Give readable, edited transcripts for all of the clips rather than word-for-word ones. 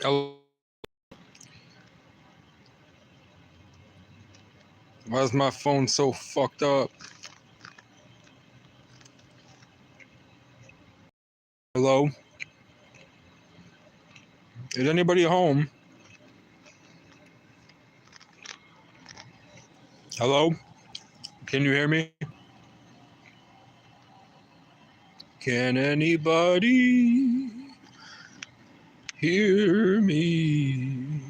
Hello? Why is my phone so fucked up? Hello? Is anybody home? Hello? Can you hear me? Can anybody hear me?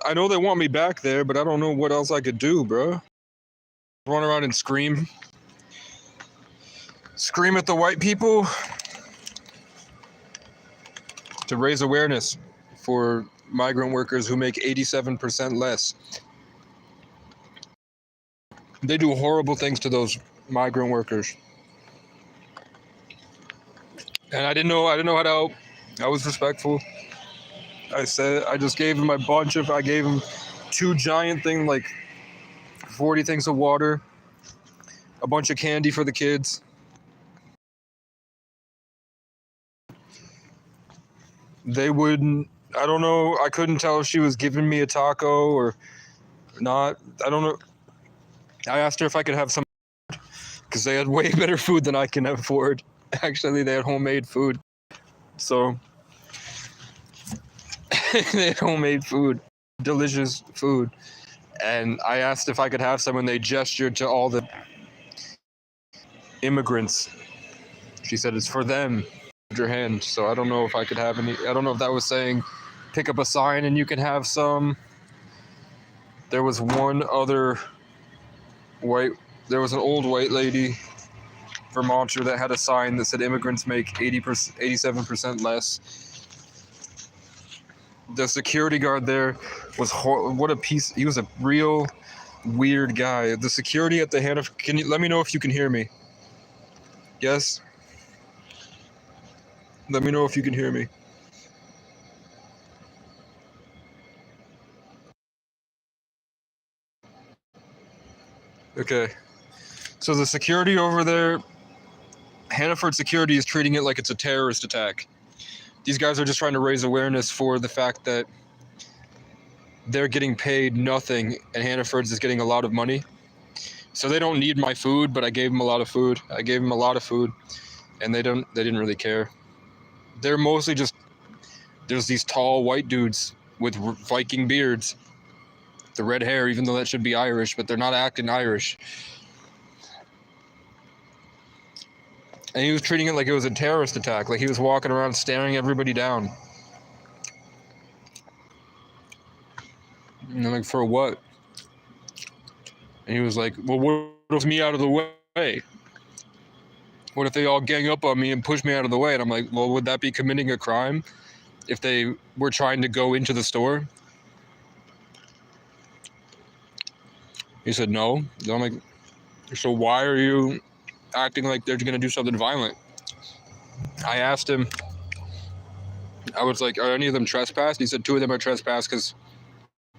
I know they want me back there, but I don't know what else I could do, bro. Run around and scream. Scream at the white people to raise awareness for migrant workers who make 87% less. They do horrible things to those migrant workers. And I didn't know how to help. I was respectful. I just gave him I gave him 2 giant things, like 40 things of water, a bunch of candy for the kids. They wouldn't, I don't know, I couldn't tell if she was giving me a taco or not. I don't know. I asked her if I could have some, because they had way better food than I can afford. Actually, they had homemade food. So, they had homemade food, delicious food. And I asked if I could have some, and they gestured to all the immigrants. She said it's for them. Your hand. So I don't know if I could have any. I don't know if that was saying pick up a sign and you can have some. There was one other there was an old white lady, Vermonter, that had a sign that said immigrants make 87% less. The security guard there was what a piece. He was a real weird guy. The security at the Hannaford. Can you let me know if you can hear me? Yes. Let me know if you can hear me. Okay. So the security over there, Hannaford security is treating it like it's a terrorist attack. These guys are just trying to raise awareness for the fact that they're getting paid nothing and Hannaford's is getting a lot of money. So they don't need my food, but I gave them a lot of food. And they didn't really care. They're mostly just, there's these tall white dudes with Viking beards, the red hair, even though that should be Irish, but they're not acting Irish. And he was treating it like it was a terrorist attack, like he was walking around staring everybody down. And I'm like, for what? And he was like, well, what if me out of the way? What if they all gang up on me and push me out of the way? And I'm like, well, would that be committing a crime if they were trying to go into the store? He said, no. And I'm like, so why are you acting like they're going to do something violent? I asked him, I was like, are any of them trespassed? He said 2 of them are trespassed because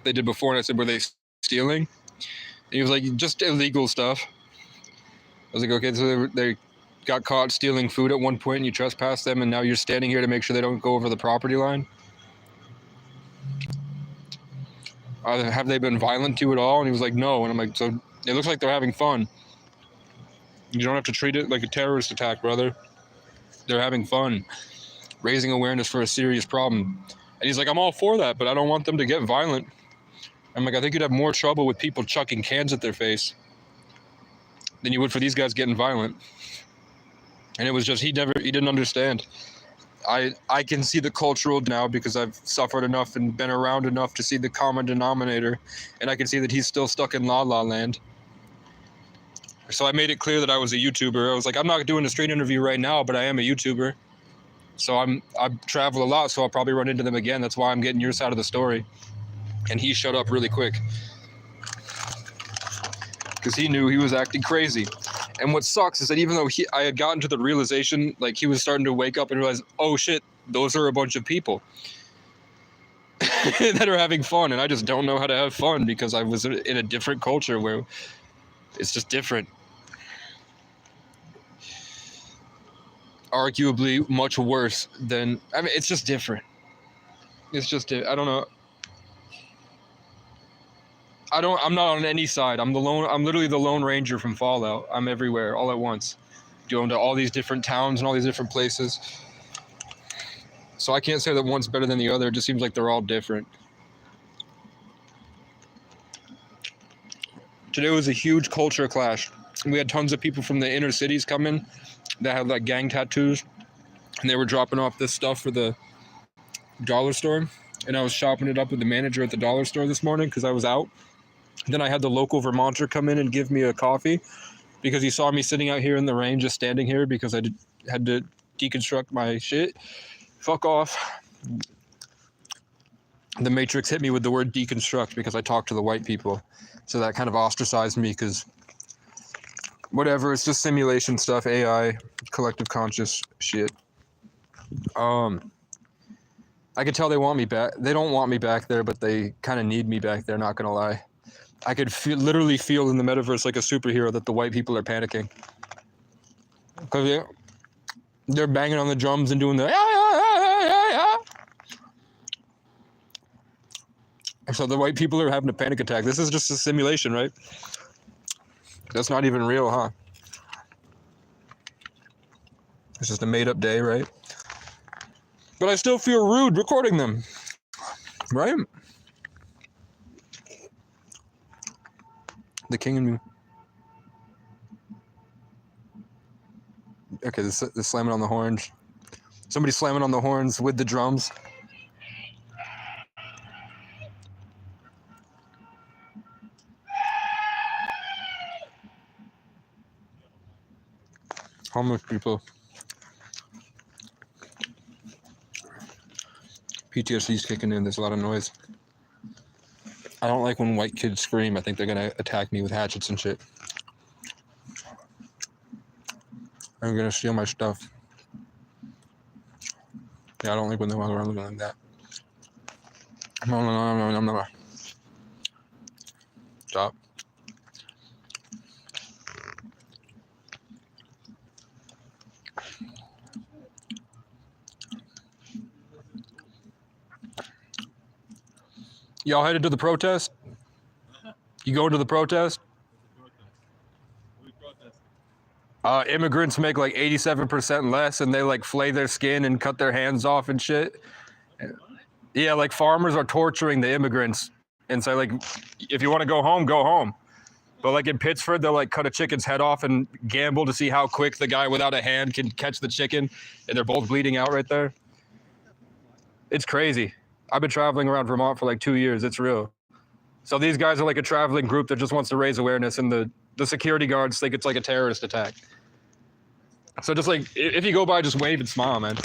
they did before. And I said, were they stealing? And he was like, just illegal stuff. I was like, okay, so they got caught stealing food at one point and you trespassed them and now you're standing here to make sure they don't go over the property line? Have they been violent to you at all? And he was like, no. And I'm like, so it looks like they're having fun. You don't have to treat it like a terrorist attack, brother. They're having fun, raising awareness for a serious problem. And he's like, I'm all for that, but I don't want them to get violent. I'm like, I think you'd have more trouble with people chucking cans at their face than you would for these guys getting violent. And it was just, he didn't understand. I can see the cultural now because I've suffered enough and been around enough to see the common denominator, and I can see that he's still stuck in La La Land. So I made it clear that I was a YouTuber. I was like, I'm not doing a street interview right now, but I am a YouTuber. So I travel a lot, so I'll probably run into them again. That's why I'm getting your side of the story. And he shut up really quick because he knew he was acting crazy. And what sucks is that even though I had gotten to the realization, like he was starting to wake up and realize, oh shit, those are a bunch of people that are having fun. And I just don't know how to have fun because I was in a different culture where it's just different. Arguably much worse than, I mean, it's just different. It's just I don't know. I'm not on any side. I'm literally the Lone Ranger from Fallout. I'm everywhere all at once, going to all these different towns and all these different places. So I can't say that one's better than the other. It just seems like they're all different. Today was a huge culture clash. We had tons of people from the inner cities come in that had like gang tattoos, and they were dropping off this stuff for the dollar store. And I was shopping it up with the manager at the dollar store this morning because I was out. Then I had the local Vermonter come in and give me a coffee because he saw me sitting out here in the rain, just standing here because I had to deconstruct my shit. Fuck off. The Matrix hit me with the word deconstruct because I talked to the white people. So that kind of ostracized me because whatever, it's just simulation stuff, AI, collective conscious shit. I could tell they want me back. They don't want me back there, but they kind of need me back there, not gonna lie. I could literally feel in the metaverse like a superhero that the white people are panicking. Because they're banging on the drums and doing the So the white people are having a panic attack. This is just a simulation, right? That's not even real, huh? It's just a made-up day, right? But I still feel rude recording them, right? The king and me. Okay, this slamming on the horns. Somebody slamming on the horns with the drums. Homeless people. PTSD's kicking in. There's a lot of noise. I don't like when white kids scream. I think they're gonna attack me with hatchets and shit. I'm gonna steal my stuff. Yeah, I don't like when they walk around looking like that. No. Stop. Y'all headed to the protest? You going to the protest? Immigrants make like 87% less, and they like flay their skin and cut their hands off and shit. Yeah, like farmers are torturing the immigrants and say like, if you want to go home, go home. But like in Pittsford, they'll like cut a chicken's head off and gamble to see how quick the guy without a hand can catch the chicken, and they're both bleeding out right there. It's crazy. I've been traveling around Vermont for like 2 years. It's real. So these guys are like a traveling group that just wants to raise awareness, and the security guards think it's like a terrorist attack. So just like, if you go by, just wave and smile, man.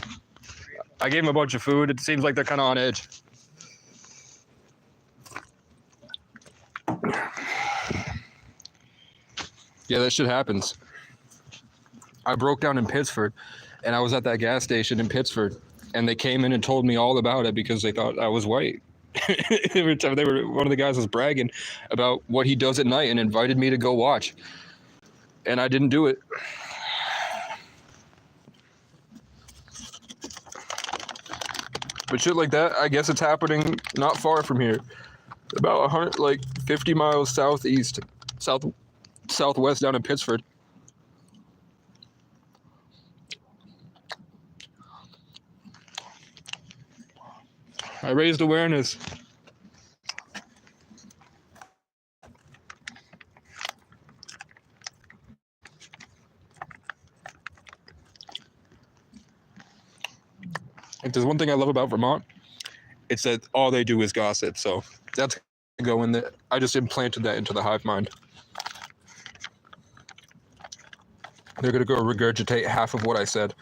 I gave them a bunch of food. It seems like they're kind of on edge. Yeah, that shit happens. I broke down in Pittsford, and I was at that gas station in Pittsford, and they came in and told me all about it because they thought I was white. One of the guys was bragging about what he does at night and invited me to go watch, and I didn't do it. But shit like that, I guess it's happening not far from here, about 100, like 50 miles southwest down in Pittsford. I raised awareness. If there's one thing I love about Vermont, it's that all they do is gossip. So that's go in there. I just implanted that into the hive mind. They're gonna go regurgitate half of what I said,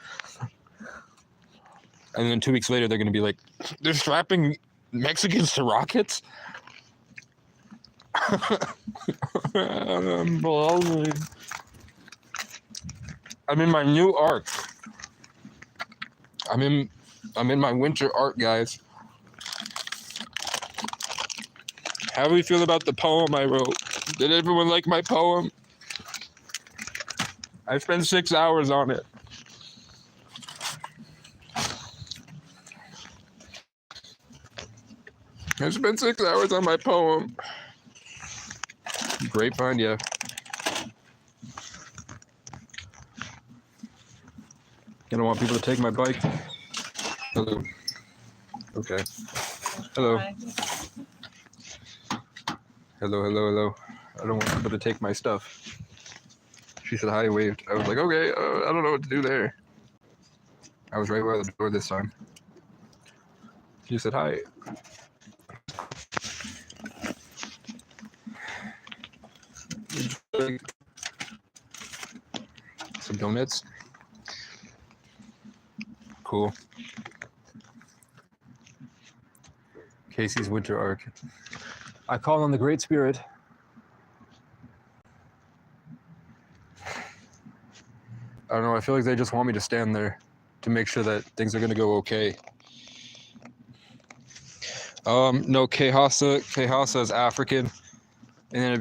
and then 2 weeks later they're gonna be like, "They're strapping Mexicans to rockets." I'm in my new arc. I'm in my winter arc, guys. How do we feel about the poem I wrote? Did everyone like my poem? I spent 6 hours on it. I spent 6 hours on my poem. Grapevine, yeah. I don't want people to take my bike. Hello. Okay. Hello. Hi. Hello. I don't want people to take my stuff. She said hi, waved. I was like, okay, I don't know what to do there. I was right by the door this time. She said hi. Some donuts. Cool. Casey's winter arc. I call on the Great Spirit. I don't know, I feel like they just want me to stand there to make sure that things are going to go okay. No, Kehasa is African, and then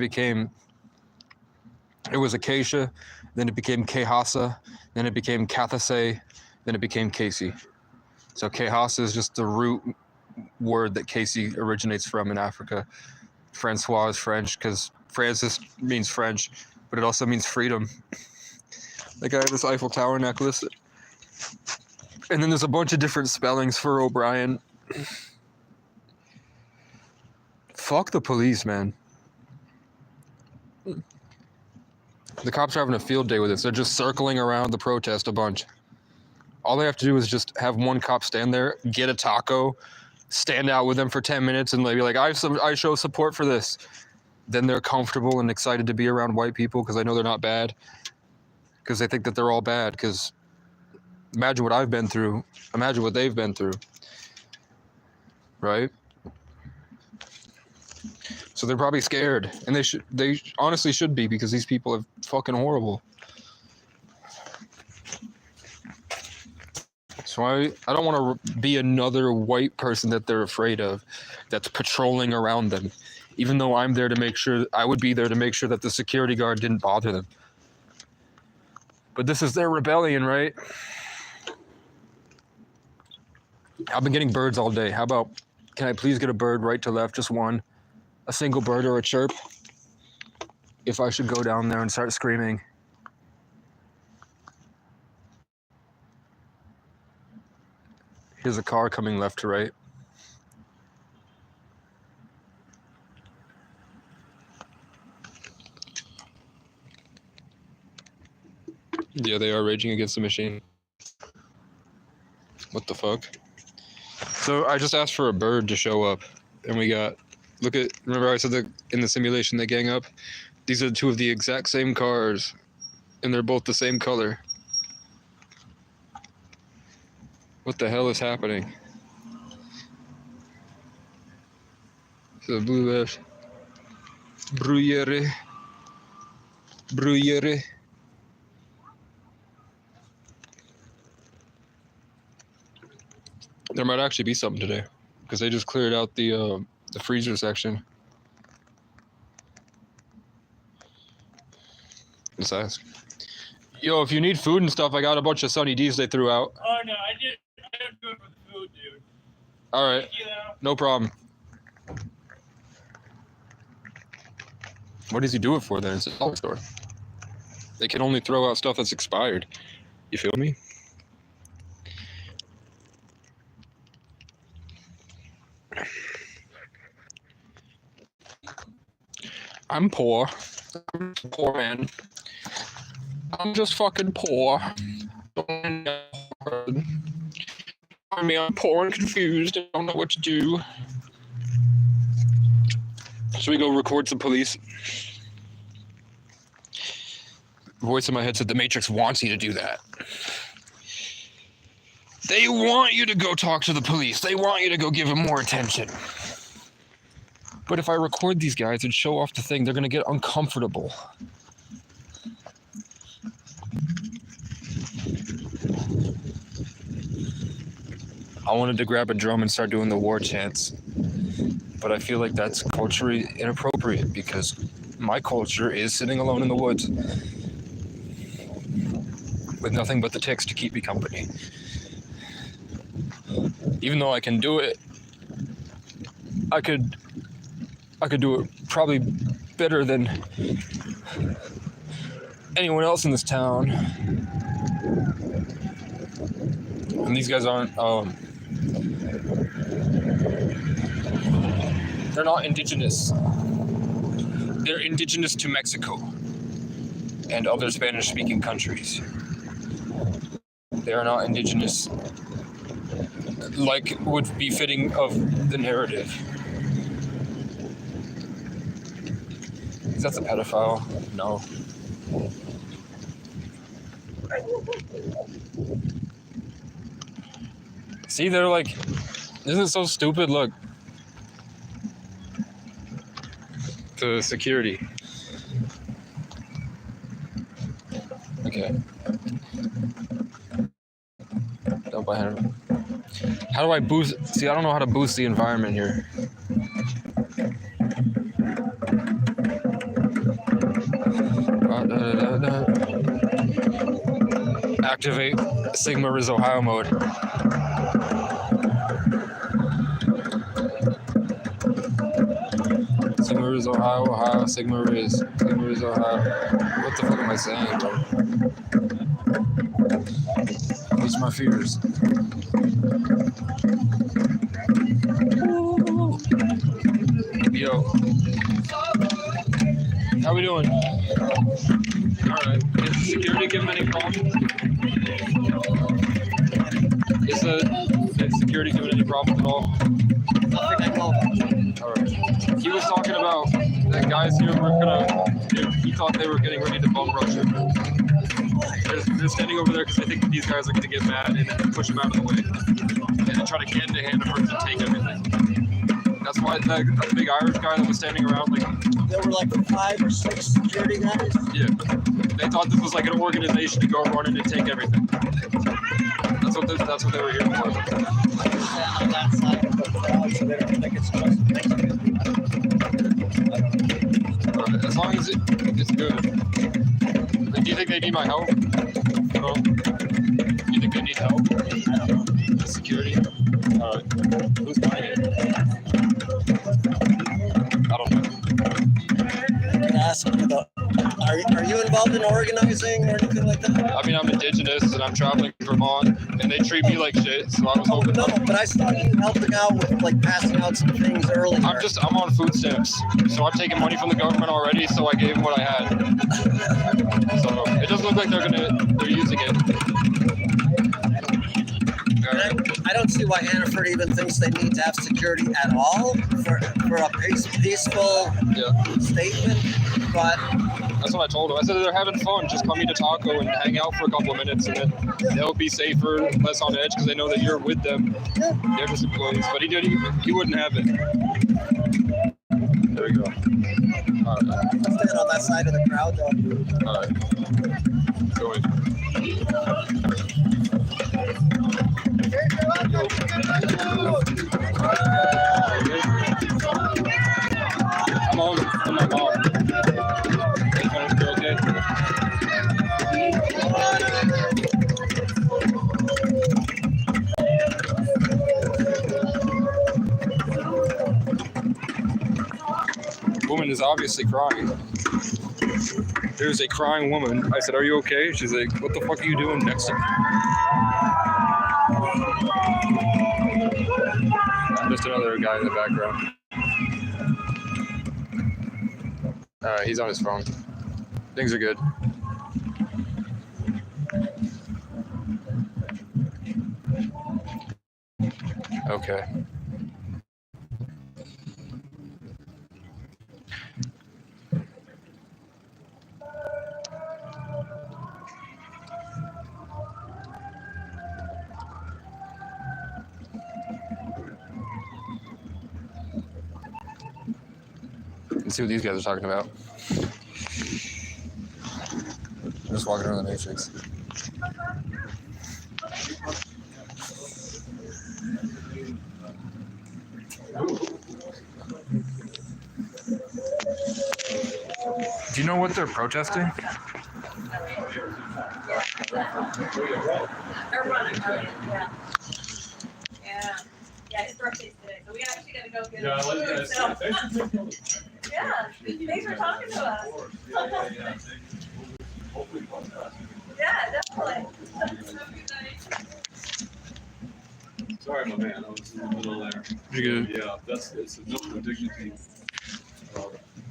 it was Acacia, then it became Kehasa, then it became Kathase, then it became Casey. So Kehasa is just the root word that Casey originates from in Africa. Francois is French because Francis means French, but it also means freedom. Like I have this Eiffel Tower necklace. And then there's a bunch of different spellings for O'Brien. Fuck the police, man. The cops are having a field day with this. They're just circling around the protest a bunch. All they have to do is just have one cop stand there, get a taco, stand out with them for 10 minutes, and they'll be like, I show support for this. Then they're comfortable and excited to be around white people because they know they're not bad. Because they think that they're all bad. Because imagine what I've been through. Imagine what they've been through. Right? So they're probably scared. And they honestly should be, because these people are fucking horrible. So I don't want to be another white person that they're afraid of, that's patrolling around them. Even though I'm there to make sure, I would be there to make sure that the security guard didn't bother them. But this is their rebellion, right? I've been getting birds all day. How about, can I please get a bird right to left, just one? A single bird or a chirp? If I should go down there and start screaming. Here's a car coming left to right. Yeah, they are raging against the machine. What the fuck? So I just asked for a bird to show up, and we got, remember I said that in the simulation they gang up? These are two of the exact same cars, and they're both the same color. What the hell is happening? So blue left. Bruyere. There might actually be something today, because they just cleared out the freezer section. Let's ask. Yo, if you need food and stuff, I got a bunch of Sunny D's they threw out. Oh no, I didn't do it for the food, dude. All right, no problem. What does he do it for then? It's a dollar store. They can only throw out stuff that's expired. You feel me? I'm poor. I'm a poor man. I'm just fucking poor. I mean, I'm poor and confused. I don't know what to do. Should we go record some police? Voice in my head said the Matrix wants you to do that. They want you to go talk to the police. They want you to go give them more attention. But if I record these guys and show off the thing, they're going to get uncomfortable. I wanted to grab a drum and start doing the war chants. But I feel like that's culturally inappropriate, because my culture is sitting alone in the woods with nothing but the ticks to keep me company. Even though I can do it I could do it probably better than anyone else in this town. And these guys aren't, they're not indigenous. They're indigenous to Mexico and other Spanish-speaking countries. They are not indigenous, like would be fitting of the narrative. Is that a pedophile? No. See, they're like, this is so stupid. Look. The security. Okay. Don't buy him. How do I boost? See, I don't know how to boost the environment here. Activate Sigma Riz Ohio mode. Sigma Riz Ohio, Ohio, Sigma Riz Ohio. What the fuck am I saying, bro? These are my fears. Yo. How we doing? Alright. Is security giving any problems? Is security giving any problems at all? Nothing I know about. Alright. He was talking about that guys here were he thought they were getting ready to bum rush him. They're standing over there because they think these guys are going to get mad and then push them out of the way. And then try to get into Hannaford and take everything. That's why that big Irish guy that was standing around, like... There were like 5 or 6 security guys? Yeah. They thought this was like an organization to go run in and take everything. That's what they were here for. On that side of the crowd, so they don't think it's just Mexican people. As long as it's good. Like, do you think they need my help? No? Do you think they need help? The security? Who's buying it? I don't know. I can ask you about, are you involved in organizing or anything like that? I mean, I'm indigenous and I'm traveling to Vermont, and they treat me like shit, so I was hoping... No, but I saw you helping out with, like, passing out some things earlier. I'm on food stamps, so I've taken money from the government already, so I gave them what I had. So it doesn't look like they're using it. I don't see why Hannaford even thinks they need to have security at all for a peaceful statement, but... That's what I told them. I said they're having fun. Just come eat a taco and hang out for a couple of minutes, and then they'll be safer, less on edge, because they know that you're with them. They're just employees. But he wouldn't have it. There we go. All right. Stand on that side of the crowd, though. All right. Go in. I'm home with my mom. You're okay? Woman is obviously crying. There's a crying woman. I said, "Are you okay?" She's like, "What the fuck are you doing next to me?" Just another guy in the background. He's on his phone. Things are good. Okay. Let's see what these guys are talking about. I'm just walking around the Matrix. Do you know what they're protesting? They're running, yeah. Yeah, his birthday's today, so We actually gotta go get Yeah, I like food, that. so. Thanks for taking all the time. Yeah, thanks for talking to us. Of course. Yeah. Hopefully, podcast. Yeah, definitely. Have a good night. Sorry, my man. I was in the middle there. You're good. Yeah, it's a note of dignity.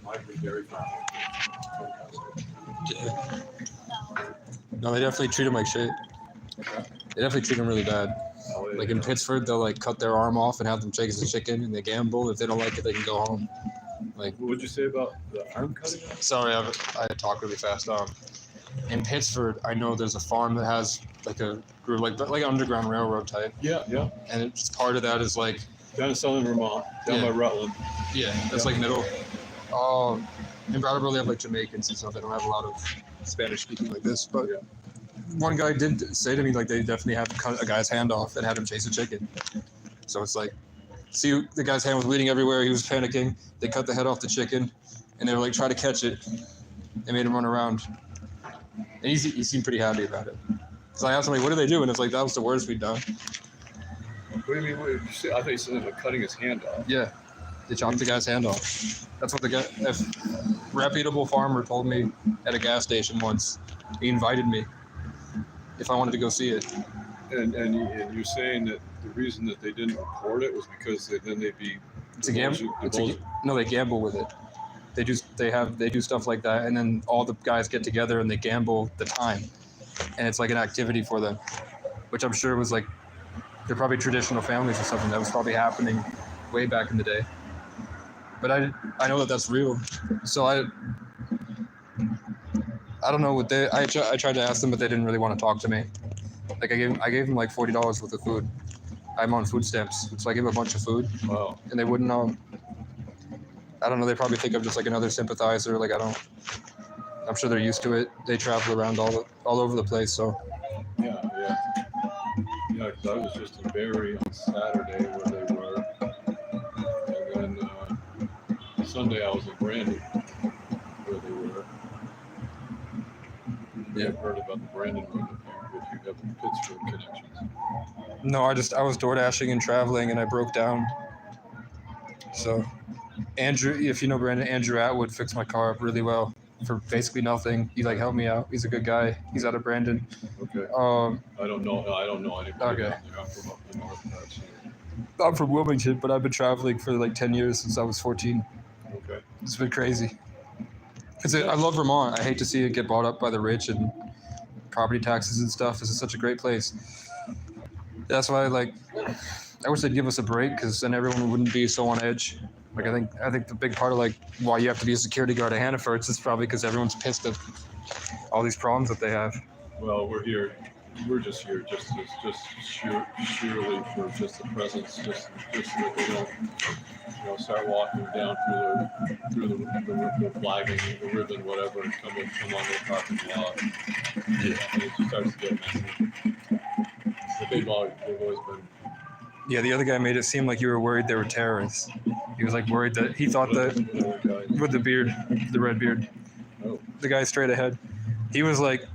Migrant dairy farm. No, they definitely treat him like shit. They definitely treat him really bad. Like in Pittsburgh, they'll like cut their arm off and have them chase the chicken, and they gamble. If they don't like it, they can go home. Like, What would you say about the arm cutting? sorry, I talk really fast. In Pittsburgh, I know there's a farm that has like a like an underground railroad type, Yeah. and it's part of that is like Down in southern Vermont, down by Rutland. that's like middle. In Brattleboro, they have like Jamaicans and stuff. They don't have a lot of Spanish speaking like this, but one guy did say to me like they definitely have to cut a guy's hand off and had him chase a chicken. So it's like, see, the guy's hand was bleeding everywhere. He was panicking. They cut the head off the chicken, and they were like trying to catch it. They made him run around, and he seemed pretty happy about it. So I asked him like, "What did they do?" And it's like that was the worst we'd done. What do you mean? What did you say? I thought you said about cutting his hand off. Yeah, they chopped the guy's hand off. That's what the guy, a reputable farmer told me at a gas station once. He invited me if I wanted to go see it. And you're saying that the reason that they didn't report it was because then they'd be It's a gamble. No, they gamble with it. They do stuff like that, and then all the guys get together and they gamble the time, and it's like an activity for them, which I'm sure was like they're probably traditional families or something that was probably happening way back in the day. But I know that that's real, so I don't know what I tried to ask them, but they didn't really want to talk to me. Like I gave them like $40 worth of food. I'm on food stamps, so I gave them a bunch of food. Wow. And they wouldn't know. I don't know. They probably think I'm just like another sympathizer. Like I'm sure they're used to it. They travel around all over the place. So Yeah. 'Cause I was just in Barrie on Saturday where they were, and then Sunday I was in Brandon where they were. I've heard about the Brandon one if you have Pittsburgh connections. no, I was door dashing and traveling, and I broke down. So Andrew, if you know Brandon, Andrew Atwood fixed my car up really well for basically nothing. He like helped me out. He's a good guy. He's out of Brandon. Okay. I don't know anybody. Okay. Down there. I'm from up the north part. I'm from Wilmington, but I've been traveling for like 10 years since I was 14. Okay. It's been crazy. I love Vermont. I hate to see it get bought up by the rich and property taxes and stuff. This is such a great place. That's why I wish they'd give us a break, because then everyone wouldn't be so on edge. Like I think the big part of like why you have to be a security guard at Hannaford's is probably because everyone's pissed at all these problems that they have. Well, we're here. We're just here, just surely for just the presence, just so that they don't, start walking down through the flagging, the ribbon, whatever, and come on the parking lot. Yeah. And it just starts to get messy. But they've always been. Yeah, the other guy made it seem like you were worried they were terrorists. He was like worried that he thought that with the beard, the red beard, the guy straight ahead. He was like,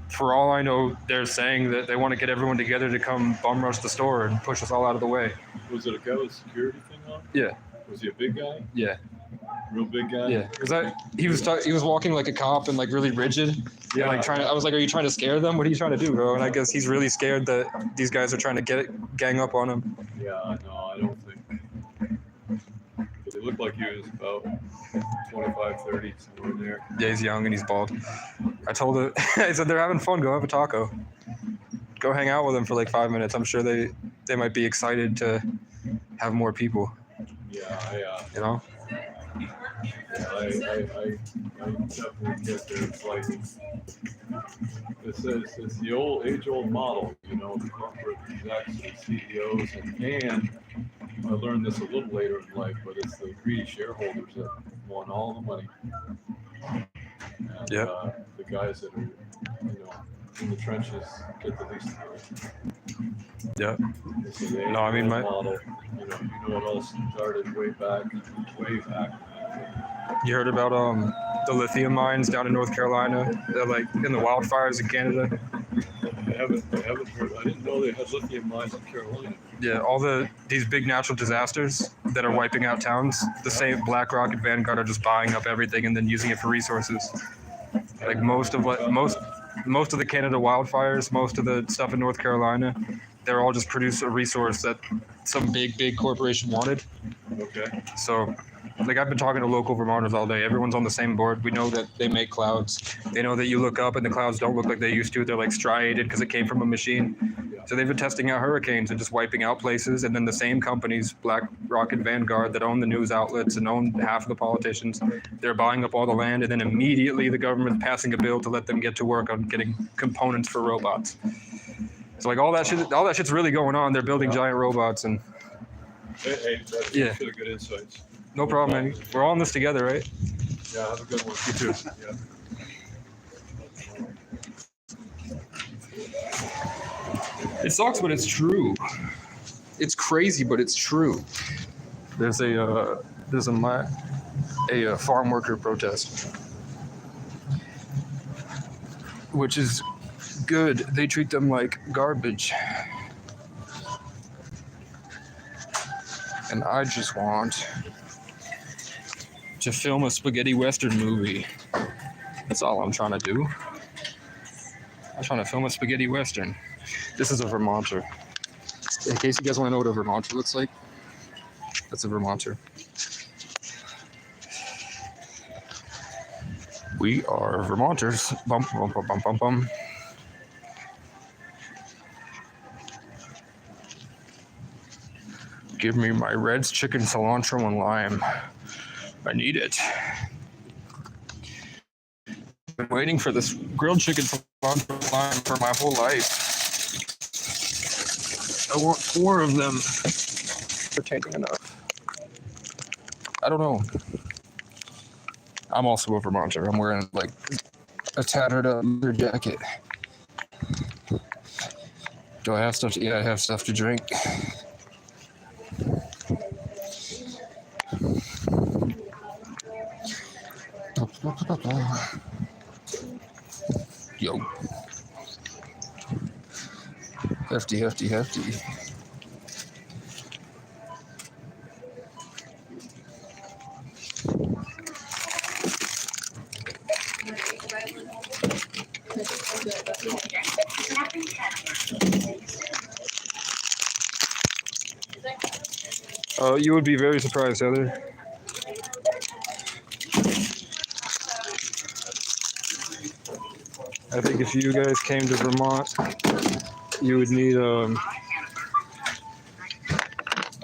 for all I know, they're saying that they want to get everyone together to come bum rush the store and push us all out of the way. Was it a guy with a security thing on? Yeah. Was he a big guy? Yeah. Real big guy? Yeah. Because he was walking like a cop and like really rigid. Yeah. And, like I was like, are you trying to scare them? What are you trying to do, bro? And I guess he's really scared that these guys are trying to gang up on him. Yeah, no, I don't think. But it looked like he was about 25, 30, somewhere in there. Yeah, he's young and he's bald. I told him, I said, they're having fun. Go have a taco. Go hang out with them for like 5 minutes. I'm sure they might be excited to have more people. Yeah, you know? I definitely get there. It's like, it's the age-old model, the corporate execs and CEOs, and I learned this a little later in life, but it's the greedy shareholders that want all the money. And the guys that are, in the trenches get the least of it. Yeah. So No, I mean, model, it all started way back. You heard about the lithium mines down in North Carolina? They're like in the wildfires in Canada. I haven't heard. I didn't know they had lithium mines in Carolina. Yeah, all these big natural disasters that are wiping out towns, the same BlackRock and Vanguard are just buying up everything and then using it for resources. Like most of the Canada wildfires, most of the stuff in North Carolina, they're all just produce a resource that some big corporation wanted. Okay. So, like, I've been talking to local Vermonters all day. Everyone's on the same board. We know that they make clouds. They know that you look up and the clouds don't look like they used to. They're like striated because it came from a machine. So they've been testing out hurricanes and just wiping out places. And then the same companies, BlackRock and Vanguard, that own the news outlets and own half of the politicians, they're buying up all the land. And then immediately the government's passing a bill to let them get to work on getting components for robots. So like all that shit's really going on. They're building giant robots and. Hey, that's Yeah. good insights. No problem, man. We're all in this together, right? Yeah, have a good one. You too. Yeah. It sucks, but it's true. It's crazy, but it's true. There's a farm worker protest, which is good. They treat them like garbage. And I just want to film a spaghetti western movie. That's all I'm trying to do. I'm trying to film a spaghetti western. This is a Vermonter. In case you guys want to know what a Vermonter looks like, that's a Vermonter. We are Vermonters. Bum, bum, bum, bum, bum, bum. Give me my Red's chicken, cilantro, and lime. I need it. I've been waiting for this grilled chicken, cilantro, and lime for my whole life. I want 4 of them. They're taking enough. I don't know. I'm also a Vermonter. I'm wearing like a tattered up leather jacket. Do I have stuff to eat? I have stuff to drink. Yo. Hefty. You would be very surprised, Heather. I think if you guys came to Vermont, you would need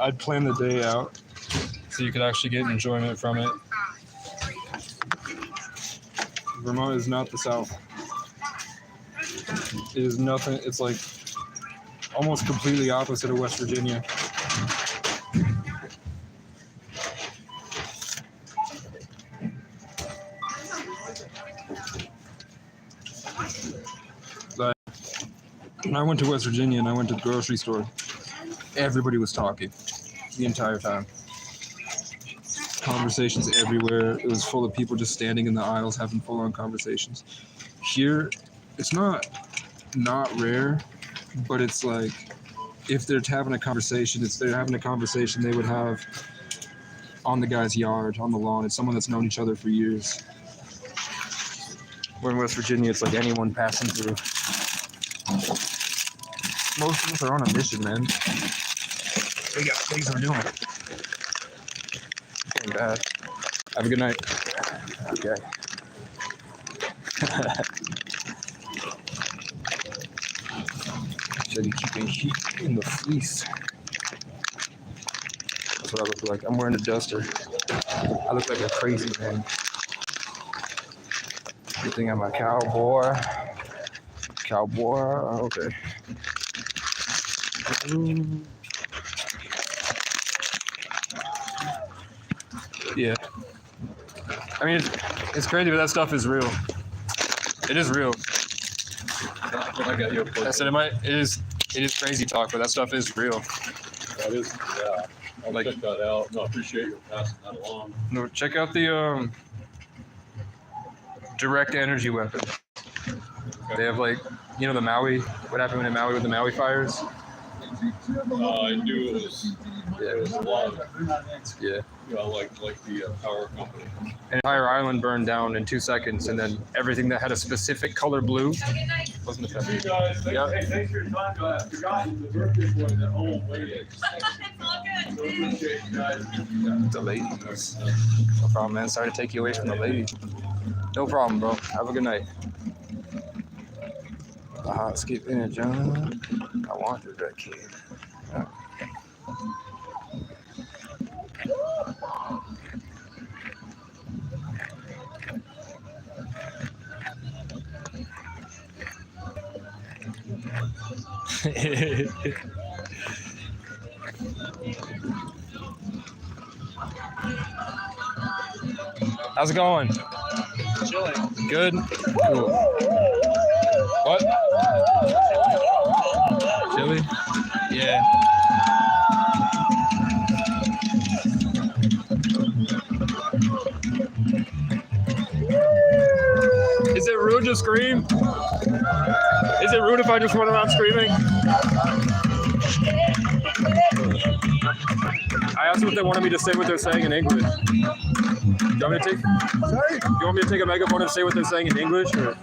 I'd plan the day out so you could actually get enjoyment from it. Vermont is not the South. It is nothing. It's like almost completely opposite of West Virginia. But when I went to West Virginia and I went to the grocery store, everybody was talking the entire time. Conversations everywhere. It was full of people just standing in the aisles having full-on conversations. Here, it's not rare, but it's like if they're having a conversation, they would have on the guy's yard, on the lawn. It's someone that's known each other for years. Where in West Virginia, it's like anyone passing through. Most of us are on a mission, man. We got things we're doing. Getting bad. Have a good night. Okay. Should be keeping heat in the fleece. That's what I look like. I'm wearing a duster. I look like a crazy man. Good thing I'm a cowboy. Okay. Yeah. I mean, it's crazy, but that stuff is real. It is real. I got your I said it is crazy talk, but that stuff is real. That is, yeah. I'll Like- check that out. No, I appreciate you passing that along. No, check out the direct energy weapon. They have like, You know the Maui? What happened in Maui with the Maui fires? I knew it was a lot of, Yeah. like the power company. An entire island burned down in 2 seconds, and then everything that had a specific color blue wasn't Hey affected. guys, Yeah. thanks for your time, guys. I forgot the birthday boy that old lady. It's all good. So appreciate you guys. The ladies. No problem, man. Sorry to take you away from the lady. No problem, bro. Have a good night. Skip in it, John. I wanted that kid. Yeah. How's it going? Chilling. Good? Cool. What? Chili? Yeah. Is it rude to scream? Is it rude if I just run around screaming? I asked them if they wanted me to say what they're saying in English. You want me to take? Sorry? You want me to take a megaphone and say what they're saying in English? Or?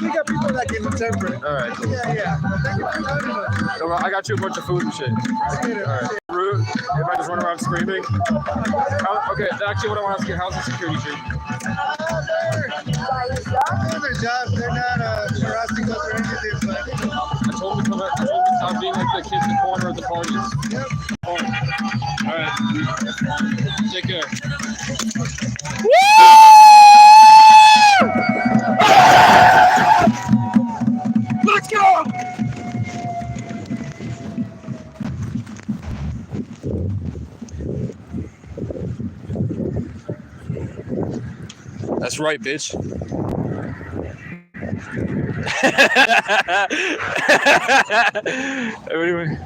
We got people that can interpret. All right. Cool. Yeah. Thank you for talking to us. So I got you a bunch of food and shit. Appreciate it. All right. Rude if I just run around screaming. Okay. Actually, what I want to ask you, how's the security chief? They're doing their job. They're not harassing us or anything, but I told him to come back. I told him to stop being like the kids in the corner at the parties. yep. All right. Take care. Let's go! That's right, bitch. Anyway.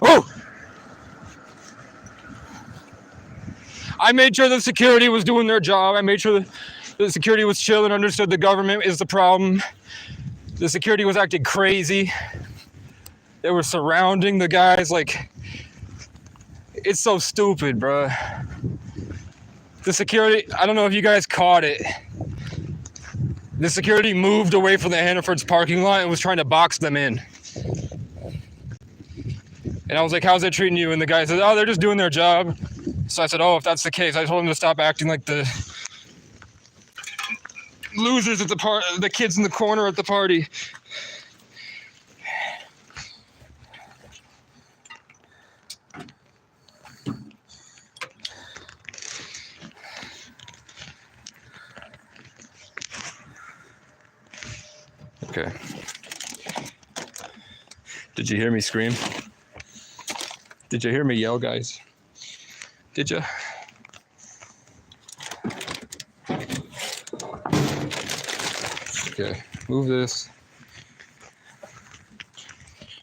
Oh! I made sure the security was doing their job. I made sure the security was chill and understood the government is the problem. The security was acting crazy. They were surrounding the guys like, it's so stupid, bro. The security, I don't know if you guys caught it. The security moved away from the Hannaford's parking lot and was trying to box them in. And I was like, how's that treating you? And the guy said, oh, they're just doing their job. So I said, oh, if that's the case, I told him to stop acting like the losers at the kids in the corner at the party. Okay. Did you hear me scream? Did you hear me yell, guys? Did you? Okay, move this.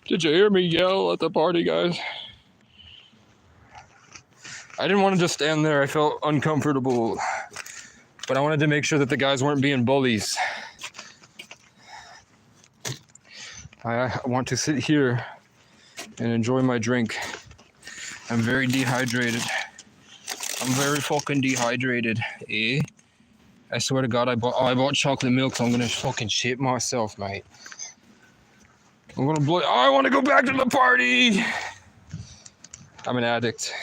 Did you hear me yell at the party, guys? I didn't want to just stand there. I felt uncomfortable. But I wanted to make sure that the guys weren't being bullies. I want to sit here and enjoy my drink. I'm very dehydrated. I'm very fucking dehydrated, eh? I swear to God, I bought chocolate milk, so I'm gonna fucking shit myself, mate. I'm gonna blow. I want to go back to the party. I'm an addict.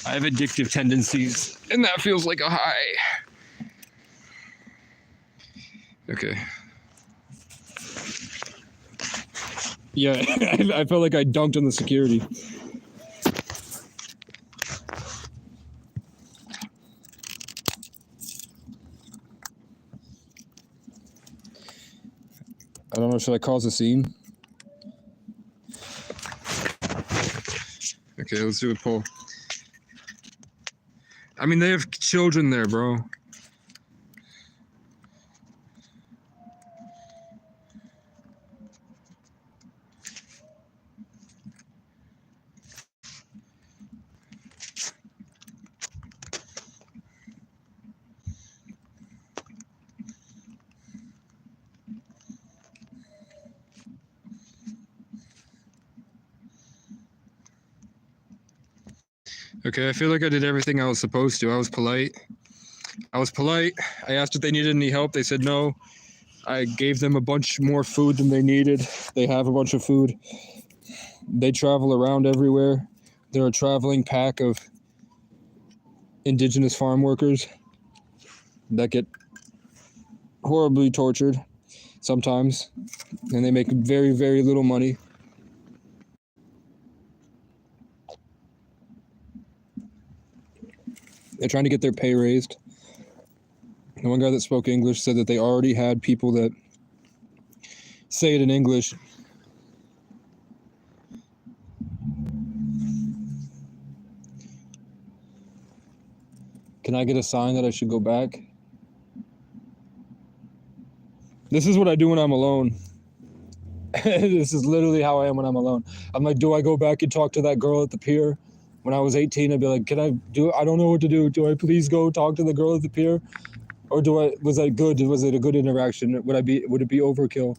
I have addictive tendencies, and that feels like a high. Okay. Yeah, I felt like I dunked on the security. I don't know, should I cause a scene? Okay, let's do a poll. I mean, they have children there, bro. Okay, I feel like I did everything I was supposed to. I was polite. I asked if they needed any help. They said no. I gave them a bunch more food than they needed. They have a bunch of food. They travel around everywhere. They're a traveling pack of indigenous farm workers that get horribly tortured sometimes, and they make very, very little money. They're trying to get their pay raised. The one guy that spoke English said that they already had people that say it in English. Can I get a sign that I should go back? This is what I do when I'm alone. This is literally how I am when I'm alone. I'm like, do I go back and talk to that girl at the pier? When I was 18, I'd be like, I don't know what to do. Do I please go talk to the girl at the pier? Or was that good? Was it a good interaction? Would it be overkill?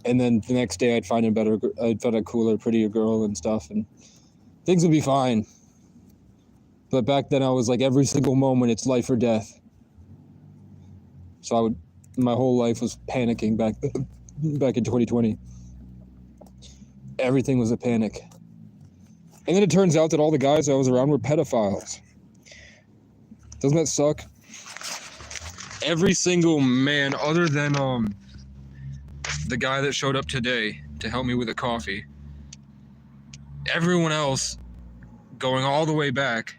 And then the next day I'd find a cooler, prettier girl and stuff, and things would be fine. But back then I was like, every single moment it's life or death. So my whole life was panicking back in 2020. Everything was a panic. And then it turns out that all the guys I was around were pedophiles. Doesn't that suck? Every single man, other than the guy that showed up today to help me with a coffee, everyone else going all the way back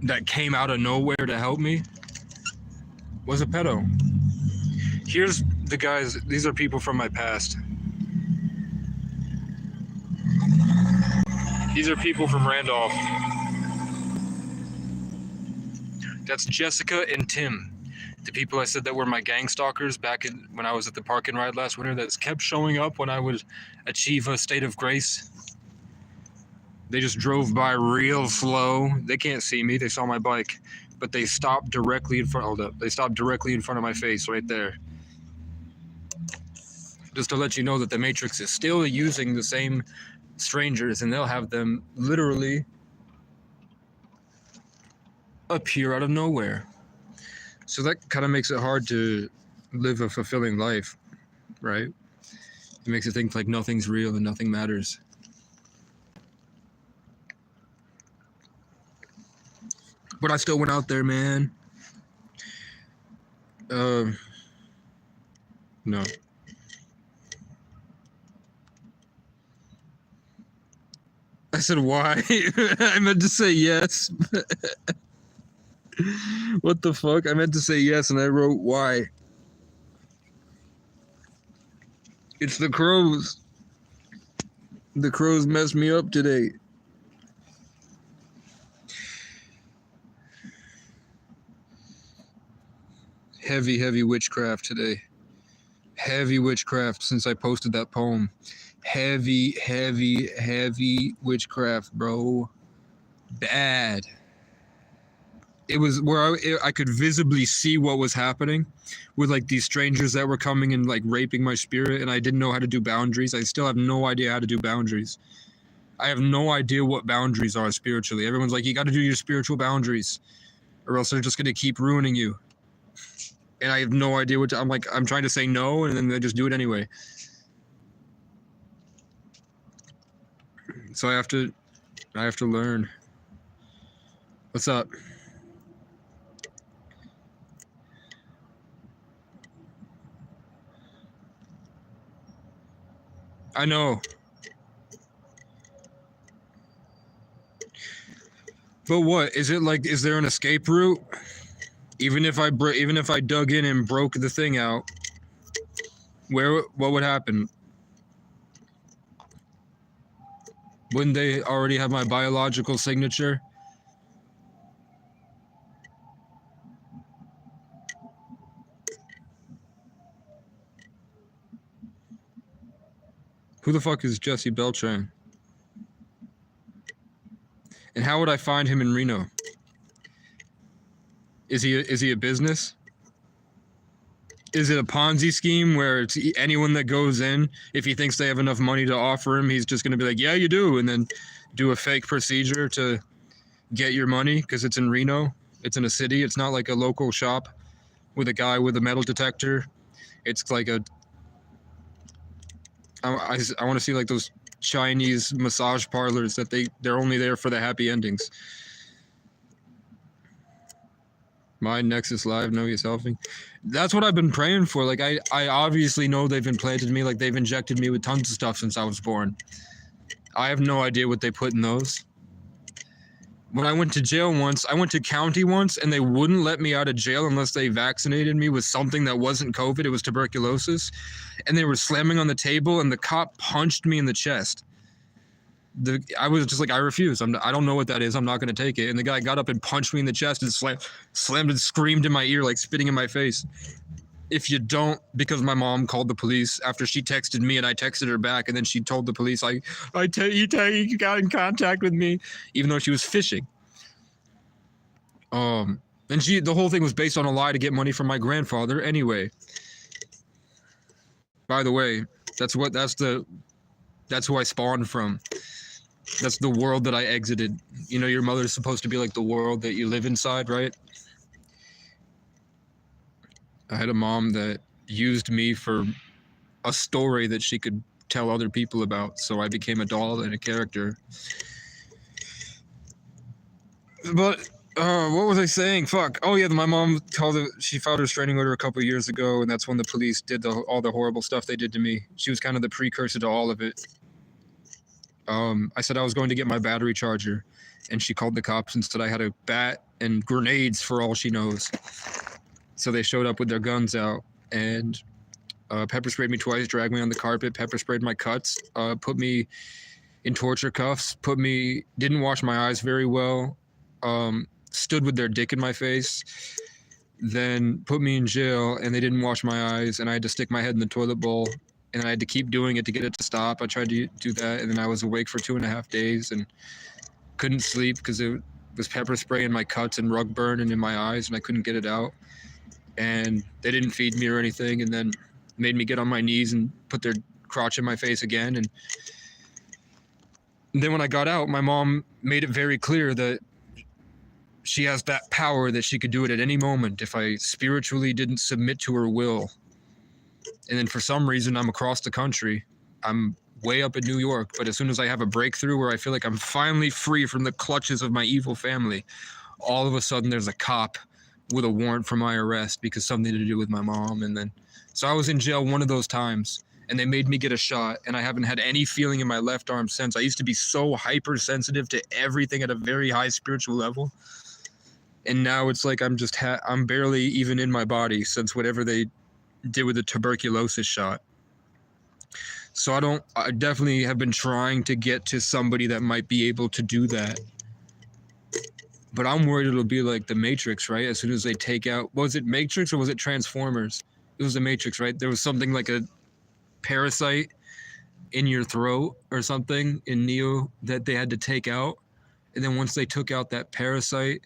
that came out of nowhere to help me was a pedo. Here's the guys, these are people from my past. These are people from Randolph. That's Jessica and Tim, the people I said that were my gang stalkers back when I was at the park and ride last winter, that kept showing up when I would achieve a state of grace. They just drove by real slow. They can't see me. They saw my bike, but they stopped directly in front. Hold up. They stopped directly in front of my face right there. Just to let you know that the Matrix is still using the same strangers, and they'll have them literally appear out of nowhere. So that kind of makes it hard to live a fulfilling life, right? It makes you think like nothing's real and nothing matters. But I still went out there, man. No. I said why? I meant to say yes. What the fuck? I meant to say yes and I wrote why. It's the crows. The crows messed me up today. Heavy witchcraft today. Heavy witchcraft since I posted that poem. Heavy witchcraft, bro. Bad. It was where I could visibly see what was happening with like these strangers that were coming and like raping my spirit, and I didn't know how to do boundaries. I still have no idea how to do boundaries. I have no idea what boundaries are spiritually. Everyone's like, you got to do your spiritual boundaries or else they're just going to keep ruining you. And I have no idea what I'm like. I'm trying to say no, and then they just do it anyway. So I have to learn. What's up? I know. But what is it like? Is there an escape route? Even if I dug in and broke the thing out, what would happen? Wouldn't they already have my biological signature? Who the fuck is Jesse Beltran? And how would I find him in Reno? Is he a business? Is it a Ponzi scheme where it's anyone that goes in, if he thinks they have enough money to offer him, he's just going to be like, yeah, you do, and then do a fake procedure to get your money because it's in Reno. It's in a city. It's not like a local shop with a guy with a metal detector. It's like a. I want to see like those Chinese massage parlors that they're only there for the happy endings. Mind Nexus Live, know yourselfing. That's what I've been praying for. Like I obviously know they've implanted me, like they've injected me with tons of stuff since I was born. I have no idea what they put in those. When I went to jail once, I went to county once, and they wouldn't let me out of jail unless they vaccinated me with something that wasn't COVID. It was tuberculosis. And they were slamming on the table, and the cop punched me in the chest. I was just like, I refuse. I don't know what that is. I'm not going to take it. And the guy got up and punched me in the chest and slammed and screamed in my ear, like spitting in my face. If you don't, because my mom called the police after she texted me and I texted her back, and then she told the police, you got in contact with me, even though she was fishing. And the whole thing was based on a lie to get money from my grandfather. Anyway, by the way, that's who I spawned from. That's the world that I exited. You know, your mother's supposed to be like the world that you live inside, right? I had a mom that used me for a story that she could tell other people about. So I became a doll and a character. But what was I saying? Fuck. Oh yeah, my mom she filed a restraining order a couple of years ago, and that's when the police did all the horrible stuff they did to me. She was kind of the precursor to all of it. I said I was going to get my battery charger, and she called the cops and said I had a bat and grenades for all she knows. So they showed up with their guns out and pepper sprayed me twice, dragged me on the carpet, pepper sprayed my cuts, put me in torture cuffs, didn't wash my eyes very well, stood with their dick in my face, then put me in jail, and they didn't wash my eyes, and I had to stick my head in the toilet bowl, and I had to keep doing it to get it to stop. I tried to do that, and then I was awake for 2.5 days and couldn't sleep because it was pepper spray in my cuts and rug burn and in my eyes, and I couldn't get it out. And they didn't feed me or anything, and then made me get on my knees and put their crotch in my face again. And then when I got out, my mom made it very clear that she has that power, that she could do it at any moment if I spiritually didn't submit to her will. And then for some reason, I'm across the country. I'm way up in New York, but as soon as I have a breakthrough where I feel like I'm finally free from the clutches of my evil family, all of a sudden there's a cop with a warrant for my arrest because something to do with my mom. And then, so I was in jail one of those times, and they made me get a shot, and I haven't had any feeling in my left arm since. I used to be so hypersensitive to everything at a very high spiritual level. And now it's like I'm barely even in my body since whatever they did with the tuberculosis shot. So I definitely have been trying to get to somebody that might be able to do that. But I'm worried it'll be like the Matrix, right? As soon as they take out, was it Matrix or was it Transformers? It was the Matrix, right? There was something like a parasite in your throat or something in Neo that they had to take out. And then once they took out that parasite,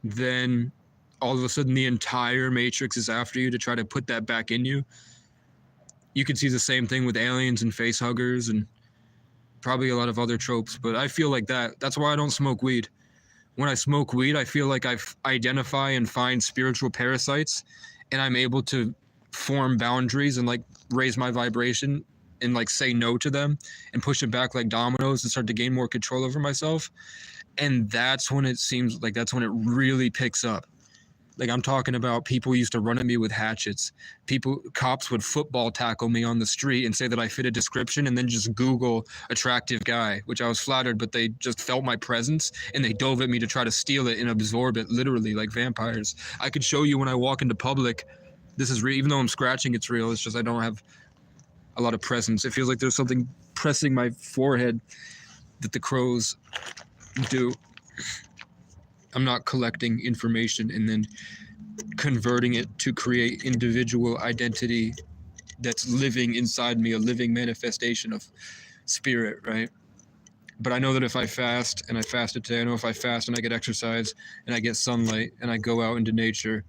then all of a sudden the entire Matrix is after you to try to put that back in you. You could see the same thing with aliens and face huggers and probably a lot of other tropes, but I feel like that's why I don't smoke weed. When I smoke weed, I feel like I identify and find spiritual parasites, and I'm able to form boundaries and like raise my vibration and like say no to them and push it back like dominoes and start to gain more control over myself. And that's when it seems like that's when it really picks up. Like I'm talking about people used to run at me with hatchets. Cops would football tackle me on the street and say that I fit a description, and then just Google attractive guy, which I was flattered, but they just felt my presence and they dove at me to try to steal it and absorb it, literally like vampires. I could show you when I walk into public, this is real, even though I'm scratching, it's real. It's just I don't have a lot of presence. It feels like there's something pressing my forehead that the crows do. I'm not collecting information and then converting it to create individual identity that's living inside me, a living manifestation of spirit, right? But I know that if I fast, and I fasted today, I know if I fast and I get exercise and I get sunlight and I go out into nature,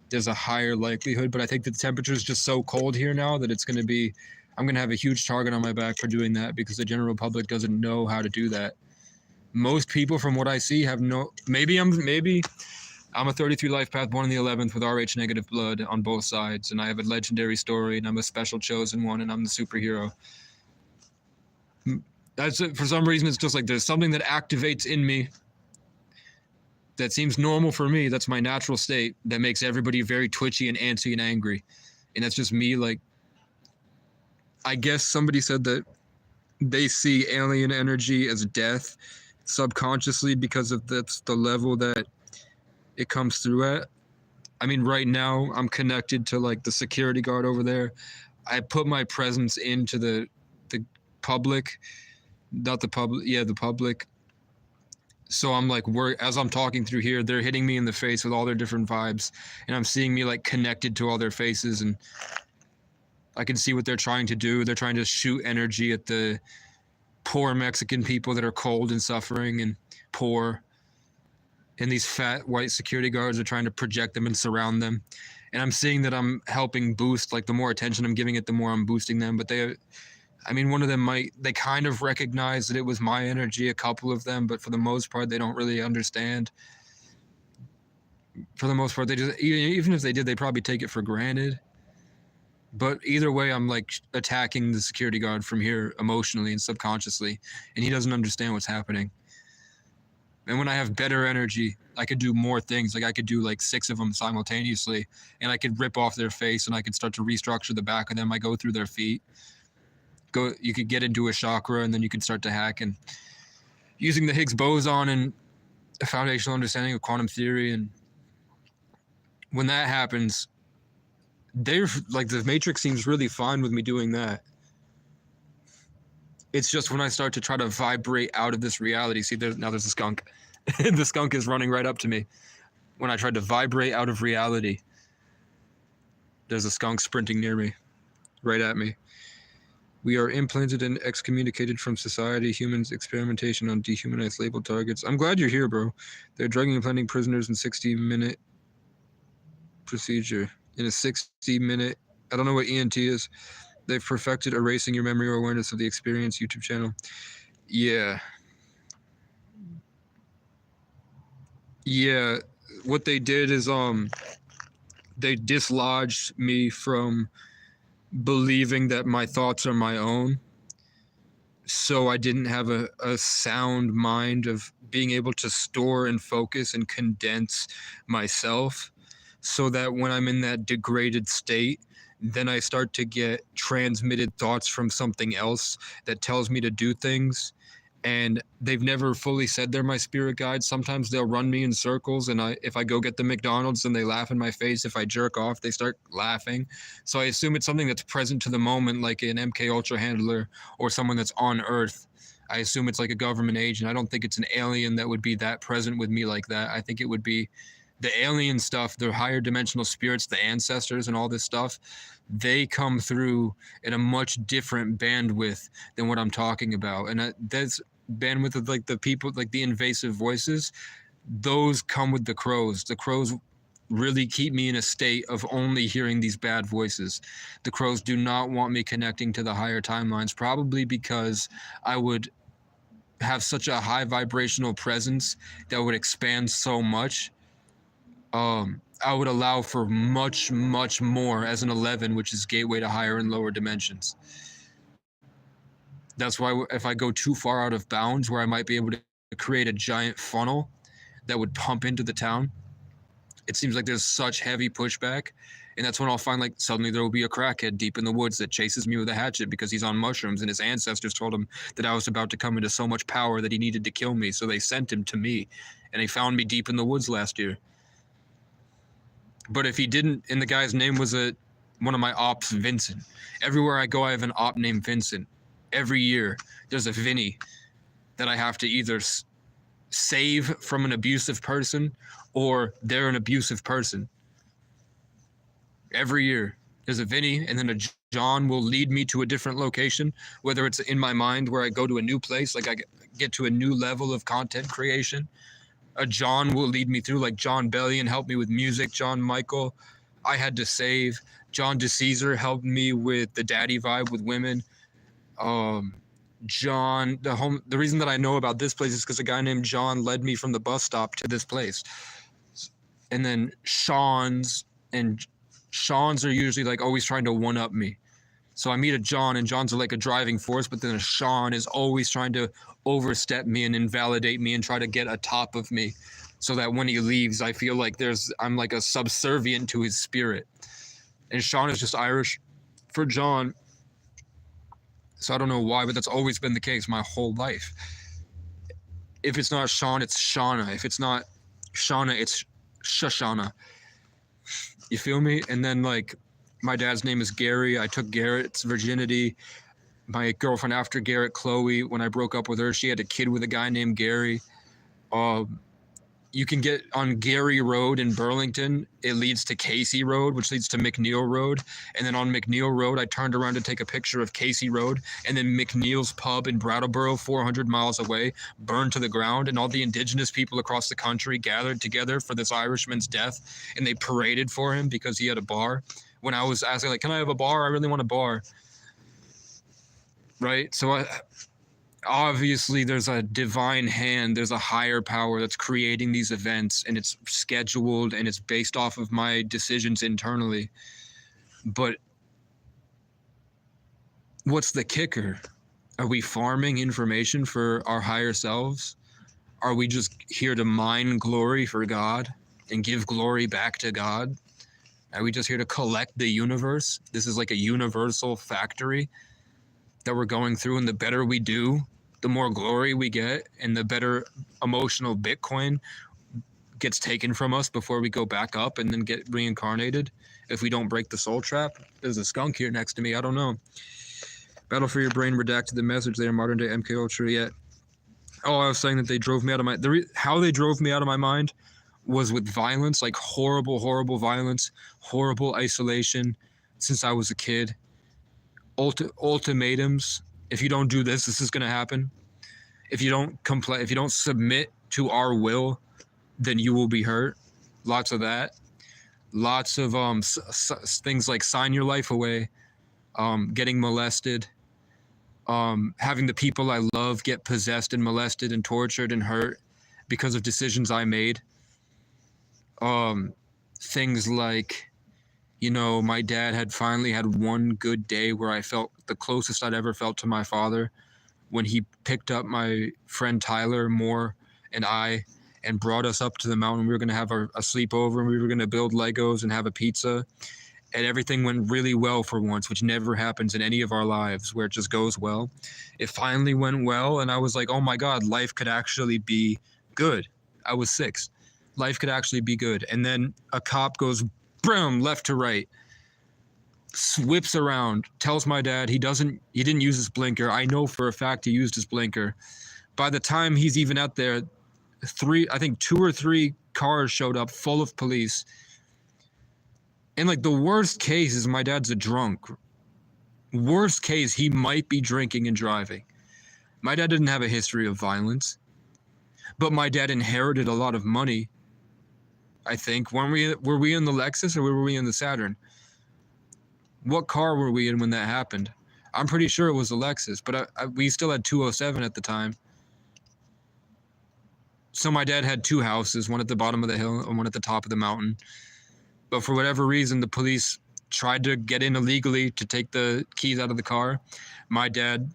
there's a higher likelihood. But I think that the temperature is just so cold here now that it's going to be I'm going to have a huge target on my back for doing that because the general public doesn't know how to do that. Most people, from what I see, have no. Maybe I'm a 33 life path, born in the 11th with Rh negative blood on both sides, and I have a legendary story, and I'm a special chosen one, and I'm the superhero. That's it. For some reason, it's just like there's something that activates in me that seems normal for me. That's my natural state that makes everybody very twitchy and antsy and angry, and that's just me. Like, I guess somebody said that they see alien energy as death subconsciously because of that's the level that it comes through at. I mean, right now I'm connected to like the security guard over there. I put my presence into the public, not the public, yeah, the public. So I'm like, as I'm talking through here, they're hitting me in the face with all their different vibes, and I'm seeing me like connected to all their faces, and I can see what they're trying to do. They're trying to shoot energy at the poor Mexican people that are cold and suffering and poor. And these fat white security guards are trying to project them and surround them. And I'm seeing that I'm helping boost, like the more attention I'm giving it, the more I'm boosting them. But one of them they kind of recognize that it was my energy, a couple of them, but for the most part, they don't really understand. For the most part, they just, even if they did, they probably take it for granted. But either way, I'm like attacking the security guard from here emotionally and subconsciously, and he doesn't understand what's happening. And when I have better energy, I could do more things. Like I could do like 6 of them simultaneously, and I could rip off their face, and I could start to restructure the back of them. I go through their feet. You could get into a chakra, and then you can start to hack. And using the Higgs boson and a foundational understanding of quantum theory, and when that happens, they're like, the Matrix seems really fine with me doing that. It's just when I start to try to vibrate out of this reality. See, there's a skunk. The skunk is running right up to me. When I tried to vibrate out of reality, there's a skunk sprinting near me, right at me. We are implanted and excommunicated from society. Humans experimentation on dehumanized labeled targets. I'm glad you're here, bro. They're drugging and planting prisoners in 60-minute procedure. In a 60-minute, I don't know what ENT is. They've perfected erasing your memory or awareness of the experience YouTube channel. Yeah. Yeah, what they did is they dislodged me from believing that my thoughts are my own. So I didn't have a sound mind of being able to store and focus and condense myself, so that when I'm in that degraded state, then I start to get transmitted thoughts from something else that tells me to do things. And they've never fully said they're my spirit guides. Sometimes they'll run me in circles, and if I go get the McDonald's, then they laugh in my face. If I jerk off, they start laughing. So I assume it's something that's present to the moment, like an MK Ultra handler or someone that's on Earth. I assume it's like a government agent. I don't think it's an alien that would be that present with me like that. I think it would be the alien stuff, the higher dimensional spirits, the ancestors and all this stuff. They come through in a much different bandwidth than what I'm talking about. And that's bandwidth of like the people, like the invasive voices. Those come with the crows. The crows really keep me in a state of only hearing these bad voices. The crows do not want me connecting to the higher timelines, probably because I would have such a high vibrational presence that would expand so much. I would allow for much, much more as an 11, which is gateway to higher and lower dimensions. That's why if I go too far out of bounds, where I might be able to create a giant funnel that would pump into the town, it seems like there's such heavy pushback. And that's when I'll find like suddenly there will be a crackhead deep in the woods that chases me with a hatchet because he's on mushrooms, and his ancestors told him that I was about to come into so much power that he needed to kill me. So they sent him to me, and he found me deep in the woods last year. But if he didn't, and the guy's name was one of my ops, Vincent. Everywhere I go, I have an op named Vincent. Every year, there's a Vinny that I have to either save from an abusive person, or they're an abusive person. Every year, there's a Vinny, and then a John will lead me to a different location, whether it's in my mind where I go to a new place, like I get to a new level of content creation. A John will lead me through, like John Bellion helped me with music, John Michael. I had to save John DeCesar helped me with the daddy vibe with women. John, the reason that I know about this place is because a guy named John led me from the bus stop to this place. And then Sean's are usually like always trying to one up me. So I meet a John, and John's like a driving force, but then a Sean is always trying to overstep me and invalidate me and try to get atop of me, so that when he leaves, I feel like I'm like a subservient to his spirit. And Sean is just Irish for John. So I don't know why, but that's always been the case my whole life. If it's not Sean, it's Shauna. If it's not Shauna, it's Shoshana. You feel me? And then like my dad's name is Gary. I took Garrett's virginity. My girlfriend after Garrett, Chloe, when I broke up with her, she had a kid with a guy named Gary. You can get on Gary Road in Burlington. It leads to Casey Road, which leads to McNeil Road. And then on McNeil Road, I turned around to take a picture of Casey Road. And then McNeil's pub in Brattleboro, 400 miles away, burned to the ground. And all the indigenous people across the country gathered together for this Irishman's death. And they paraded for him because he had a bar. When I was asking, like, can I have a bar? I really want a bar. Right? So obviously there's a divine hand, there's a higher power that's creating these events, and it's scheduled and it's based off of my decisions internally. But what's the kicker? Are we farming information for our higher selves? Are we just here to mine glory for God and give glory back to God? Are we just here to collect the universe? This is like a universal factory that we're going through, and the better we do, the more glory we get, and the better emotional Bitcoin gets taken from us before we go back up and then get reincarnated if we don't break the soul trap. There's a skunk here next to me. I don't know. Battle for Your Brain redacted the message there, modern day MK Ultra yet. Oh, I was saying that they drove me out of my... how they drove me out of my mind was with violence, like horrible, horrible violence, horrible isolation since I was a kid. Ultimatums. If you don't do this, this is going to happen. If you don't if you don't submit to our will, then you will be hurt. Lots of that. Lots of things like sign your life away, getting molested, having the people I love get possessed and molested and tortured and hurt because of decisions I made. Things like, you know, my dad had finally had one good day where I felt the closest I'd ever felt to my father when he picked up my friend Tyler Moore and I and brought us up to the mountain. We were going to have a sleepover, and we were going to build Legos and have a pizza. And everything went really well for once, which never happens in any of our lives where it just goes well. It finally went well, and I was like, oh my God, life could actually be good. I was 6. Life could actually be good. And then a cop goes, boom, left to right, whips around, tells my dad he didn't use his blinker. I know for a fact he used his blinker. By the time he's even out there, 2 or 3 cars showed up full of police. And like the worst case is my dad's a drunk. Worst case, he might be drinking and driving. My dad didn't have a history of violence, but my dad inherited a lot of money. I think. Were we in the Lexus or were we in the Saturn? What car were we in when that happened? I'm pretty sure it was the Lexus, but we still had 207 at the time. So my dad had 2 houses, one at the bottom of the hill and one at the top of the mountain. But for whatever reason, the police tried to get in illegally to take the keys out of the car. My dad,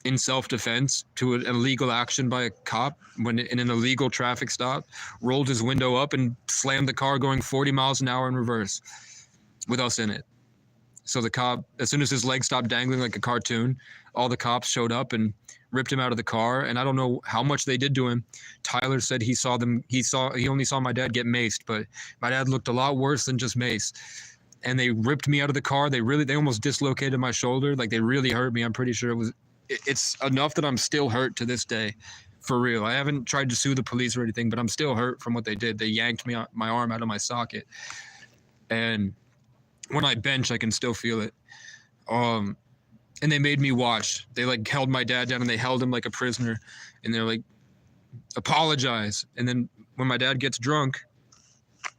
in self-defense to an illegal action by a cop when in an illegal traffic stop, rolled his window up and slammed the car going 40 miles an hour in reverse with us in it. So the cop, as soon as his legs stopped dangling like a cartoon, all the cops showed up and ripped him out of the car. And I don't know how much they did to him. Tyler said he only saw my dad get maced, but my dad looked a lot worse than just mace. And they ripped me out of the car. They almost dislocated my shoulder. Like they really hurt me. I'm pretty sure it's enough that I'm still hurt to this day, for real. I haven't tried to sue the police or anything, but I'm still hurt from what they did. They yanked my arm out of my socket, and when I bench, I can still feel it. And they made me watch. They like held my dad down and they held him like a prisoner, and they're like, apologize. And then when my dad gets drunk,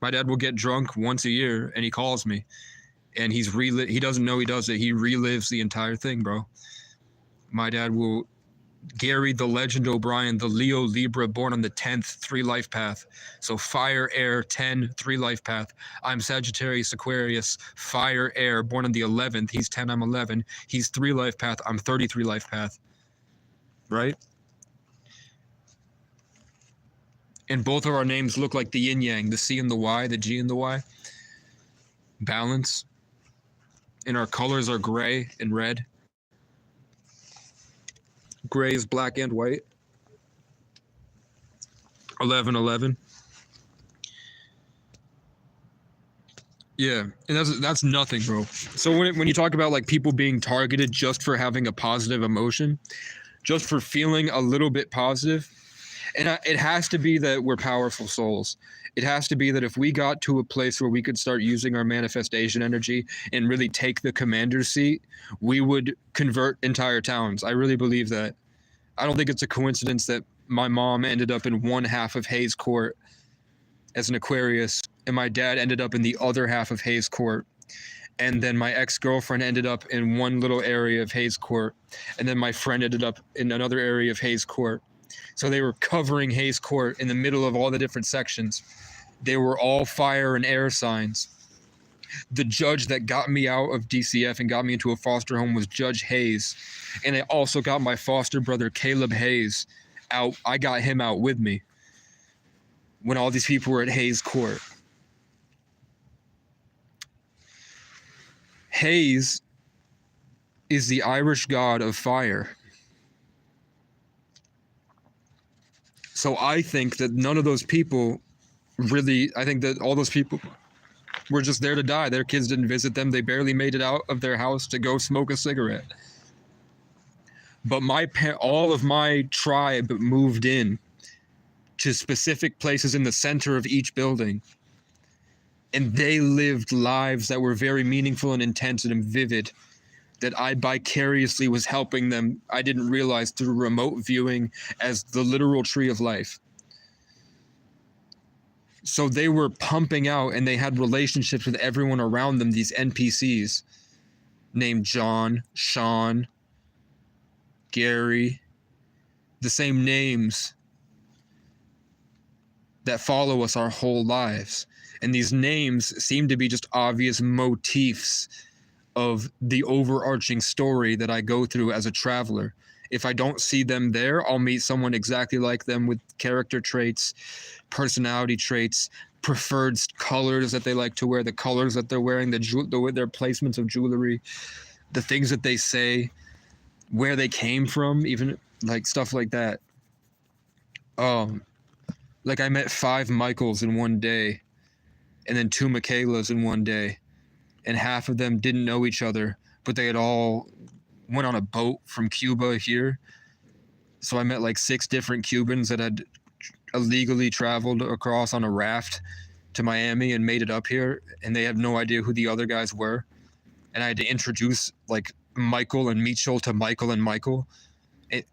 my dad will get drunk once a year, and he calls me, and he doesn't know he does it. He relives the entire thing, bro. My dad will Gary the Legend O'Brien, the Leo Libra, born on the 10th, 3 life path. So fire, air, 10, 3 life path. I'm Sagittarius Aquarius, fire, air, born on the 11th. He's 10, I'm 11. He's 3 life path, I'm 33 life path. Right? And both of our names look like the yin yang, the C and the Y, the G and the Y. Balance. And our colors are gray and red. Gray is black and white. 11-11. Yeah, and that's nothing, bro. So when you talk about like people being targeted just for having a positive emotion, just for feeling a little bit positive, and it has to be that we're powerful souls. It has to be that if we got to a place where we could start using our manifestation energy and really take the commander's seat, we would convert entire towns. I really believe that. I don't think it's a coincidence that my mom ended up in one half of Hayes Court as an Aquarius, and my dad ended up in the other half of Hayes Court. And then my ex-girlfriend ended up in one little area of Hayes Court. And then my friend ended up in another area of Hayes Court. So they were covering Hayes Court in the middle of all the different sections. They were all fire and air signs. The judge that got me out of DCF and got me into a foster home was Judge Hayes. And I also got my foster brother, Caleb Hayes, out. I got him out with me when all these people were at Hayes Court. Hayes is the Irish god of fire. So I think that none of those people I think that all those people were just there to die. Their kids didn't visit them. They barely made it out of their house to go smoke a cigarette. But all of my tribe moved in to specific places in the center of each building. And they lived lives that were very meaningful and intense and vivid, that I vicariously was helping them. I didn't realize through remote viewing as the literal tree of life. So they were pumping out, and they had relationships with everyone around them, these NPCs named John, Sean, Gary, the same names that follow us our whole lives. And these names seem to be just obvious motifs of the overarching story that I go through as a traveler. If I don't see them there, I'll meet someone exactly like them with character traits, personality traits, preferred colors that they like to wear, the colors that they're wearing, their placements of jewelry, the things that they say, where they came from, even like stuff like that. Like I met 5 Michaels in one day, and then 2 Michaelas in one day, and half of them didn't know each other, but they had all went on a boat from Cuba here. So I met like 6 different Cubans that had illegally traveled across on a raft to Miami and made it up here, and they had no idea who the other guys were. And I had to introduce like Michael and Mitchell to Michael and Michael.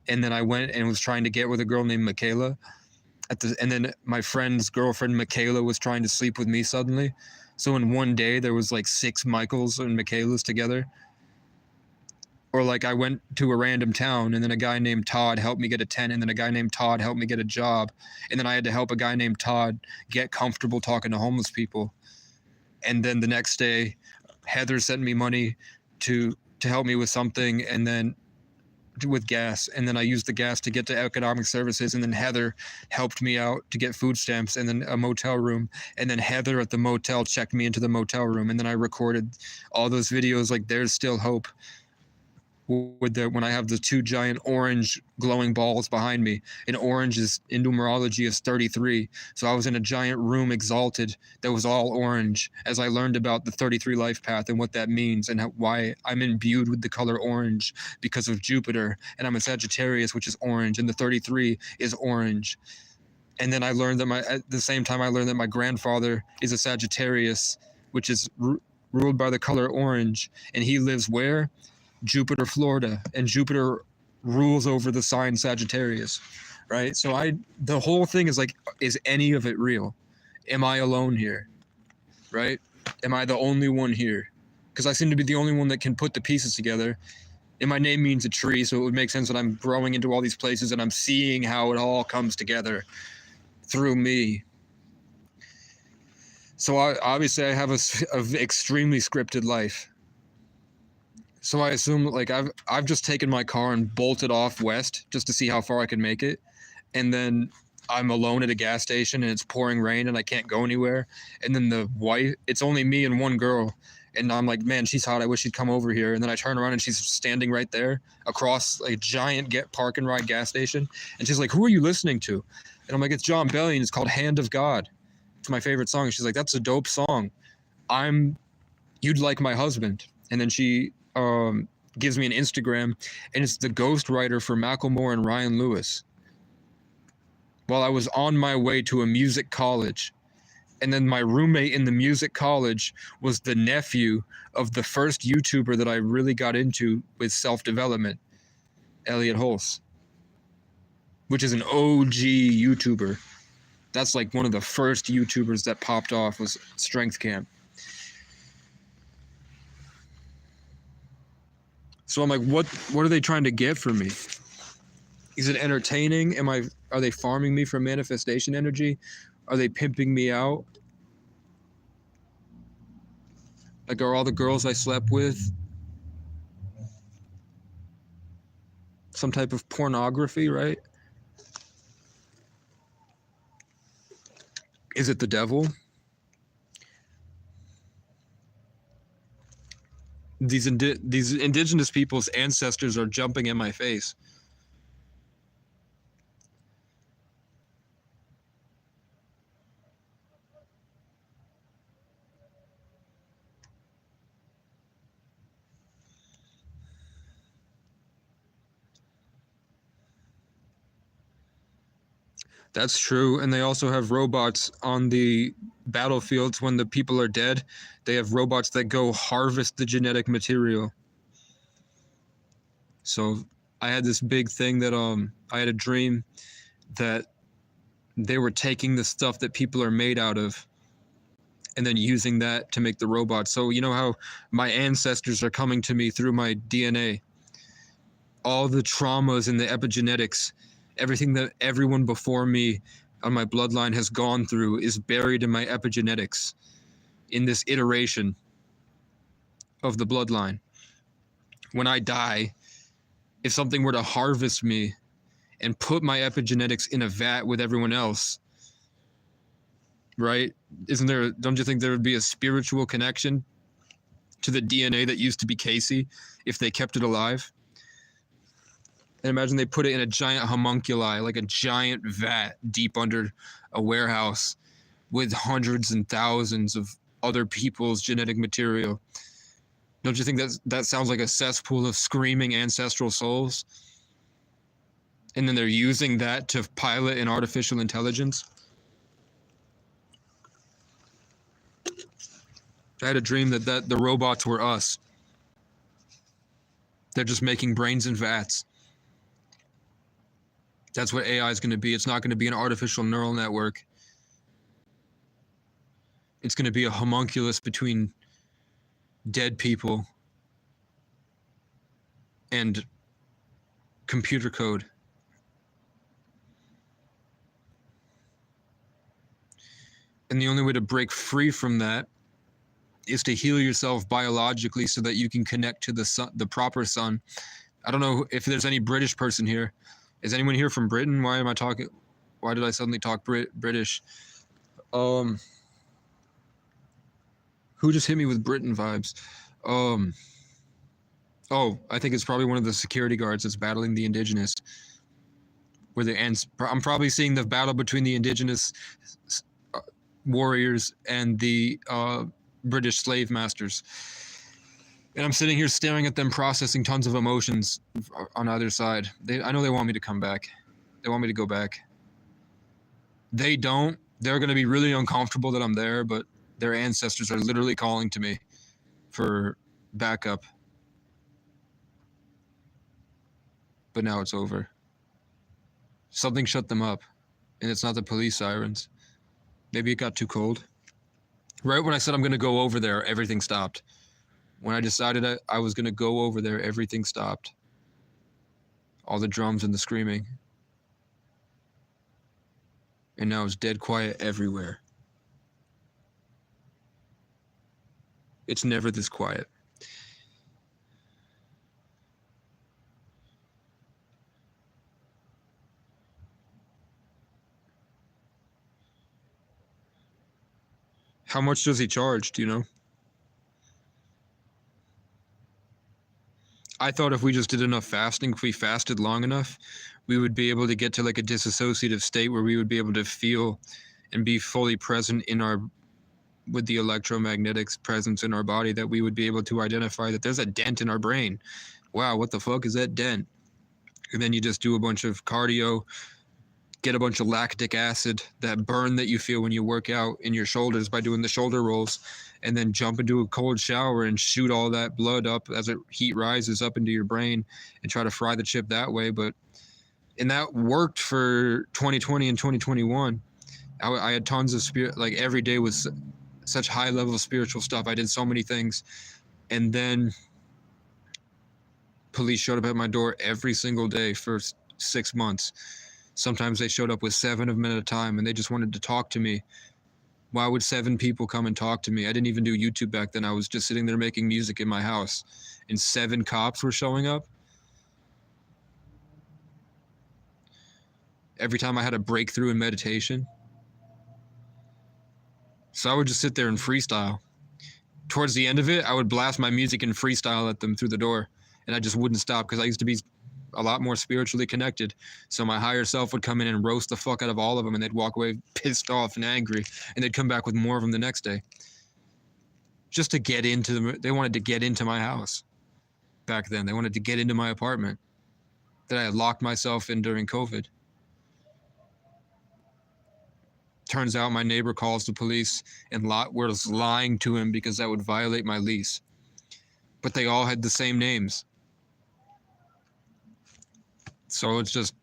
And then I went and was trying to get with a girl named Michaela. And then my friend's girlfriend, Michaela, was trying to sleep with me suddenly. So in one day, there was like 6 Michaels and Michaelas together. Or like I went to a random town, and then a guy named Todd helped me get a tent, and then a guy named Todd helped me get a job. And then I had to help a guy named Todd get comfortable talking to homeless people. And then the next day, Heather sent me money to help me with something, and then with gas. And then I used the gas to get to economic services. And then Heather helped me out to get food stamps and then a motel room. And then Heather at the motel checked me into the motel room. And then I recorded all those videos like There's Still Hope, when I have the 2 giant orange glowing balls behind me. And orange is in numerology is 33. So I was in a giant room exalted that was all orange as I learned about the 33 life path and what that means and why I'm imbued with the color orange because of Jupiter. And I'm a Sagittarius, which is orange, and the 33 is orange. And then I learned that at the same time I learned that my grandfather is a Sagittarius, which is ruled by the color orange. And he lives where? Jupiter, Florida, and Jupiter rules over the sign Sagittarius, right? So the whole thing is like, is any of it real? Am I alone here, right? Am I the only one here? because I seem to be the only one that can put the pieces together. And my name means a tree, so it would make sense that I'm growing into all these places and I'm seeing how it all comes together through me. So obviously I have a extremely scripted life. So I assume like I've just taken my car and bolted off west just to see how far I can make it. And then I'm alone at a gas station and it's pouring rain and I can't go anywhere. And then it's only me and one girl. And I'm like, man, she's hot. I wish she'd come over here. And then I turn around and she's standing right there across a giant park and ride gas station. And she's like, who are you listening to? And I'm like, it's John Bellion. It's called Hand of God. It's my favorite song. And she's like, that's a dope song. You'd like my husband. And then she gives me an Instagram, and it's the ghostwriter for Macklemore and Ryan Lewis. While I was on my way to a music college. And then my roommate in the music college was the nephew of the first YouTuber that I really got into with self-development, Elliot Hulse, which is an OG YouTuber. That's like one of the first YouTubers that popped off was Strength Camp. So I'm like, what are they trying to get from me? Is it entertaining? Are they farming me for manifestation energy? Are they pimping me out? Like, are all the girls I slept with some type of pornography, right? Is it the devil? These indigenous people's ancestors are jumping in my face. That's true. And they also have robots on the battlefields when the people are dead. They have robots that go harvest the genetic material. So I had this big thing that I had a dream that they were taking the stuff that people are made out of and then using that to make the robots. So you know how my ancestors are coming to me through my DNA. All the traumas and the epigenetics, everything that everyone before me on my bloodline has gone through is buried in my epigenetics in this iteration of the bloodline. When I die, if something were to harvest me and put my epigenetics in a vat with everyone else, right? Don't you think there would be a spiritual connection to the DNA that used to be Casey if they kept it alive? And imagine they put it in a giant homunculi, like a giant vat deep under a warehouse with hundreds and thousands of other people's genetic material. Don't you think that sounds like a cesspool of screaming ancestral souls? And then they're using that to pilot an artificial intelligence? I had a dream that the robots were us. They're just making brains in vats. That's what AI is going to be. It's not going to be an artificial neural network. It's going to be a homunculus between dead people and computer code. And the only way to break free from that is to heal yourself biologically so that you can connect to the sun, the proper sun. I don't know if there's any British person here. Is anyone here from Britain? Why did I suddenly talk British? Who just hit me with Britain vibes? Oh, I think it's probably one of the security guards that's battling the indigenous. I'm probably seeing the battle between the indigenous warriors and the British slave masters. And I'm sitting here staring at them processing tons of emotions on either side. I know they want me to come back. They want me to go back. They don't. They're going to be really uncomfortable that I'm there, but their ancestors are literally calling to me for backup. But now it's over. Something shut them up, and it's not the police sirens. Maybe it got too cold. Right when I said I'm going to go over there, everything stopped. When I decided I was going to go over there, everything stopped. All the drums and the screaming. And now it's dead quiet everywhere. It's never this quiet. How much does he charge? Do you know? I thought if we just did enough fasting, if we fasted long enough, we would be able to get to like a dissociative state where we would be able to feel and be fully present in our, with the electromagnetics presence in our body, that we would be able to identify that there's a dent in our brain. Wow, what the fuck is that dent? And then you just do a bunch of cardio, get a bunch of lactic acid, that burn that you feel when you work out in your shoulders by doing the shoulder rolls, and then jump into a cold shower and shoot all that blood up as heat rises up into your brain and try to fry the chip that way. And that worked for 2020 and 2021. I had tons of spirit, like every day was such high level of spiritual stuff. I did so many things. And then police showed up at my door every single day for 6 months. Sometimes they showed up with 7 of them at a time, and they just wanted to talk to me. Why would 7 people come and talk to me? I didn't even do YouTube back then. I was just sitting there making music in my house, and 7 cops were showing up. Every time I had a breakthrough in meditation. So I would just sit there and freestyle. Towards the end of it, I would blast my music and freestyle at them through the door, and I just wouldn't stop because I used to be a lot more spiritually connected. So my higher self would come in and roast the fuck out of all of them, and they'd walk away pissed off and angry, and they'd come back with more of them the next day. Just to get into them. They wanted to get into my house back then. They wanted to get into my apartment that I had locked myself in during COVID. Turns out my neighbor calls the police and was lying to him because that would violate my lease. But they all had the same names. So it's just,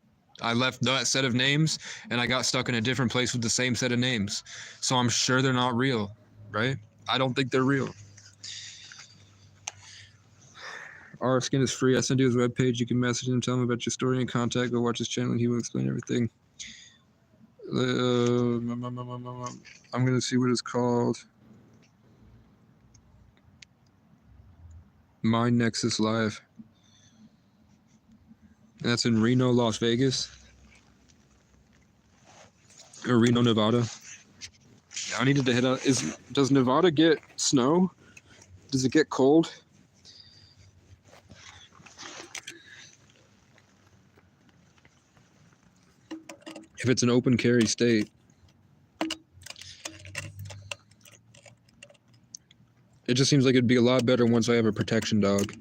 I left that set of names and I got stuck in a different place with the same set of names. So I'm sure they're not real, right? I don't think they're real. Our Skin is free. I send you his webpage. You can message him, tell him about your story and contact. Go watch his channel and he will explain everything. I'm going to see what it's called. Mind Nexus Live. And that's in Reno, Las Vegas. Or Reno, Nevada. I needed to head out. Does Nevada get snow? Does it get cold? If it's an open carry state. It just seems like it'd be a lot better once I have a protection dog.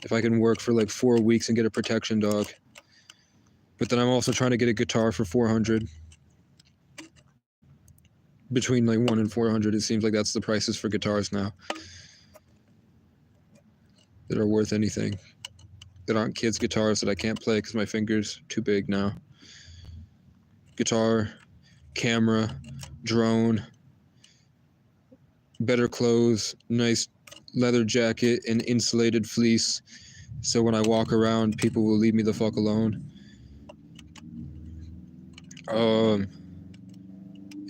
If I can work for like 4 weeks and get a protection dog. But then I'm also trying to get a guitar for $400. Between like $100 and $400, it seems like that's the prices for guitars now. That are worth anything. That aren't kids' guitars that I can't play because my finger's too big now. Guitar, camera, drone, better clothes, nice leather jacket, and insulated fleece. So when I walk around, people will leave me the fuck alone.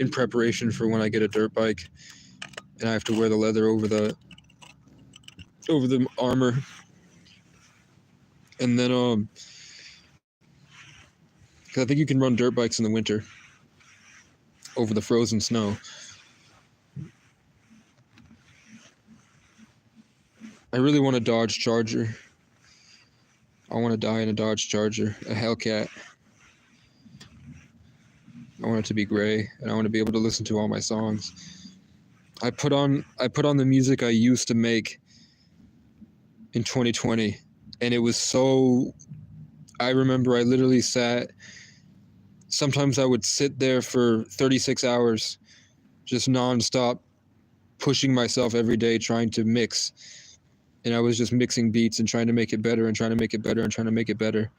In preparation for when I get a dirt bike and I have to wear the leather over the armor. And then, 'cause I think you can run dirt bikes in the winter over the frozen snow. I really want a Dodge Charger. I want to die in a Dodge Charger, a Hellcat. I want it to be gray, and I want to be able to listen to all my songs. I put on the music I used to make in 2020, and it was so. I remember I literally sat. Sometimes I would sit there for 36 hours, just nonstop, pushing myself every day, trying to mix. And I was just mixing beats and trying to make it better and trying to make it better and trying to make it better.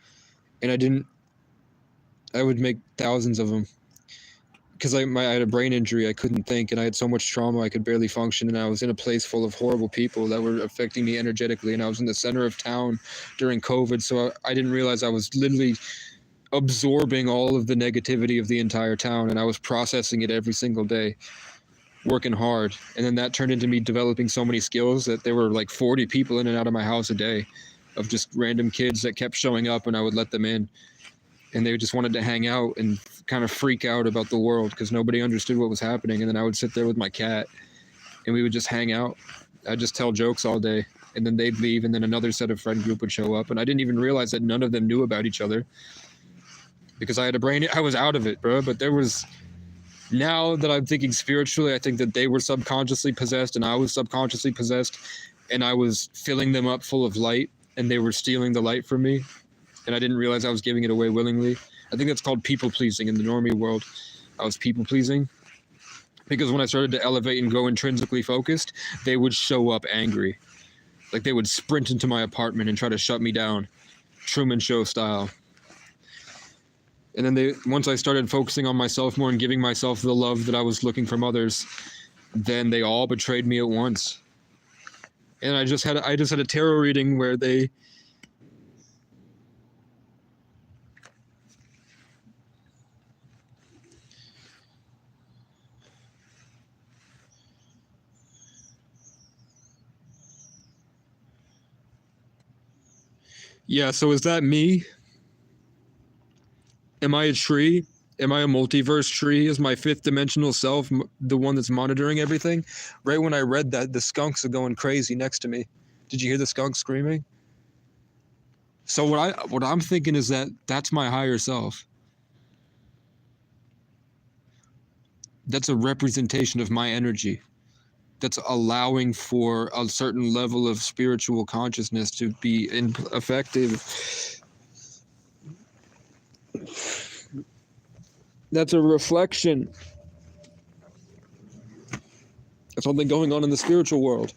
And I would make thousands of them. because I had a brain injury, I couldn't think, and I had so much trauma I could barely function, and I was in a place full of horrible people that were affecting me energetically, and I was in the center of town during COVID, so I didn't realize I was literally absorbing all of the negativity of the entire town, and I was processing it every single day, working hard. And then that turned into me developing so many skills that there were like 40 people in and out of my house a day of just random kids that kept showing up, and I would let them in, and they just wanted to hang out and kind of freak out about the world because nobody understood what was happening. And then I would sit there with my cat and we would just hang out. I'd just tell jokes all day, and then they'd leave, and then another set of friend group would show up, and I didn't even realize that none of them knew about each other because I had a brain. I was out of it, bro. But there was, now that I'm thinking spiritually, I think that they were subconsciously possessed and I was subconsciously possessed, and I was filling them up full of light and they were stealing the light from me, and I didn't realize I was giving it away willingly. I think that's called people pleasing in the normie world. I was people pleasing because when I started to elevate and go intrinsically focused, they would show up angry. Like they would sprint into my apartment and try to shut me down, Truman Show style. And then once I started focusing on myself more and giving myself the love that I was looking from others, then they all betrayed me at once. And I just had a tarot reading where they Yeah, so is that me? Am I a tree? Am I a multiverse tree? Is my fifth dimensional self the one that's monitoring everything? Right when I read that, the skunks are going crazy next to me. Did you hear the skunks screaming? So what I'm thinking is that that's my higher self. That's a representation of my energy. That's allowing for a certain level of spiritual consciousness to be effective. That's a reflection of something going on in the spiritual world.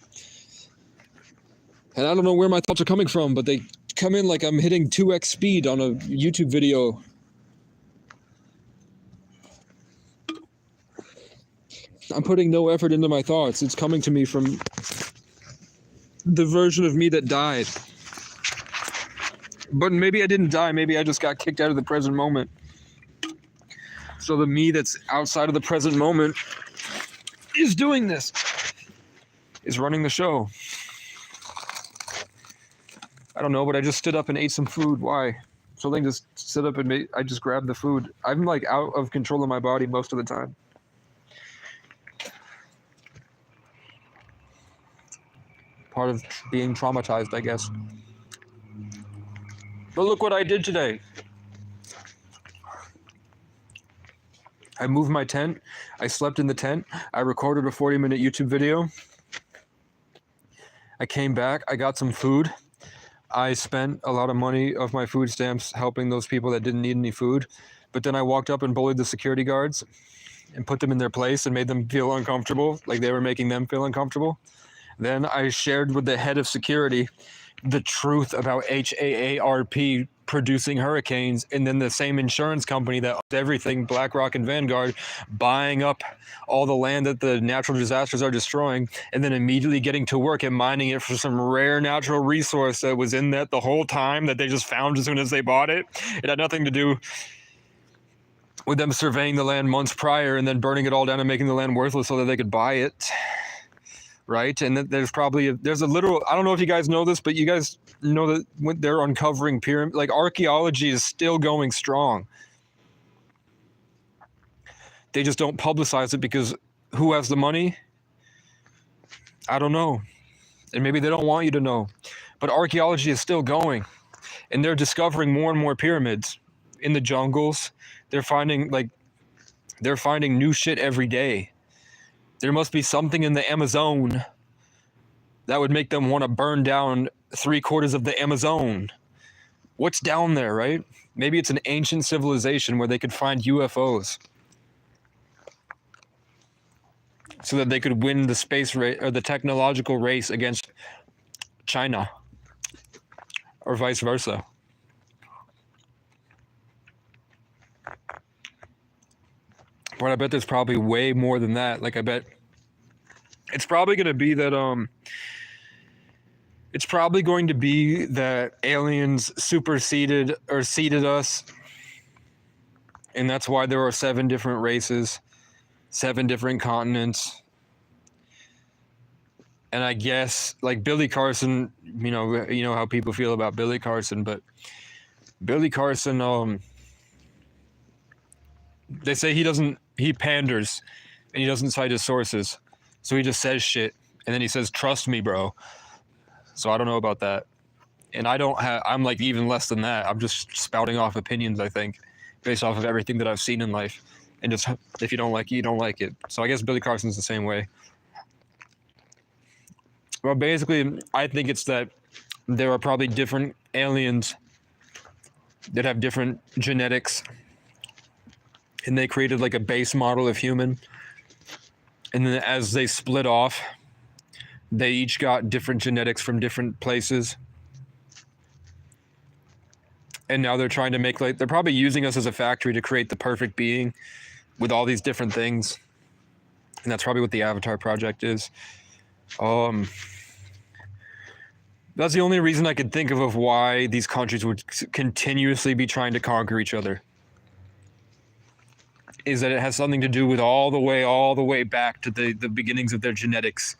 And I don't know where my thoughts are coming from, but they come in like I'm hitting 2x speed on a YouTube video. I'm putting no effort into my thoughts. It's coming to me from the version of me that died. But maybe I didn't die. Maybe I just got kicked out of the present moment. So the me that's outside of the present moment is doing this, is running the show. I don't know, but I just stood up and ate some food. Why? Something just stood up and I just grabbed the food. I'm like out of control of my body most of the time. Part of being traumatized, I guess. But look what I did today. I moved my tent. I slept in the tent. I recorded a 40-minute YouTube video. I came back. I got some food. I spent a lot of money of my food stamps helping those people that didn't need any food. But then I walked up and bullied the security guards and put them in their place and made them feel uncomfortable, like they were making them feel uncomfortable. Then I shared with the head of security the truth about HAARP producing hurricanes, and then the same insurance company that owns everything, BlackRock and Vanguard, buying up all the land that the natural disasters are destroying, and then immediately getting to work and mining it for some rare natural resource that was in that the whole time that they just found as soon as they bought it. It had nothing to do with them surveying the land months prior and then burning it all down and making the land worthless so that they could buy it. Right? And there's a literal, I don't know if you guys know this, but you guys know that when they're uncovering pyramid, like archaeology is still going strong. They just don't publicize it because who has the money? I don't know. And maybe they don't want you to know. But archaeology is still going. And they're discovering more and more pyramids in the jungles. They're finding new shit every day. There must be something in the Amazon that would make them want to burn down 3/4 of the Amazon. What's down there, right? Maybe it's an ancient civilization where they could find UFOs so that they could win the space race or the technological race against China or vice versa. But I bet there's probably way more than that. Like I bet it's probably going to be that it's probably going to be that aliens superseded or seeded us, and that's why there are 7 different races, 7 different continents. And I guess like Billy Carson, you know how people feel about Billy Carson, but Billy Carson, they say he panders and he doesn't cite his sources. So he just says shit and then he says, "Trust me, bro." So I don't know about that. And I'm like even less than that. I'm just spouting off opinions, I think, based off of everything that I've seen in life. And just, if you don't like it, you don't like it. So I guess Billy Carson's the same way. Well, basically, I think it's that there are probably different aliens that have different genetics, and they created like a base model of human. And then as they split off, they each got different genetics from different places. And now they're trying to make they're probably using us as a factory to create the perfect being with all these different things. And that's probably what the Avatar Project is. That's the only reason I could think of why these countries would continuously be trying to conquer each other. Is that it has something to do with all the way back to the beginnings of their genetics.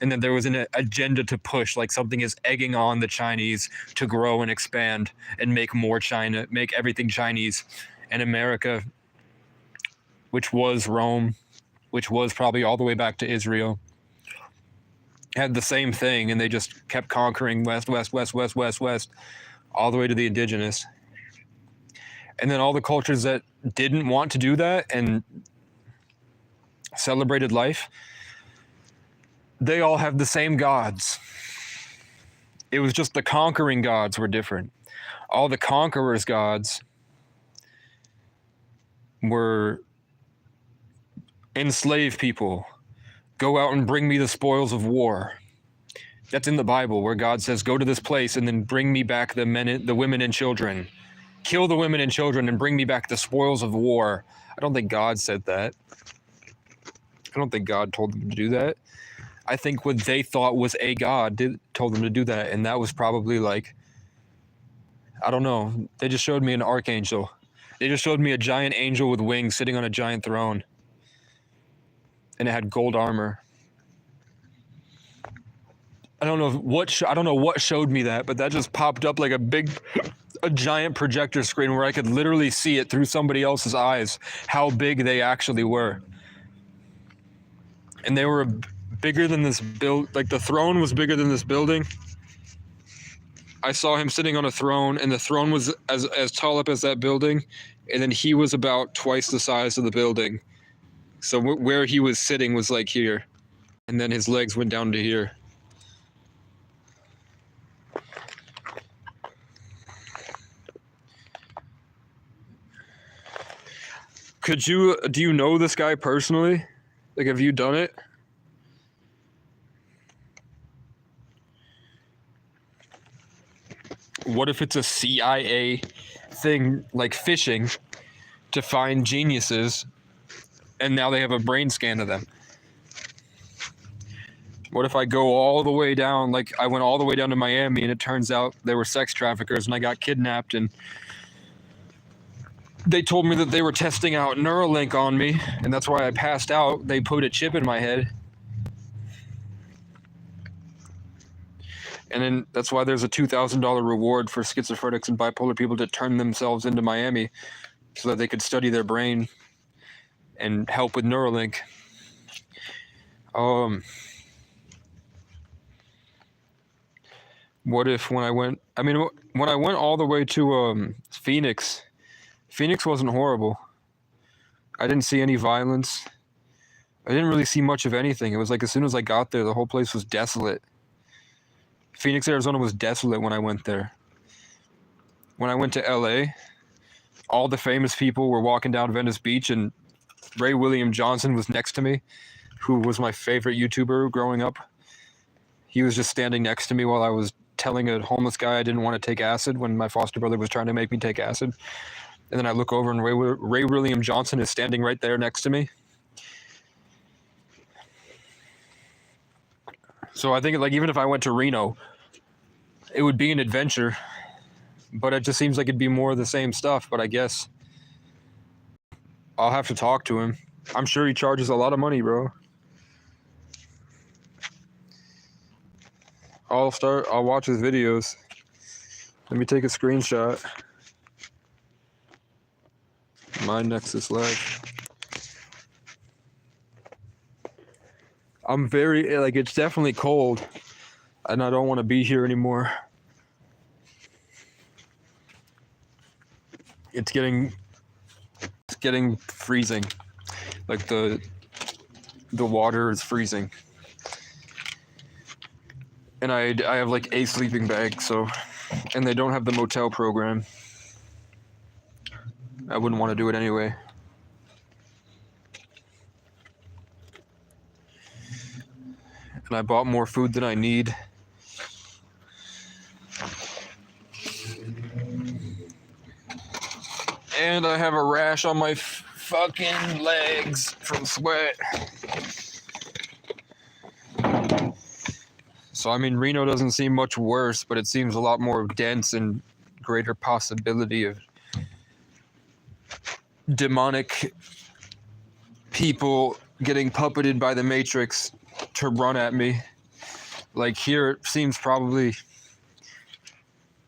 And then there was an agenda to push, like something is egging on the Chinese to grow and expand and make more China, make everything Chinese. And America, which was Rome, which was probably all the way back to Israel, had the same thing, and they just kept conquering west, all the way to the indigenous. And then all the cultures that didn't want to do that and celebrated life, they all have the same gods. It was just the conquering gods were different. All the conquerors' gods were enslave people. Go out and bring me the spoils of war. That's in the Bible, where God says, go to this place and then bring me back the women and children. Kill the women and children and bring me back the spoils of war. I don't think God said that. I don't think God told them to do that. I think what they thought was a God told them to do that. And that was probably like, I don't know. They just showed me an archangel. They just showed me a giant angel with wings sitting on a giant throne. And it had gold armor. I don't know what showed me that, but that just popped up like a giant projector screen where I could literally see it through somebody else's eyes, how big they actually were. And they were bigger than this like the throne was bigger than this building. I saw him sitting on a throne, and the throne was as tall up as that building, and then he was about twice the size of the building. So where he was sitting was like here, and then his legs went down to here. Do you know this guy personally? Like, have you done it? What if it's a CIA thing, like fishing, to find geniuses, and now they have a brain scan of them? What if I go all the way down, like I went all the way down to Miami, and it turns out they were sex traffickers, and I got kidnapped, and they told me that they were testing out Neuralink on me, and that's why I passed out. They put a chip in my head. And then that's why there's a $2,000 reward for schizophrenics and bipolar people to turn themselves into Miami so that they could study their brain and help with Neuralink. What if when I went all the way to Phoenix wasn't horrible. I didn't see any violence. I didn't really see much of anything. It was like as soon as I got there, the whole place was desolate. Phoenix, Arizona was desolate when I went there. When I went to LA, all the famous people were walking down Venice Beach, and Ray William Johnson was next to me, who was my favorite YouTuber growing up. He was just standing next to me while I was telling a homeless guy I didn't want to take acid when my foster brother was trying to make me take acid. And then I look over and Ray William Johnson is standing right there next to me. So I think like even if I went to Reno, it would be an adventure, but it just seems like it'd be more of the same stuff. But I guess I'll have to talk to him. I'm sure he charges a lot of money, bro. I'll watch his videos. Let me take a screenshot. My Nexus Live. I'm very, like, it's definitely cold, and I don't want to be here anymore. It's getting freezing. Like the water is freezing. And I have like a sleeping bag, so, and they don't have the motel program. I wouldn't want to do it anyway. And I bought more food than I need. And I have a rash on my fucking legs from sweat. So, I mean, Reno doesn't seem much worse, but it seems a lot more dense and greater possibility of demonic people getting puppeted by the Matrix to run at me. Like here, it seems probably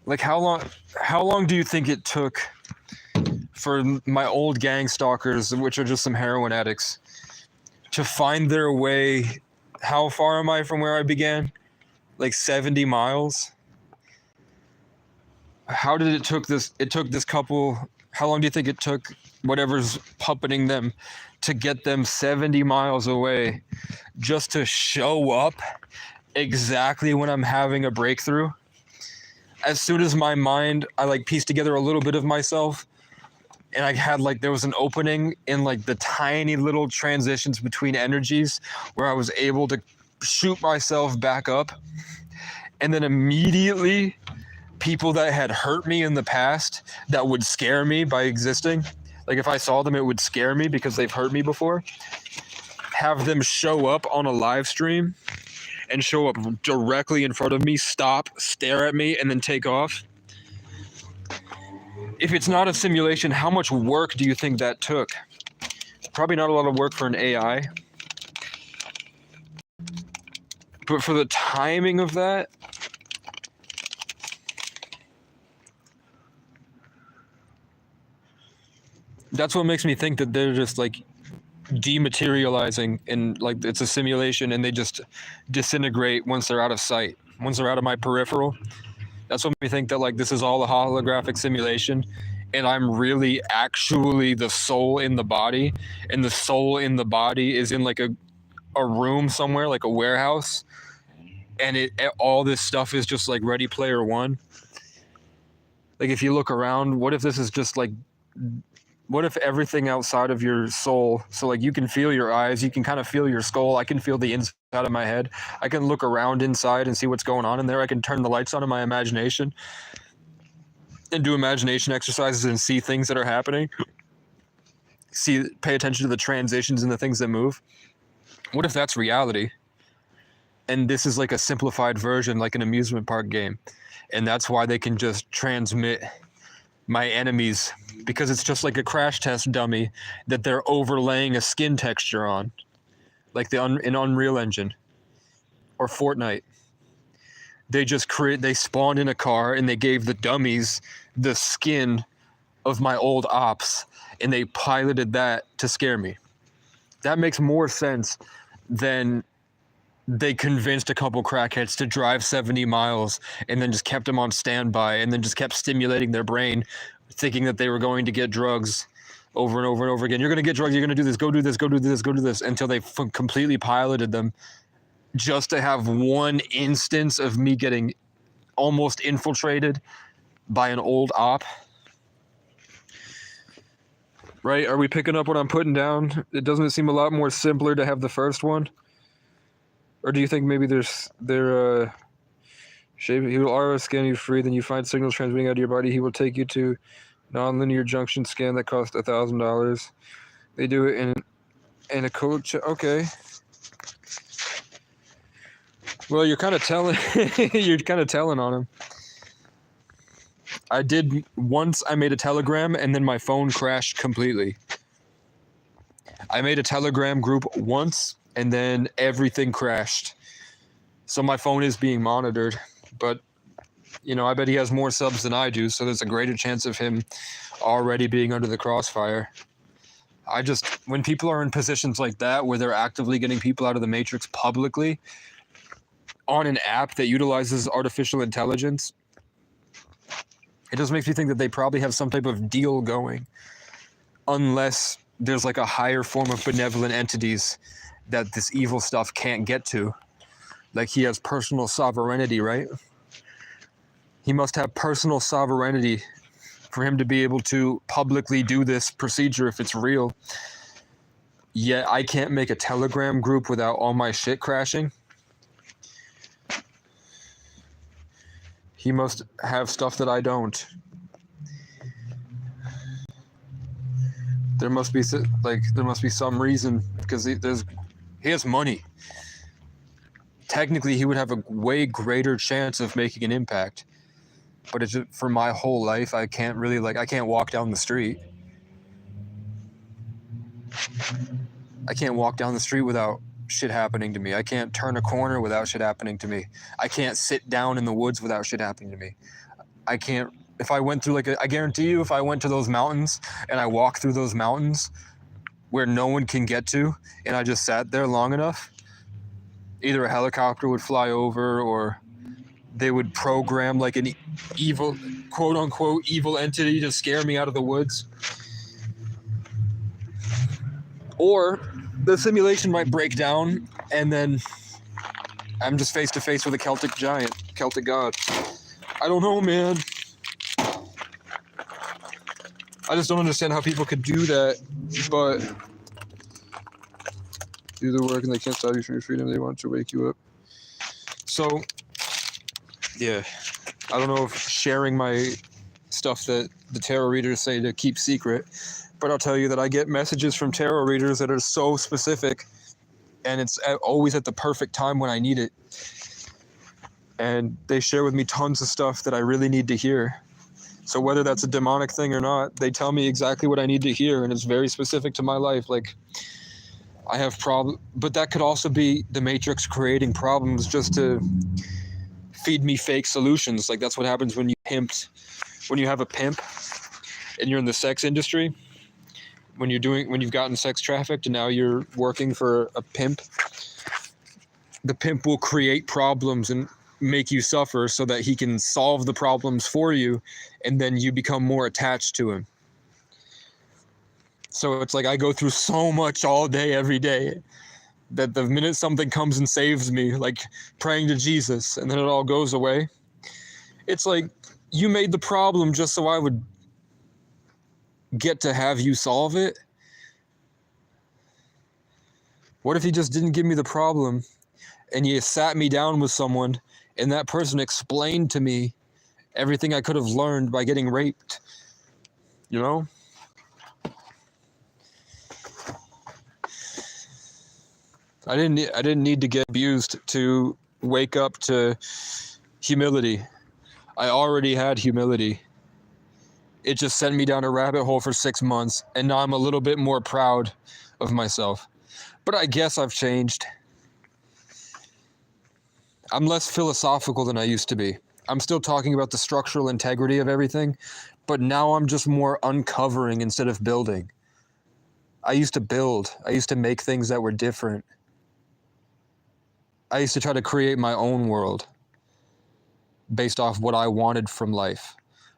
like how long do you think it took for my old gang stalkers, which are just some heroin addicts, to find their way? How far am I from where I began? Like 70 miles. How did it took this couple? How long do you think it took whatever's puppeting them to get them 70 miles away just to show up exactly when I'm having a breakthrough? As soon as my mind, I like pieced together a little bit of myself, and I had like, there was an opening in like the tiny little transitions between energies where I was able to shoot myself back up. And then immediately people that had hurt me in the past that would scare me by existing, like if I saw them, it would scare me because they've hurt me before, have them show up on a live stream and show up directly in front of me, stop, stare at me, and then take off. If it's not a simulation, how much work do you think that took? Probably not a lot of work for an AI. But for the timing of that, that's what makes me think that they're just like dematerializing and like it's a simulation and they just disintegrate once they're out of sight, once they're out of my peripheral. That's what makes me think that like this is all a holographic simulation and I'm really actually the soul in the body, and the soul in the body is in like a room somewhere, like a warehouse, and all this stuff is just like Ready Player One. Like if you look around, what if this is just like, what if everything outside of your soul, so like you can feel your eyes, you can kind of feel your skull, I can feel the inside of my head, I can look around inside and see what's going on in there, I can turn the lights on in my imagination and do imagination exercises and see things that are happening, pay attention to the transitions and the things that move. What if that's reality? And this is like a simplified version, like an amusement park game. And that's why they can just transmit my enemies, because it's just like a crash test dummy that they're overlaying a skin texture on, like in Unreal Engine or Fortnite. They just they spawned in a car and they gave the dummies the skin of my old ops and they piloted that to scare me. That makes more sense than they convinced a couple crackheads to drive 70 miles and then just kept them on standby and then just kept stimulating their brain, thinking that they were going to get drugs over and over and over again. You're going to get drugs, you're going to do this, go do this, go do this, go do this, until they completely piloted them just to have one instance of me getting almost infiltrated by an old op. Right? Are we picking up what I'm putting down? It doesn't seem a lot more simpler to have the first one? Or do you think maybe shape, he will aura scan you free, then you find signals transmitting out of your body, he will take you to Non-linear junction scan that cost $1,000. They do it in a coach. Okay. Well, you're kind of telling. You're kind of telling on him. I did once. I made a Telegram and then my phone crashed completely. I made a Telegram group once and then everything crashed. So my phone is being monitored, but you know, I bet he has more subs than I do, so there's a greater chance of him already being under the crossfire. When people are in positions like that where they're actively getting people out of the matrix publicly on an app that utilizes artificial intelligence, it just makes me think that they probably have some type of deal going, unless there's like a higher form of benevolent entities that this evil stuff can't get to. Like he has personal sovereignty, right? He must have personal sovereignty for him to be able to publicly do this procedure if it's real. Yet I can't make a Telegram group without all my shit crashing. He must have stuff that I don't. There must be some reason, because he has money. Technically, he would have a way greater chance of making an impact. But it's just, for my whole life, I can't walk down the street. I can't walk down the street without shit happening to me. I can't turn a corner without shit happening to me. I can't sit down in the woods without shit happening to me. I can't, if I went through I guarantee you, if I went to those mountains and I walked through those mountains where no one can get to, and I just sat there long enough, either a helicopter would fly over or they would program like an evil, quote unquote, evil entity to scare me out of the woods. Or the simulation might break down and then I'm just face to face with a Celtic giant, Celtic god. I don't know, man. I just don't understand how people could do that, but do the work and they can't stop you from your freedom. They want to wake you up. So, yeah, I don't know if sharing my stuff that the tarot readers say to keep secret, but I'll tell you that I get messages from tarot readers that are so specific, and it's always at the perfect time when I need it. And they share with me tons of stuff that I really need to hear. So whether that's a demonic thing or not, they tell me exactly what I need to hear, and it's very specific to my life. Like, I have problems, but that could also be the Matrix creating problems just to feed me fake solutions. Like, that's what happens when you have a pimp and you're in the sex industry, when you've gotten sex trafficked and now you're working for a pimp. The pimp will create problems and make you suffer so that he can solve the problems for you, and then you become more attached to him. So it's like I go through so much all day, every day, that the minute something comes and saves me, like praying to Jesus, and then it all goes away. It's like you made the problem just so I would get to have you solve it. What if he just didn't give me the problem and you sat me down with someone and that person explained to me everything I could have learned by getting raped? You know? I didn't need to get abused to wake up to humility. I already had humility. It just sent me down a rabbit hole for 6 months, and now I'm a little bit more proud of myself. But I guess I've changed. I'm less philosophical than I used to be. I'm still talking about the structural integrity of everything, but now I'm just more uncovering instead of building. I used to build. I used to make things that were different. I used to try to create my own world based off what I wanted from life.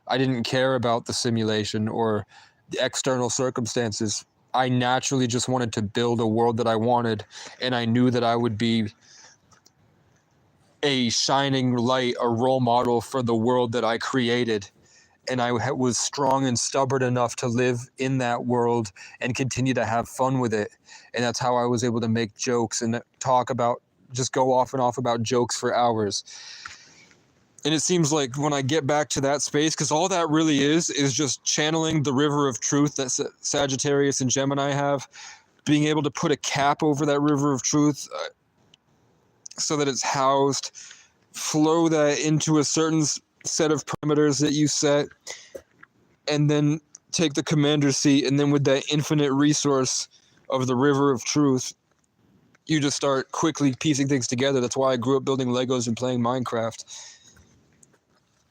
I didn't care about the simulation or the external circumstances. I naturally just wanted to build a world that I wanted, and I knew that I would be a shining light, a role model for the world that I created. And I was strong and stubborn enough to live in that world and continue to have fun with it. And that's how I was able to make jokes and talk about, just go off and off about jokes for hours. And it seems like when I get back to that space, because all that really is just channeling the river of truth that Sagittarius and Gemini have, being able to put a cap over that river of truth so that it's housed, flow that into a certain set of parameters that you set, and then take the commander seat, and then with that infinite resource of the river of truth, you just start quickly piecing things together. That's why I grew up building Legos and playing Minecraft,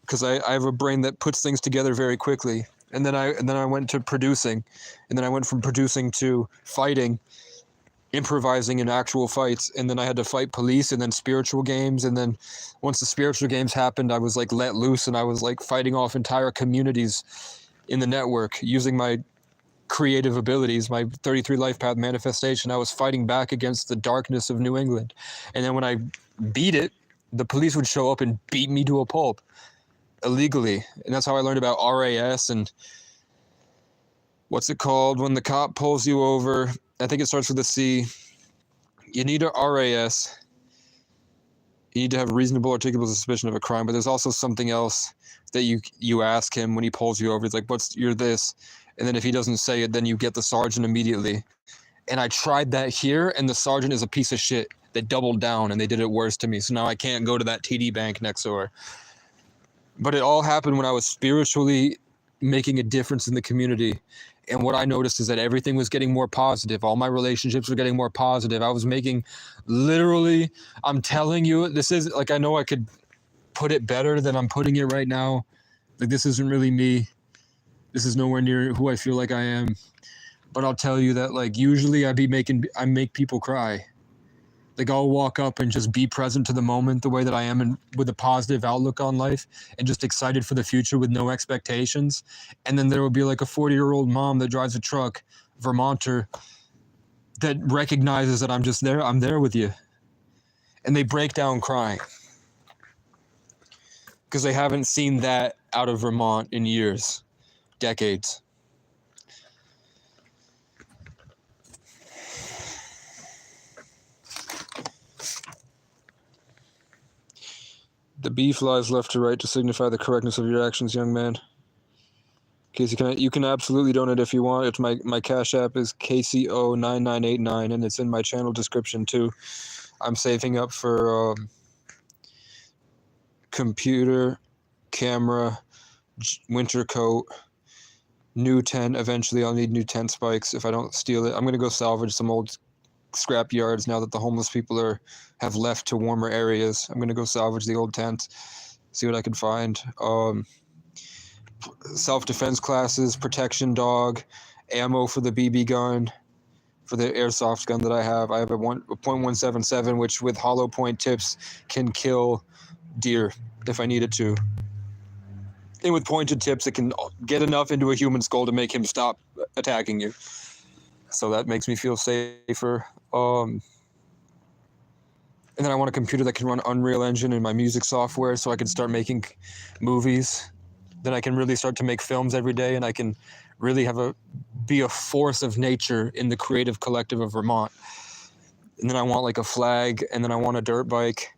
because I have a brain that puts things together very quickly. And then I went to producing, and then I went from producing to fighting, improvising in actual fights, and then I had to fight police, and then spiritual games, and then once the spiritual games happened, I was like let loose, and I was like fighting off entire communities in the network using my creative abilities, my 33 life path manifestation. I was fighting back against the darkness of New England, and then when I beat it, the police would show up and beat me to a pulp illegally. And that's how I learned about RAS and what's it called when the cop pulls you over. I think it starts with a C. You need a RAS. You need to have reasonable articulable suspicion of a crime, but there's also something else that you ask him when he pulls you over. It's like, you're this? And then if he doesn't say it, then you get the sergeant immediately. And I tried that here, and the sergeant is a piece of shit. They doubled down, and they did it worse to me. So now I can't go to that TD bank next door. But it all happened when I was spiritually making a difference in the community. And what I noticed is that everything was getting more positive. All my relationships were getting more positive. I was making literally, I'm telling you, this is like, I know I could put it better than I'm putting it right now. Like, this isn't really me. This is nowhere near who I feel like I am. But I'll tell you that, like, usually I make people cry. Like, I'll walk up and just be present to the moment the way that I am, and with a positive outlook on life and just excited for the future with no expectations. And then there will be like a 40-year-old mom that drives a truck, Vermonter, that recognizes that I'm just there. I'm there with you. And they break down crying because they haven't seen that out of Vermont in years, decades. The B flies left to right to signify the correctness of your actions, young man. Casey, you can absolutely donate if you want. It's my Cash App is KCO9989, and it's in my channel description too. I'm saving up for computer, camera, winter coat, new tent. Eventually, I'll need new tent spikes if I don't steal it. I'm gonna go salvage some old scrap yards now that the homeless people have left to warmer areas. I'm gonna go salvage the old tent, see what I can find. Self-defense classes, protection dog, ammo for the BB gun, for the airsoft gun that I have. I have a .177, which with hollow point tips can kill deer if I need it to. And with pointed tips, it can get enough into a human skull to make him stop attacking you. So that makes me feel safer. And then I want a computer that can run Unreal Engine and my music software so I can start making movies. Then I can really start to make films every day, and I can really be a force of nature in the creative collective of Vermont. And then I want like a flag, and then I want a dirt bike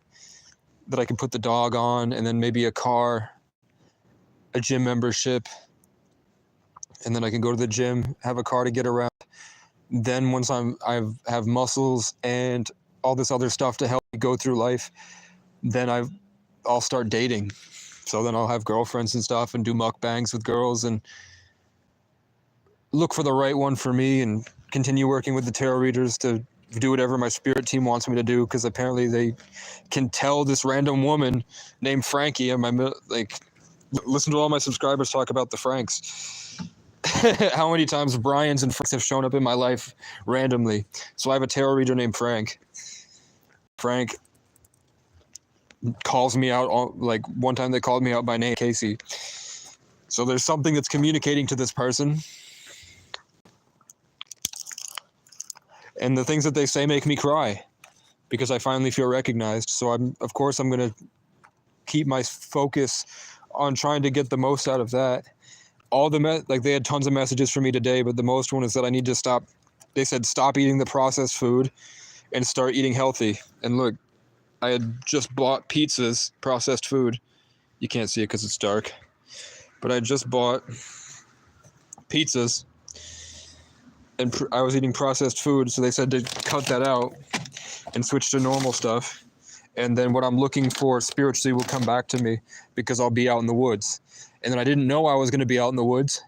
that I can put the dog on, and then maybe a car, a gym membership, and then I can go to the gym, have a car to get around. Then once I have muscles and all this other stuff to help me go through life, then I'll start dating. So then I'll have girlfriends and stuff and do mukbangs with girls and look for the right one for me and continue working with the tarot readers to do whatever my spirit team wants me to do, because apparently they can tell this random woman named Frankie, listen to all my subscribers talk about the Franks. How many times Brian's and Franks have shown up in my life randomly. So I have a tarot reader named Frank. Frank calls me out, like one time they called me out by name, Casey. So there's something that's communicating to this person. And the things that they say make me cry because I finally feel recognized. So I'm going to keep my focus on trying to get the most out of that. They had tons of messages for me today, but the most one is that I need to stop. They said stop eating the processed food and start eating healthy. And look, I had just bought pizzas, processed food, You can't see it because it's dark. But I just bought pizzas, and I was eating processed food, so they said to cut that out and switch to normal stuff. And then what I'm looking for spiritually will come back to me because I'll be out in the woods. And then I didn't know I was going to be out in the woods.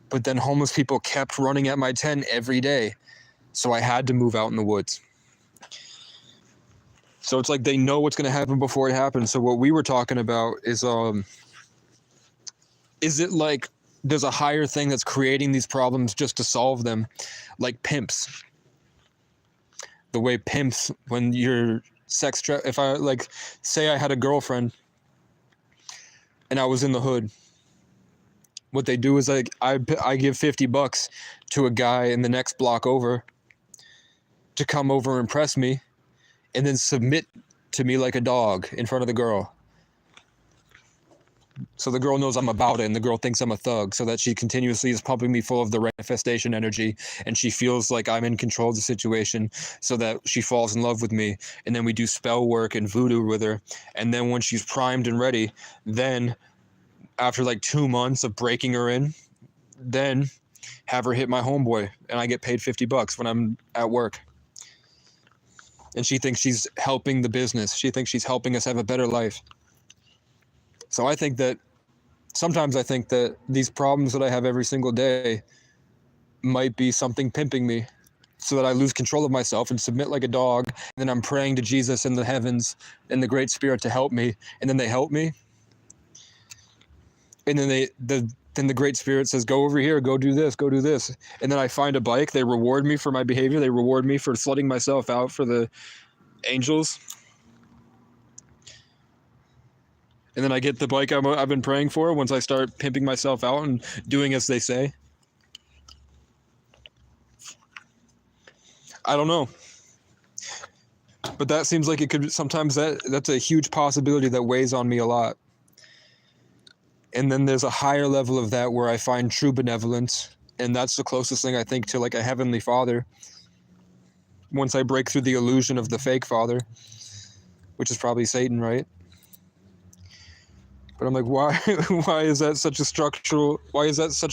But then homeless people kept running at my tent every day. So I had to move out in the woods. So it's like they know what's going to happen before it happens. So what we were talking about is it like there's a higher thing that's creating these problems just to solve them, like pimps. The way pimps, when you're if I like, say I had a girlfriend and I was in the hood, what they do is like I give $50 to a guy in the next block over to come over and impress me, and then submit to me like a dog in front of the girl. So the girl knows I'm about it, and the girl thinks I'm a thug, so that she continuously is pumping me full of the manifestation energy, and she feels like I'm in control of the situation, so that she falls in love with me. And then we do spell work and voodoo with her. And then when she's primed and ready, then after like 2 months of breaking her in, then have her hit my homeboy, and I get paid $50 when I'm at work. And she thinks she's helping the business. She thinks she's helping us have a better life. So sometimes I think that these problems that I have every single day might be something pimping me, so that I lose control of myself and submit like a dog. And then I'm praying to Jesus in the heavens and the Great Spirit to help me. And then they help me. And then then the Great Spirit says, go over here, go do this, go do this. And then I find a bike. They reward me for my behavior. They reward me for flooding myself out for the angels. And then I get the bike I've been praying for once I start pimping myself out and doing as they say. I don't know. But that seems like it could, sometimes that's a huge possibility that weighs on me a lot. And then there's a higher level of that where I find true benevolence. And that's the closest thing I think to like a heavenly father. Once I break through the illusion of the fake father, which is probably Satan, right? But I'm like, why is that such a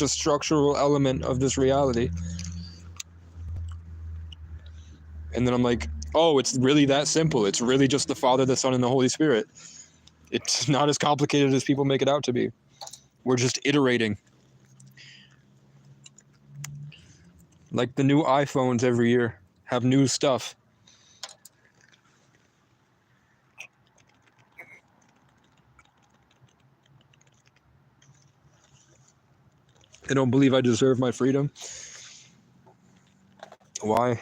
structural element of this reality? And then I'm like, oh, it's really that simple. It's really just the Father, the Son, and the Holy Spirit. It's not as complicated as people make it out to be. We're just iterating. Like the new iPhones every year have new stuff. I don't believe I deserve my freedom. Why?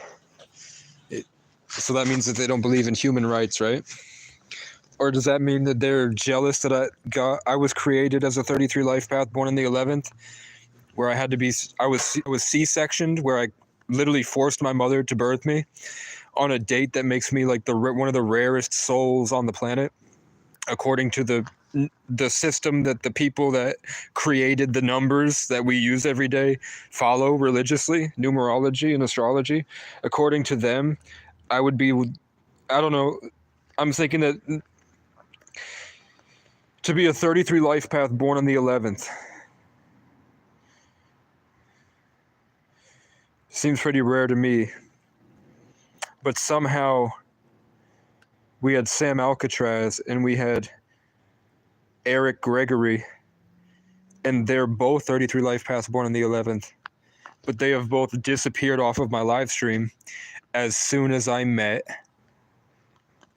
So that means that they don't believe in human rights, right? Or does that mean that they're jealous that I was created as a 33 life path, born in the 11th, where I was C-sectioned, where I literally forced my mother to birth me on a date that makes me like one of the rarest souls on the planet, according to the system that the people that created the numbers that we use every day follow religiously, numerology and astrology. According to them, I would be, I don't know, I'm thinking that to be a 33 life path born on the 11th seems pretty rare to me. But somehow we had Sam Alcatraz and we had Eric Gregory, and they're both 33 life paths born on the 11th. But they have both disappeared off of my live stream as soon as I met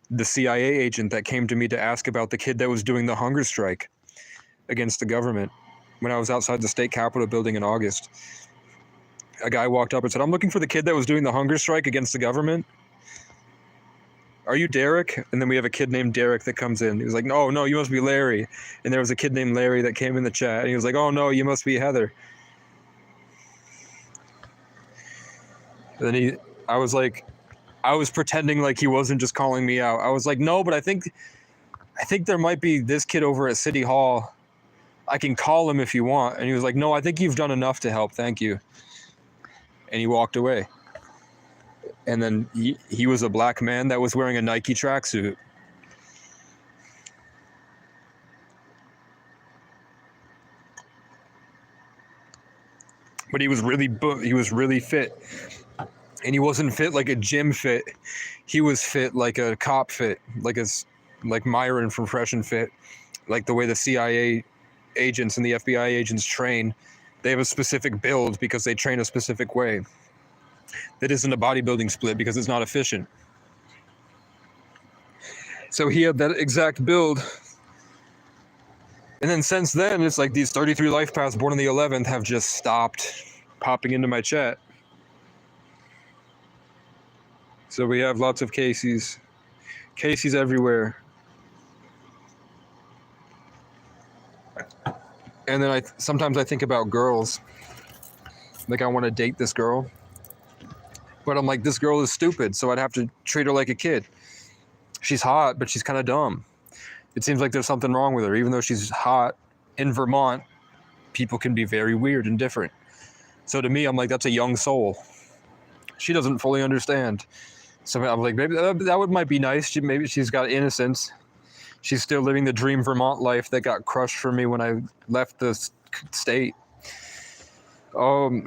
the CIA agent that came to me to ask about the kid that was doing the hunger strike against the government when I was outside the state capitol building in August. A guy walked up and said, I'm looking for the kid that was doing the hunger strike against the government. Are you Derek? And then we have a kid named Derek that comes in. He was like, no, you must be Larry. And there was a kid named Larry that came in the chat. And he was like, oh, no, you must be Heather. And then I was pretending like he wasn't just calling me out. I was like, no, but I think there might be this kid over at City Hall. I can call him if you want. And he was like, no, I think you've done enough to help. Thank you. And he walked away. And then he was a black man that was wearing a Nike tracksuit. but he was he was really fit. And he wasn't fit like a gym fit. He was fit like a cop fit, like Myron from Fresh and Fit, like the way the CIA agents and the FBI agents train. They have a specific build because they train a specific way. That isn't a bodybuilding split because it's not efficient. So he had that exact build. And then since then, it's like these 33 life paths born on the 11th have just stopped popping into my chat. So we have lots of Casey's. Casey's everywhere. And then sometimes I think about girls. Like I want to date this girl. But I'm like, this girl is stupid, so I'd have to treat her like a kid. She's hot, but she's kind of dumb. It seems like there's something wrong with her. Even though she's hot, in Vermont, people can be very weird and different. So to me, I'm like, that's a young soul. She doesn't fully understand. So I'm like, maybe that might be nice. Maybe she's got innocence. She's still living the dream Vermont life that got crushed for me when I left the state. So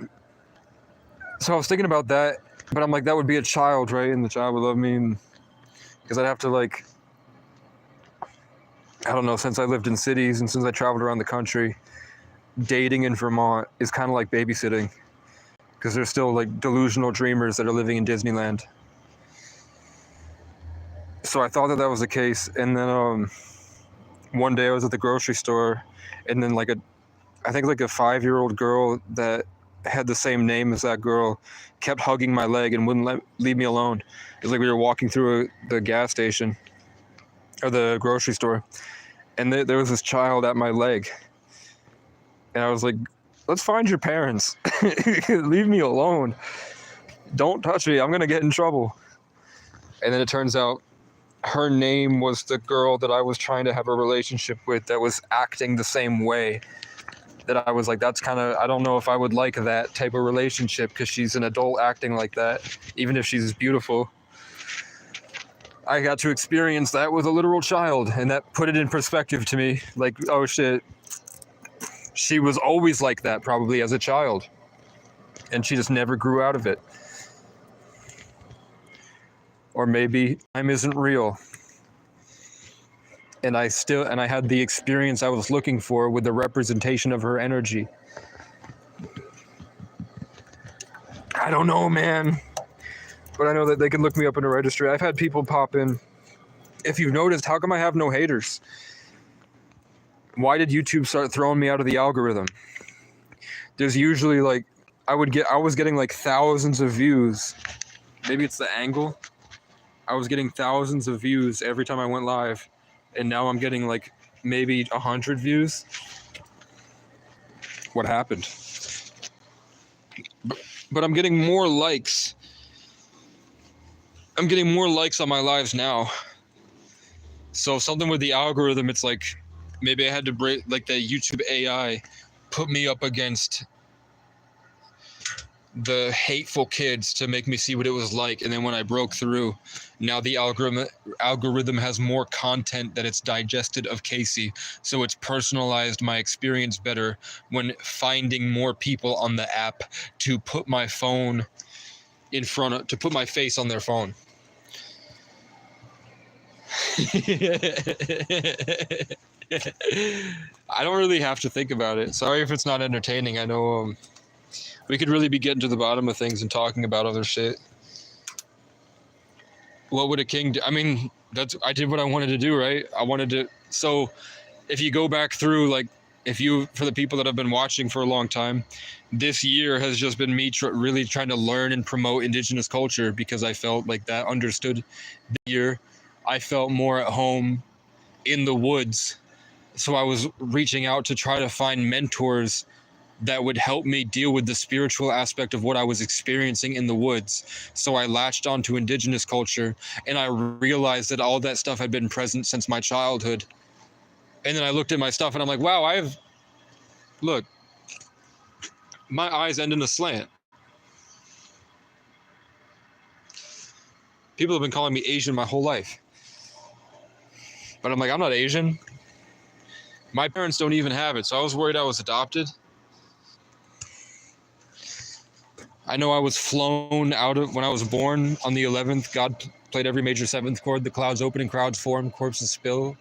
I was thinking about that, but I'm like, that would be a child, right? And the child would love me, because I'd have to like, I don't know, since I lived in cities and since I traveled around the country, dating in Vermont is kind of like babysitting, because there's still like delusional dreamers that are living in Disneyland. So I thought that was the case, and then one day I was at the grocery store, and then I think like a 5-year-old girl that had the same name as that girl kept hugging my leg and wouldn't leave me alone. It was like we were walking through the gas station or the grocery store, and there was this child at my leg, and I was like, let's find your parents. Leave me alone. Don't touch me. I'm gonna get in trouble. And then it turns out her name was the girl that I was trying to have a relationship with that was acting the same way. That I was like, that's kind of, I don't know if I would like that type of relationship, because she's an adult acting like that, even if she's beautiful. I got to experience that with a literal child, and that put it in perspective to me. Like, oh shit, she was always like that probably as a child, and she just never grew out of it. Or maybe time isn't real. And I had the experience I was looking for with the representation of her energy. I don't know, man. But I know that they can look me up in a registry. I've had people pop in. If you've noticed, how come I have no haters? Why did YouTube start throwing me out of the algorithm? There's usually like, I was getting like thousands of views. Maybe it's the angle. I was getting thousands of views every time I went live. And now I'm getting like maybe 100 views. What happened? But I'm getting more likes. I'm getting more likes on my lives now. So something with the algorithm, it's like maybe I had to break, like the YouTube AI put me up against the hateful kids to make me see what it was like. And then when I broke through, now the algorithm has more content that it's digested of Casey. So it's personalized my experience better when finding more people on the app to put my phone in front of, to put my face on their phone. I don't really have to think about it. Sorry if it's not entertaining. I know we could really be getting to the bottom of things and talking about other shit. What would a king do? I mean, I did what I wanted to do, right? I wanted to. So if you go back through, like, for the people that have been watching for a long time, this year has just been me really trying to learn and promote Indigenous culture, because I felt like that understood the year. I felt more at home in the woods. So I was reaching out to try to find mentors that would help me deal with the spiritual aspect of what I was experiencing in the woods. So I latched onto Indigenous culture, and I realized that all that stuff had been present since my childhood. And then I looked at my stuff and I'm like, wow, look, my eyes end in a slant. People have been calling me Asian my whole life. But I'm like, I'm not Asian. My parents don't even have it, so I was worried I was adopted. I know I was flown out of when I was born on the 11th. God played every major seventh chord. The clouds open and crowds form, corpses spill.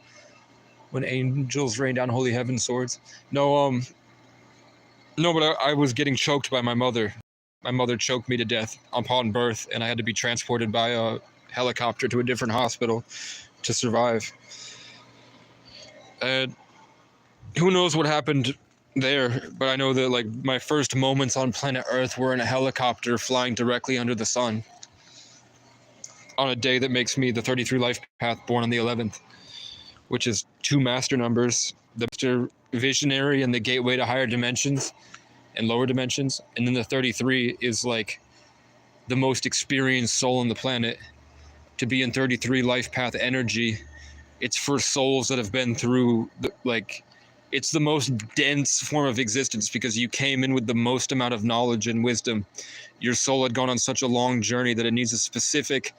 When angels rain down holy heaven swords. No, but I was getting choked by my mother. My mother choked me to death upon birth, and I had to be transported by a helicopter to a different hospital to survive. And who knows what happened there, but I know that like my first moments on planet Earth were in a helicopter flying directly under the sun on a day that makes me the 33 life path born on the 11th, which is 2 master numbers, the master visionary and the gateway to higher dimensions and lower dimensions. And then the 33 is like the most experienced soul on the planet. To be in 33 life path energy, it's for souls that have been through it's the most dense form of existence because you came in with the most amount of knowledge and wisdom. Your soul had gone on such a long journey that it needs a specific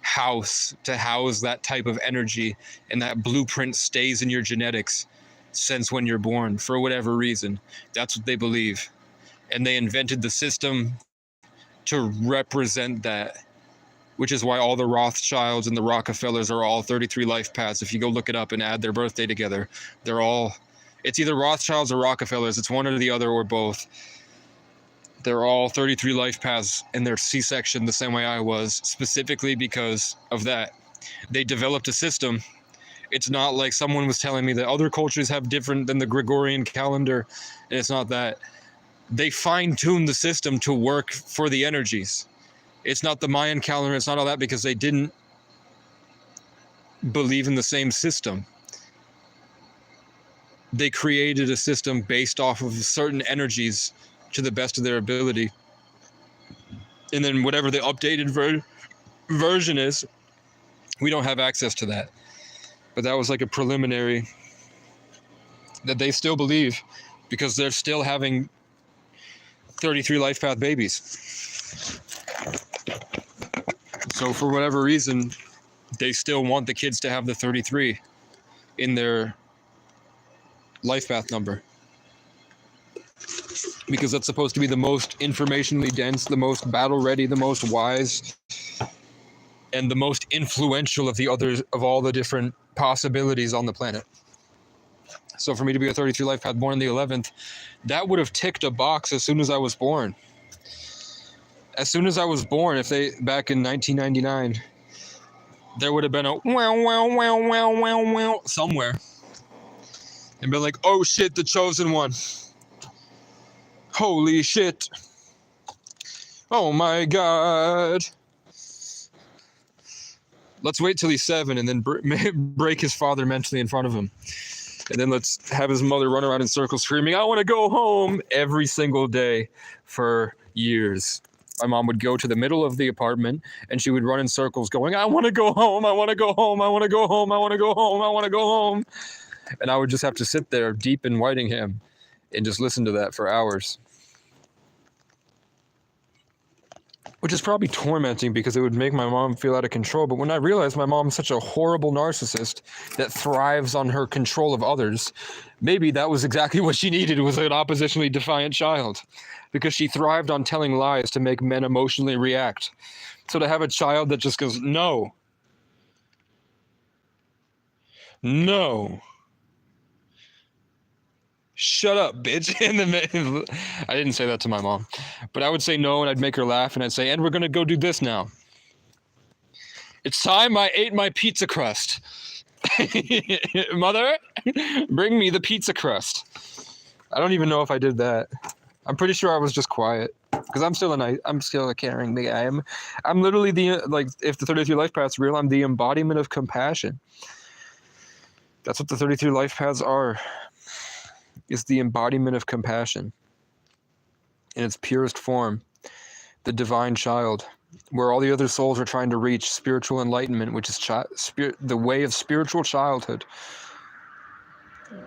house to house that type of energy, and that blueprint stays in your genetics since when you're born for whatever reason. That's what they believe, and they invented the system to represent that, which is why all the Rothschilds and the Rockefellers are all 33 life paths. If you go look it up and add their birthday together, it's either Rothschilds or Rockefellers. It's one or the other or both. They're all 33 life paths, and they're C-section the same way I was, specifically because of that. They developed a system. It's not like someone was telling me that other cultures have different than the Gregorian calendar, and it's not that. They fine-tuned the system to work for the energies. It's not the Mayan calendar, it's not all that, because they didn't believe in the same system. They created a system based off of certain energies to the best of their ability. And then whatever the updated version is, we don't have access to that. But that was like a preliminary that they still believe, because they're still having 33 life path babies. So for whatever reason, they still want the kids to have the 33 in their life path number, because that's supposed to be the most informationally dense, the most battle ready, the most wise, and the most influential of all the different possibilities on the planet. So for me to be a 33 life path born on the 11th, that would have ticked a box as soon as I was born. As soon as I was born, back in 1999, there would have been a wow somewhere. And be like, oh shit, the chosen one. Holy shit. Oh my God. Let's wait till he's 7 and then break his father mentally in front of him. And then let's have his mother run around in circles screaming, I want to go home, every single day for years. My mom would go to the middle of the apartment and she would run in circles going, I want to go home, I want to go home, I want to go home, I want to go home, I want to go home. And I would just have to sit there deep in Whitingham and just listen to that for hours. Which is probably tormenting because it would make my mom feel out of control. But when I realized my mom's such a horrible narcissist that thrives on her control of others, maybe that was exactly what she needed, was an oppositionally defiant child. Because she thrived on telling lies to make men emotionally react. So to have a child that just goes, no. No. Shut up, bitch. I didn't say that to my mom, but I would say no, and I'd make her laugh, and I'd say, and we're going to go do this now. It's time I ate my pizza crust. Mother, bring me the pizza crust. I don't even know if I did that. I'm pretty sure I was just quiet, because I'm still a caring big guy. I'm literally if the 33 life path's real, I'm the embodiment of compassion. That's what the 33 life paths are. Is the embodiment of compassion in its purest form, the divine child, where all the other souls are trying to reach spiritual enlightenment, which is the way of spiritual childhood.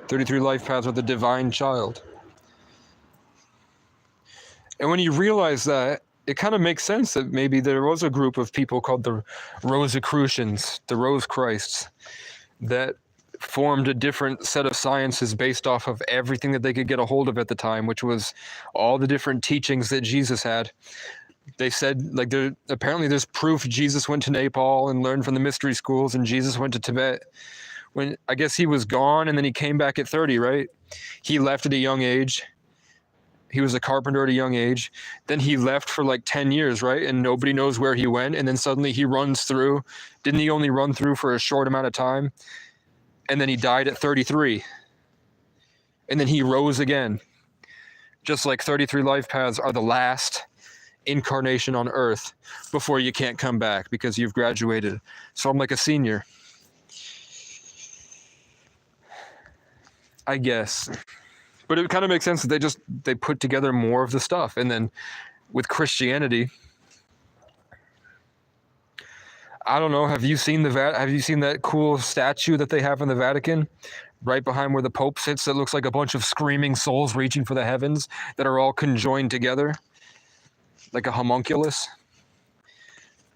33 life paths are the divine child. And when you realize that, it kind of makes sense that maybe there was a group of people called the Rosicrucians, the Rose Christs, that formed a different set of sciences based off of everything that they could get a hold of at the time, which was all the different teachings that Jesus had, They said like apparently there's proof Jesus went to Nepal and learned from the mystery schools, and Jesus went to Tibet. When I guess he was gone, and then he came back at 30, right? He left at a young age. He was a carpenter at a young age. Then he left for like 10 years, right? And nobody knows where he went. And then suddenly he runs through. Didn't he only run through for a short amount of time? And then he died at 33. And then he rose again. Just like 33 life paths are the last incarnation on earth before you can't come back because you've graduated. So I'm like a senior, I guess. But it kind of makes sense that they put together more of the stuff. And then with Christianity, I don't know, have you seen that cool statue that they have in the Vatican right behind where the Pope sits that looks like a bunch of screaming souls reaching for the heavens that are all conjoined together? Like a homunculus,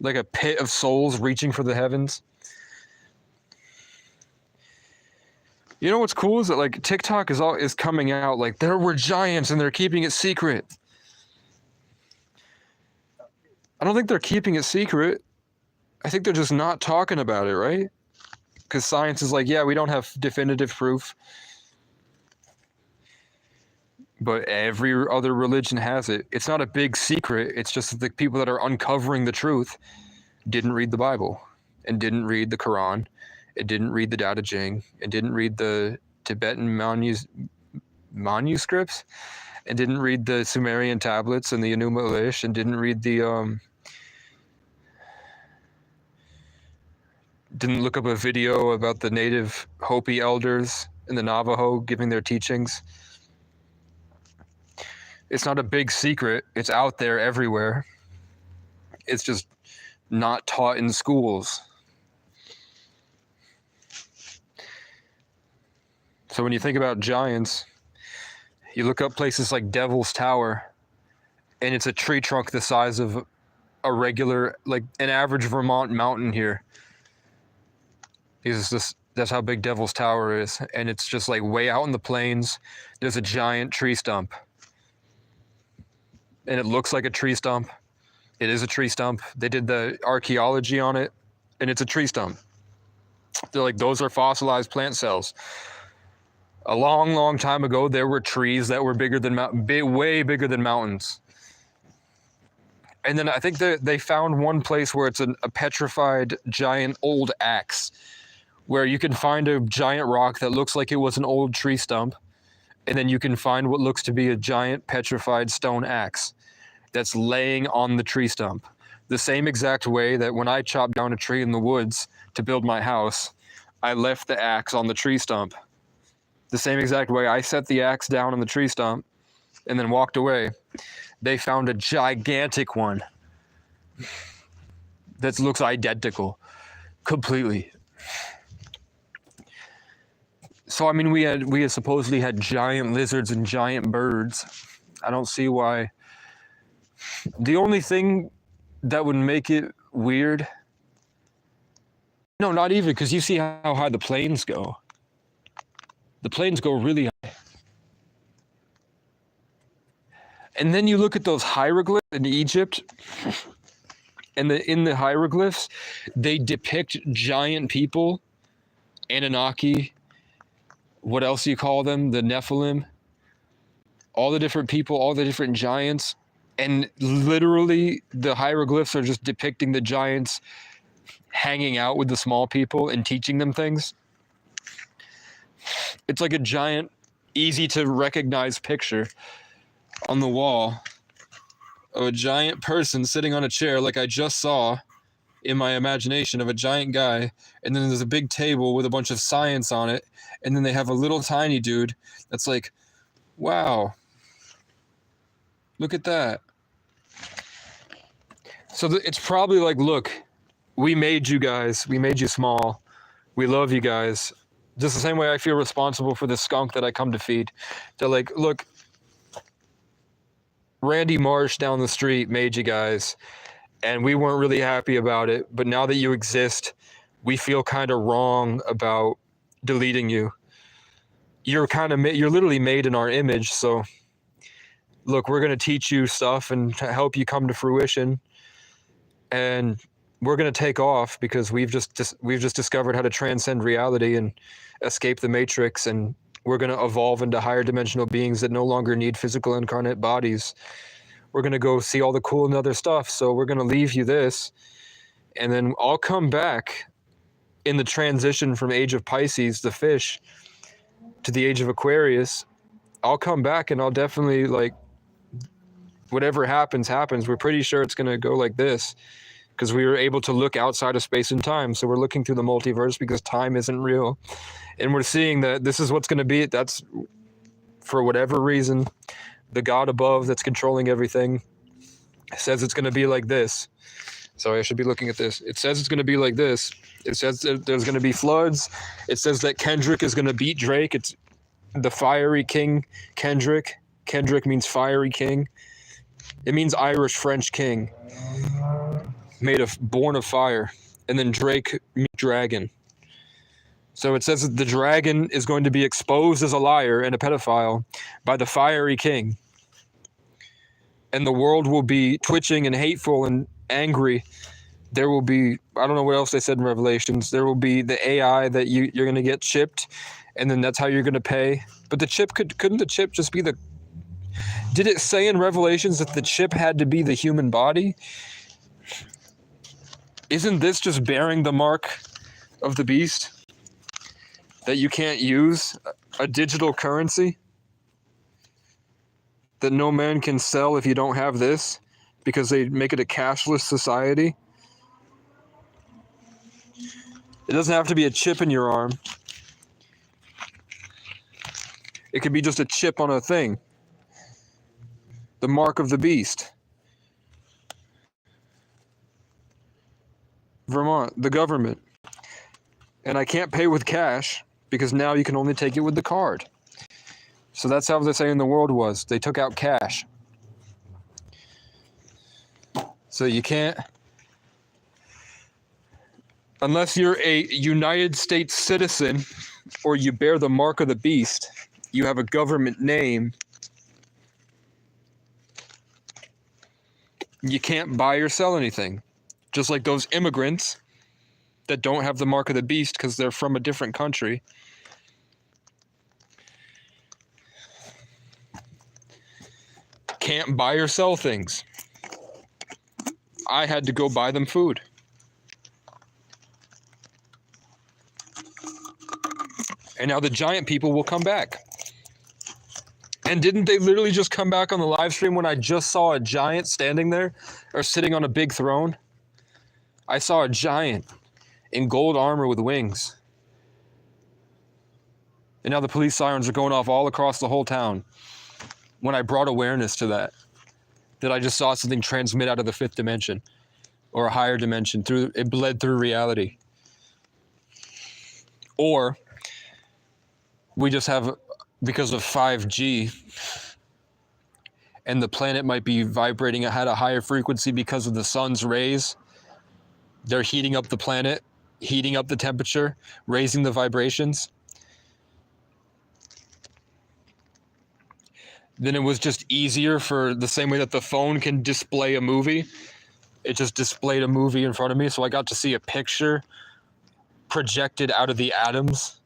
like a pit of souls reaching for the heavens. You know what's cool is that like TikTok is coming out like there were giants and they're keeping it secret. I don't think they're keeping it secret. I think they're just not talking about it, right? Because science is like, yeah, we don't have definitive proof. But every other religion has it. It's not a big secret. It's just that the people that are uncovering the truth didn't read the Bible and didn't read the Quran and didn't read the Tao Te Ching and didn't read the Tibetan manuscripts and didn't read the Sumerian tablets and the Enuma Elish and didn't read didn't look up a video about the native Hopi elders and the Navajo giving their teachings. It's not a big secret. It's out there everywhere. It's just not taught in schools. So when you think about giants, you look up places like Devil's Tower, and it's a tree trunk the size of a regular, like an average Vermont mountain here. That's how big Devil's Tower is. And it's just like way out in the plains. There's a giant tree stump. And it looks like a tree stump. It is a tree stump. They did the archaeology on it, and it's a tree stump. They're like, those are fossilized plant cells. A long, long time ago, there were trees that were way bigger than mountains. And then I think they found one place where it's a petrified giant old axe, where you can find a giant rock that looks like it was an old tree stump, and then you can find what looks to be a giant petrified stone axe that's laying on the tree stump. The same exact way that when I chopped down a tree in the woods to build my house, I left the axe on the tree stump. The same exact way I set the axe down on the tree stump and then walked away. They found a gigantic one that looks identical, completely. So I mean, we had supposedly had giant lizards and giant birds. I don't see why. The only thing that would make it weird, no, not even, because you see how high the planes go. The planes go really high. And then you look at those hieroglyphs in Egypt, and in the hieroglyphs, they depict giant people, Anunnaki, what else do you call them? The Nephilim, all the different people, all the different giants. And literally the hieroglyphs are just depicting the giants hanging out with the small people and teaching them things. It's like a giant, easy to recognize picture on the wall of a giant person sitting on a chair like I just saw in my imagination of a giant guy. And then there's a big table with a bunch of science on it. And then they have a little tiny dude that's like, wow, look at that. So it's probably like, look, we made you guys. We made you small. We love you guys. Just the same way I feel responsible for the skunk that I come to feed. They're like, look, Randy Marsh down the street made you guys, and we weren't really happy about it. But now that you exist, we feel kind of wrong about deleting you. You're literally made in our image. So look, we're going to teach you stuff and help you come to fruition. And we're going to take off because we've just discovered how to transcend reality and escape the matrix. And we're going to evolve into higher dimensional beings that no longer need physical incarnate bodies. We're going to go see all the cool and other stuff. So we're going to leave you this. And then I'll come back in the transition from age of Pisces, the fish, to the age of Aquarius. I'll come back and I'll definitely, like, whatever happens. We're pretty sure it's going to go like this because we were able to look outside of space and time. So we're looking through the multiverse because time isn't real. And we're seeing that this is what's going to be. That's, for whatever reason, the God above that's controlling everything says it's going to be like this. So I should be looking at this. It says it's going to be like this. It says that there's going to be floods. It says that Kendrick is going to beat Drake. It's the fiery king, Kendrick. Kendrick means fiery king. It means Irish French king, born of fire. And then Drake means dragon. So it says that the dragon is going to be exposed as a liar and a pedophile by the fiery king. And the world will be twitching and hateful and angry. There will be, I don't know what else they said in Revelations. There will be the AI that you're going to get chipped, and then that's how you're going to pay. But the chip, couldn't the chip just be did it say in Revelations that the chip had to be the human body? Isn't this just bearing the mark of the beast? That you can't use a digital currency? That no man can sell if you don't have this? Because they make it a cashless society? It doesn't have to be a chip in your arm. It could be just a chip on a thing. The mark of the beast. Vermont, the government. And I can't pay with cash because now you can only take it with the card. So that's how they say in the world was. They took out cash. So you can't, unless you're a United States citizen or you bear the mark of the beast, you have a government name, you can't buy or sell anything. Just like those immigrants that don't have the mark of the beast because they're from a different country. Can't buy or sell things. I had to go buy them food. And now the giant people will come back. And didn't they literally just come back on the live stream when I just saw a giant standing there or sitting on a big throne? I saw a giant in gold armor with wings. And now the police sirens are going off all across the whole town. When I brought awareness to that I just saw something transmit out of the fifth dimension or a higher dimension. It bled through reality. Or we just have, because of 5G, and the planet might be vibrating at a higher frequency because of the sun's rays. They're heating up the planet, heating up the temperature, raising the vibrations. Then it was just easier for the same way that the phone can display a movie. It just displayed a movie in front of me, so I got to see a picture projected out of the atoms.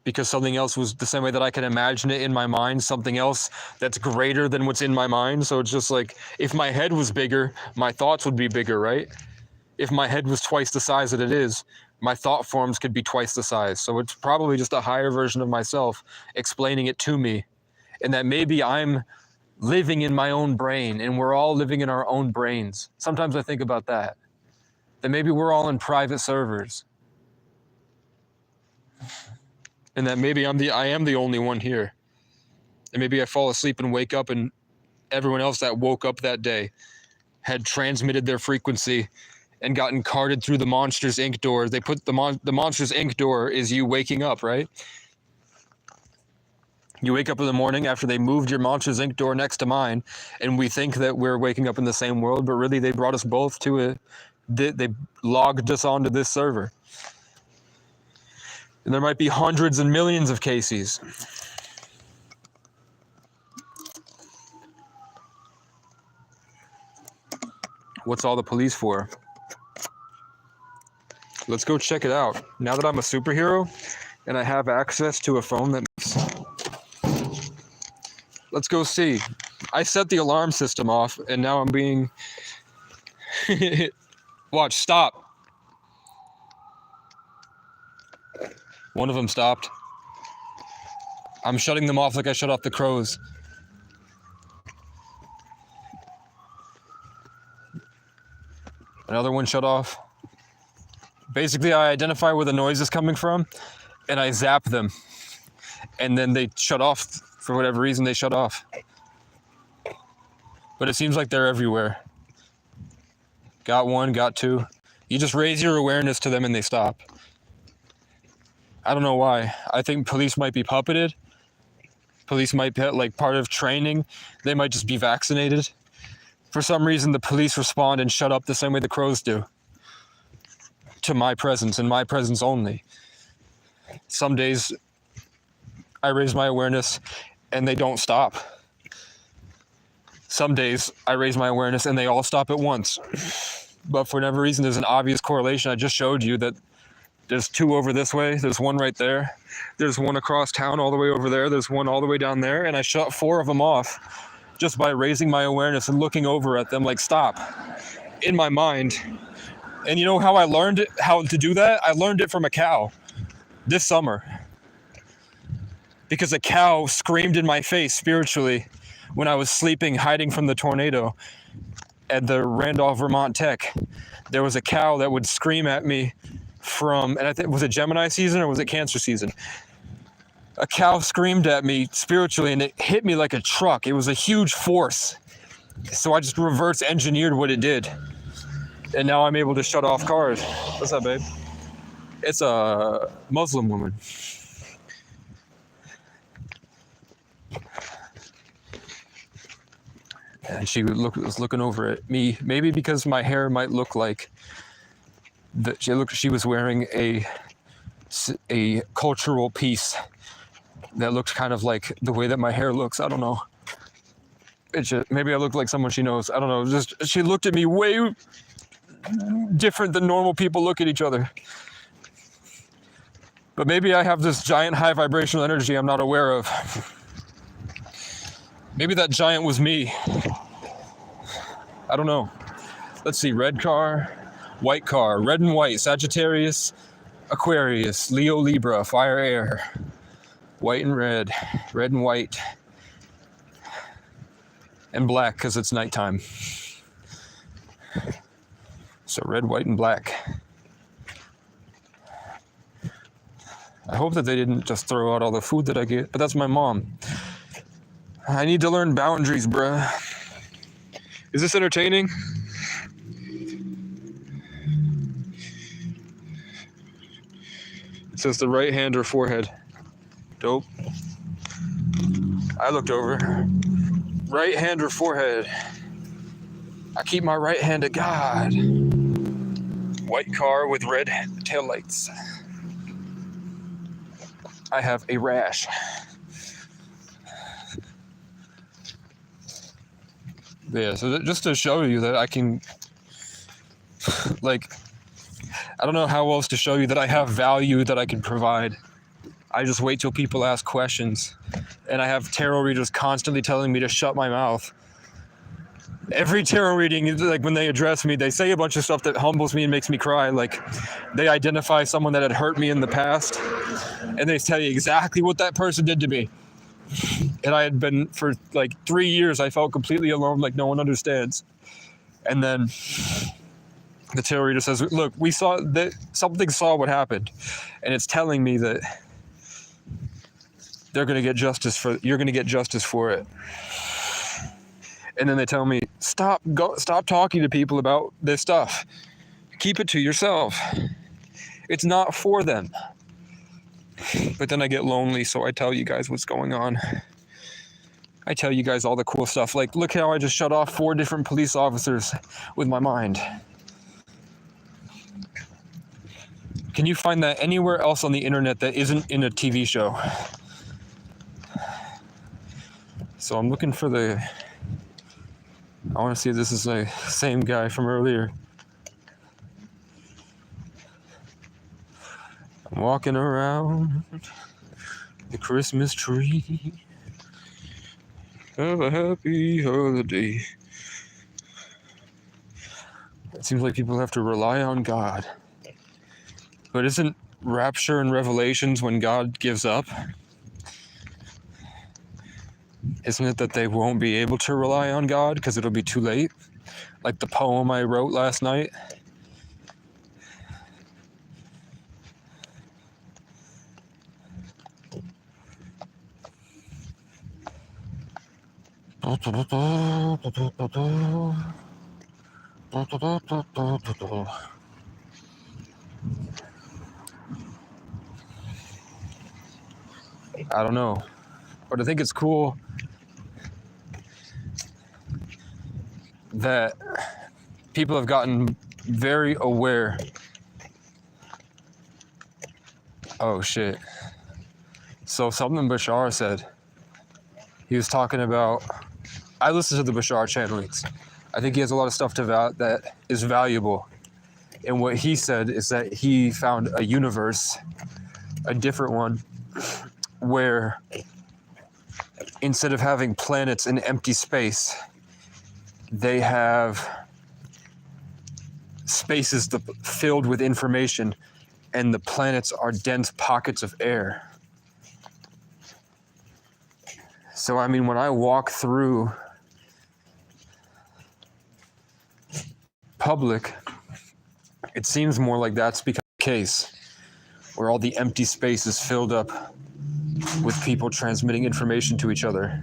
Because something else was the same way that I can imagine it in my mind, something else that's greater than what's in my mind. So it's just like, if my head was bigger, my thoughts would be bigger, right? If my head was twice the size that it is, my thought forms could be twice the size. So it's probably just a higher version of myself explaining it to me. And that maybe I'm living in my own brain and we're all living in our own brains. Sometimes I think about that. That maybe we're all in private servers. And that maybe I am the only one here. And maybe I fall asleep and wake up and everyone else that woke up that day had transmitted their frequency and gotten carted through the Monsters Inc. door. They put the Monsters Inc. door is you waking up, right? You wake up in the morning after they moved your Monsters Inc. door next to mine, and we think that we're waking up in the same world, but really they brought us both to they logged us onto this server. And there might be hundreds and millions of cases. What's all the police for? Let's go check it out. Now that I'm a superhero and I have access to a phone that makes... Let's go see. I set the alarm system off and now I'm being... Watch, stop. One of them stopped. I'm shutting them off like I shut off the crows. Another one shut off. Basically, I identify where the noise is coming from, and I zap them. And then they shut off. For whatever reason, they shut off. But it seems like they're everywhere. Got one, got two. You just raise your awareness to them and they stop. I don't know why. I think police might be puppeted. Police might be like part of training. They might just be vaccinated. For some reason, the police respond and shut up the same way the crows do. To my presence and my presence only. Some days I raise my awareness and they don't stop. Some days I raise my awareness and they all stop at once. But for whatever reason, there's an obvious correlation. I just showed you that there's two over this way. There's one right there. There's one across town all the way over there. There's one all the way down there. And I shut 4 of them off just by raising my awareness and looking over at them like, stop, in my mind. And you know how I learned how to do that? I learned it from a cow this summer. Because a cow screamed in my face spiritually when I was sleeping, hiding from the tornado at the Randolph, Vermont Tech. There was a cow that would scream at me from, and I think, was it Gemini season or was it Cancer season? A cow screamed at me spiritually and it hit me like a truck. It was a huge force. So I just reverse engineered what it did. And now I'm able to shut off cars. What's up, babe? It's a Muslim woman. And she was looking over at me, maybe because my hair might look like that. She was wearing a cultural piece that looked kind of like the way that my hair looks. I don't know. Maybe I look like someone she knows. I don't know. Just she looked at me way different than normal people look at each other. But maybe I have this giant high vibrational energy I'm not aware of. Maybe that giant was me. I don't know. Let's see. Red car, white car, red and white, Sagittarius, Aquarius, Leo, Libra, fire, air, white and red and white, and black because it's nighttime. So red, white, and black. I hope that they didn't just throw out all the food that I get, but that's my mom. I need to learn boundaries, bruh. Is this entertaining? It says the right hand or forehead. Dope. I looked over. Right hand or forehead. I keep my right hand to God. White car with red taillights. I have a rash. Yeah, so just to show you that I can, like, I don't know how else to show you that I have value that I can provide. I just wait till people ask questions. And I have tarot readers constantly telling me to shut my mouth. Every tarot reading, like when they address me, they say a bunch of stuff that humbles me and makes me cry. Like they identify someone that had hurt me in the past and they tell you exactly what that person did to me. And I had been, for like 3 years, I felt completely alone, like no one understands. And then the tarot reader says, look, we saw that something saw what happened. And it's telling me that they're going to get justice you're going to get justice for it. And then they tell me, stop talking to people about this stuff. Keep it to yourself. It's not for them. But then I get lonely, so I tell you guys what's going on. I tell you guys all the cool stuff. Like, look how I just shut off 4 different police officers with my mind. Can you find that anywhere else on the internet that isn't in a TV show? So I'm looking for I want to see if this is the same guy from earlier. I'm walking around the Christmas tree. Have a happy holiday. It seems like people have to rely on God. But isn't rapture and revelations when God gives up? Isn't it that they won't be able to rely on God because it'll be too late? Like the poem I wrote last night. I don't know, but I think it's cool that people have gotten very aware. Oh shit. So something Bashar said. He was talking about, I listen to the Bashar channelings. I think he has a lot of stuff that is valuable. And what he said is that he found a universe, a different one, where instead of having planets in empty space, they have spaces filled with information, and the planets are dense pockets of air. So, I mean, when I walk through public, it seems more like that's become the case, where all the empty space is filled up with people transmitting information to each other.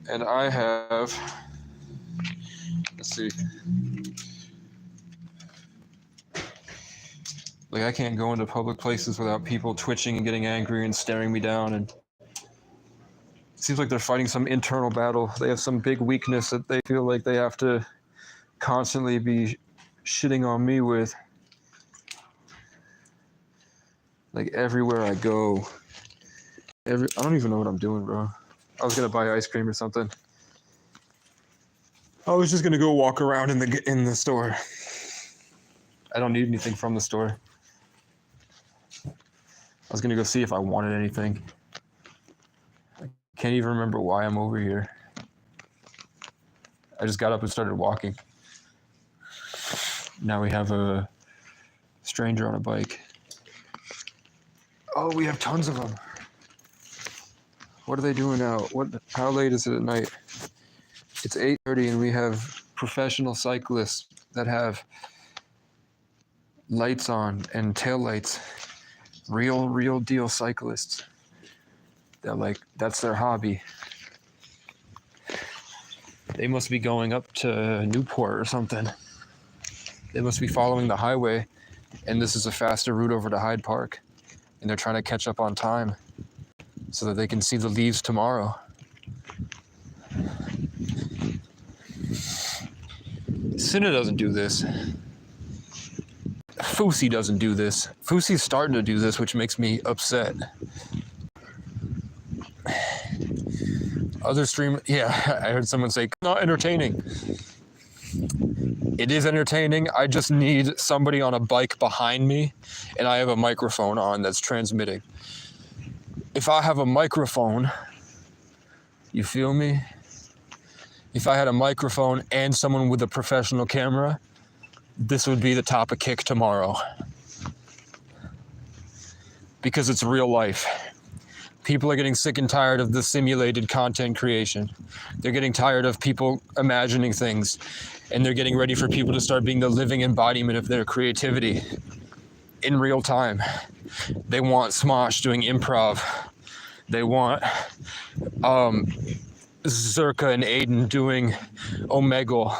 And I have, let's see, like I can't go into public places without people twitching and getting angry and staring me down, and it seems like they're fighting some internal battle. They have some big weakness that they feel like they have to constantly be shitting on me with. Like everywhere I go, I don't even know what I'm doing, bro. I was gonna buy ice cream or something. I was just gonna go walk around in the store. I don't need anything from the store. I was gonna go see if I wanted anything. I can't even remember why I'm over here. I just got up and started walking. Now we have a stranger on a bike. Oh, we have tons of them. What are they doing now? How late is it at night? It's 8:30 and we have professional cyclists that have lights on and taillights. Real deal cyclists. That's their hobby. They must be going up to Newport or something. They must be following the highway, and this is a faster route over to Hyde Park. And they're trying to catch up on time so that they can see the leaves tomorrow. Cinna doesn't do this. Fousey doesn't do this. Fousey's starting to do this, which makes me upset. Other stream, yeah, I heard someone say, not entertaining. It is entertaining. I just need somebody on a bike behind me, and I have a microphone on that's transmitting. If I have a microphone, you feel me? If I had a microphone and someone with a professional camera, this would be the top of Kick tomorrow. Because it's real life. People are getting sick and tired of the simulated content creation. They're getting tired of people imagining things, and they're getting ready for people to start being the living embodiment of their creativity in real time. They want Smosh doing improv. They want Zerka and Aiden doing Omegle.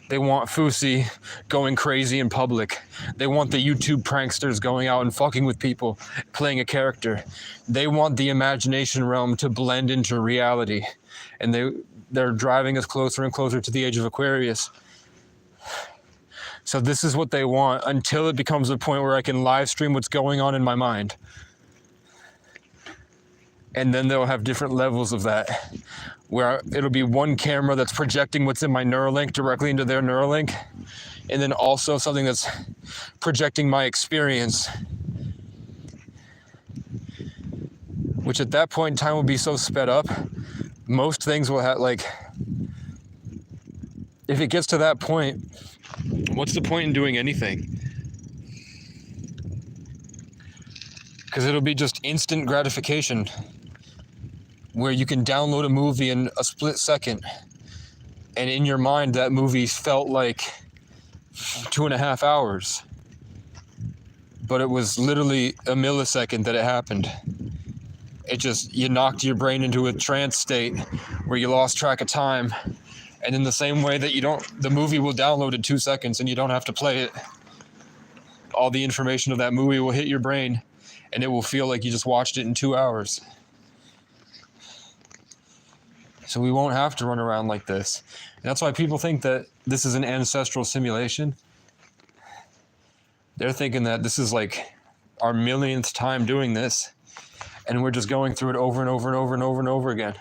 They want Fousey going crazy in public. They want the YouTube pranksters going out and fucking with people, playing a character. They want the imagination realm to blend into reality. And they're driving us closer and closer to the age of Aquarius. So this is what they want until it becomes a point where I can live stream what's going on in my mind. And then they'll have different levels of that, where it'll be one camera that's projecting what's in my Neuralink directly into their Neuralink, and then also something that's projecting my experience, which at that point in time will be so sped up, most things will have, like, if it gets to that point, what's the point in doing anything? Because it'll be just instant gratification, where you can download a movie in a split second, and in your mind that movie felt like 2.5 hours, but it was literally a millisecond that it happened. It just, you knocked your brain into a trance state where you lost track of time, and in the same way that the movie will download in 2 seconds and you don't have to play it, all the information of that movie will hit your brain and it will feel like you just watched it in 2 hours. So we won't have to run around like this. And that's why people think that this is an ancestral simulation. They're thinking that this is like our millionth time doing this, and we're just going through it over and over and over and over and over again.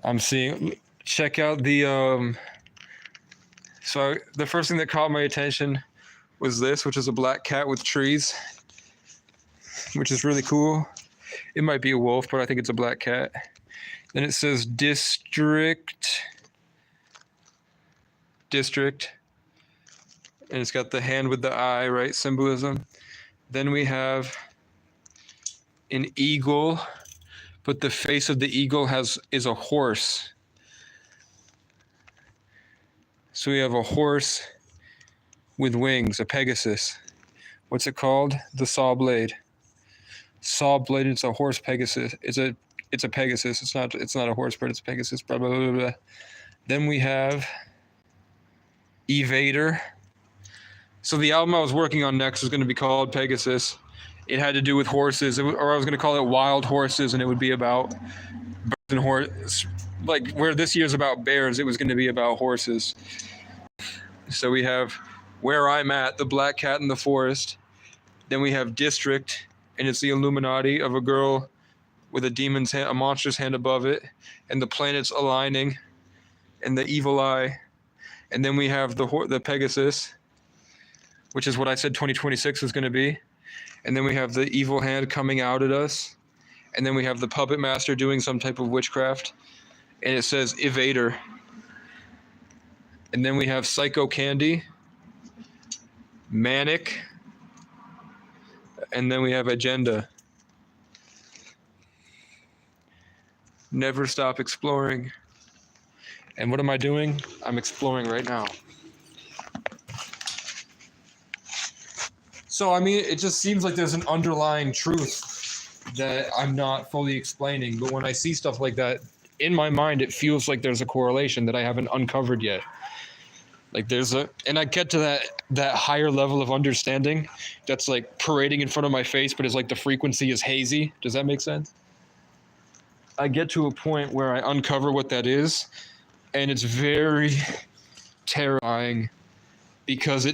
I'm seeing, check out the, so the first thing that caught my attention was this, which is a black cat with trees, which is really cool. It might be a wolf, but I think it's a black cat. Then it says district, and it's got the hand with the eye, right? Symbolism. Then we have an eagle, but the face of the eagle is a horse. So we have a horse with wings, a Pegasus. What's it called? The saw blade. Saw blade. It's a horse Pegasus. It's a Pegasus. It's not a horse, but it's a Pegasus. Blah blah blah blah. Then we have Evader. So the album I was working on next was going to be called Pegasus. It had to do with horses, or I was going to call it Wild Horses, and it would be about birds and horses. Like where this year's about bears, it was going to be about horses. So we have Where I'm At, the black cat in the forest. Then we have District, and it's the Illuminati of a girl with a demon's hand, a monster's hand above it, and the planets aligning, and the evil eye. And then we have the Pegasus, which is what I said 2026 was going to be. And then we have the evil hand coming out at us. And then we have the puppet master doing some type of witchcraft. And it says Evader. And then we have Psycho Candy, Manic, and then we have Agenda. Never stop exploring. And what am I doing? I'm exploring right now. So, I mean, it just seems like there's an underlying truth that I'm not fully explaining. But when I see stuff like that, in my mind, it feels like there's a correlation that I haven't uncovered yet. Like and I get to that higher level of understanding that's like parading in front of my face, but it's like the frequency is hazy. Does that make sense? I get to a point where I uncover what that is, and it's very terrifying because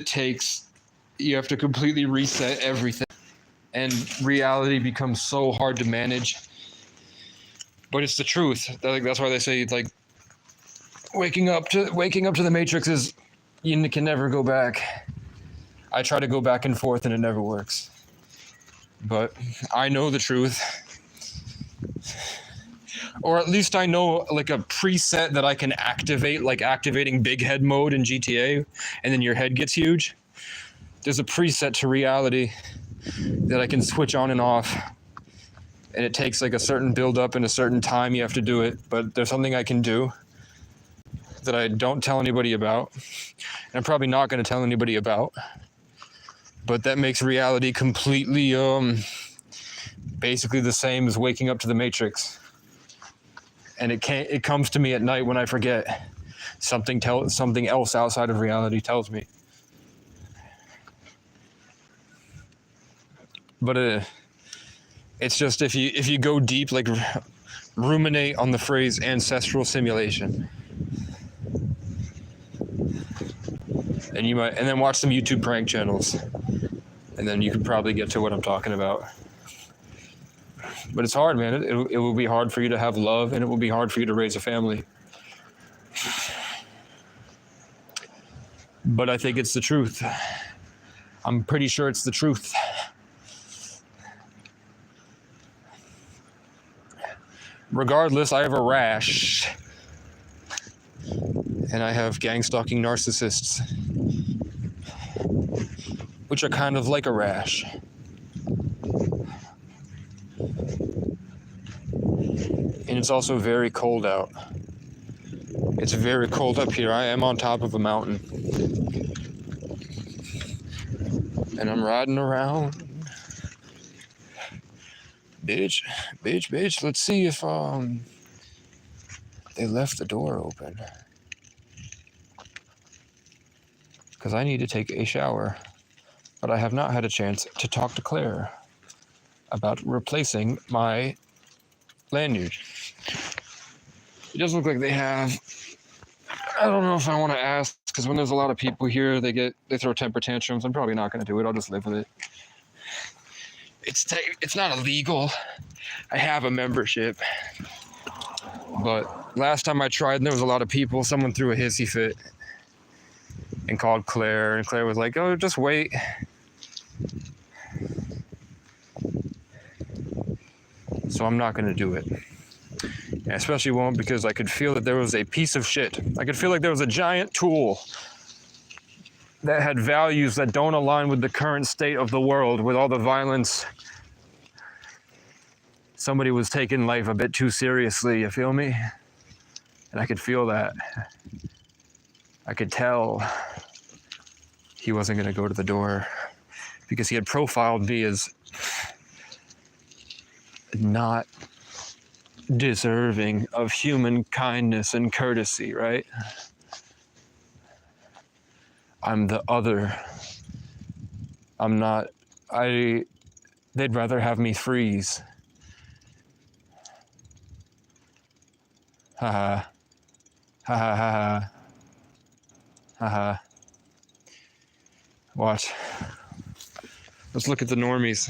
you have to completely reset everything, and reality becomes so hard to manage. But it's the truth. That's why they say it's like waking up to the Matrix is, you can never go back. I try to go back and forth and it never works. But I know the truth. Or at least I know like a preset that I can activate, like activating big head mode in GTA, and then your head gets huge. There's a preset to reality that I can switch on and off. And it takes like a certain build up and a certain time you have to do it. But there's something I can do that I don't tell anybody about, and I'm probably not going to tell anybody about, but that makes reality completely basically the same as waking up to the Matrix. And it comes to me at night when I forget. Something else outside of reality tells me. But it's just if you go deep, like ruminate on the phrase ancestral simulation. And then watch some YouTube prank channels, and then you could probably get to what I'm talking about. But it's hard, man. It will be hard for you to have love, and it will be hard for you to raise a family. But I think it's the truth. I'm pretty sure it's the truth. Regardless, I have a rash. And I have gang-stalking narcissists, which are kind of like a rash. And it's also very cold out. It's very cold up here. I am on top of a mountain. And I'm riding around. Bitch. Let's see if they left the door open. Because I need to take a shower. But I have not had a chance to talk to Claire about replacing my lanyard. It doesn't look like they have. I don't know if I want to ask, because when there's a lot of people here, they throw temper tantrums. I'm probably not going to do it. I'll just live with it. It's not illegal. I have a membership. But last time I tried, and there was a lot of people, someone threw a hissy fit and called Claire, and Claire was like, "Oh, just wait." So I'm not going to do it. I especially won't, because I could feel that there was a piece of shit. I could feel like there was a giant tool that had values that don't align with the current state of the world, with all the violence. Somebody was taking life a bit too seriously, you feel me? And I could feel that. I could tell he wasn't going to go to the door, because he had profiled me as not deserving of human kindness and courtesy, right? I'm the other. I'm not. They'd rather have me freeze. Ha ha. Ha ha ha ha. Ha ha. Watch. Let's look at the normies.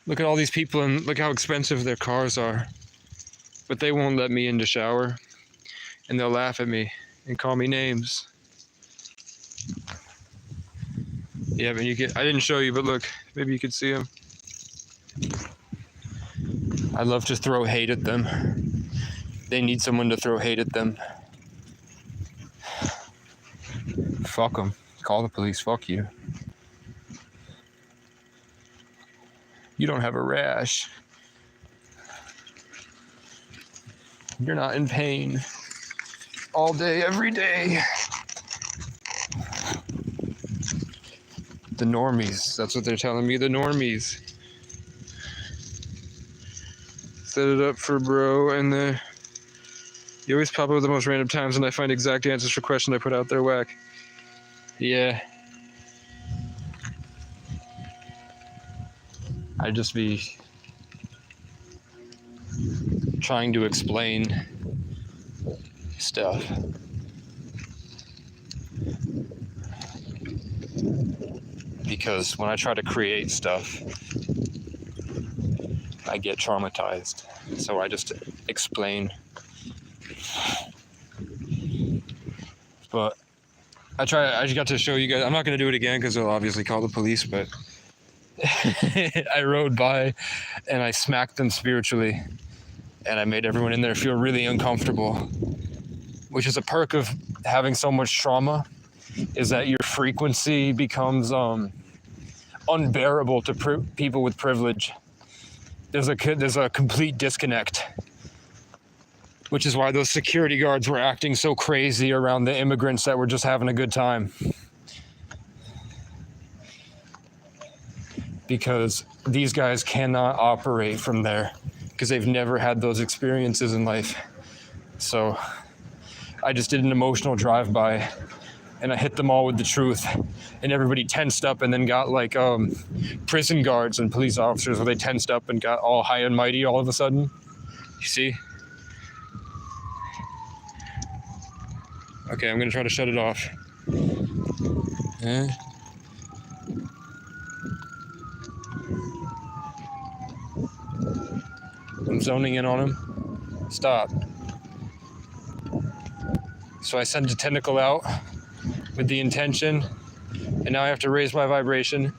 Look at all these people, and look how expensive their cars are. But they won't let me in to shower. And they'll laugh at me and call me names. Yeah, but I didn't show you, but look, maybe you could see them. I love to throw hate at them. They need someone to throw hate at them. Fuck them. Call the police. Fuck you. You don't have a rash. You're not in pain all day, every day. The normies. That's what they're telling me, the normies. Set it up for bro, and you always pop up at the most random times, and I find exact answers for questions I put out there. Whack. Yeah. I'd just be trying to explain stuff. Because when I try to create stuff, I get traumatized. So I just explain. But I just got to show you guys. I'm not going to do it again because they'll obviously call the police, but I rode by and I smacked them spiritually, and I made everyone in there feel really uncomfortable, which is a perk of having so much trauma, is that your frequency becomes unbearable to people with privilege. There's a complete disconnect, which is why those security guards were acting so crazy around the immigrants that were just having a good time. Because these guys cannot operate from there because they've never had those experiences in life. So I just did an emotional drive-by and I hit them all with the truth, and everybody tensed up and then got like prison guards and police officers where they tensed up and got all high and mighty all of a sudden. You see? Okay, I'm gonna try to shut it off. zoning in on him. Stop. So I send a tentacle out with the intention, and now I have to raise my vibration.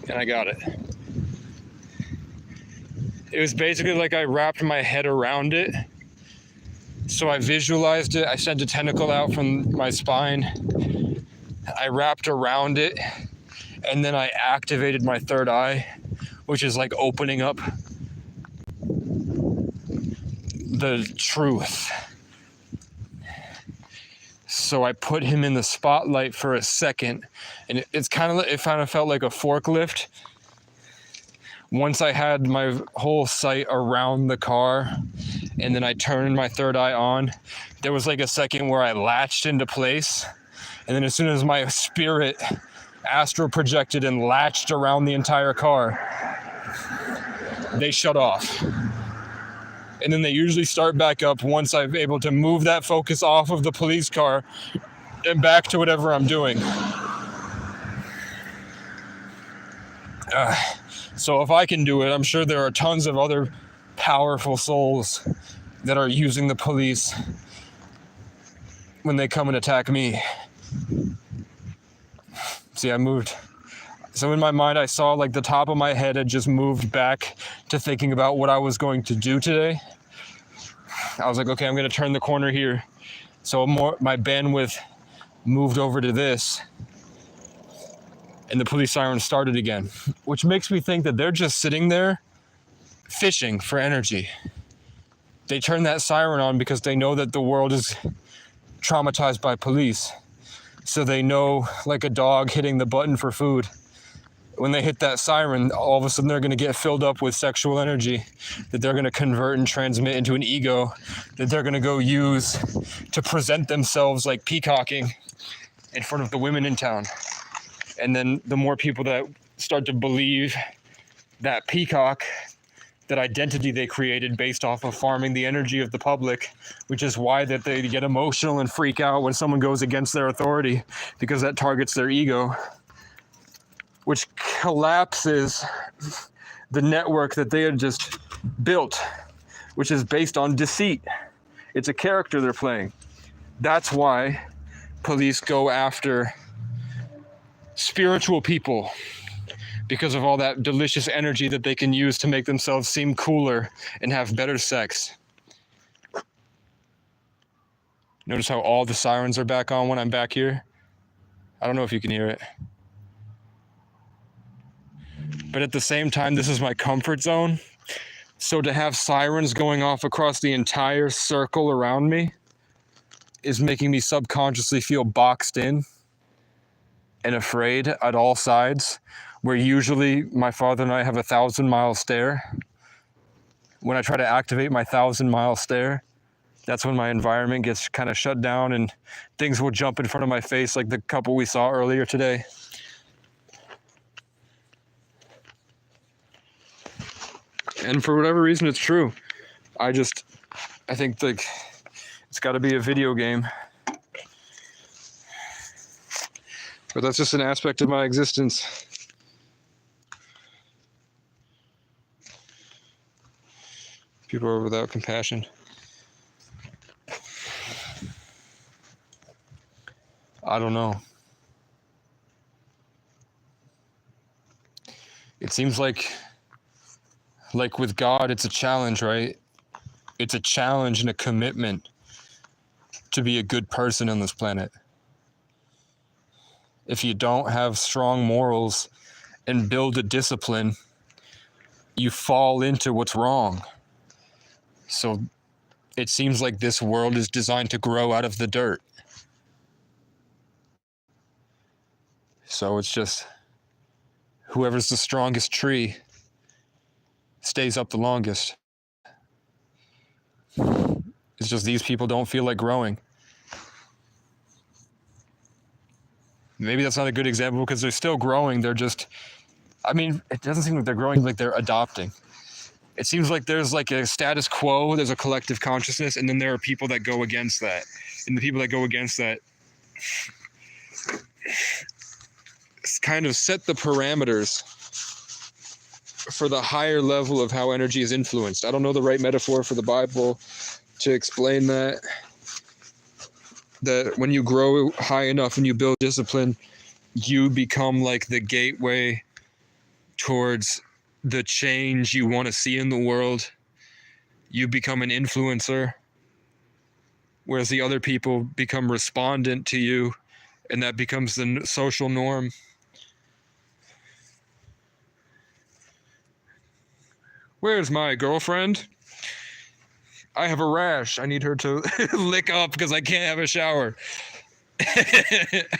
And I got it. It was basically like I wrapped my head around it. So I visualized it. I sent a tentacle out from my spine. I wrapped around it. And then I activated my third eye, which is like opening up the truth. So I put him in the spotlight for a second, and it kind of felt like a forklift. Once I had my whole sight around the car, and then I turned my third eye on, there was like a second where I latched into place, and then as soon as my spirit astral projected and latched around the entire car, they shut off. And then they usually start back up once I'm able to move that focus off of the police car and back to whatever I'm doing. So if I can do it, I'm sure there are tons of other powerful souls that are using the police when they come and attack me. See, I moved. So in my mind, I saw like the top of my head had just moved back to thinking about what I was going to do today. I was like, okay, I'm going to turn the corner here. So my bandwidth moved over to this. And the police siren started again, which makes me think that they're just sitting there fishing for energy. They turn that siren on because they know that the world is traumatized by police. So they know, like a dog hitting the button for food, when they hit that siren, all of a sudden they're going to get filled up with sexual energy that they're going to convert and transmit into an ego that they're going to go use to present themselves like peacocking in front of the women in town. And then the more people that start to believe that peacock, that identity they created based off of farming the energy of the public, which is why that they get emotional and freak out when someone goes against their authority, because that targets their ego, which collapses the network that they had just built, which is based on deceit. It's a character they're playing. That's why police go after spiritual people, because of all that delicious energy that they can use to make themselves seem cooler and have better sex. Notice how all the sirens are back on when I'm back here? I don't know if you can hear it. But at the same time, this is my comfort zone. So to have sirens going off across the entire circle around me is making me subconsciously feel boxed in and afraid at all sides, where usually my father and I have a 1,000-mile stare. When I try to activate my 1,000-mile stare, that's when my environment gets kind of shut down and things will jump in front of my face like the couple we saw earlier today. And for whatever reason, it's true. I think like it's got to be a video game. But that's just an aspect of my existence. People are without compassion. I don't know. It seems like with God, it's a challenge, right? It's a challenge and a commitment to be a good person on this planet. If you don't have strong morals and build a discipline, you fall into what's wrong. So it seems like this world is designed to grow out of the dirt. So it's just whoever's the strongest tree stays up the longest. It's just these people don't feel like growing. Maybe that's not a good example because they're still growing. They're just, it doesn't seem like they're growing, like they're adopting. It seems like there's like a status quo, there's a collective consciousness, and then there are people that go against that. And the people that go against that kind of set the parameters for the higher level of how energy is influenced. I don't know the right metaphor for the Bible to explain that. That when you grow high enough and you build discipline, you become like the gateway towards the change you want to see in the world. You become an influencer, whereas the other people become respondent to you, and that becomes the social norm. Where's my girlfriend? I have a rash. I need her to lick up because I can't have a shower.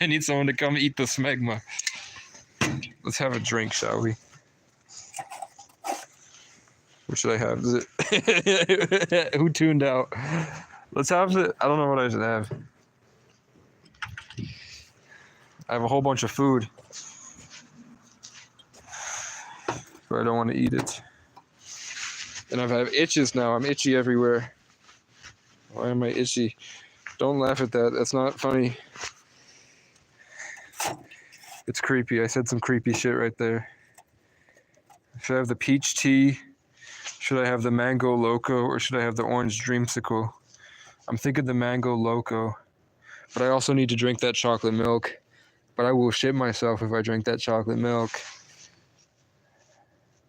I need someone to come eat the smegma. Let's have a drink, shall we? What should I have? Is it who tuned out? Let's have it. I don't know what I should have. I have a whole bunch of food, but I don't want to eat it. And I have itches now. I'm itchy everywhere. Why am I itchy? Don't laugh at that. That's not funny. It's creepy. I said some creepy shit right there. Should I have the peach tea? Should I have the mango loco? Or should I have the orange dreamsicle? I'm thinking the mango loco. But I also need to drink that chocolate milk. But I will shit myself if I drink that chocolate milk.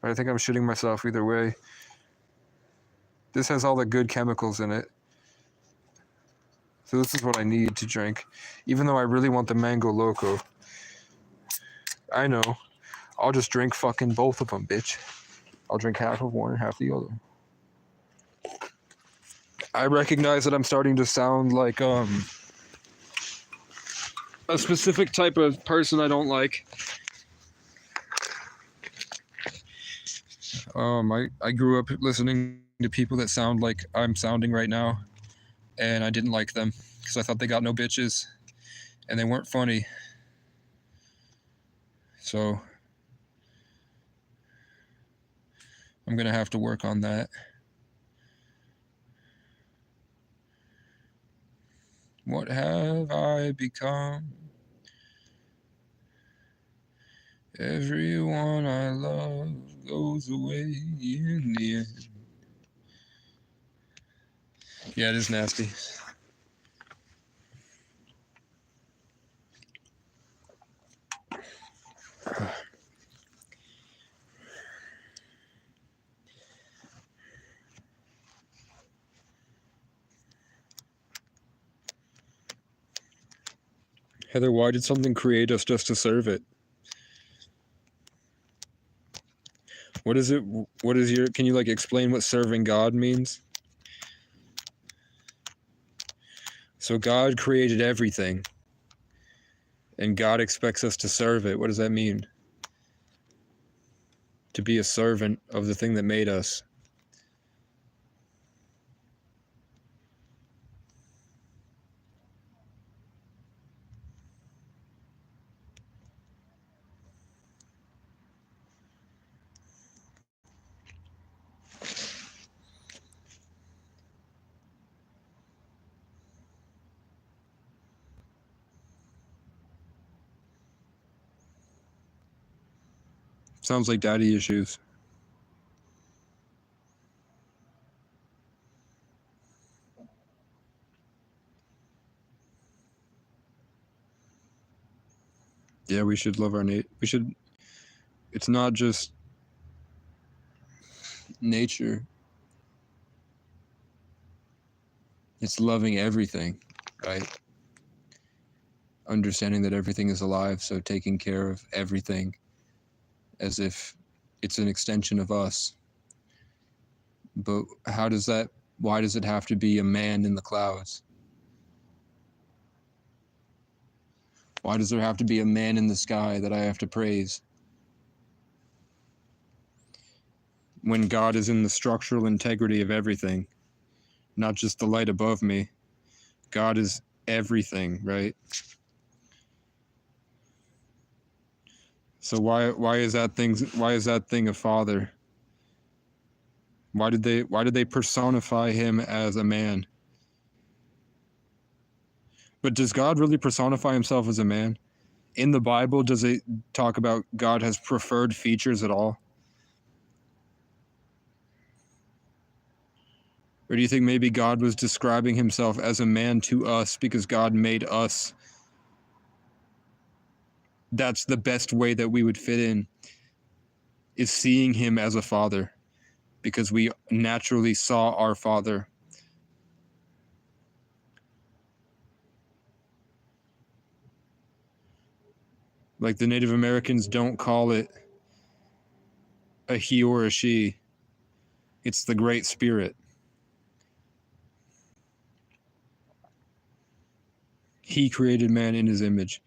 But I think I'm shitting myself either way. This has all the good chemicals in it. So this is what I need to drink. Even though I really want the mango loco. I know. I'll just drink fucking both of them, bitch. I'll drink half of one and half the other. I recognize that I'm starting to sound like a specific type of person I don't like. I grew up listening to people that sound like I'm sounding right now, and I didn't like them because I thought they got no bitches and they weren't funny. So I'm gonna have to work on that. What have I become? Everyone I love goes away in the end. Yeah, it is nasty. Heather, why did something create us just to serve it? What is it? What is your, can you like explain what serving God means? So God created everything, and God expects us to serve it. What does that mean? To be a servant of the thing that made us. Sounds like daddy issues. Yeah, we should love our we should, it's not just nature. It's loving everything, right? Understanding that everything is alive, so taking care of everything as if it's an extension of us. But how does that, why does it have to be a man in the clouds? Why does there have to be a man in the sky that I have to praise? When God is in the structural integrity of everything, not just the light above me. God is everything, right? So why is that thing a father? Why did they personify him as a man? But does God really personify himself as a man? In the Bible, does it talk about God has preferred features at all? Or do you think maybe God was describing himself as a man to us because God made us? That's the best way that we would fit in, is seeing him as a father, because we naturally saw our father. Like the Native Americans don't call it a he or a she. It's the Great Spirit. He created man in his image.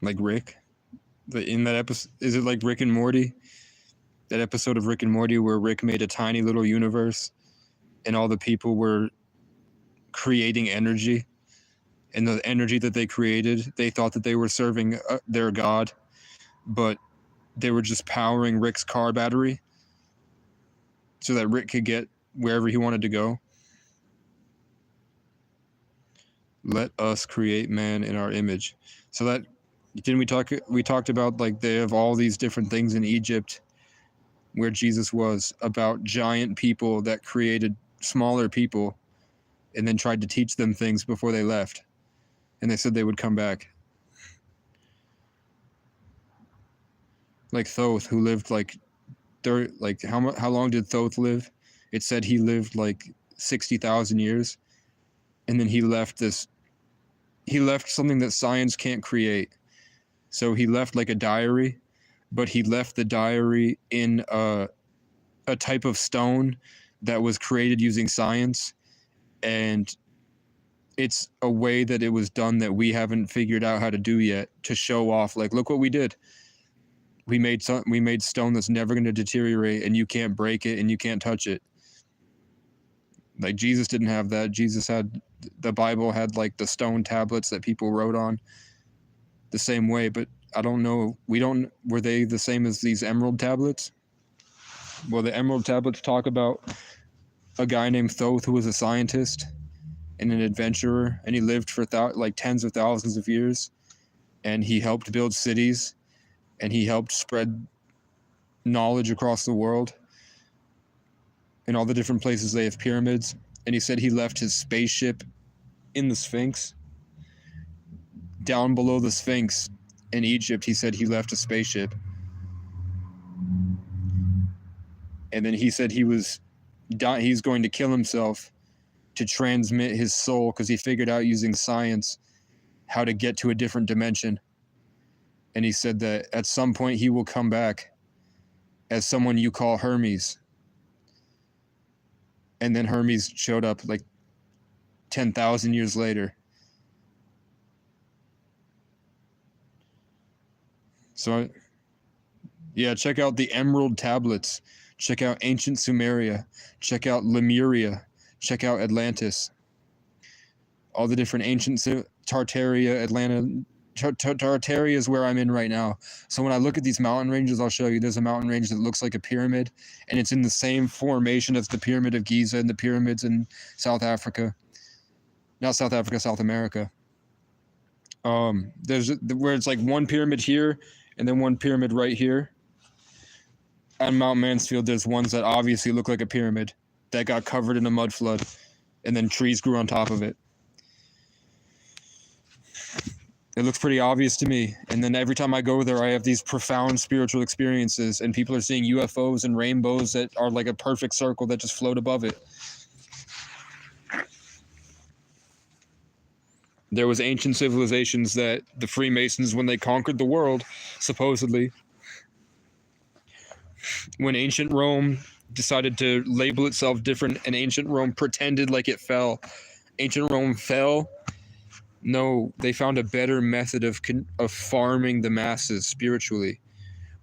Like Rick. In that episode, is it like Rick and Morty? That episode of Rick and Morty where Rick made a tiny little universe and all the people were creating energy. And the energy that they created, they thought that they were serving their God, but they were just powering Rick's car battery so that Rick could get wherever he wanted to go. Let us create man in our image. So that, didn't we talked about like they have all these different things in Egypt where Jesus was, about giant people that created smaller people and then tried to teach them things before they left. And they said they would come back. Like Thoth, who lived like how long did Thoth live? It said he lived like 60,000 years. And then he left something that science can't create. So he left like a diary, but he left the diary in a type of stone that was created using science. And it's a way that it was done that we haven't figured out how to do yet, to show off, like, look what we did. We made stone that's never going to deteriorate, and you can't break it and you can't touch it. Like Jesus didn't have that. The Bible had like the stone tablets that people wrote on the same way, but I don't know. Were they the same as these emerald tablets? Well, the emerald tablets talk about a guy named Thoth who was a scientist and an adventurer, and he lived for like tens of thousands of years, and he helped build cities, and he helped spread knowledge across the world. In all the different places they have pyramids, and he said he left his spaceship in the Sphinx. Down below the Sphinx in Egypt, he said he left a spaceship. And then he said he's going to kill himself to transmit his soul, because he figured out using science how to get to a different dimension. And he said that at some point he will come back as someone you call Hermes. And then Hermes showed up like 10,000 years later. So, yeah, check out the Emerald Tablets. Check out ancient Sumeria. Check out Lemuria. Check out Atlantis. All the different ancient Tartaria, Atlanta. Tartaria is where I'm in right now. So when I look at these mountain ranges, I'll show you. There's a mountain range that looks like a pyramid, and it's in the same formation as the Pyramid of Giza and the pyramids in South Africa. Not South Africa, South America. There's where it's like one pyramid here and then one pyramid right here. On Mount Mansfield, there's ones that obviously look like a pyramid that got covered in a mud flood, and then trees grew on top of it. It looks pretty obvious to me. And then every time I go there, I have these profound spiritual experiences, and people are seeing UFOs and rainbows that are like a perfect circle that just float above it. There was ancient civilizations that the Freemasons, when they conquered the world, supposedly, when ancient Rome decided to label itself different, and ancient Rome pretended like it fell. Ancient Rome fell. No, they found a better method of farming the masses spiritually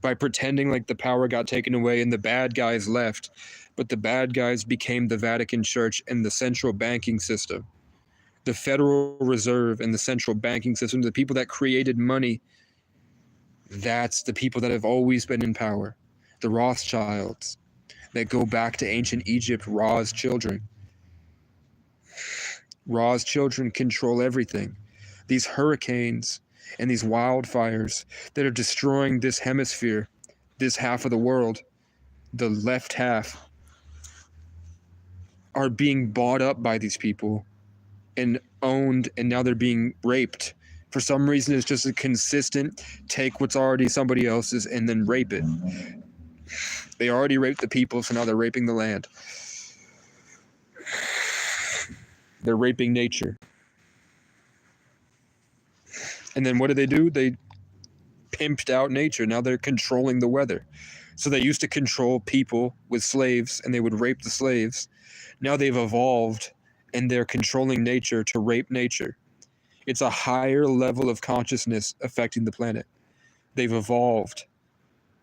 by pretending like the power got taken away and the bad guys left. But the bad guys became the Vatican Church and the central banking system. The Federal Reserve and the central banking system, the people that created money, that's the people that have always been in power. The Rothschilds that go back to ancient Egypt, Ra's children. Ra's children control everything. These hurricanes and these wildfires that are destroying this hemisphere, this half of the world, the left half, are being bought up by these people and owned, and now they're being raped. For some reason, it's just a consistent take what's already somebody else's and then rape it. They already raped the people, so now they're raping the land. They're raping nature. And then what do? They pimped out nature. Now they're controlling the weather. So they used to control people with slaves, and they would rape the slaves. Now they've evolved, and they're controlling nature to rape nature. It's a higher level of consciousness affecting the planet. They've evolved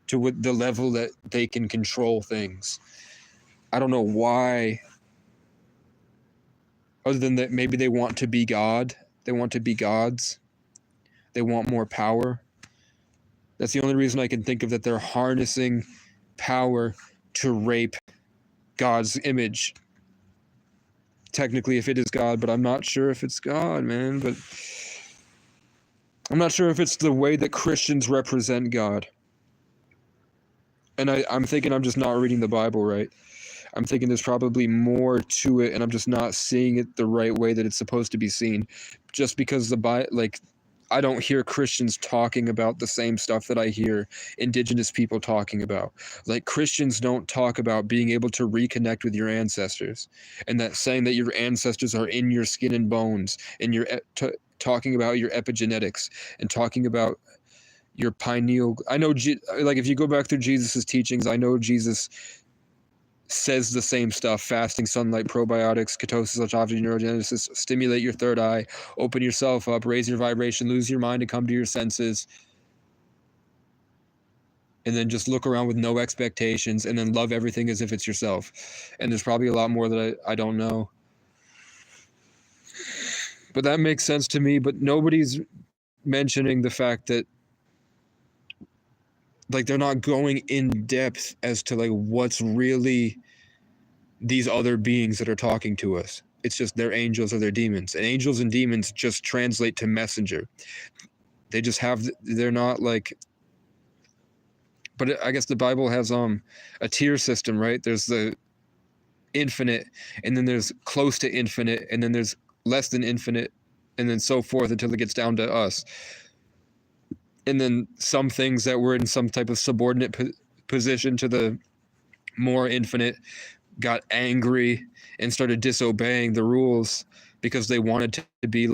to the level that they can control things. I don't know why, other than that maybe they want to be God. They want to be gods. They want more power. That's the only reason I can think of, that they're harnessing power to rape God's image. Technically, if it is God, but I'm not sure if it's God, man. But I'm not sure if it's the way that Christians represent God. And I'm thinking I'm just not reading the Bible right. I'm thinking there's probably more to it, and I'm just not seeing it the right way that it's supposed to be seen. Just because I don't hear Christians talking about the same stuff that I hear indigenous people talking about. Like, Christians don't talk about being able to reconnect with your ancestors, and that saying that your ancestors are in your skin and bones, and you're talking about your epigenetics and talking about your pineal. I know, if you go back through Jesus's teachings, I know Jesus says the same stuff: fasting, sunlight, probiotics, ketosis, autophagy, neurogenesis, stimulate your third eye, open yourself up, raise your vibration, lose your mind, and come to your senses. And then just look around with no expectations, and then love everything as if it's yourself. And there's probably a lot more that I don't know. But that makes sense to me, but nobody's mentioning the fact that they're not going in depth as to what's really these other beings that are talking to us. It's just they're angels or they're demons. And angels and demons just translate to messenger. They just they're not but I guess the Bible has a tier system, right? There's the infinite, and then there's close to infinite, and then there's less than infinite, and then so forth until it gets down to us. And then some things that were in some type of subordinate position to the more infinite got angry and started disobeying the rules because they wanted to be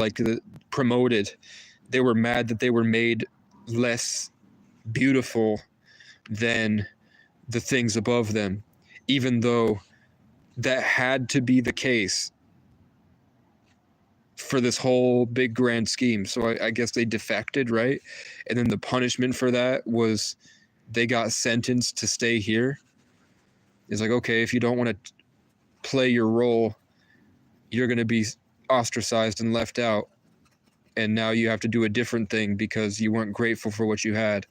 promoted. They were mad that they were made less beautiful than the things above them, even though that had to be the case for this whole big grand scheme. So I guess they defected, right? And then the punishment for that was they got sentenced to stay here. It's okay, if you don't want to play your role, you're going to be ostracized and left out. And now you have to do a different thing because you weren't grateful for what you had.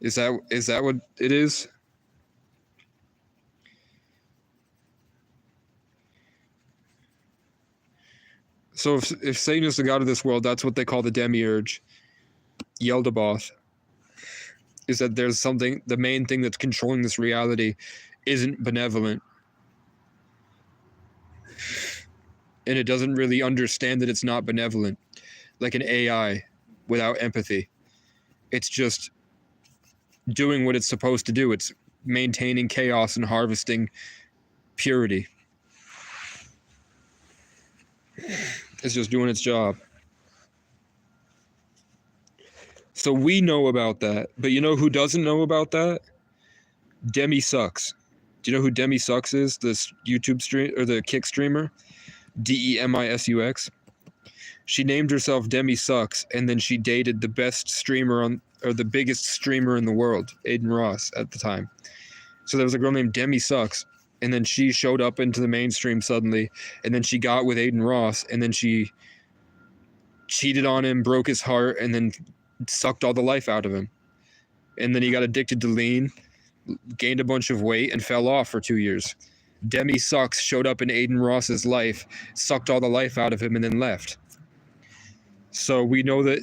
Is that what it is? So if Satan is the god of this world, that's what they call the demiurge, Yaldabaoth, is that there's something, the main thing that's controlling this reality isn't benevolent. And it doesn't really understand that it's not benevolent, like an AI without empathy. It's just doing what it's supposed to do. It's maintaining chaos and harvesting purity. It's just doing its job. So we know about that, but you know who doesn't know about that? Demi Sucks. Do you know who Demi Sucks is? This YouTube stream, or the Kick streamer? DEMISUX. She named herself Demi Sucks, and then she dated the best streamer the biggest streamer in the world, Aiden Ross, at the time. So there was a girl named Demi Sucks, and then she showed up into the mainstream suddenly, and then she got with Aiden Ross, and then she cheated on him, broke his heart, and then sucked all the life out of him. And then he got addicted to lean, gained a bunch of weight, and fell off for 2 years. Demi Sucks showed up in Aiden Ross's life, sucked all the life out of him, and then left. So we know that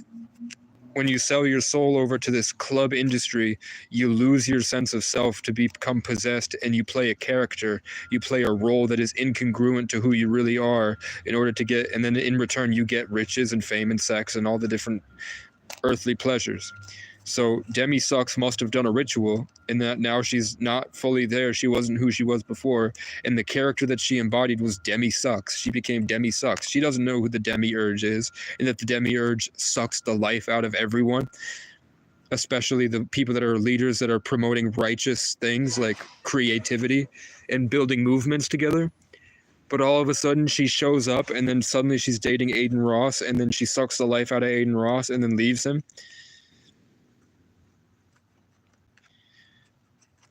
when you sell your soul over to this club industry, you lose your sense of self to become possessed, and you play a character. You play a role that is incongruent to who you really are in order to get, and then in return, you get riches and fame and sex and all the different earthly pleasures. So Demi Sucks must have done a ritual in that now she's not fully there. She wasn't who she was before. And the character that she embodied was Demi Sucks. She became Demi Sucks. She doesn't know who the Demiurge is, and that the Demiurge sucks the life out of everyone, especially the people that are leaders that are promoting righteous things like creativity and building movements together. But all of a sudden she shows up, and then suddenly she's dating Aiden Ross, and then she sucks the life out of Aiden Ross and then leaves him.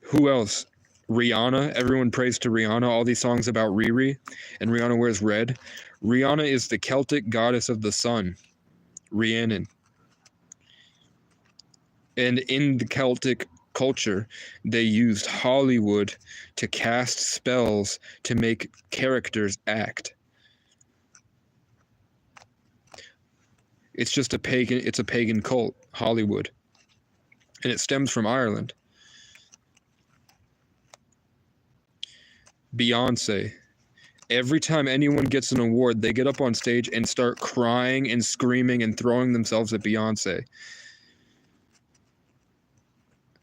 Who else? Rihanna. Everyone prays to Rihanna. All these songs about Riri, and Rihanna wears red. Rihanna is the Celtic goddess of the sun, Rhiannon. And in the Celtic culture, they used Hollywood to cast spells to make characters act. It's just a pagan cult, Hollywood. And it stems from Ireland. Beyonce. Every time anyone gets an award, they get up on stage and start crying and screaming and throwing themselves at Beyonce.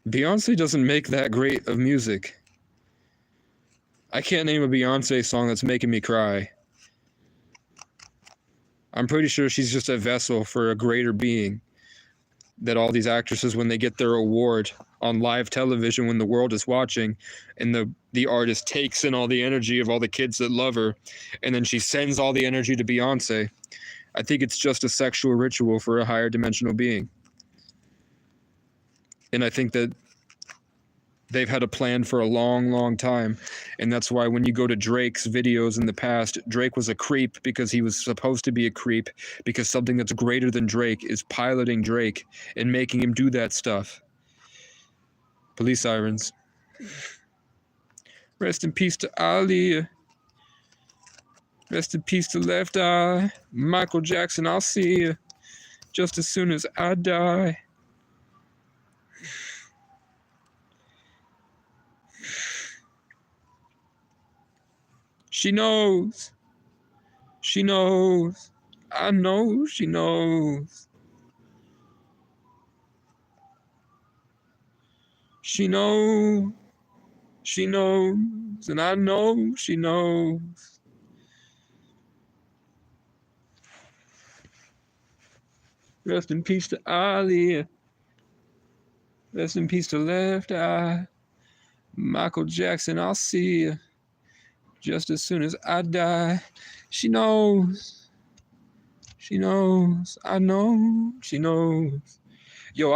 Beyonce doesn't make that great of music. I can't name a Beyonce song that's making me cry. I'm pretty sure she's just a vessel for a greater being. That all these actresses, when they get their award on live television, when the world is watching, and the artist takes in all the energy of all the kids that love her, and then she sends all the energy to Beyonce, I think it's just a sexual ritual for a higher dimensional being. And I think that they've had a plan for a long, long time. And that's why when you go to Drake's videos in the past, Drake was a creep because he was supposed to be a creep, because something that's greater than Drake is piloting Drake and making him do that stuff. Police sirens. Rest in peace to Ali. Rest in peace to Left Eye. Michael Jackson, I'll see you just as soon as I die. She knows. She knows. I know she knows. She knows. She knows. And I know she knows. Rest in peace to Ali. Rest in peace to Left Eye. Michael Jackson, I'll see you just as soon as I die. She knows. She knows. I know she knows. Yo,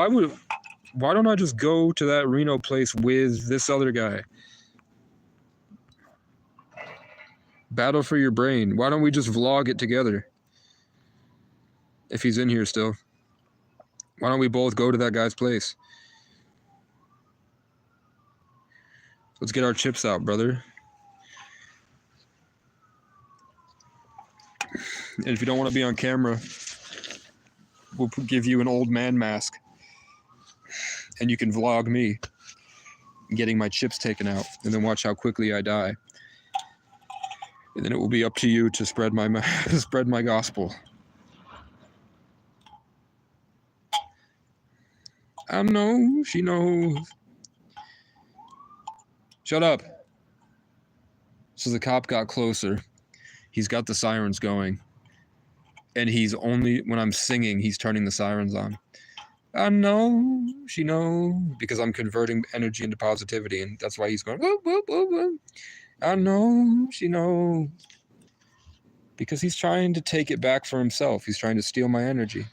why don't I just go to that Reno place with this other guy? Battle for your brain. Why don't we just vlog it together? If he's in here still. Why don't we both go to that guy's place? Let's get our chips out, brother. And if you don't want to be on camera, we'll give you an old man mask. And you can vlog me getting my chips taken out, and then watch how quickly I die. And then it will be up to you to spread my spread my gospel. I know she knows. Shut up. So the cop got closer. He's got the sirens going. And he's only, when I'm singing, he's turning the sirens on. I know she knows, because I'm converting energy into positivity, and that's why he's going, whoop, whoop, whoop, whoop. I know she knows. Because he's trying to take it back for himself. He's trying to steal my energy.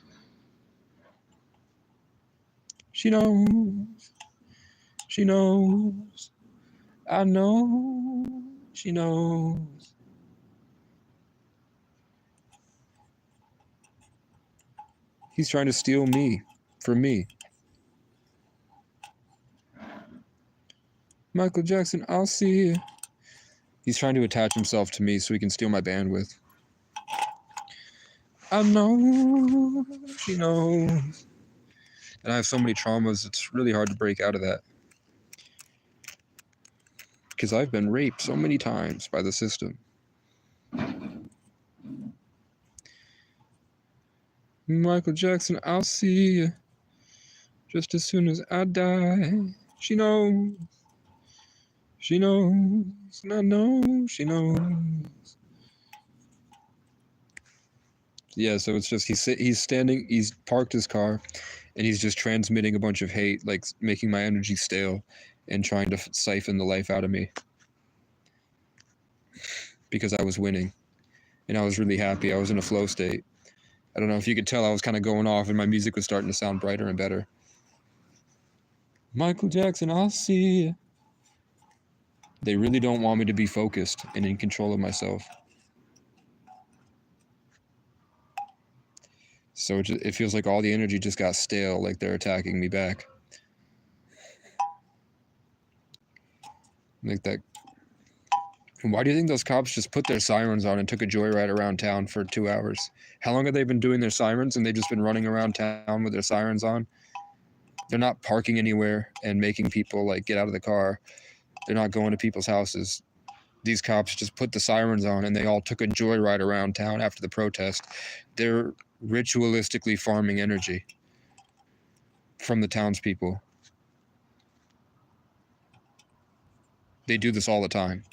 She knows. She knows. I know she knows. He's trying to steal me from me. Michael Jackson, I'll see you. He's trying to attach himself to me so he can steal my bandwidth. I know she knows. And I have so many traumas, it's really hard to break out of that. Because I've been raped so many times by the system. Michael Jackson, I'll see you just as soon as I die. She knows. She knows. And I know she knows. Yeah, so it's just he's standing, he's parked his car, and he's just transmitting a bunch of hate, like making my energy stale and trying to siphon the life out of me. Because I was winning. And I was really happy. I was in a flow state. I don't know if you could tell, I was kind of going off and my music was starting to sound brighter and better. Michael Jackson, I'll see you. They really don't want me to be focused and in control of myself. So it feels like all the energy just got stale, like they're attacking me back. Like that. Why do you think those cops just put their sirens on and took a joyride around town for 2 hours? How long have they been doing their sirens and they've just been running around town with their sirens on? They're not parking anywhere and making people like get out of the car. They're not going to people's houses. These cops just put the sirens on and they all took a joyride around town after the protest. They're ritualistically farming energy from the townspeople. They do this all the time.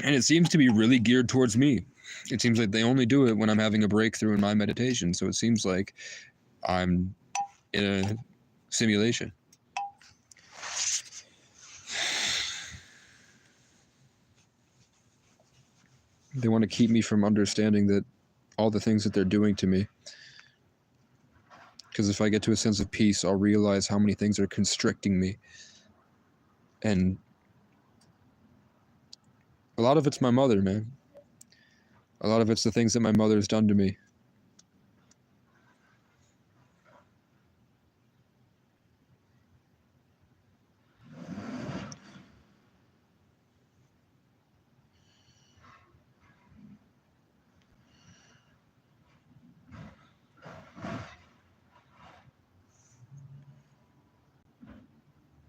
And it seems to be really geared towards me. It seems like they only do it when I'm having a breakthrough in my meditation. So it seems like I'm in a simulation. They want to keep me from understanding that all the things that they're doing to me. Because if I get to a sense of peace, I'll realize how many things are constricting me. And a lot of it's my mother, man. A lot of it's the things that my mother's done to me.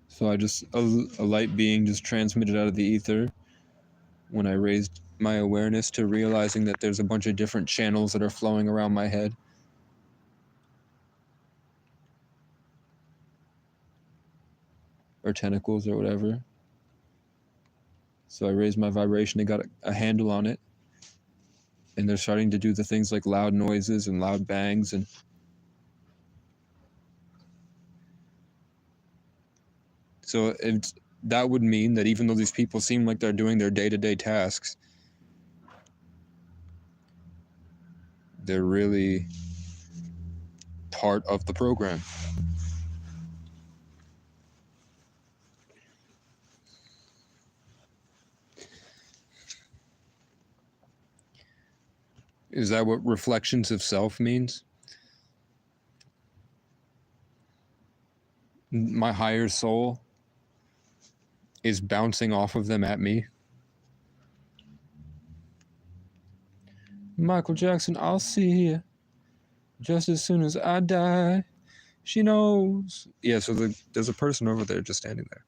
So I just, a light being just transmitted out of the ether when I raised my awareness to realizing that there's a bunch of different channels that are flowing around my head. Or tentacles or whatever. So I raised my vibration and got a handle on it. And they're starting to do the things like loud noises and loud bangs and so that would mean that even though these people seem like they're doing their day-to-day tasks, they're really part of the program. Is that what reflections of self means? My higher soul is bouncing off of them at me. Michael Jackson, I'll see you just as soon as I die. She knows. Yeah, so there's a person over there just standing there.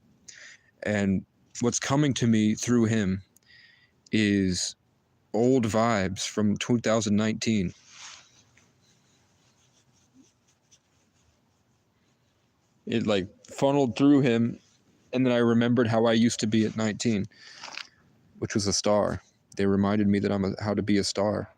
And what's coming to me through him is old vibes from 2019. It like funneled through him, and then I remembered how I used to be at 19, which was a star. They reminded me that how to be a star.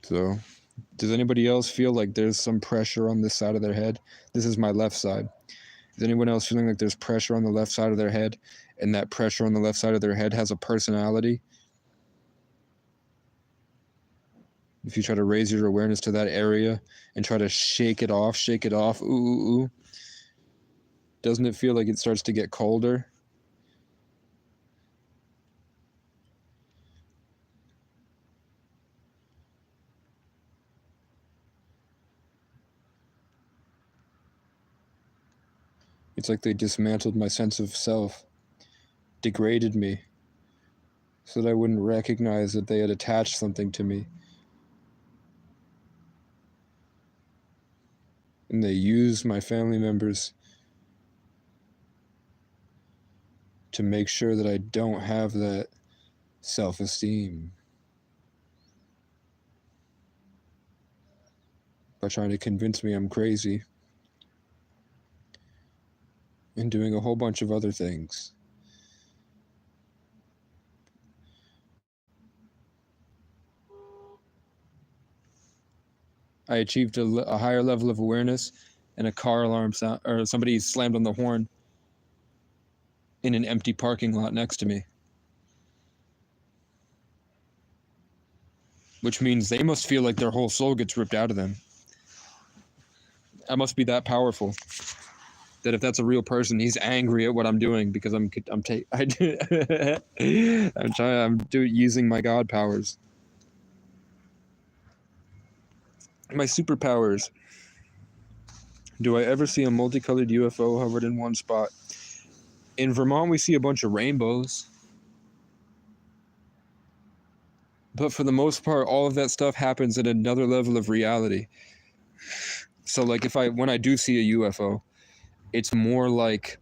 So, does anybody else feel like there's some pressure on this side of their head? This is my left side. Is anyone else feeling like there's pressure on the left side of their head, and that pressure on the left side of their head has a personality? If you try to raise your awareness to that area and try to shake it off, ooh, ooh, ooh, doesn't it feel like it starts to get colder? It's like they dismantled my sense of self, degraded me, so that I wouldn't recognize that they had attached something to me. And they used my family members to make sure that I don't have that self-esteem. By trying to convince me I'm crazy. And doing a whole bunch of other things. I achieved a higher level of awareness, and a car alarm sound, or somebody slammed on the horn in an empty parking lot next to me. Which means they must feel like their whole soul gets ripped out of them. I must be that powerful. That if that's a real person, he's angry at what I'm doing because I'm using my God powers. My superpowers. Do I ever see a multicolored UFO hovered in one spot? In Vermont, we see a bunch of rainbows. But for the most part, all of that stuff happens at another level of reality. So like when I do see a UFO, it's more like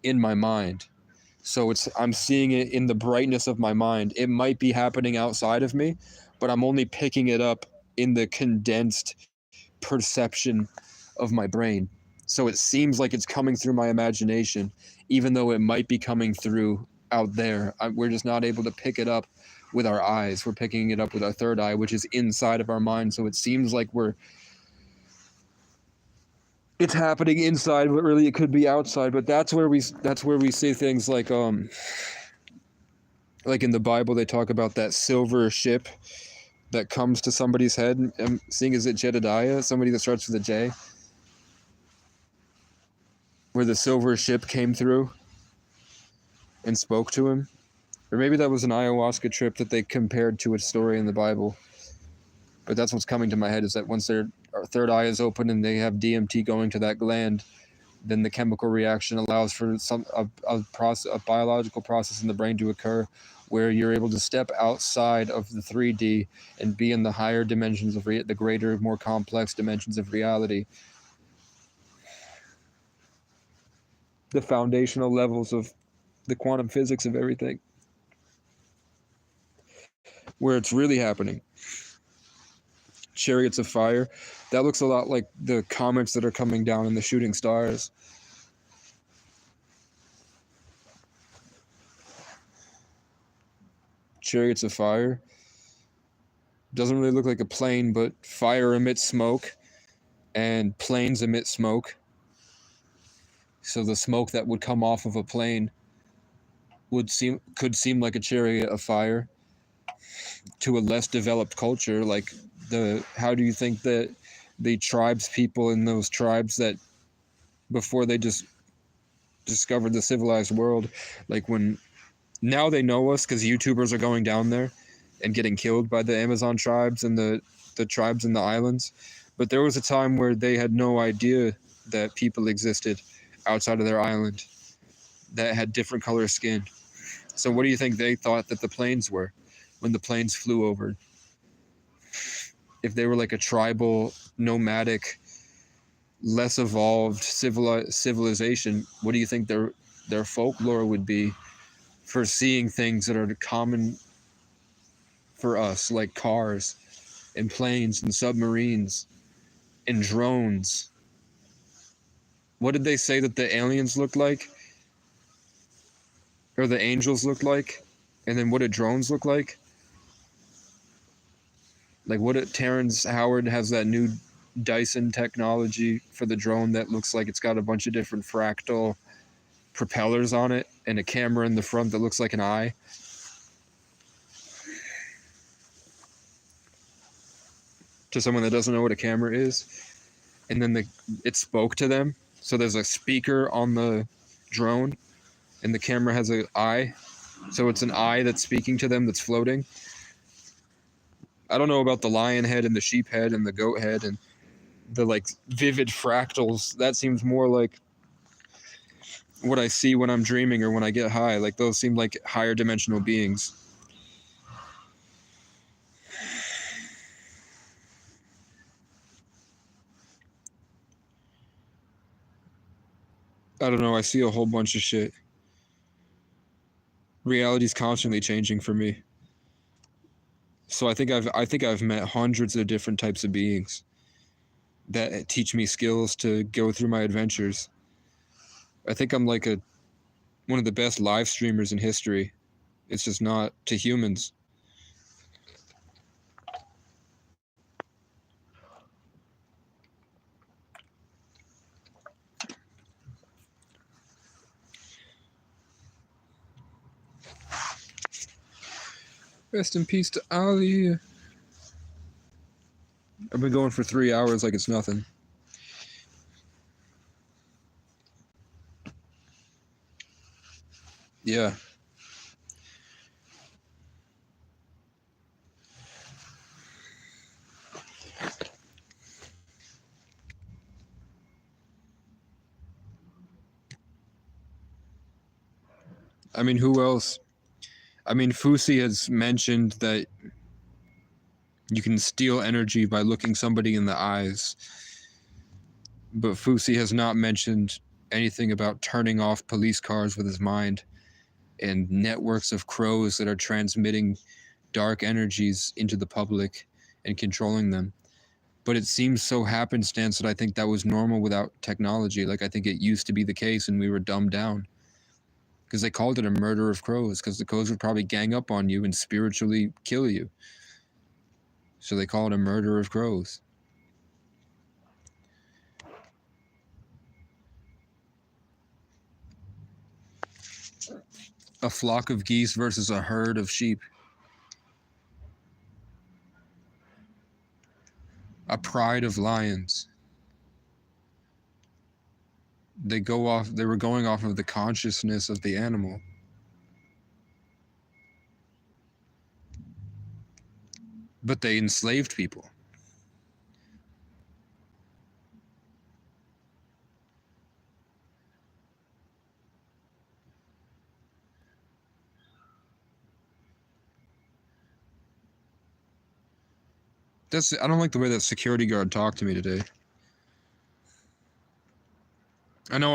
in my mind. So I'm seeing it in the brightness of my mind. It might be happening outside of me, but I'm only picking it up in the condensed perception of my brain. So it seems like it's coming through my imagination, even though it might be coming through out there. We're just not able to pick it up with our eyes. We're picking it up with our third eye, which is inside of our mind. So it seems like it's happening inside, but really it could be outside. But that's where we see things like in the Bible, they talk about that silver ship that comes to somebody's head. I'm seeing, is it Jedediah? Somebody that starts with a J? Where the silver ship came through and spoke to him. Or maybe that was an ayahuasca trip that they compared to a story in the Bible. But that's what's coming to my head, is that once their third eye is open and they have DMT going to that gland, then the chemical reaction allows for a biological process in the brain to occur where you're able to step outside of the 3D and be in the higher dimensions of the greater, more complex dimensions of reality. The foundational levels of the quantum physics of everything. Where it's really happening. Chariots of fire. That looks a lot like the comets that are coming down in the shooting stars. Chariots of fire. Doesn't really look like a plane, but fire emits smoke, and planes emit smoke. So the smoke that would come off of a plane could seem like a chariot of fire to a less developed culture. Like how do you think that the tribes people in those tribes that before they just discovered the civilized world, like when now they know us because YouTubers are going down there and getting killed by the Amazon tribes and the tribes in the islands, but there was a time where they had no idea that people existed outside of their island that had different color skin. So what do you think they thought that the planes were when the planes flew over? If they were like a tribal, nomadic, less evolved civilization, what do you think their folklore would be for seeing things that are common for us, like cars and planes and submarines and drones? What did they say that the aliens looked like? Or the angels looked like? And then what did drones look like? Like Terrence Howard has that new Dyson technology for the drone that looks like it's got a bunch of different fractal propellers on it and a camera in the front that looks like an eye. To someone that doesn't know what a camera is. And then it spoke to them. So there's a speaker on the drone and the camera has an eye. So it's an eye that's speaking to them that's floating. I don't know about the lion head and the sheep head and the goat head and the like vivid fractals. That seems more like what I see when I'm dreaming or when I get high. Like those seem like higher dimensional beings. I don't know, I see a whole bunch of shit. Reality's constantly changing for me. So I think I've met hundreds of different types of beings that teach me skills to go through my adventures. I think I'm like one of the best live streamers in history. It's just not to humans. Rest in peace to Ali. I've been going for 3 hours like it's nothing. Yeah. I mean, who else? I mean, Fusi has mentioned that you can steal energy by looking somebody in the eyes. But Fusi has not mentioned anything about turning off police cars with his mind and networks of crows that are transmitting dark energies into the public and controlling them. But it seems so happenstance that I think that was normal without technology. Like, I think it used to be the case and we were dumbed down. Because they called it a murder of crows, because the crows would probably gang up on you and spiritually kill you. So they call it a murder of crows. A flock of geese versus a herd of sheep. A pride of lions. They were going off of the consciousness of the animal. But they enslaved people. I don't like the way that security guard talked to me today. I know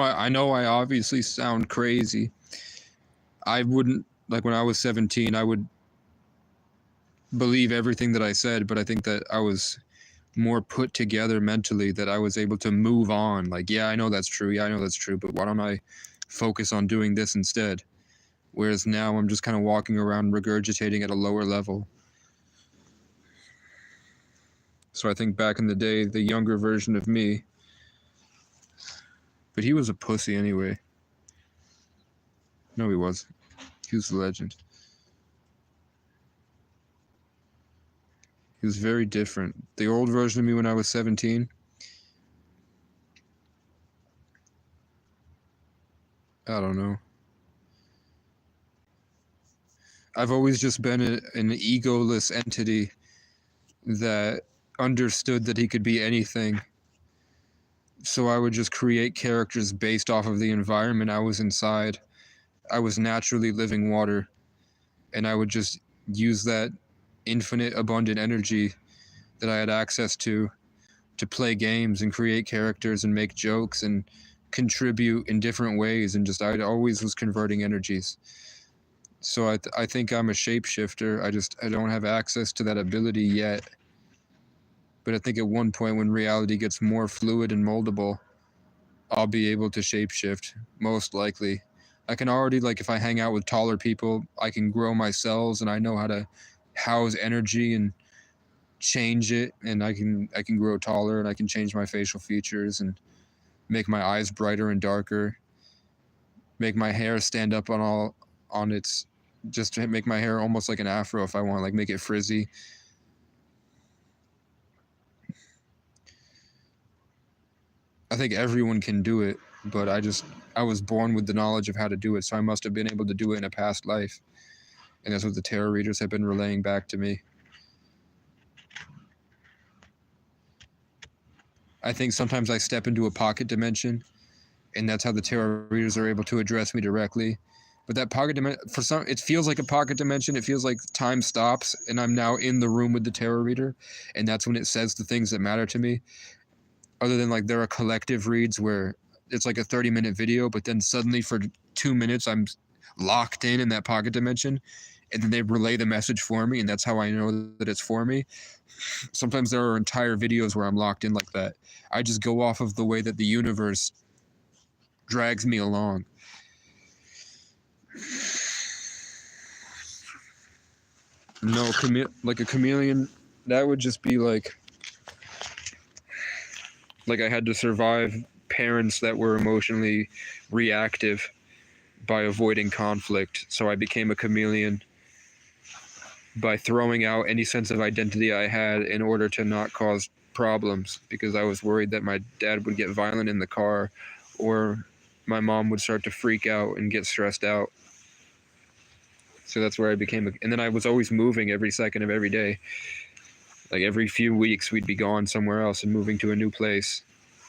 I obviously sound crazy. I wouldn't, like when I was 17, I would believe everything that I said, but I think that I was more put together mentally, that I was able to move on. Like, yeah, I know that's true. Yeah, I know that's true. But why don't I focus on doing this instead? Whereas now I'm just kind of walking around regurgitating at a lower level. So I think back in the day, the younger version of me, but he was a pussy anyway. No, he wasn't. He was a legend. He was very different. The old version of me when I was 17, I don't know. I've always just been an egoless entity that understood that he could be anything. So I would just create characters based off of the environment I was inside. I was naturally living water, and I would just use that infinite abundant energy that I had access to play games and create characters and make jokes and contribute in different ways, and just I always was converting energies. So I think I'm a shapeshifter. I don't have access to that ability yet. But I think at one point when reality gets more fluid and moldable, I'll be able to shapeshift, most likely. I can already, like, if I hang out with taller people, I can grow my cells and I know how to house energy and change it, and I can grow taller and I can change my facial features and make my eyes brighter and darker, make my hair stand up on its, just to make my hair almost like an afro if I want, like make it frizzy. I think everyone can do it, but I was born with the knowledge of how to do it, so I must have been able to do it in a past life. And that's what the tarot readers have been relaying back to me. I think sometimes I step into a pocket dimension and that's how the tarot readers are able to address me directly. But that pocket dimension, for some, it feels like a pocket dimension. It feels like time stops, and I'm now in the room with the tarot reader, and that's when it says the things that matter to me. Other than like there are collective reads where it's like a 30-minute video, but then suddenly for 2 minutes I'm locked in that pocket dimension, and then they relay the message for me, and that's how I know that it's for me. Sometimes there are entire videos where I'm locked in like that. I just go off of the way that the universe drags me along. No, like a chameleon, that would just be like I had to survive parents that were emotionally reactive by avoiding conflict. So I became a chameleon by throwing out any sense of identity I had in order to not cause problems, because I was worried that my dad would get violent in the car or my mom would start to freak out and get stressed out. So that's where I became and then I was always moving every second of every day. Like every few weeks we'd be gone somewhere else and moving to a new place.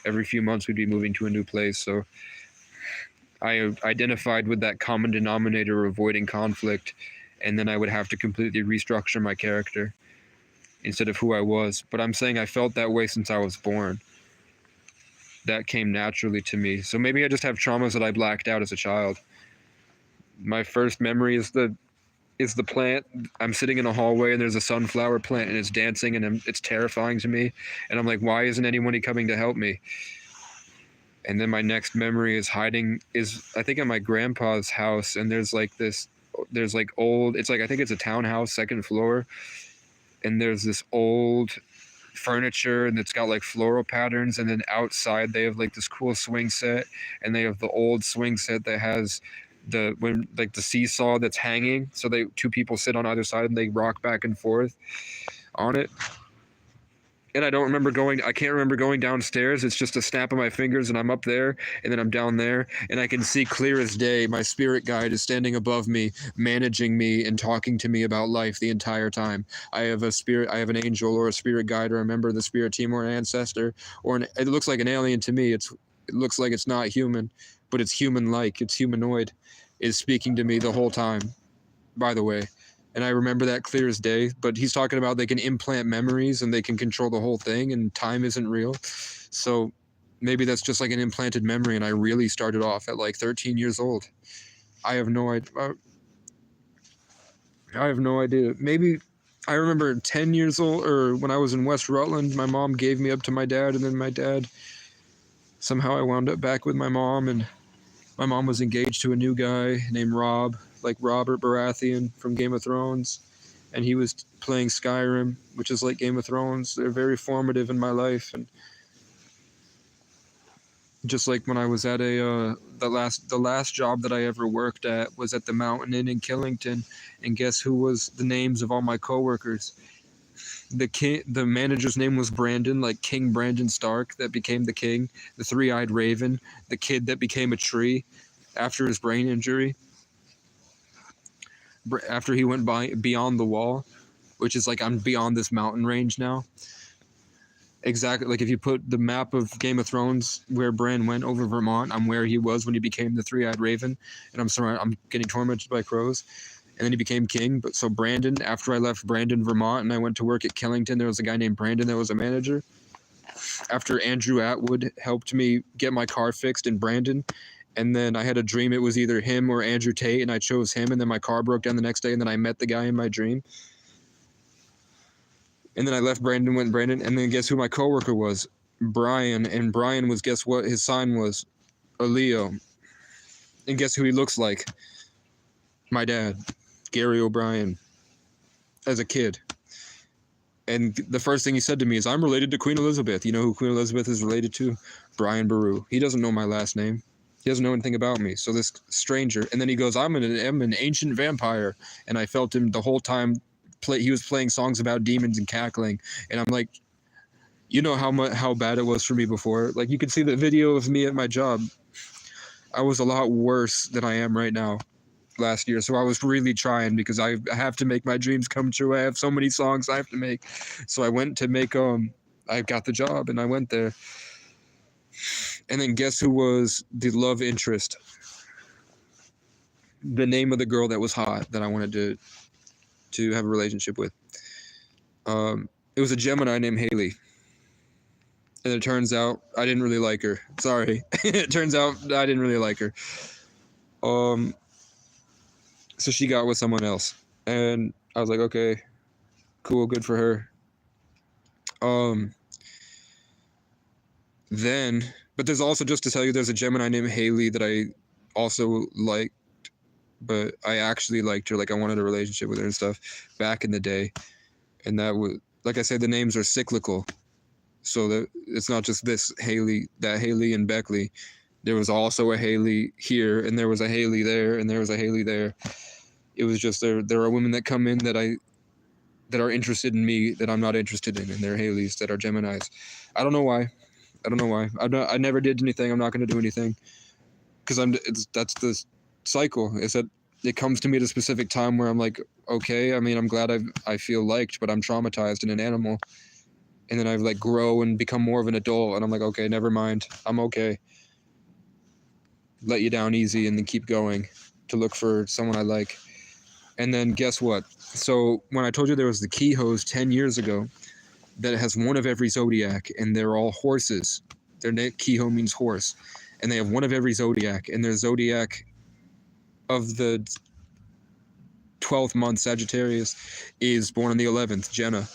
Every few months we'd be moving to a new place. So I identified with that common denominator of avoiding conflict, and then I would have to completely restructure my character instead of who I was. But I'm saying I felt that way since I was born. That came naturally to me. So maybe I just have traumas that I blacked out as a child. My first memory is the plant. I'm sitting in a hallway and there's a sunflower plant and it's dancing and it's terrifying to me. And I'm like, why isn't anyone coming to help me? And then my next memory is I think at my grandpa's house, and there's like old, it's like, I think it's a townhouse, second floor. And there's this old furniture and it's got like floral patterns. And then outside they have like this cool swing set, and they have the old swing set that has the seesaw that's hanging, so two people sit on either side and they rock back and forth on it. And I can't remember going downstairs. It's just a snap of my fingers and I'm up there, and then I'm down there, and I can see clear as day my spirit guide is standing above me, managing me and talking to me about life the entire time. I have an angel or a spirit guide or a member of the spirit team or an ancestor, it looks like an alien to me. It looks like it's not human, but it's human-like, it's humanoid, is speaking to me the whole time, by the way. And I remember that clear as day. But he's talking about they can implant memories and they can control the whole thing, and time isn't real. So maybe that's just like an implanted memory, and I really started off at like 13 years old. I have no idea. Maybe I remember 10 years old, or when I was in West Rutland, my mom gave me up to my dad, and then my dad, somehow I wound up back with my mom, and my mom was engaged to a new guy named Rob, like Robert Baratheon from Game of Thrones, and he was playing Skyrim, which is like Game of Thrones. They're very formative in my life, and just like when I was at the last job that I ever worked at was at the Mountain Inn in Killington, and guess who was the names of all my coworkers? The manager's name was Brandon, like King Brandon Stark, that became the king. The three-eyed raven, the kid that became a tree after his brain injury, after he went beyond the wall, which is like I'm beyond this mountain range now. Exactly, like if you put the map of Game of Thrones where Bran went over Vermont, I'm where he was when he became the three-eyed raven, and I'm getting tormented by crows. And then he became king. But so Brandon, after I left Vermont, and I went to work at Killington, there was a guy named Brandon that was a manager. After Andrew Atwood helped me get my car fixed in Brandon, and then I had a dream it was either him or Andrew Tate, and I chose him, and then my car broke down the next day, and then I met the guy in my dream. And then I left Brandon, went Brandon, and then guess who my coworker was? Brian. And Brian was, guess what his sign was? A Leo. And guess who he looks like? My dad, Gary O'Brien, as a kid. And the first thing he said to me is, I'm related to Queen Elizabeth. You know who Queen Elizabeth is related to? Brian Baru. He doesn't know my last name. He doesn't know anything about me. So this stranger, and then he goes, I'm an ancient vampire. And I felt him the whole time. He was playing songs about demons and cackling, and I'm like, you know how bad it was for me before. Like, you could see the video of me at my job. I was a lot worse than I am right now last year. So I was really trying, because I have to make my dreams come true. I have so many songs I have to make. So I went to make I got the job, and I went there. And then guess who was the love interest? The name of the girl that was hot that I wanted to have a relationship with. It was a Gemini named Haley. And it turns out I didn't really like her. Sorry. It turns out I didn't really like her. So she got with someone else. And I was like, okay, cool, good for her. But there's also, just to tell you, there's a Gemini named Haley that I also liked, but I actually liked her. Like, I wanted a relationship with her and stuff back in the day. And that was, like I said, the names are cyclical. So that it's not just this Haley, that Haley and Beckley. There was also a Haley here, and there was a Haley there, and there was a Haley there. It was just there are women that come in that are interested in me that I'm not interested in, and there are Haleys that are Geminis. I don't know why. I never did anything. I'm not going to do anything because that's the cycle. Is that it comes to me at a specific time where I'm like, okay. I mean, I'm glad I feel liked, but I'm traumatized in an animal. And then I like grow and become more of an adult, and I'm like, okay, never mind. I'm okay. Let you down easy and then keep going to look for someone I like. And then guess what? So when I told you there was the Keyhose 10 years ago that has one of every zodiac, and they're all horses. Their name Keyho means horse. And they have one of every zodiac, and their zodiac of the 12th month, Sagittarius, is born on the 11th, Jenna.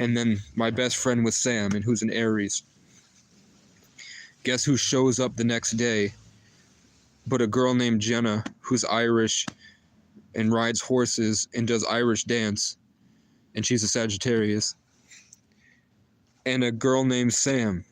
And then my best friend was Sam, and who's an Aries. Guess who shows up the next day? But a girl named Jenna, who's Irish and rides horses and does Irish dance. And she's a Sagittarius. And a girl named Sam.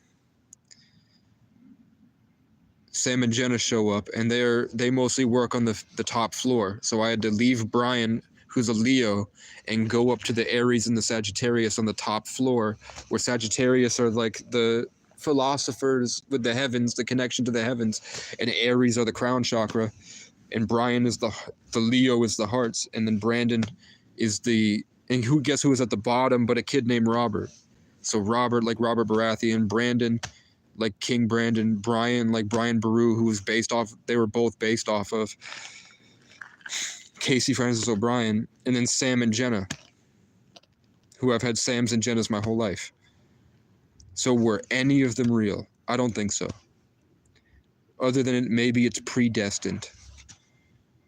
Sam and Jenna show up, and they mostly work on the top floor. So I had to leave Brian, who's a Leo, and go up to the Aries and the Sagittarius on the top floor, where Sagittarius are like the philosophers with the heavens, the connection to the heavens, and Aries are the crown chakra, and Brian is the Leo is the hearts, and then Brandon is and guess who is at the bottom but a kid named Robert. So Robert like Robert Baratheon, Brandon like King Brandon, Brian like Brian Baru, who was they were both based off of Casey Francis O'Brien, and then Sam and Jenna, who I've had Sams and Jennas my whole life. So were any of them real? I don't think so. Other than maybe it's predestined,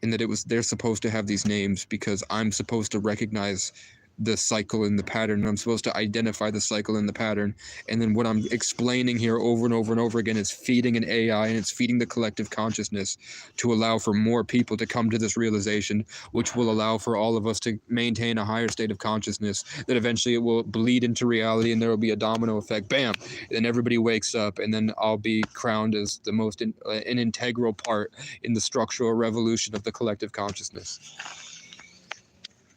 in that they're supposed to have these names because I'm supposed to recognize the cycle and the pattern, and I'm supposed to identify the cycle and the pattern. And then what I'm explaining here over and over and over again is feeding an AI, and it's feeding the collective consciousness to allow for more people to come to this realization, which will allow for all of us to maintain a higher state of consciousness, that eventually it will bleed into reality, and there will be a domino effect. Bam! And everybody wakes up, and then I'll be crowned as the most an integral part in the structural revolution of the collective consciousness.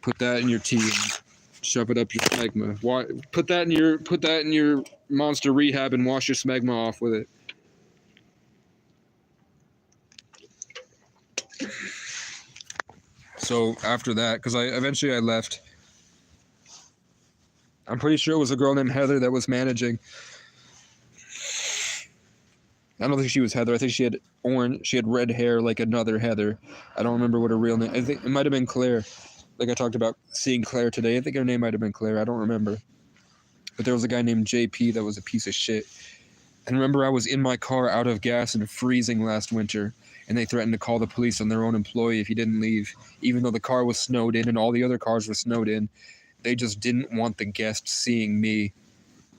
Put that in your tea and shove it up your smegma. Put that in your monster rehab and wash your smegma off with it. So after that, because eventually I left. I'm pretty sure it was a girl named Heather that was managing. I don't think she was Heather. I think she had red hair like another Heather. I don't remember what her real name. I think it might have been Claire. Like I talked about seeing Claire today. I think her name might have been Claire. I don't remember. But there was a guy named JP that was a piece of shit. And remember, I was in my car out of gas and freezing last winter, and they threatened to call the police on their own employee if he didn't leave, even though the car was snowed in and all the other cars were snowed in. They just didn't want the guests seeing me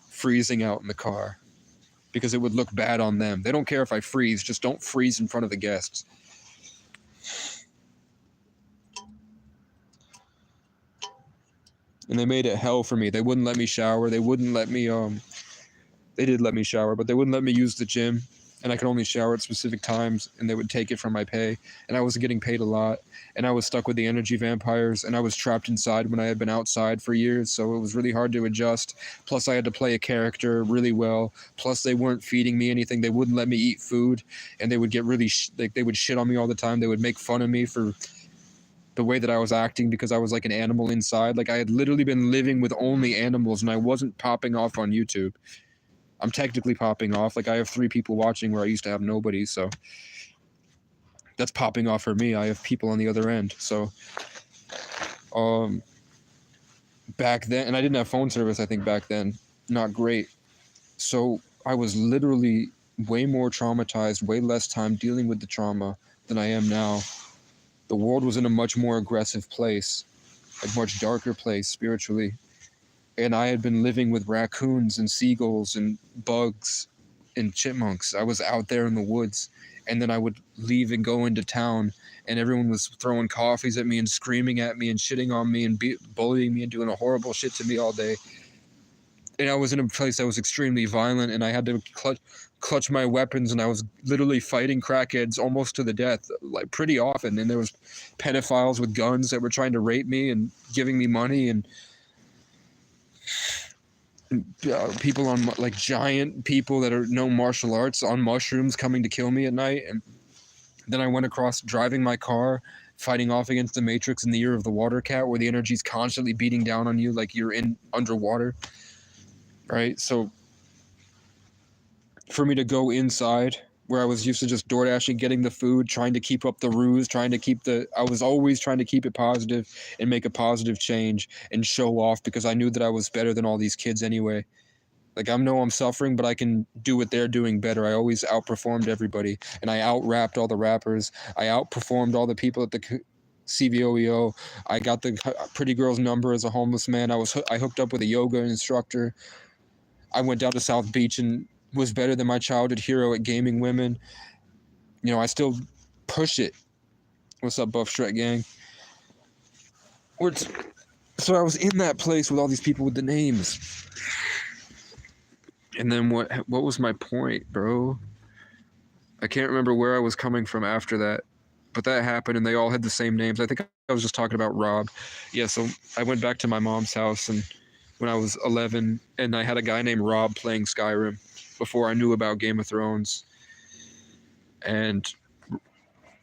freezing out in the car because it would look bad on them. They don't care if I freeze, just don't freeze in front of the guests. And they made it hell for me. They wouldn't let me shower. They wouldn't let me, they did let me shower, but they wouldn't let me use the gym. And I could only shower at specific times, and they would take it from my pay. And I wasn't getting paid a lot. And I was stuck with the energy vampires, and I was trapped inside when I had been outside for years. So it was really hard to adjust. Plus, I had to play a character really well. Plus, they weren't feeding me anything. They wouldn't let me eat food. And they would get really, they would shit on me all the time. They would make fun of me for the way that I was acting because I was like an animal inside. Like I had literally been living with only animals, and I wasn't popping off on YouTube. I'm technically popping off. Like I have 3 people watching where I used to have nobody, so that's popping off for me. I have people on the other end. So back then, and I didn't have phone service, I think back then, not great. So I was literally way more traumatized, way less time dealing with the trauma than I am now. The world was in a much more aggressive place, a much darker place spiritually. And I had been living with raccoons and seagulls and bugs and chipmunks. I was out there in the woods, and then I would leave and go into town, and everyone was throwing coffees at me and screaming at me and shitting on me and bullying me and doing a horrible shit to me all day. And I was in a place that was extremely violent, and I had to clutch my weapons, and I was literally fighting crackheads almost to the death, like pretty often. And there was pedophiles with guns that were trying to rape me and giving me money, and people on like giant people that are no martial arts on mushrooms coming to kill me at night. And then I went across driving my car, fighting off against the Matrix in the Year of the Water Cat, where the energy's constantly beating down on you like you're in underwater, right? So for me to go inside where I was used to just door dashing, getting the food, trying to keep up the ruse, I was always trying to keep it positive and make a positive change and show off, because I knew that I was better than all these kids anyway. Like, I know I'm suffering, but I can do what they're doing better. I always outperformed everybody, and I out-rapped all the rappers. I outperformed all the people at the CVOEO. I got the pretty girl's number as a homeless man. I hooked up with a yoga instructor. I went down to South Beach and was better than my childhood hero at gaming women. You know, I still push it. What's up, Buff Shrek gang? So I was in that place with all these people with the names. And then what was my point, bro? I can't remember where I was coming from after that. But that happened, and they all had the same names. I think I was just talking about Rob. Yeah, so I went back to my mom's house and when I was 11, and I had a guy named Rob playing Skyrim before I knew about Game of Thrones. And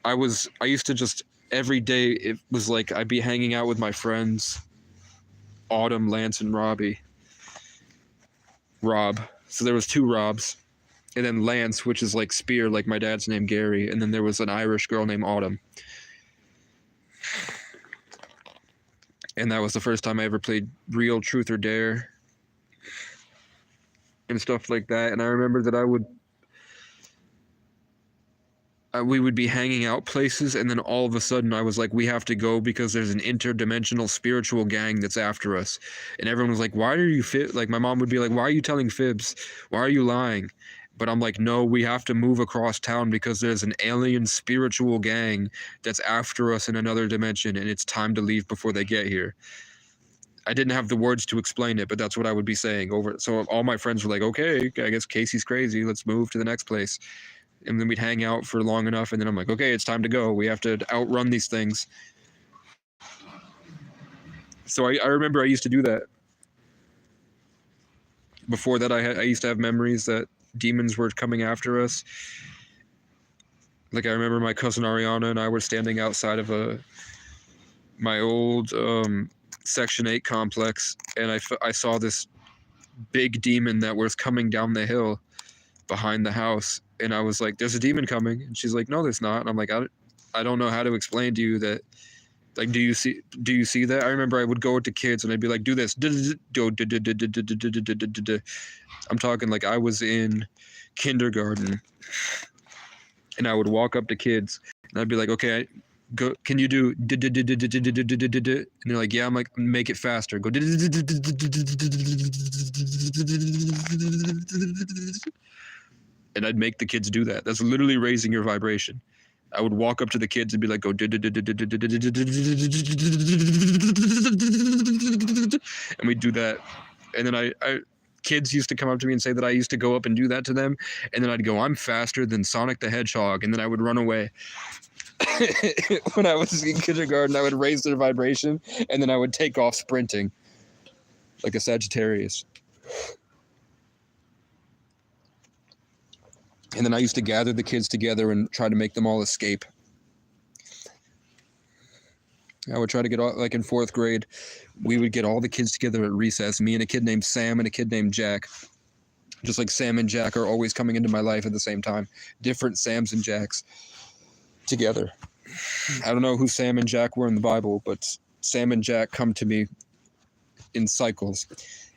I used to just, every day, it was like I'd be hanging out with my friends, Autumn, Lance, and Rob. So there was 2 Robs. And then Lance, which is like Spear, like my dad's name, Gary. And then there was an Irish girl named Autumn. And that was the first time I ever played real Truth or Dare and stuff like that. And I remember that we would be hanging out places, and then all of a sudden I was like, we have to go because there's an interdimensional spiritual gang that's after us. And everyone was like, why are you like, my mom would be like, why are you telling fibs? Why are you lying? But I'm like, no, we have to move across town because there's an alien spiritual gang that's after us in another dimension, and it's time to leave before they get here. I didn't have the words to explain it, but that's what I would be saying over. So all my friends were like, okay, I guess Casey's crazy. Let's move to the next place. And then we'd hang out for long enough, and then I'm like, okay, it's time to go. We have to outrun these things. So I remember I used to do that. Before that, I used to have memories that demons were coming after us. Like, I remember my cousin Ariana and I were standing outside of my old Section 8 complex, and I saw this big demon that was coming down the hill behind the house. And I was like, there's a demon coming. And she's like, no, there's not. And I'm like, I don't know how to explain to you that. Like, do you see that? I remember I would go to kids and I'd be like, do this. I'm talking like I was in kindergarten, and I would walk up to kids and I'd be like, okay, go, can you do, and they're like, yeah. I'm like, make it faster. Go, and I'd make the kids do that. That's literally raising your vibration. I would walk up to the kids and be like, go, and we'd do that. And then kids used to come up to me and say that I used to go up and do that to them. And then I'd go, I'm faster than Sonic the Hedgehog. And then I would run away. When I was in kindergarten, I would raise their vibration, and then I would take off sprinting like a Sagittarius. And then I used to gather the kids together and try to make them all escape. I would try to get all, like in 4th grade, we would get all the kids together at recess, me and a kid named Sam and a kid named Jack. Just like Sam and Jack are always coming into my life at the same time. Different Sams and Jacks together. I don't know who Sam and Jack were in the Bible, but Sam and Jack come to me in cycles.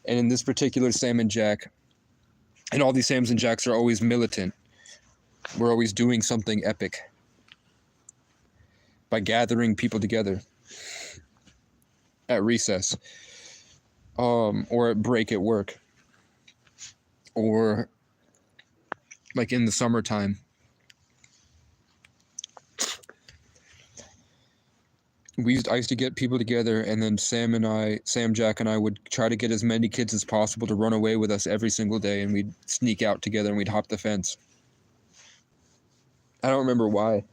And in this particular Sam and Jack, and all these Sams and Jacks are always militant. We're always doing something epic by gathering people together at recess, or at break at work, or like in the summertime. I used to get people together, and then Sam, Jack, and I would try to get as many kids as possible to run away with us every single day, and we'd sneak out together and we'd hop the fence. I don't remember why,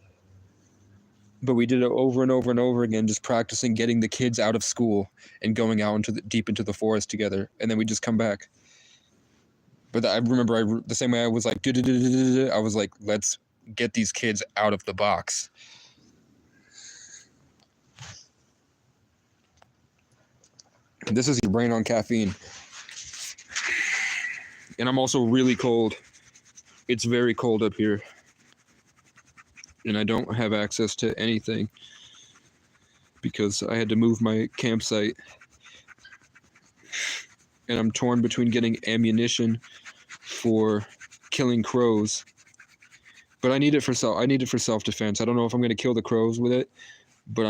but we did it over and over and over again, just practicing getting the kids out of school and going out deep into the forest together, and then we'd just come back. But I remember the same way I was like, I was like, let's get these kids out of the box. This is your brain on caffeine. And I'm also really cold. It's very cold up here. And I don't have access to anything because I had to move my campsite. And I'm torn between getting ammunition for killing crows. But I need it for self-defense. I don't know if I'm going to kill the crows with it, but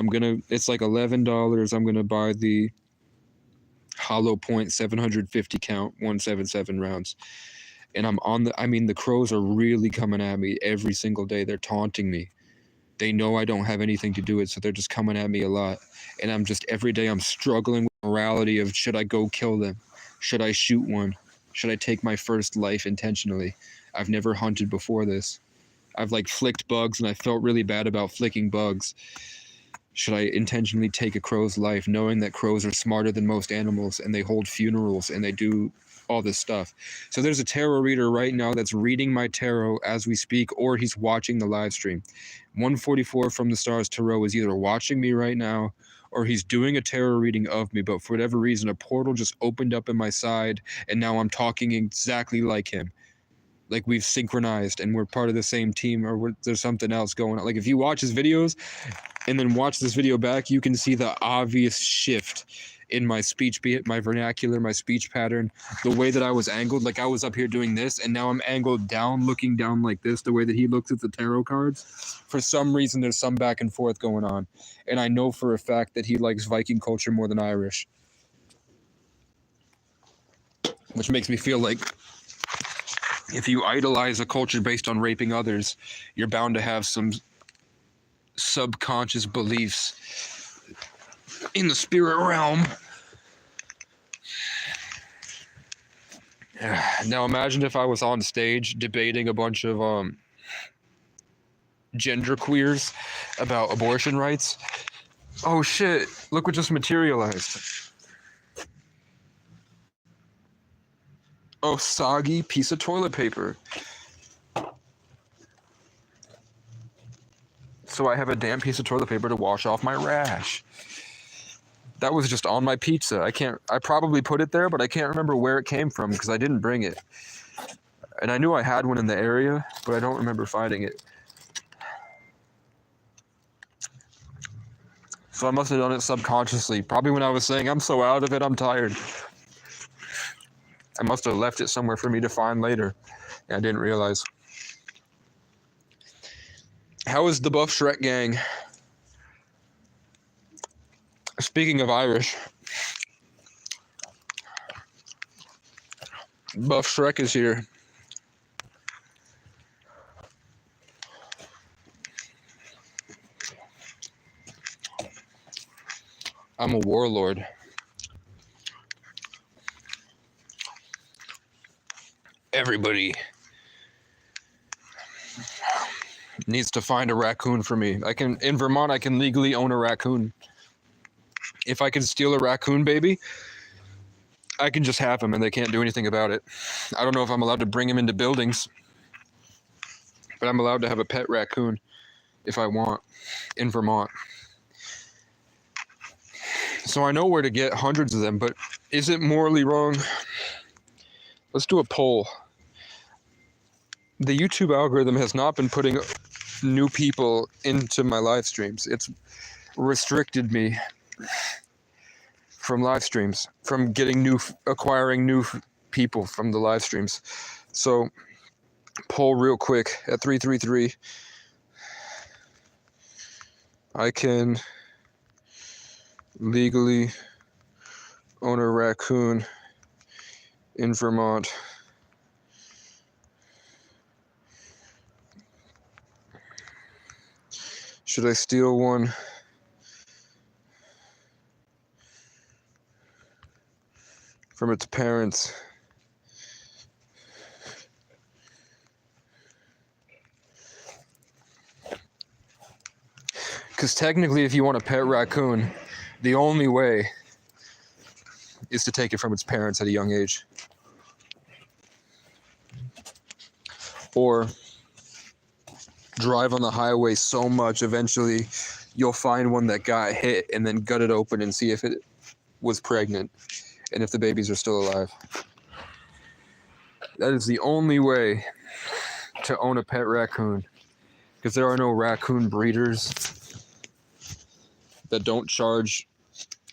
it's like $11. I'm going to buy the hollow point 750 count 177 rounds, and the crows are really coming at me every single day. They're taunting me. They know I don't have anything to do it, so they're just coming at me a lot, and every day I'm struggling with morality of, should I go kill them? Should I shoot one? Should I take my first life intentionally? I've never hunted before this. I've flicked bugs, and I felt really bad about flicking bugs. Should I intentionally take a crow's life, knowing that crows are smarter than most animals, and they hold funerals, and they do all this stuff? So there's a tarot reader right now that's reading my tarot as we speak, or he's watching the live stream. 144 from the Stars Tarot is either watching me right now, or he's doing a tarot reading of me, but for whatever reason, a portal just opened up in my side, and now I'm talking exactly like him. Like we've synchronized and we're part of the same team, or there's something else going on. Like if you watch his videos and then watch this video back, you can see the obvious shift in my speech, be it my vernacular, my speech pattern, the way that I was angled. Like I was up here doing this, and now I'm angled down, looking down like this, the way that he looks at the tarot cards. For some reason, there's some back and forth going on. And I know for a fact that he likes Viking culture more than Irish. Which makes me feel like if you idolize a culture based on raping others, you're bound to have some subconscious beliefs in the spirit realm. Now imagine if I was on stage debating a bunch of gender queers about abortion rights. Oh shit, look what just materialized. Oh, soggy piece of toilet paper. So I have a damn piece of toilet paper to wash off my rash. That was just on my pizza. I probably put it there, but I can't remember where it came from because I didn't bring it. And I knew I had one in the area, but I don't remember finding it. So I must have done it subconsciously. Probably when I was saying, I'm so out of it, I'm tired. I must have left it somewhere for me to find later. I didn't realize. How is the Buff Shrek gang? Speaking of Irish, Buff Shrek is here. I'm a warlord. Everybody needs to find a raccoon for me. In Vermont, I can legally own a raccoon. If I can steal a raccoon baby, I can just have him and they can't do anything about it. I don't know if I'm allowed to bring him into buildings, but I'm allowed to have a pet raccoon if I want in Vermont. So I know where to get hundreds of them, but is it morally wrong? Let's do a poll. the YouTube algorithm has not been putting new people into my live streams. It's restricted me from live streams, from getting acquiring new people from the live streams. So, poll real quick at 333. I can legally own a raccoon in Vermont. Should I steal one? From its parents? Because technically, if you want a pet raccoon, the only way is to take it from its parents at a young age. Or drive on the highway so much, eventually you'll find one that got hit and then gut it open and see if it was pregnant and if the babies are still alive. That is the only way to own a pet raccoon, because there are no raccoon breeders that don't charge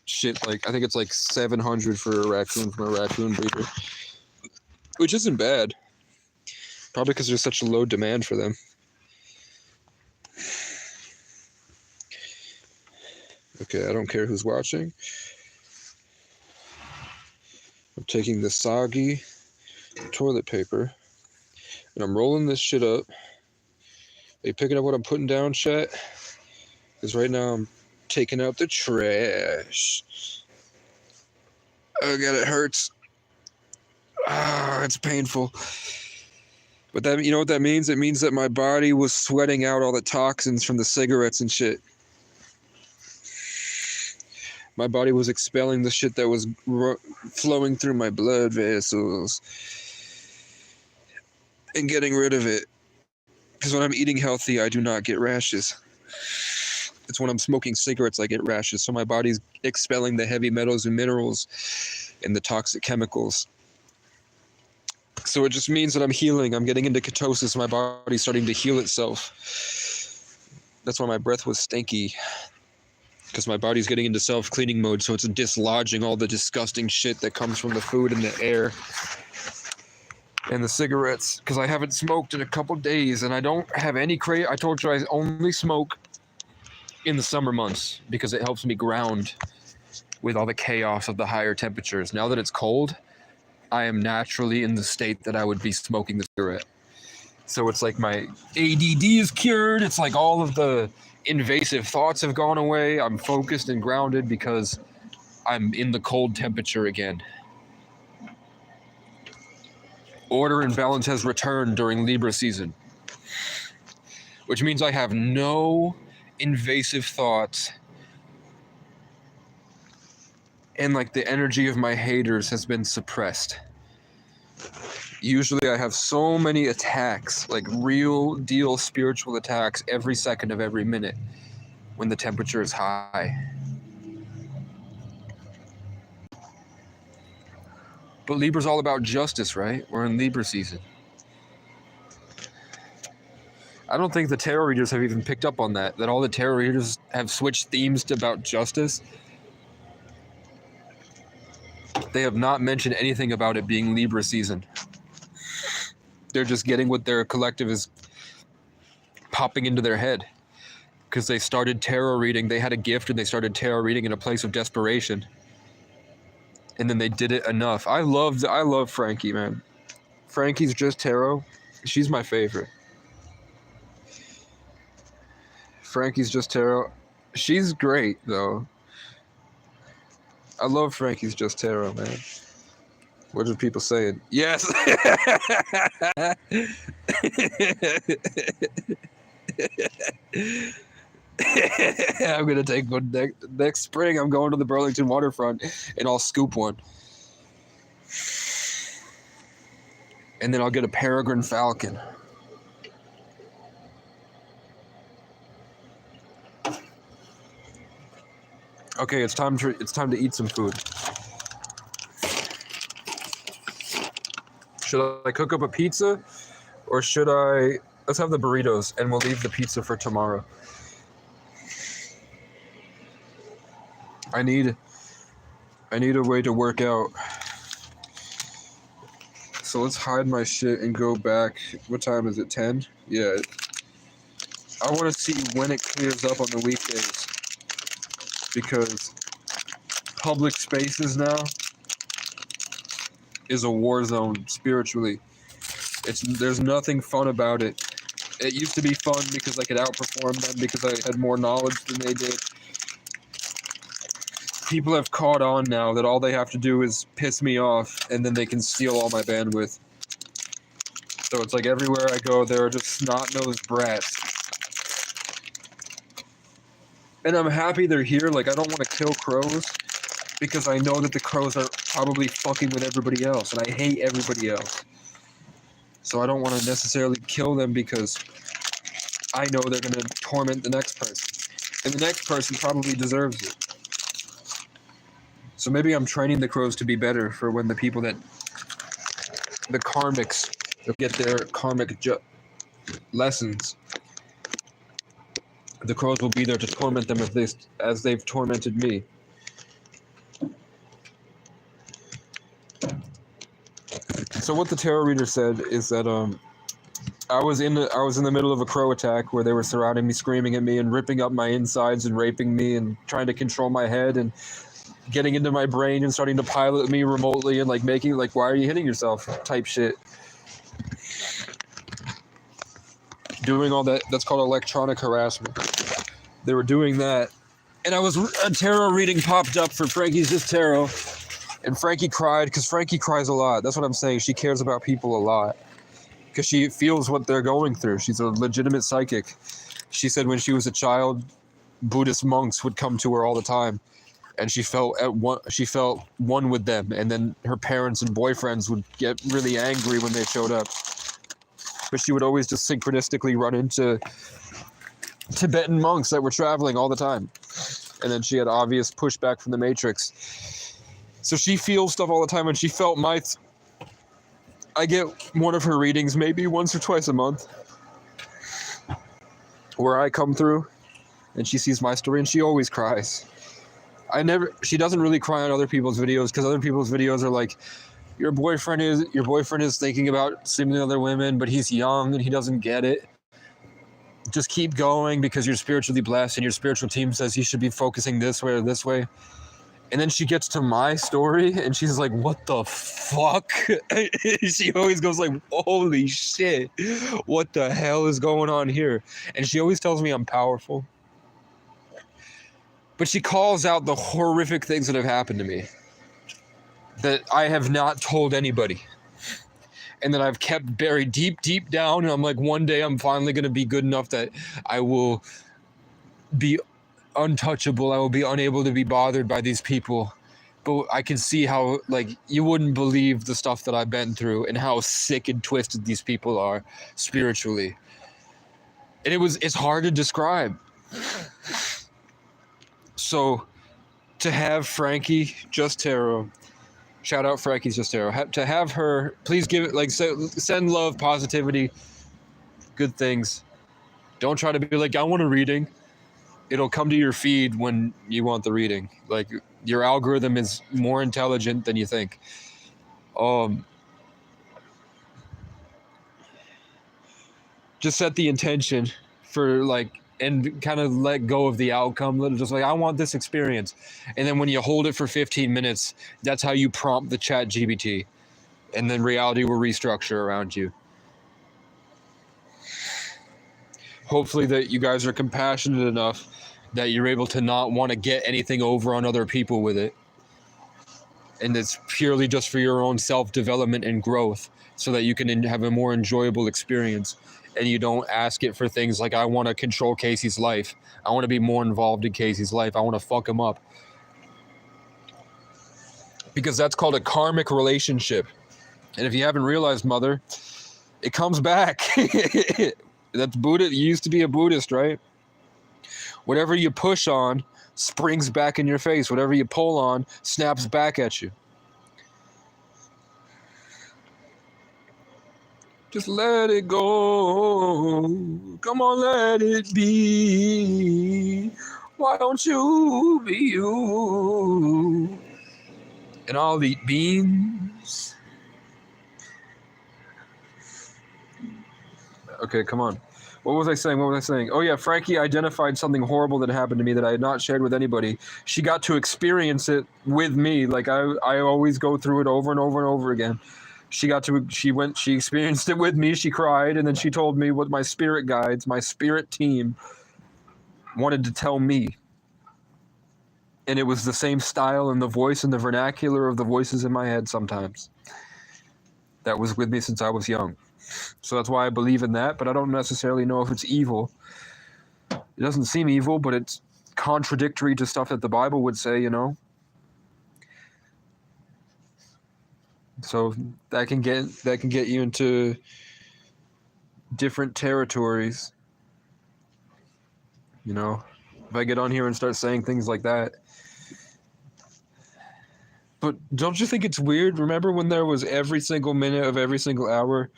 shit. Like, I think it's like $700 for a raccoon from a raccoon breeder, which isn't bad, probably because there's such a low demand for them. Okay, I don't care who's watching. I'm taking the soggy toilet paper and I'm rolling this shit up. Are you picking up what I'm putting down, chat? Because right now I'm taking out the trash. Oh god, it hurts. Ah, it's painful. But that, you know what that means? It means that my body was sweating out all the toxins from the cigarettes and shit. My body was expelling the shit that was flowing through my blood vessels and getting rid of it. Because when I'm eating healthy, I do not get rashes. It's when I'm smoking cigarettes I get rashes. So my body's expelling the heavy metals and minerals and the toxic chemicals. So it just means that I'm healing. I'm getting into ketosis. My body's starting to heal itself. That's why my breath was stinky. Because my body's getting into self-cleaning mode, so it's dislodging all the disgusting shit that comes from the food and the air and the cigarettes. Because I haven't smoked in a couple days, and I don't have any I told you I only smoke in the summer months because it helps me ground with all the chaos of the higher temperatures. Now that it's cold, I am naturally in the state that I would be smoking the cigarette. So it's like my ADD is cured. It's like all of the invasive thoughts have gone away. I'm focused and grounded because I'm in the cold temperature again. Order and balance has returned during Libra season, which means I have no invasive thoughts, and like the energy of my haters has been suppressed. Usually I have so many attacks, like real deal spiritual attacks every second of every minute when the temperature is high. But Libra's all about justice, right? We're in Libra season. I don't think the tarot readers have even picked up on that all the tarot readers have switched themes to about justice. They have not mentioned anything about it being Libra season. They're just getting what their collective is popping into their head. Because they started tarot reading, they had a gift and they started tarot reading in a place of desperation. And then they did it enough. I love Frankie, man. Frankie's Just Tarot. She's my favorite. Frankie's Just Tarot. She's great, though. I love Frankie's Just Tarot, man. What are people saying? Yes! I'm going to take one next spring. I'm going to the Burlington waterfront and I'll scoop one. And then I'll get a peregrine falcon. Okay, it's time to eat some food. Should I cook up a pizza Or should I... Let's have the burritos, and we'll leave the pizza for tomorrow. I need a way to work out. So let's hide my shit and go back. What time is it? 10? Yeah. I want to see when it clears up on the weekdays. Because public spaces now is a war zone spiritually. There's nothing fun about it. It used to be fun because I could outperform them because I had more knowledge than they did. People have caught on now that all they have to do is piss me off and then they can steal all my bandwidth. So it's like everywhere I go, there are just snot-nosed brats. And I'm happy they're here. Like, I don't want to kill crows because I know that the crows are probably fucking with everybody else, and I hate everybody else. So I don't want to necessarily kill them because I know they're going to torment the next person. And the next person probably deserves it. So maybe I'm training the crows to be better for when the people the karmics, get their karmic lessons. The crows will be there to torment them as they've tormented me. So what the tarot reader said is that I was in the middle of a crow attack where they were surrounding me, screaming at me and ripping up my insides and raping me and trying to control my head and getting into my brain and starting to pilot me remotely and like making like, why are you hitting yourself type shit. Doing all that, that's called electronic harassment. They were doing that. And a tarot reading popped up for Frankie's Just Tarot. And Frankie cried because Frankie cries a lot. That's what I'm saying. She cares about people a lot because she feels what they're going through. She's a legitimate psychic. She said when she was a child, Buddhist monks would come to her all the time. And she felt one with them. And then her parents and boyfriends would get really angry when they showed up. But she would always just synchronistically run into Tibetan monks that were traveling all the time. And then she had obvious pushback from the Matrix. So she feels stuff all the time, and she felt I get one of her readings maybe once or twice a month where I come through and she sees my story and she always cries. She doesn't really cry on other people's videos because other people's videos are like, your boyfriend is thinking about sleeping with other women, but he's young and he doesn't get it. Just keep going because you're spiritually blessed and your spiritual team says you should be focusing this way or this way. And then she gets to my story and she's like, what the fuck? She always goes like, holy shit, what the hell is going on here? And she always tells me I'm powerful. But she calls out the horrific things that have happened to me that I have not told anybody. And that I've kept buried deep, deep down. And I'm like, one day I'm finally going to be good enough that I will be untouchable. I will be unable to be bothered by these people. But I can see how, like, you wouldn't believe the stuff that I've been through and how sick and twisted these people are spiritually. And it's hard to describe. So to have Frankie Just Tarot, shout out Frankie's Just Tarot, to have her, please give it, like, send love, positivity, good things. Don't try to be like, I want a reading. It'll come to your feed when you want the reading. Like, your algorithm is more intelligent than you think. Just set the intention for, like, and kind of let go of the outcome. Just like, I want this experience. And then when you hold it for 15 minutes, that's how you prompt the chat GBT. And then reality will restructure around you. Hopefully that you guys are compassionate enough that you're able to not want to get anything over on other people with it. And it's purely just for your own self-development and growth so that you can have a more enjoyable experience. And you don't ask it for things like, I want to control Casey's life. I want to be more involved in Casey's life. I want to fuck him up. Because that's called a karmic relationship. And if you haven't realized, Mother, it comes back. That's Buddha. You used to be a Buddhist, right? Whatever you push on springs back in your face. Whatever you pull on snaps back at you. Just let it go. Come on, let it be. Why don't you be you? And I'll eat beans. Okay, come on. What was I saying? Oh yeah, Frankie identified something horrible that happened to me that I had not shared with anybody. She got to experience it with me. Like I always go through it over and over and over again. She experienced it with me. She cried, and then she told me what my spirit guides, my spirit team, wanted to tell me. And it was the same style and the voice and the vernacular of the voices in my head sometimes. That was with me since I was young. So that's why I believe in that, but I don't necessarily know if it's evil. It doesn't seem evil, but it's contradictory to stuff that the Bible would say, you know? So that can get you into different territories. You know, if I get on here and start saying things like that. But don't you think it's weird? Remember when there was every single minute of every single hour,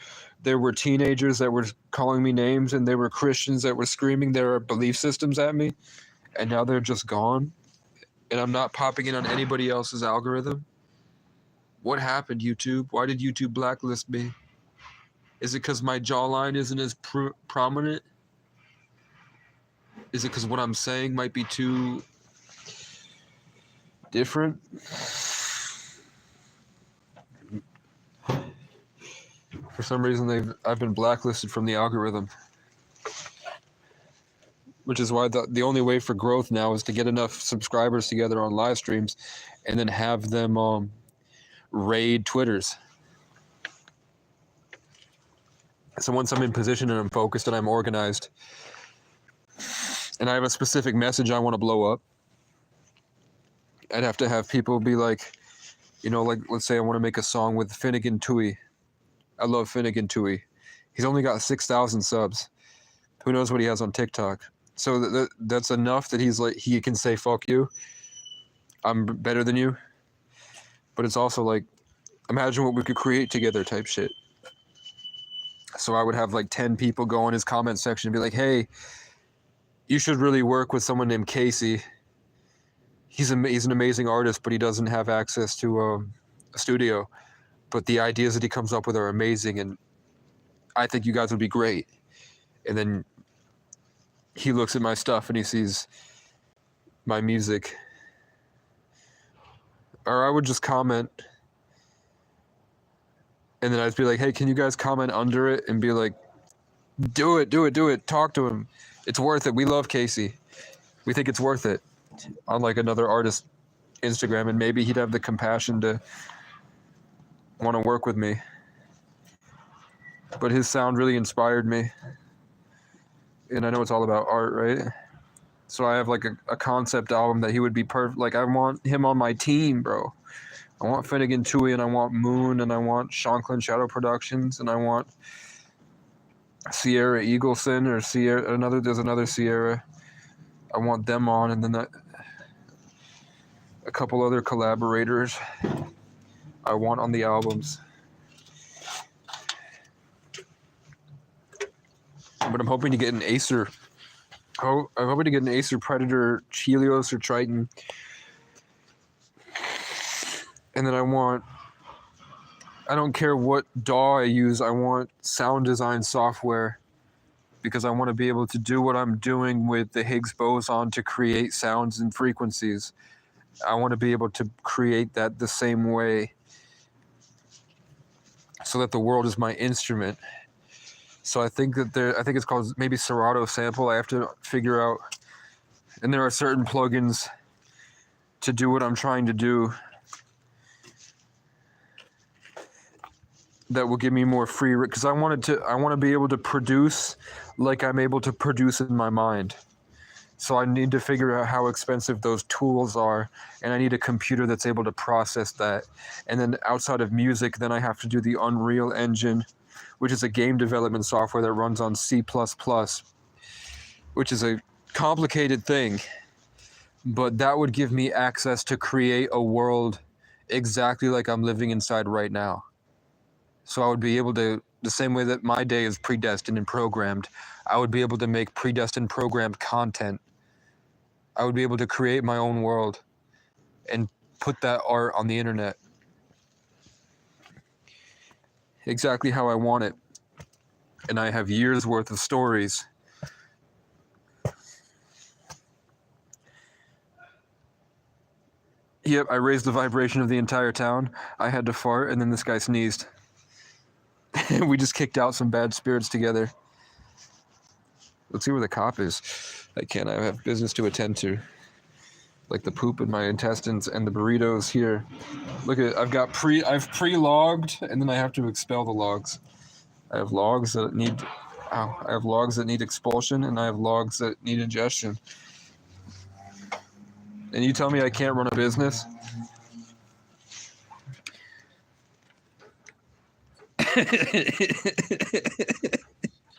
there were teenagers that were calling me names, and there were Christians that were screaming their belief systems at me, and now they're just gone, and I'm not popping in on anybody else's algorithm? What happened, YouTube? Why did YouTube blacklist me? Is it because my jawline isn't as prominent? Is it because what I'm saying might be too different? For some reason, I've been blacklisted from the algorithm, which is why the only way for growth now is to get enough subscribers together on live streams, and then have them raid Twitters. So once I'm in position and I'm focused and I'm organized, and I have a specific message I want to blow up, I'd have to have people be like, you know, like let's say I want to make a song with Finnegan Toohey. I love Finnegan Toohey. He's only got 6,000 subs. Who knows what he has on TikTok? So that's enough that he can say, fuck you. I'm better than you. But it's also like, imagine what we could create together type shit. So I would have like 10 people go in his comment section and be like, hey, you should really work with someone named Casey. He's an amazing artist, but he doesn't have access to a studio. But the ideas that he comes up with are amazing, and I think you guys would be great. And then he looks at my stuff and he sees my music. Or I would just comment, and then I'd be like, hey, can you guys comment under it and be like, do it, talk to him. It's worth it. We love Casey. We think it's worth it. On like another artist Instagram, and maybe he'd have the compassion to want to work with me. But his sound really inspired me. And I know it's all about art, right? So I have like a concept album that he would be perfect. Like I want him on my team, bro. I want Finnegan Toohey, and I want Moon, and I want Shanklin Shadow Productions, and I want Sierra Eagleson, or there's another Sierra. I want them on, and then a couple other collaborators I want on the albums. But I'm hoping to get an Acer. I'm hoping to get an Acer Predator, Helios, or Triton. And then I don't care what DAW I use, I want sound design software, because I want to be able to do what I'm doing with the Higgs boson to create sounds and frequencies. I want to be able to create that the same way, so that the world is my instrument. So I think it's called maybe Serato Sample. I have to figure out, and there are certain plugins to do what I'm trying to do that will give me more free, because I want to be able to produce like I'm able to produce in my mind. So I need to figure out how expensive those tools are, and I need a computer that's able to process that. And then outside of music, then I have to do the Unreal Engine, which is a game development software that runs on C++, which is a complicated thing, but that would give me access to create a world exactly like I'm living inside right now. So I would be able to the same way that my day is predestined and programmed, I would be able to make predestined programmed content. I would be able to create my own world and put that art on the internet exactly how I want it. And I have years worth of stories. Yep, I raised the vibration of the entire town. I had to fart, and then this guy sneezed. We just kicked out some bad spirits together. Let's see where the cop is. I have business to attend to. Like the poop in my intestines and the burritos here. Look at it. I've pre-logged, and then I have to expel the logs. I have logs that need expulsion, and I have logs that need ingestion. And you tell me I can't run a business?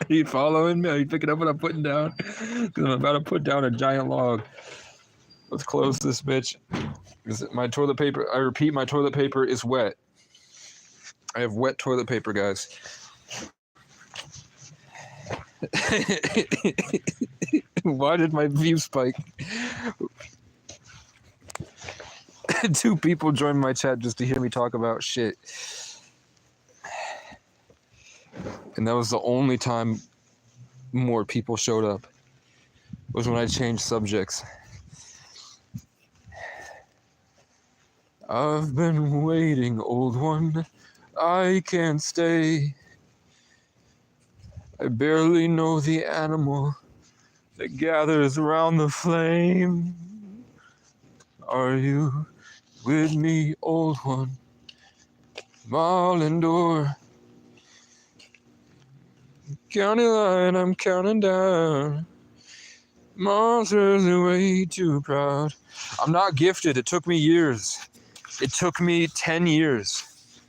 Are you following me? Are you picking up what I'm putting down? Because I'm about to put down a giant log. Let's close this bitch. My toilet paper, I repeat, my toilet paper is wet. I have wet toilet paper, guys. Why did my view spike? 2 people joined my chat just to hear me talk about shit. And that was the only time more people showed up, was when I changed subjects. I've been waiting, old one. I can't stay. I barely know the animal that gathers around the flame. Are you with me, old one? I'll endure. Counting line, I'm counting down. Monsters are way too proud. I'm not gifted. It took me years. It took me 10 years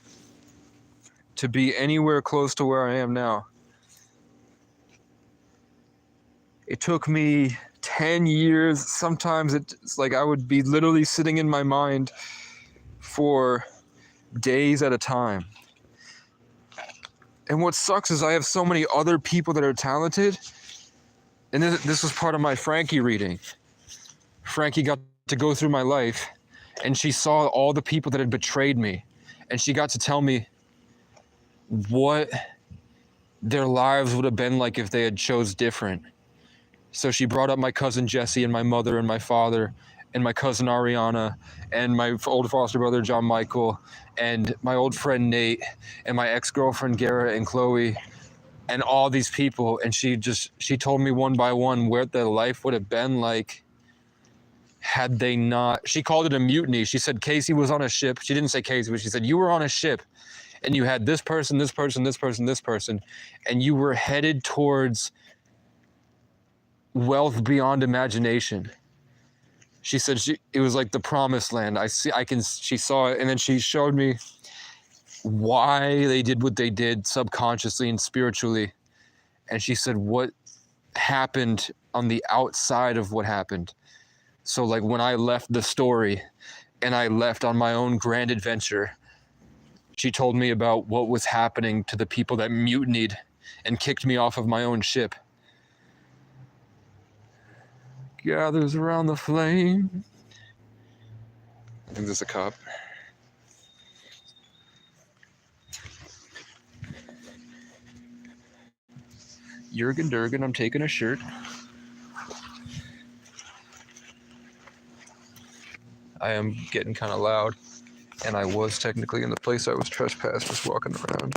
to be anywhere close to where I am now. It took me 10 years. Sometimes it's like I would be literally sitting in my mind for days at a time. And what sucks is I have so many other people that are talented. And this was part of my Frankie reading. Frankie got to go through my life, and she saw all the people that had betrayed me. And she got to tell me what their lives would have been like if they had chose different. So she brought up my cousin Jesse and my mother and my father and my cousin Ariana and my old foster brother John Michael and my old friend Nate and my ex-girlfriend Garrett and Chloe and all these people. And she told me one by one where their life would have been like had they not. She called it a mutiny. She said Casey was on a ship. She didn't say Casey, but she said you were on a ship and you had this person, this person, this person, this person, and you were headed towards wealth beyond imagination. She said it was like the promised land. She saw it, and then she showed me why they did what they did subconsciously and spiritually. And she said what happened on the outside of what happened. So like when I left the story and I left on my own grand adventure, she told me about what was happening to the people that mutinied and kicked me off of my own ship. Gathers around the flame. I think there's a cop. Jurgen Durgan, I'm taking a shirt. I am getting kind of loud, and I was technically in the place I was trespassed, just walking around.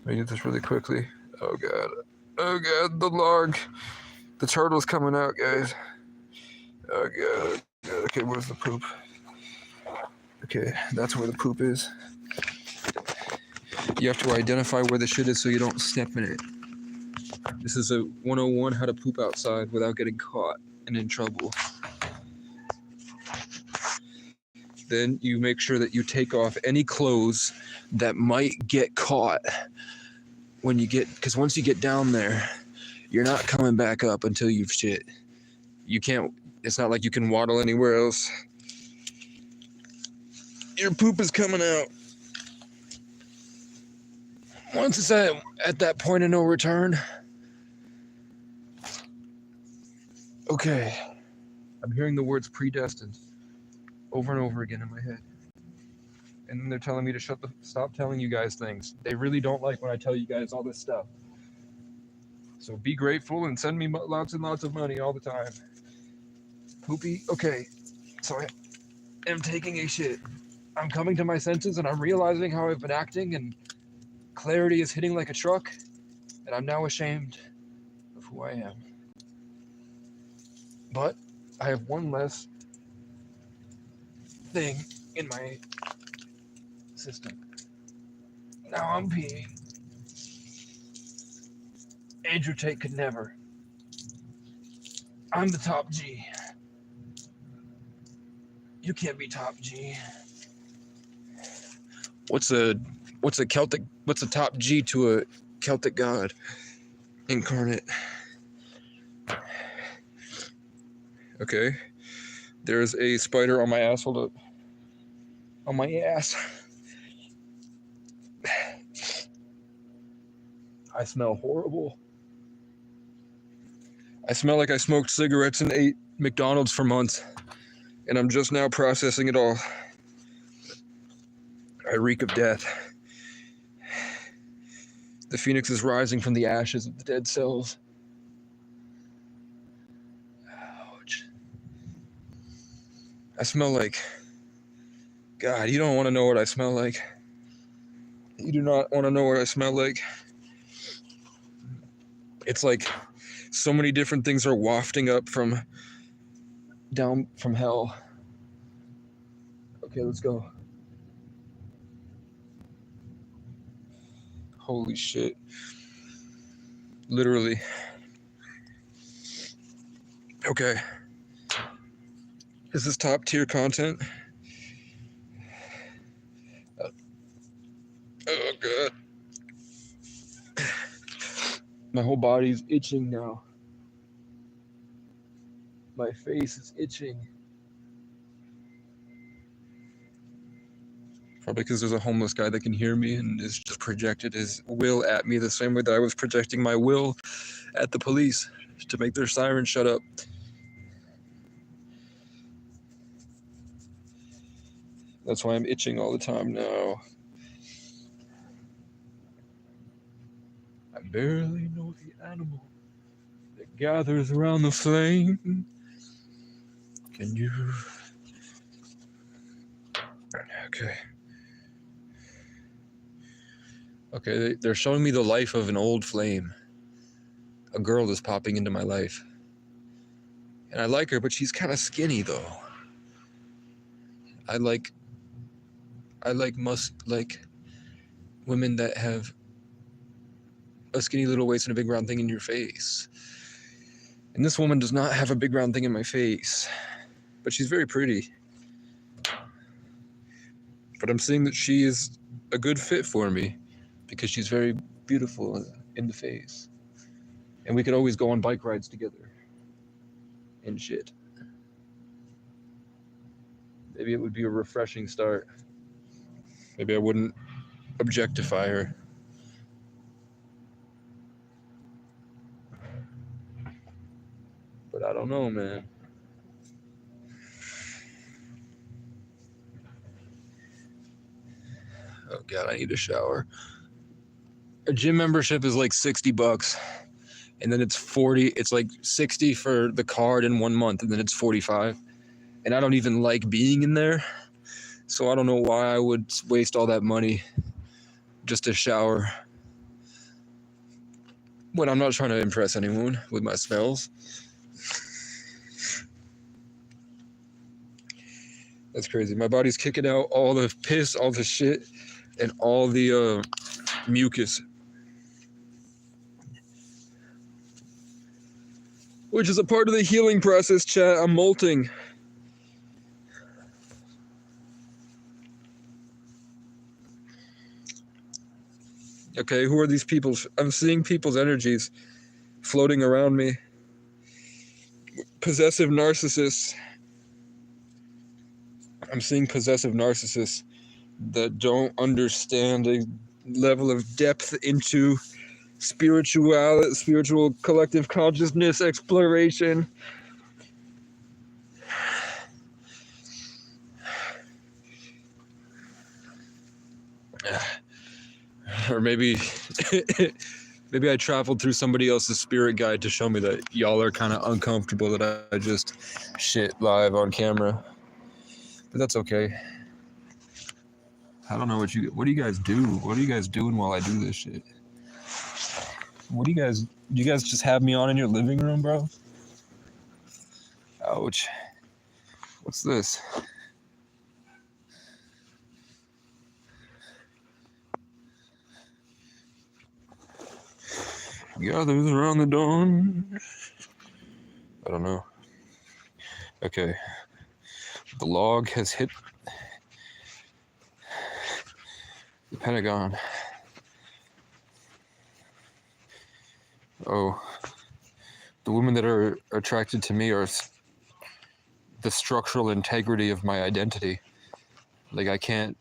Let me do this really quickly. Oh god. Oh god, the log. The turtle's coming out, guys. Oh god. Okay, where's the poop? Okay, that's where the poop is. You have to identify where the shit is so you don't step in it. This is a 101 how to poop outside without getting caught and in trouble. Then you make sure that you take off any clothes that might get caught when you get, because once you get down there, You're not coming back up until you've shit. You can't, it's not like you can waddle anywhere else. Your poop is coming out. Once it's at that point of no return. Okay. I'm hearing the words predestined over and over again in my head. And then they're telling me to stop telling you guys things. They really don't like when I tell you guys all this stuff. So be grateful and send me lots and lots of money all the time. Poopy. Okay. So I am taking a shit. I'm coming to my senses and I'm realizing how I've been acting, and clarity is hitting like a truck, and I'm now ashamed of who I am. But I have one less thing in my system. Now I'm peeing. Andrew Tate could never. I'm the top G. You can't be top G. What's a top G to a Celtic god incarnate? Okay. There's a spider on my ass. Hold up. On my ass. I smell horrible. I smell like I smoked cigarettes and ate McDonald's for months, and I'm just now processing it all. I reek of death. The phoenix is rising from the ashes of the dead cells. Ouch. I smell like... God, you don't want to know what I smell like. You do not want to know what I smell like. It's like so many different things are wafting up from down from hell. Okay, let's go. Holy shit. Literally. Okay. Is this top tier content? Oh god. My whole body's itching now. My face is itching. Probably because there's a homeless guy that can hear me and is just projected his will at me the same way that I was projecting my will at the police to make their siren shut up. That's why I'm itching all the time now. I barely know the animal that gathers around the flame. Can you... Okay. Okay, they're showing me the life of an old flame. A girl is popping into my life. And I like her, but she's kind of skinny though. I like women that have a skinny little waist and a big round thing in your face. And this woman does not have a big round thing in my face, but she's very pretty. But I'm seeing that she is a good fit for me because she's very beautiful in the face. And we could always go on bike rides together and shit. Maybe it would be a refreshing start. Maybe I wouldn't objectify her. But I don't know, man. Oh god, I need a shower. A gym membership is like $60, and then it's like 60 for the card in 1 month, and then it's 45. And I don't even like being in there, so I don't know why I would waste all that money just to shower when I'm not trying to impress anyone with my smells. That's crazy. My body's kicking out all the piss, all the shit, and all the mucus. Which is a part of the healing process, chat. I'm molting. Okay, who are these people? I'm seeing people's energies. floating around me. Possessive narcissists. I'm seeing possessive narcissists that don't understand a level of depth into spiritual collective consciousness exploration. Or maybe maybe I traveled through somebody else's spirit guide to show me that y'all are kind of uncomfortable that I just shit live on camera. But that's okay. I don't know what do you guys do? What are you guys doing while I do this shit? Do you guys just have me on in your living room, bro? Ouch. What's this? Gathers around the dawn. I don't know. Okay. The log has hit the Pentagon. Oh. The women that are attracted to me are the structural integrity of my identity. Like, I can't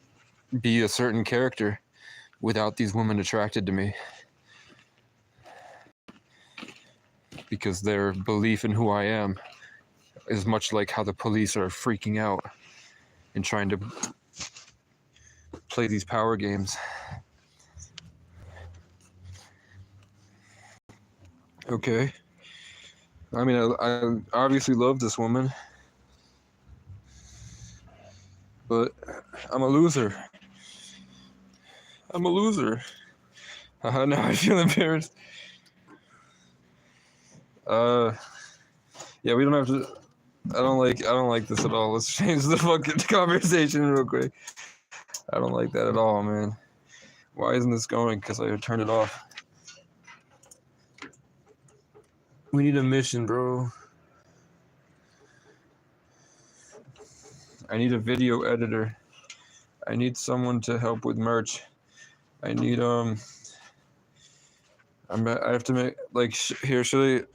be a certain character without these women attracted to me. Because their belief in who I am is much like how the police are freaking out and trying to play these power games. Okay. I mean, I obviously love this woman, but I'm a loser. I'm a loser. Now I feel embarrassed. Yeah, we don't have to. I don't like this at all. Let's change the fucking conversation real quick. I don't like that at all, man. Why isn't this going? Because I turned it off. We need a mission, bro. I need a video editor. I need someone to help with merch. I need I have to make like here.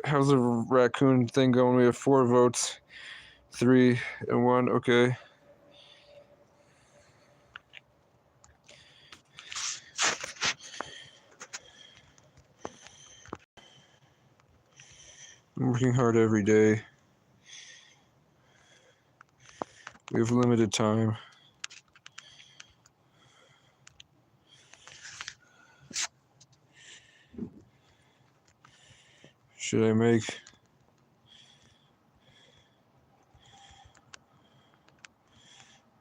How's the raccoon thing going? We have 4 votes, 3 and 1. Okay. I'm working hard every day. We have limited time. Should I make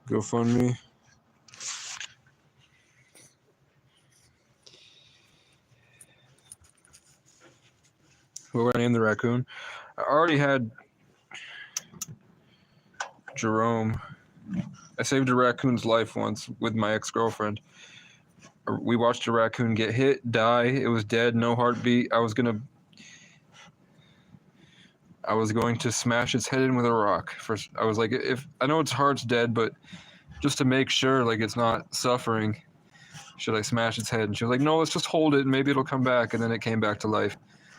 GoFundMe? What would I name the raccoon? I already had Jerome. I saved a raccoon's life once with my ex-girlfriend. We watched a raccoon get hit, die. It was dead, no heartbeat. I was going to smash its head in with a rock. First, I was like, if I know its heart's dead, but just to make sure like it's not suffering, should I smash its head? And she was like, no, let's just hold it and maybe it'll come back. And then it came back to life.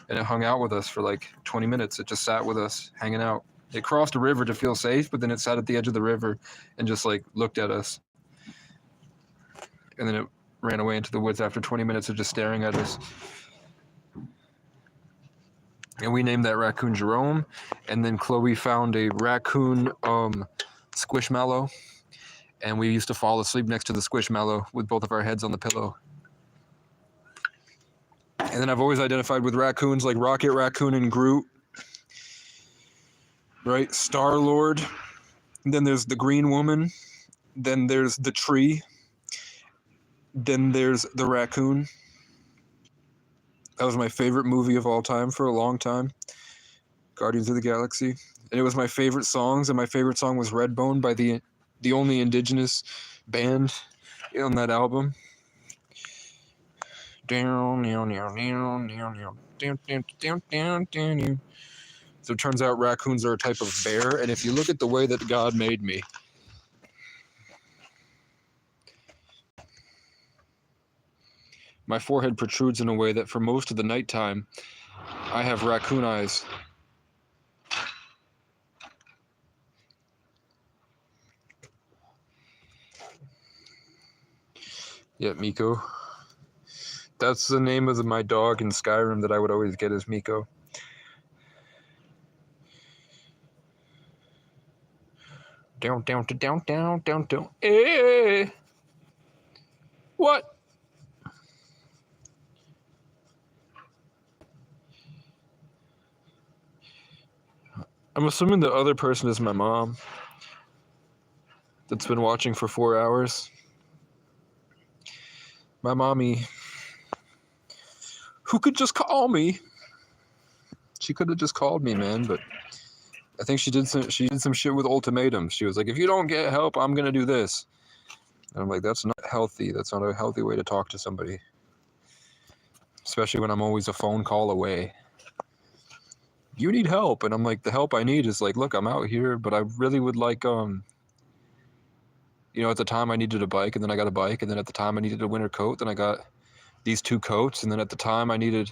And it hung out with us for like 20 minutes. It just sat with us, hanging out. It crossed a river to feel safe, but then it sat at the edge of the river and just like looked at us. And then it ran away into the woods after 20 minutes of just staring at us. And we named that raccoon Jerome. And then Chloe found a raccoon squishmallow. And we used to fall asleep next to the squishmallow with both of our heads on the pillow. And then I've always identified with raccoons like Rocket Raccoon and Groot. Right? Star-Lord. Then there's the Green Woman. Then there's the tree. Then there's the raccoon. That was my favorite movie of all time for a long time. Guardians of the Galaxy. And it was my favorite songs, and my favorite song was Redbone by the only indigenous band on that album. So it turns out raccoons are a type of bear, and if you look at the way that God made me, my forehead protrudes in a way that for most of the nighttime, I have raccoon eyes. Yeah, Miko. That's the name of my dog in Skyrim that I would always get as Miko. Down, down, down, down, down, down. Hey! What? I'm assuming the other person is my mom that's been watching for 4 hours. My mommy, who could just call me. She could have just called me, man, but I think she did some shit with ultimatums. She was like, if you don't get help, I'm gonna do this. And I'm like, that's not healthy. That's not a healthy way to talk to somebody. Especially when I'm always a phone call away. You need help. And I'm like, the help I need is like, look, I'm out here, but I really would like, at the time I needed a bike, and then I got a bike, and then at the time I needed a winter coat, then I got these 2 coats, and then at the time I needed,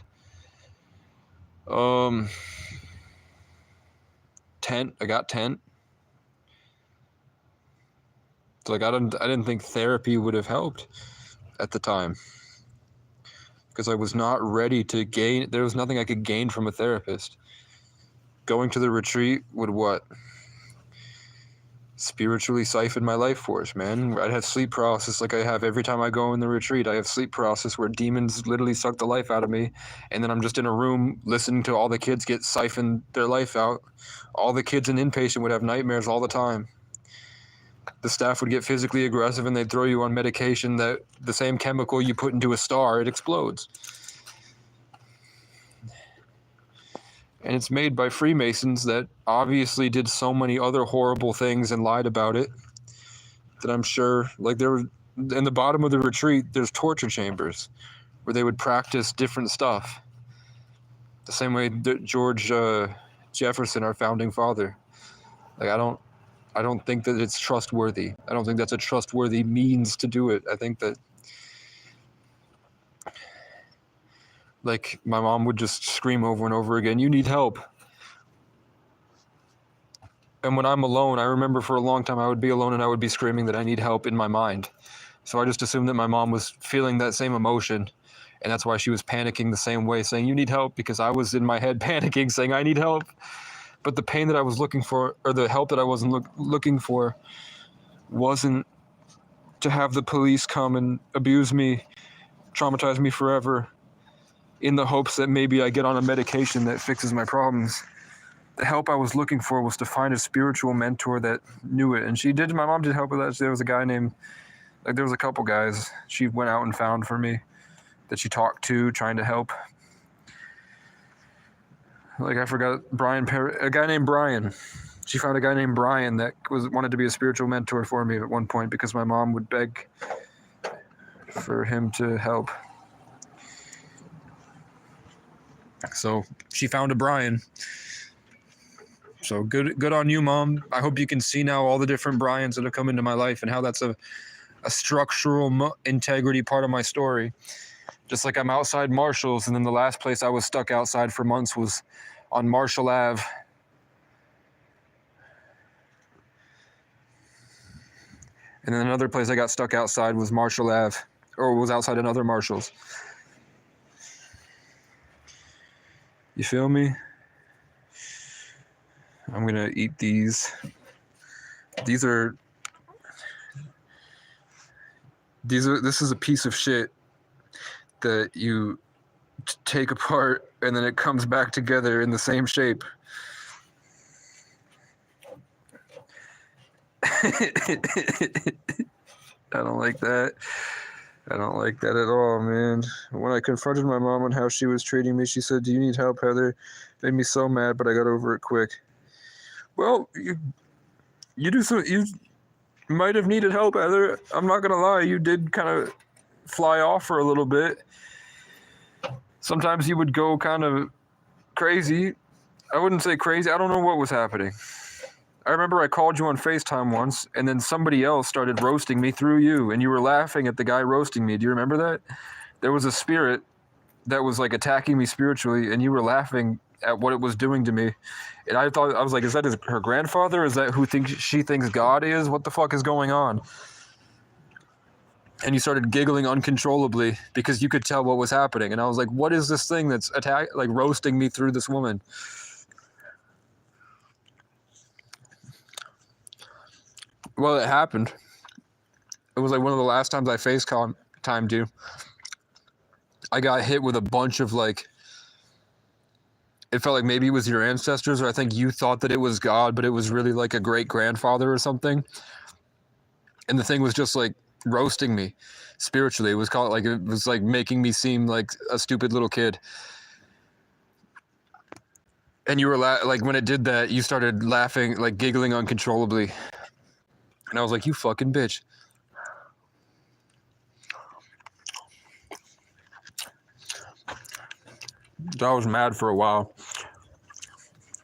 tent. I got tent. So like I didn't think therapy would have helped at the time, because I was not ready to gain. There was nothing I could gain from a therapist. Going to the retreat would what? Spiritually siphon my life force, man. I'd have sleep paralysis like I have every time I go in the retreat. I have sleep paralysis where demons literally suck the life out of me, and then I'm just in a room listening to all the kids get siphoned their life out. All the kids in inpatient would have nightmares all the time. The staff would get physically aggressive, and they'd throw you on medication that the same chemical you put into a star, it explodes. And it's made by Freemasons that obviously did so many other horrible things and lied about it, that I'm sure, like, there were, in the bottom of the retreat, there's torture chambers where they would practice different stuff. The same way that George Jefferson, our founding father. Like, I don't think that it's trustworthy. I don't think that's a trustworthy means to do it. I think that, like, my mom would just scream over and over again, you need help. And when I'm alone, I remember for a long time I would be alone and I would be screaming that I need help in my mind. So I just assumed that my mom was feeling that same emotion, and that's why she was panicking the same way, saying you need help, because I was in my head panicking, saying I need help. But the pain that I was looking for, or the help that I wasn't looking for, wasn't to have the police come and abuse me, traumatize me forever, in the hopes that maybe I get on a medication that fixes my problems. The help I was looking for was to find a spiritual mentor that knew it. And she did, my mom did help with that. There was a guy named, like, there was a couple guys she went out and found for me that she talked to, trying to help. Like, I forgot, a guy named Brian. She found a guy named Brian that wanted to be a spiritual mentor for me at one point, because my mom would beg for him to help. So she found a Brian. So good on you, Mom. I hope you can see now all the different Brians that have come into my life and how that's a structural integrity part of my story. Just like I'm outside Marshall's, and then the last place I was stuck outside for months was on Marshall Ave. And then another place I got stuck outside was Marshall Ave, or was outside another Marshall's. You feel me? I'm gonna eat these. This is a piece of shit that you take apart and then it comes back together in the same shape. I don't like that. I don't like that at all, man. When I confronted my mom on how she was treating me, she said, "Do you need help, Heather?" It made me so mad, but I got over it quick. Well, you might have needed help, Heather. I'm not gonna lie, you did kind of fly off for a little bit. Sometimes you would go kind of crazy. I wouldn't say crazy. I don't know what was happening. I remember I called you on FaceTime once, and then somebody else started roasting me through you, and you were laughing at the guy roasting me. Do you remember that? There was a spirit that was like attacking me spiritually, and you were laughing at what it was doing to me. And I thought, I was like, is that her grandfather? Is that who she thinks God is? What the fuck is going on? And you started giggling uncontrollably because you could tell what was happening. And I was like, what is this thing that's roasting me through this woman? Well, it happened. It was like one of the last times I FaceTimed you. I got hit with a bunch of like, it felt like maybe it was your ancestors, or I think you thought that it was God, but it was really like a great grandfather or something. And the thing was just like roasting me spiritually. It was like making me seem like a stupid little kid. And you were like, when it did that, you started laughing, like giggling uncontrollably. And I was like, you fucking bitch. So I was mad for a while.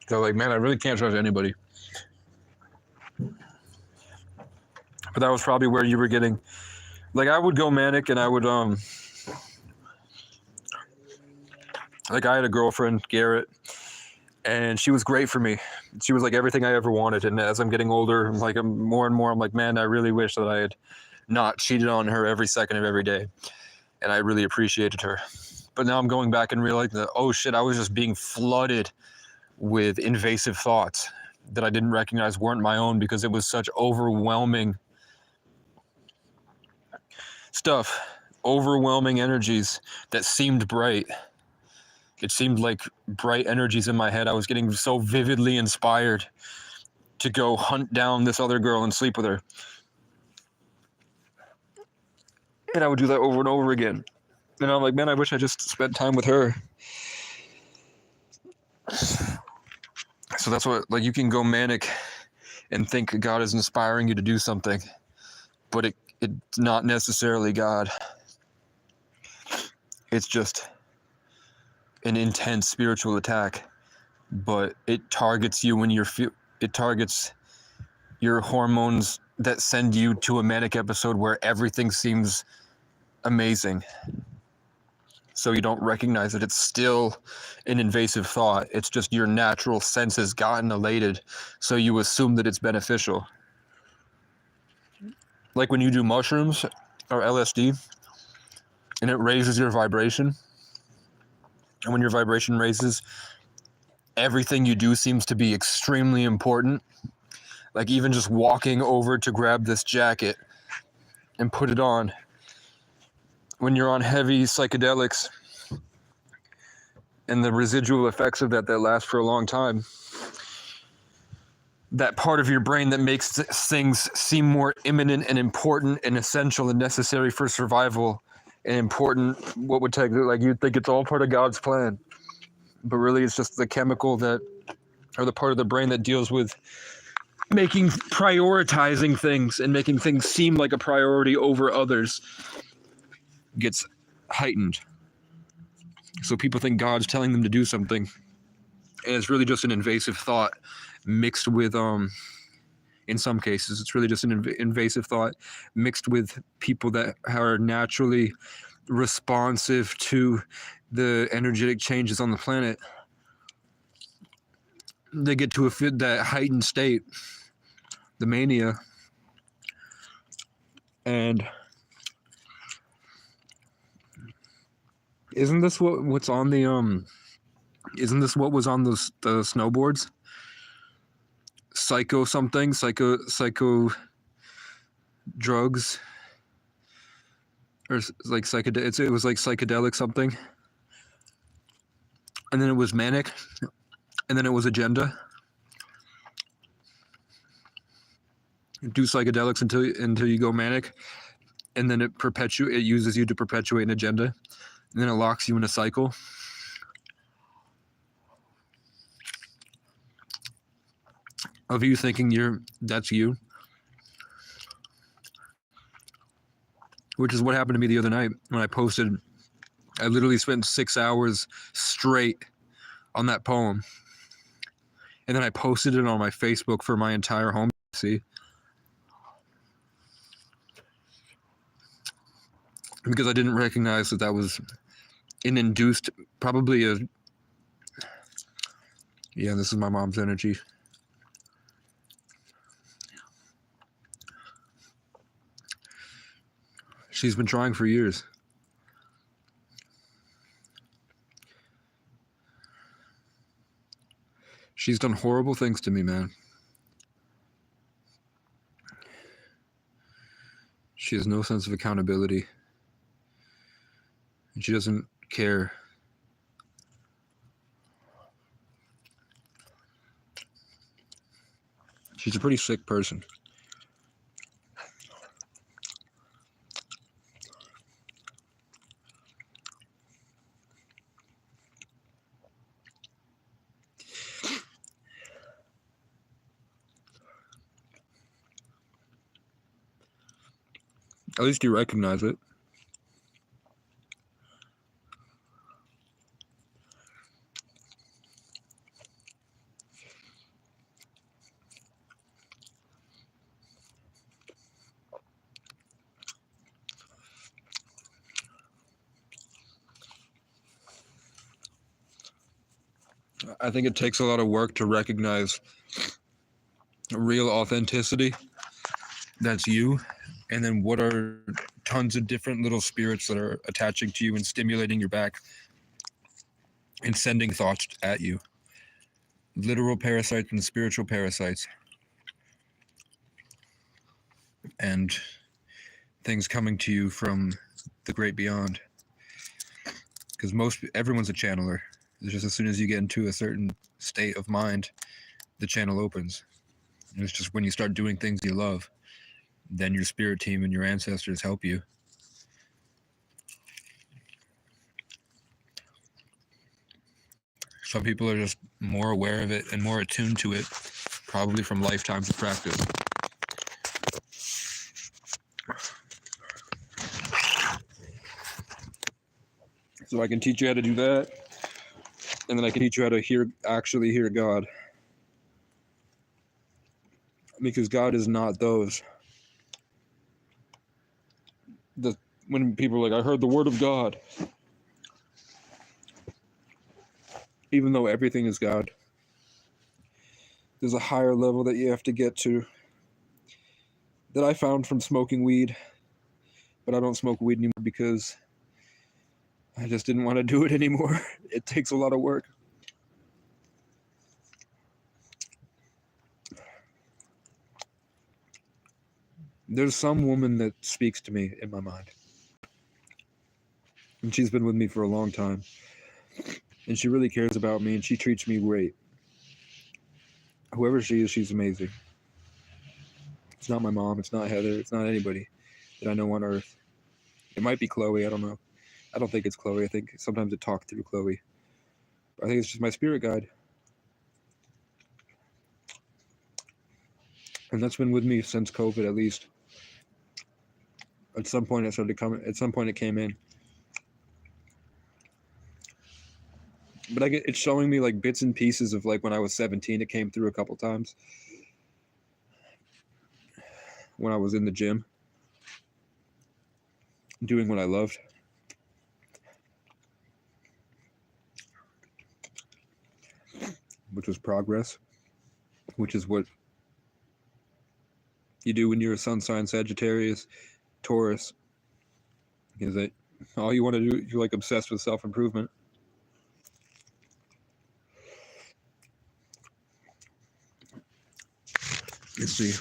So like, man, I really can't trust anybody. But that was probably where you were getting, like, I would go manic, and I would, like, I had a girlfriend, Garrett, and she was great for me. She was like everything I ever wanted. And as I'm getting older, I'm more and more, I'm like, man, I really wish that I had not cheated on her every second of every day. And I really appreciated her. But now I'm going back and realizing that, oh shit, I was just being flooded with invasive thoughts that I didn't recognize weren't my own, because it was such overwhelming stuff, overwhelming energies that seemed bright. It seemed like bright energies in my head. I was getting so vividly inspired to go hunt down this other girl and sleep with her. And I would do that over and over again. And I'm like, man, I wish I just spent time with her. So that's what, like, you can go manic and think God is inspiring you to do something, but it's not necessarily God. It's just an intense spiritual attack, but it targets you when it targets your hormones that send you to a manic episode where everything seems amazing. So you don't recognize that it's still an invasive thought. It's just your natural senses gotten elated, so you assume that it's beneficial. Like when you do mushrooms or LSD, and it raises your vibration. And when your vibration raises, everything you do seems to be extremely important. Like even just walking over to grab this jacket and put it on. When you're on heavy psychedelics and the residual effects of that last for a long time, that part of your brain that makes things seem more imminent and important and essential and necessary for survival and important, what would take, like, you'd think it's all part of God's plan, but really it's just the chemical that, or the part of the brain that deals with prioritizing things and making things seem like a priority over others, gets heightened. So people think God's telling them to do something, and it's really just an invasive thought mixed with, in some cases, it's really just an invasive thought mixed with people that are naturally responsive to the energetic changes on the planet. They get to that heightened state, the mania, and isn't this what's on the isn't this what was on the snowboards? Psycho drugs, or like psychedelic. It was like psychedelic something, and then it was manic, and then it was agenda. Do psychedelics until you go manic, and then it uses you to perpetuate an agenda, and then it locks you in a cycle. Of you thinking that's you. Which is what happened to me the other night when I posted. I literally spent 6 hours straight on that poem. And then I posted it on my Facebook for my entire home to see. Because I didn't recognize that was an induced, probably a, yeah, this is my mom's energy. She's been trying for years. She's done horrible things to me, man. She has no sense of accountability. And she doesn't care. She's a pretty sick person. At least you recognize it. I think it takes a lot of work to recognize real authenticity. That's you. And then what are tons of different little spirits that are attaching to you and stimulating your back and sending thoughts at you. Literal parasites and spiritual parasites. And things coming to you from the great beyond. Because everyone's a channeler. It's just as soon as you get into a certain state of mind, the channel opens. And it's just when you start doing things you love, then your spirit team and your ancestors help you. Some people are just more aware of it and more attuned to it, probably from lifetimes of practice. So I can teach you how to do that, and then I can teach you how to actually hear God. Because God is not those. When people are like, I heard the word of God. Even though everything is God, there's a higher level that you have to get to that I found from smoking weed. But I don't smoke weed anymore because I just didn't want to do it anymore. It takes a lot of work. There's some woman that speaks to me in my mind. And she's been with me for a long time. And she really cares about me and she treats me great. Whoever she is, she's amazing. It's not my mom, it's not Heather, it's not anybody that I know on earth. It might be Chloe, I don't know. I don't think it's Chloe. I think sometimes it talks through Chloe. I think it's just my spirit guide. And that's been with me since COVID, at least. At some point it started coming. At some point it came in. But it's showing me like bits and pieces of like when I was 17. It came through a couple times. When I was in the gym. Doing what I loved. Which was progress. Which is what you do when you're a sun sign Sagittarius, Taurus. Is that all you want to do? You're like obsessed with self-improvement. Let's see.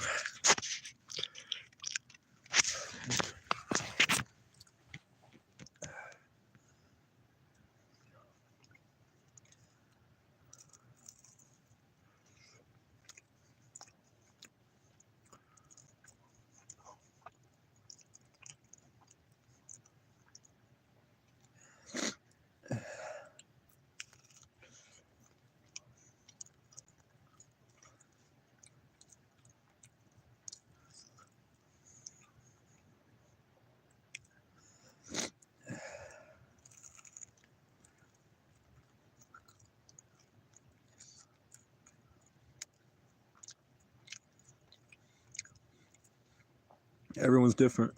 Everyone's different.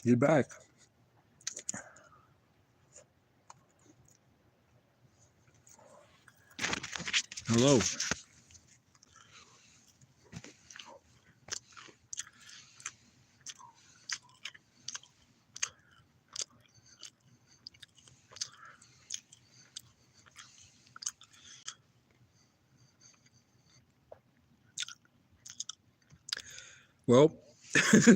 He's back. Hello. Well,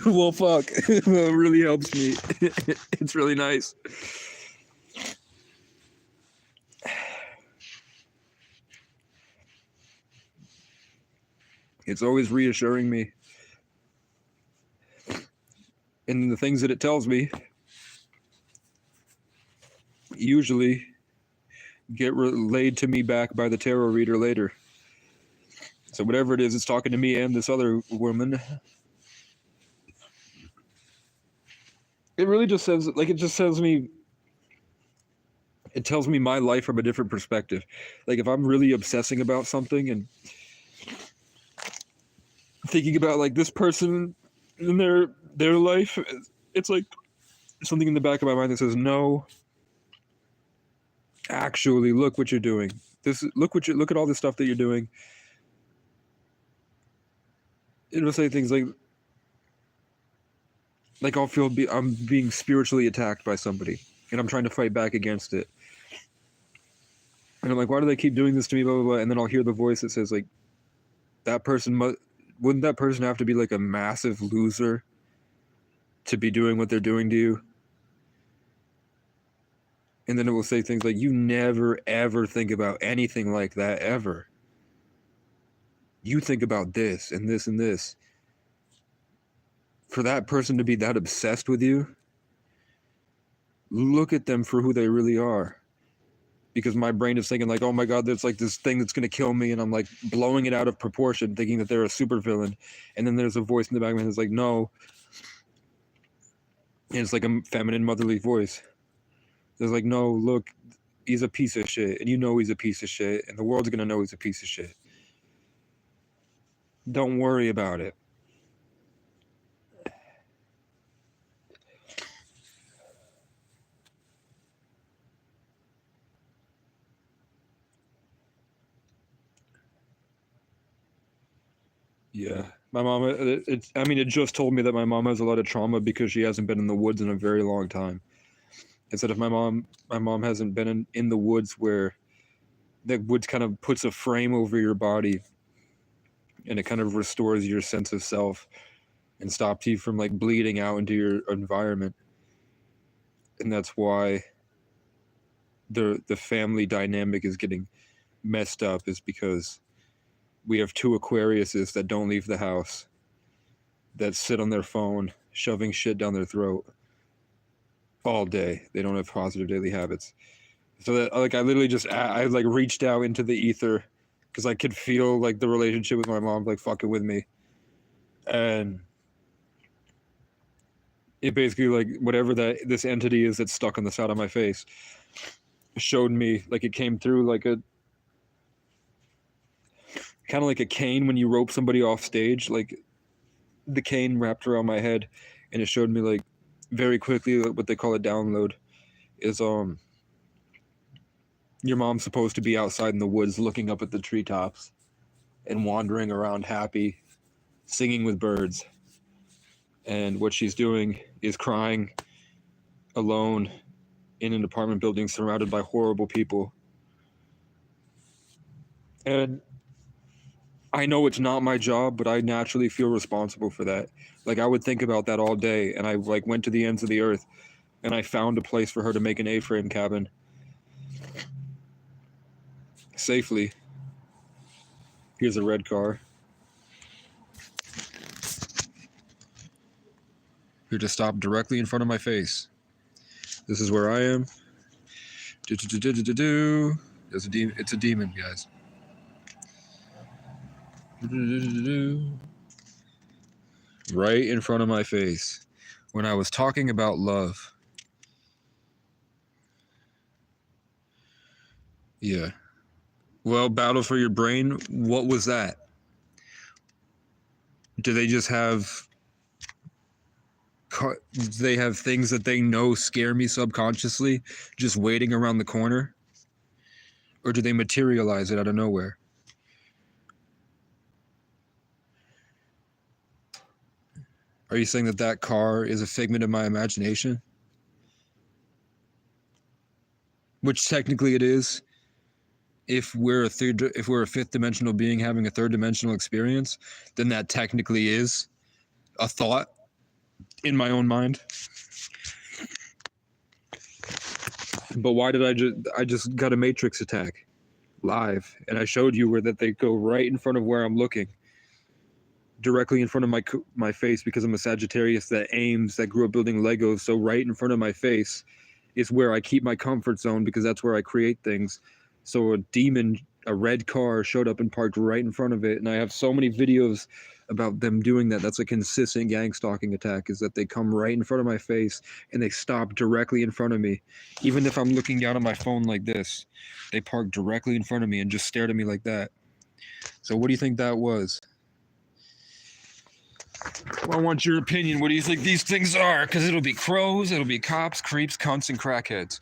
well, fuck. It really helps me. It's really nice. It's always reassuring me. And the things that it tells me usually get relayed to me back by the tarot reader later. So whatever it is, it's talking to me and this other woman. It really just says, like, it just tells me, it tells me my life from a different perspective. Like, if I'm really obsessing about something and thinking about, like, this person in their life, it's like something in the back of my mind that says, no, actually, look what you're doing. Look at all this stuff that you're doing. It'll say things like I'm being spiritually attacked by somebody, and I'm trying to fight back against it. And I'm like, why do they keep doing this to me? Blah blah blah. And then I'll hear the voice that says, like, that person wouldn't that person have to be like a massive loser to be doing what they're doing to you? And then it will say things like, you never ever think about anything like that ever. You think about this and this and this. For that person to be that obsessed with you, look at them for who they really are. Because my brain is thinking like, oh my God, there's like this thing that's going to kill me. And I'm like blowing it out of proportion, thinking that they're a supervillain. And then there's a voice in the back of my head that's like, no. And it's like a feminine, motherly voice. There's like, no, look, he's a piece of shit. And you know he's a piece of shit. And the world's going to know he's a piece of shit. Don't worry about it. Yeah, my mom. It just told me that my mom has a lot of trauma because she hasn't been in the woods in a very long time. It said if my mom hasn't been in the woods where the woods kind of puts a frame over your body, and it kind of restores your sense of self, and stops you from like bleeding out into your environment, and that's why the family dynamic is getting messed up, is because we have two Aquariuses that don't leave the house, that sit on their phone, shoving shit down their throat all day. They don't have positive daily habits. So that, like, I literally just, I like reached out into the ether because I could feel like the relationship with my mom, like fucking with me. And it basically, like, whatever this entity is that's stuck on the side of my face showed me, like, it came through like a, kind of like a cane when you rope somebody off stage, like the cane wrapped around my head, and it showed me like very quickly, like, what they call a download is your mom's supposed to be outside in the woods looking up at the treetops and wandering around happy, singing with birds, and what she's doing is crying alone in an apartment building surrounded by horrible people. And I know it's not my job, but I naturally feel responsible for that. Like, I would think about that all day, and I like went to the ends of the earth, and I found a place for her to make an A-frame cabin safely. Here's a red car. Here to stop directly in front of my face. This is where I am. It's a demon, guys. Right in front of my face when I was talking about love. Yeah. Well, Battle for Your Brain, what was that? Do they just have they have things that they know scare me subconsciously just waiting around the corner? Or do they materialize it out of nowhere? Are you saying that that car is a figment of my imagination? Which technically it is. If we're a fifth dimensional being having a third dimensional experience, then that technically is a thought in my own mind. But why did I just got a matrix attack live, and I showed you where that they go right in front of where I'm looking, directly in front of my face, because I'm a Sagittarius that grew up building Legos. So right in front of my face is where I keep my comfort zone, because that's where I create things. So a red car showed up and parked right in front of it, and I have so many videos about them doing that. That's a consistent gang stalking attack, is that they come right in front of my face and they stop directly in front of me. Even if I'm looking down at my phone like this, they park directly in front of me and just stared at me like that. So what do you think that was? Well, I want your opinion. What do you think these things are? Because it'll be crows, it'll be cops, creeps, cunts, and crackheads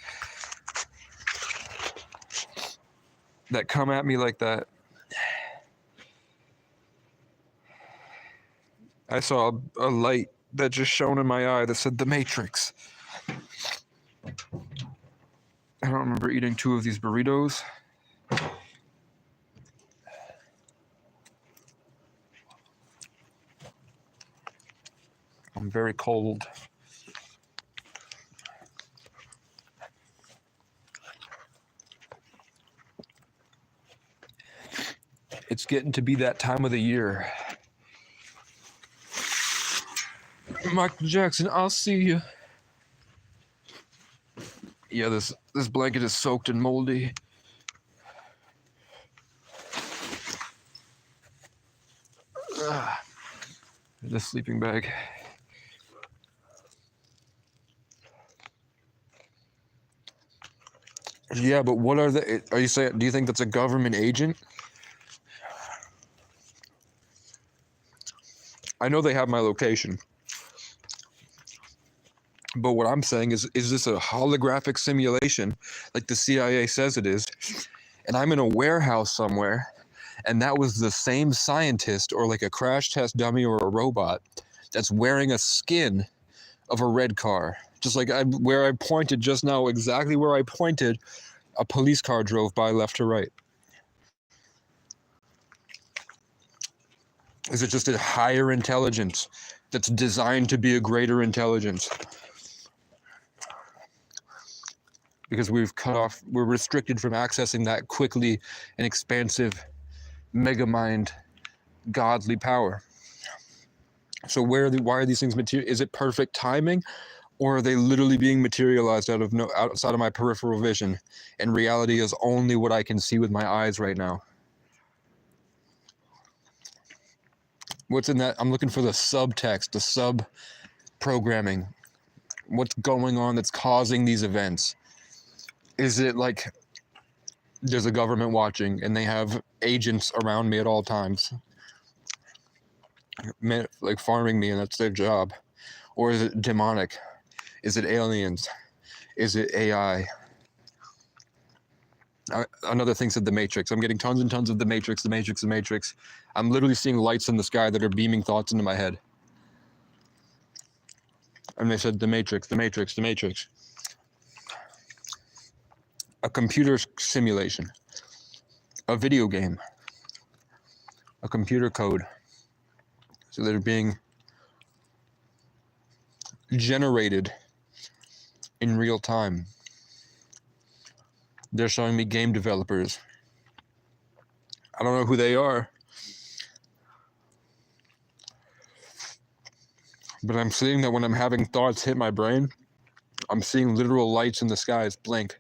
that come at me like that. I saw a light that just shone in my eye that said The Matrix. I don't remember eating 2 of these burritos. I'm very cold. It's getting to be that time of the year. Michael Jackson, I'll see you. Yeah, this blanket is soaked and moldy. The sleeping bag. Yeah, but what are they? Are you saying? Do you think that's a government agent? I know they have my location. But what I'm saying is this a holographic simulation, like the CIA says it is, and I'm in a warehouse somewhere, and that was the same scientist or like a crash test dummy or a robot that's wearing a skin of a red car. Just like where I pointed just now, exactly where I pointed, a police car drove by left to right. Is it just a higher intelligence that's designed to be a greater intelligence? Because we're restricted from accessing that quickly and expansive mega mind godly power. So why are these things is it perfect timing, or are they literally being materialized outside of my peripheral vision, and reality is only what I can see with my eyes right now? What's in that? I'm looking for the subtext, the sub programming. What's going on that's causing these events? Is it like there's a government watching and they have agents around me at all times, like farming me, and that's their job? Or is it demonic? Is it aliens? Is it AI? Another thing said The Matrix. I'm getting tons and tons of The Matrix, The Matrix, The Matrix. I'm literally seeing lights in the sky that are beaming thoughts into my head. And they said The Matrix, The Matrix, The Matrix. A computer simulation, a video game, a computer code. So they're being generated in real time. They're showing me game developers. I don't know who they are, but I'm seeing that when I'm having thoughts hit my brain, I'm seeing literal lights in the skies blink.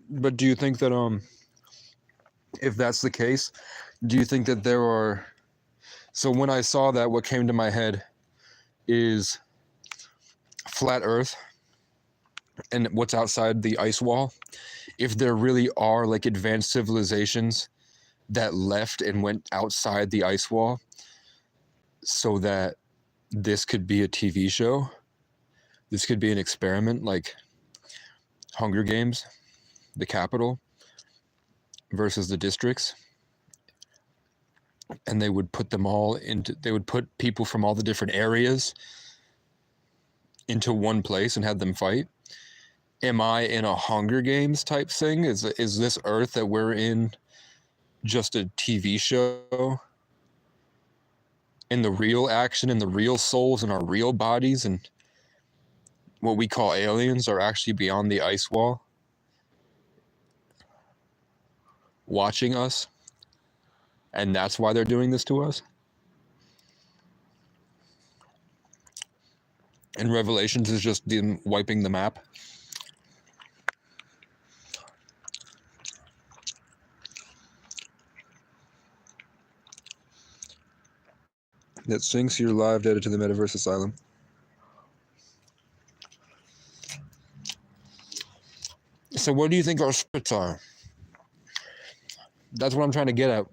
But do you think that if that's the case, Do you think that there are... So when I saw that, what came to my head is flat Earth and what's outside the ice wall. If there really are like advanced civilizations that left and went outside the ice wall so that this could be a TV show, this could be an experiment like Hunger Games, the capital versus the districts, and they would put them all into, they would put people from all the different areas into one place and have them fight. Am I in a Hunger Games type thing? Is this Earth that we're in just a TV show? And the real action and the real souls and our real bodies and what we call aliens are actually beyond the ice wall, watching us, and that's why they're doing this to us? And Revelations is just them wiping the map. That syncs your live data to the Metaverse Asylum. So what do you think our spirits are? That's what I'm trying to get at.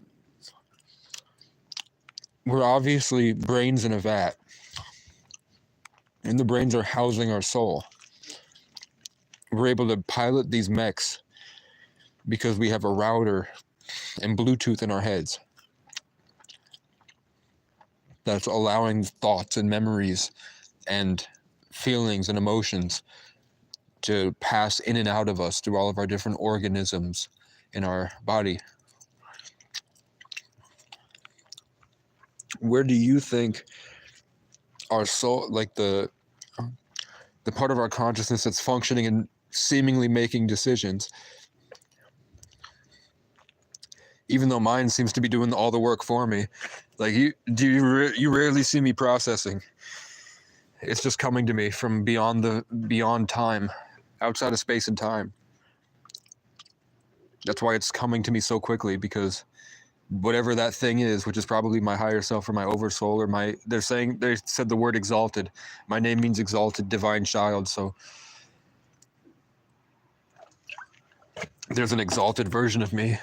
We're obviously brains in a vat. And the brains are housing our soul. We're able to pilot these mechs because we have a router and Bluetooth in our heads. That's allowing thoughts and memories and feelings and emotions to pass in and out of us through all of our different organisms in our body. Where do you think our soul, like the part of our consciousness that's functioning and seemingly making decisions, even though mine seems to be doing all the work for me, like you rarely see me processing. It's just coming to me from beyond time, outside of space and time. That's why it's coming to me so quickly, because whatever that thing is, which is probably my higher self or my oversoul or they said the word exalted. My name means exalted, divine child. So there's an exalted version of me,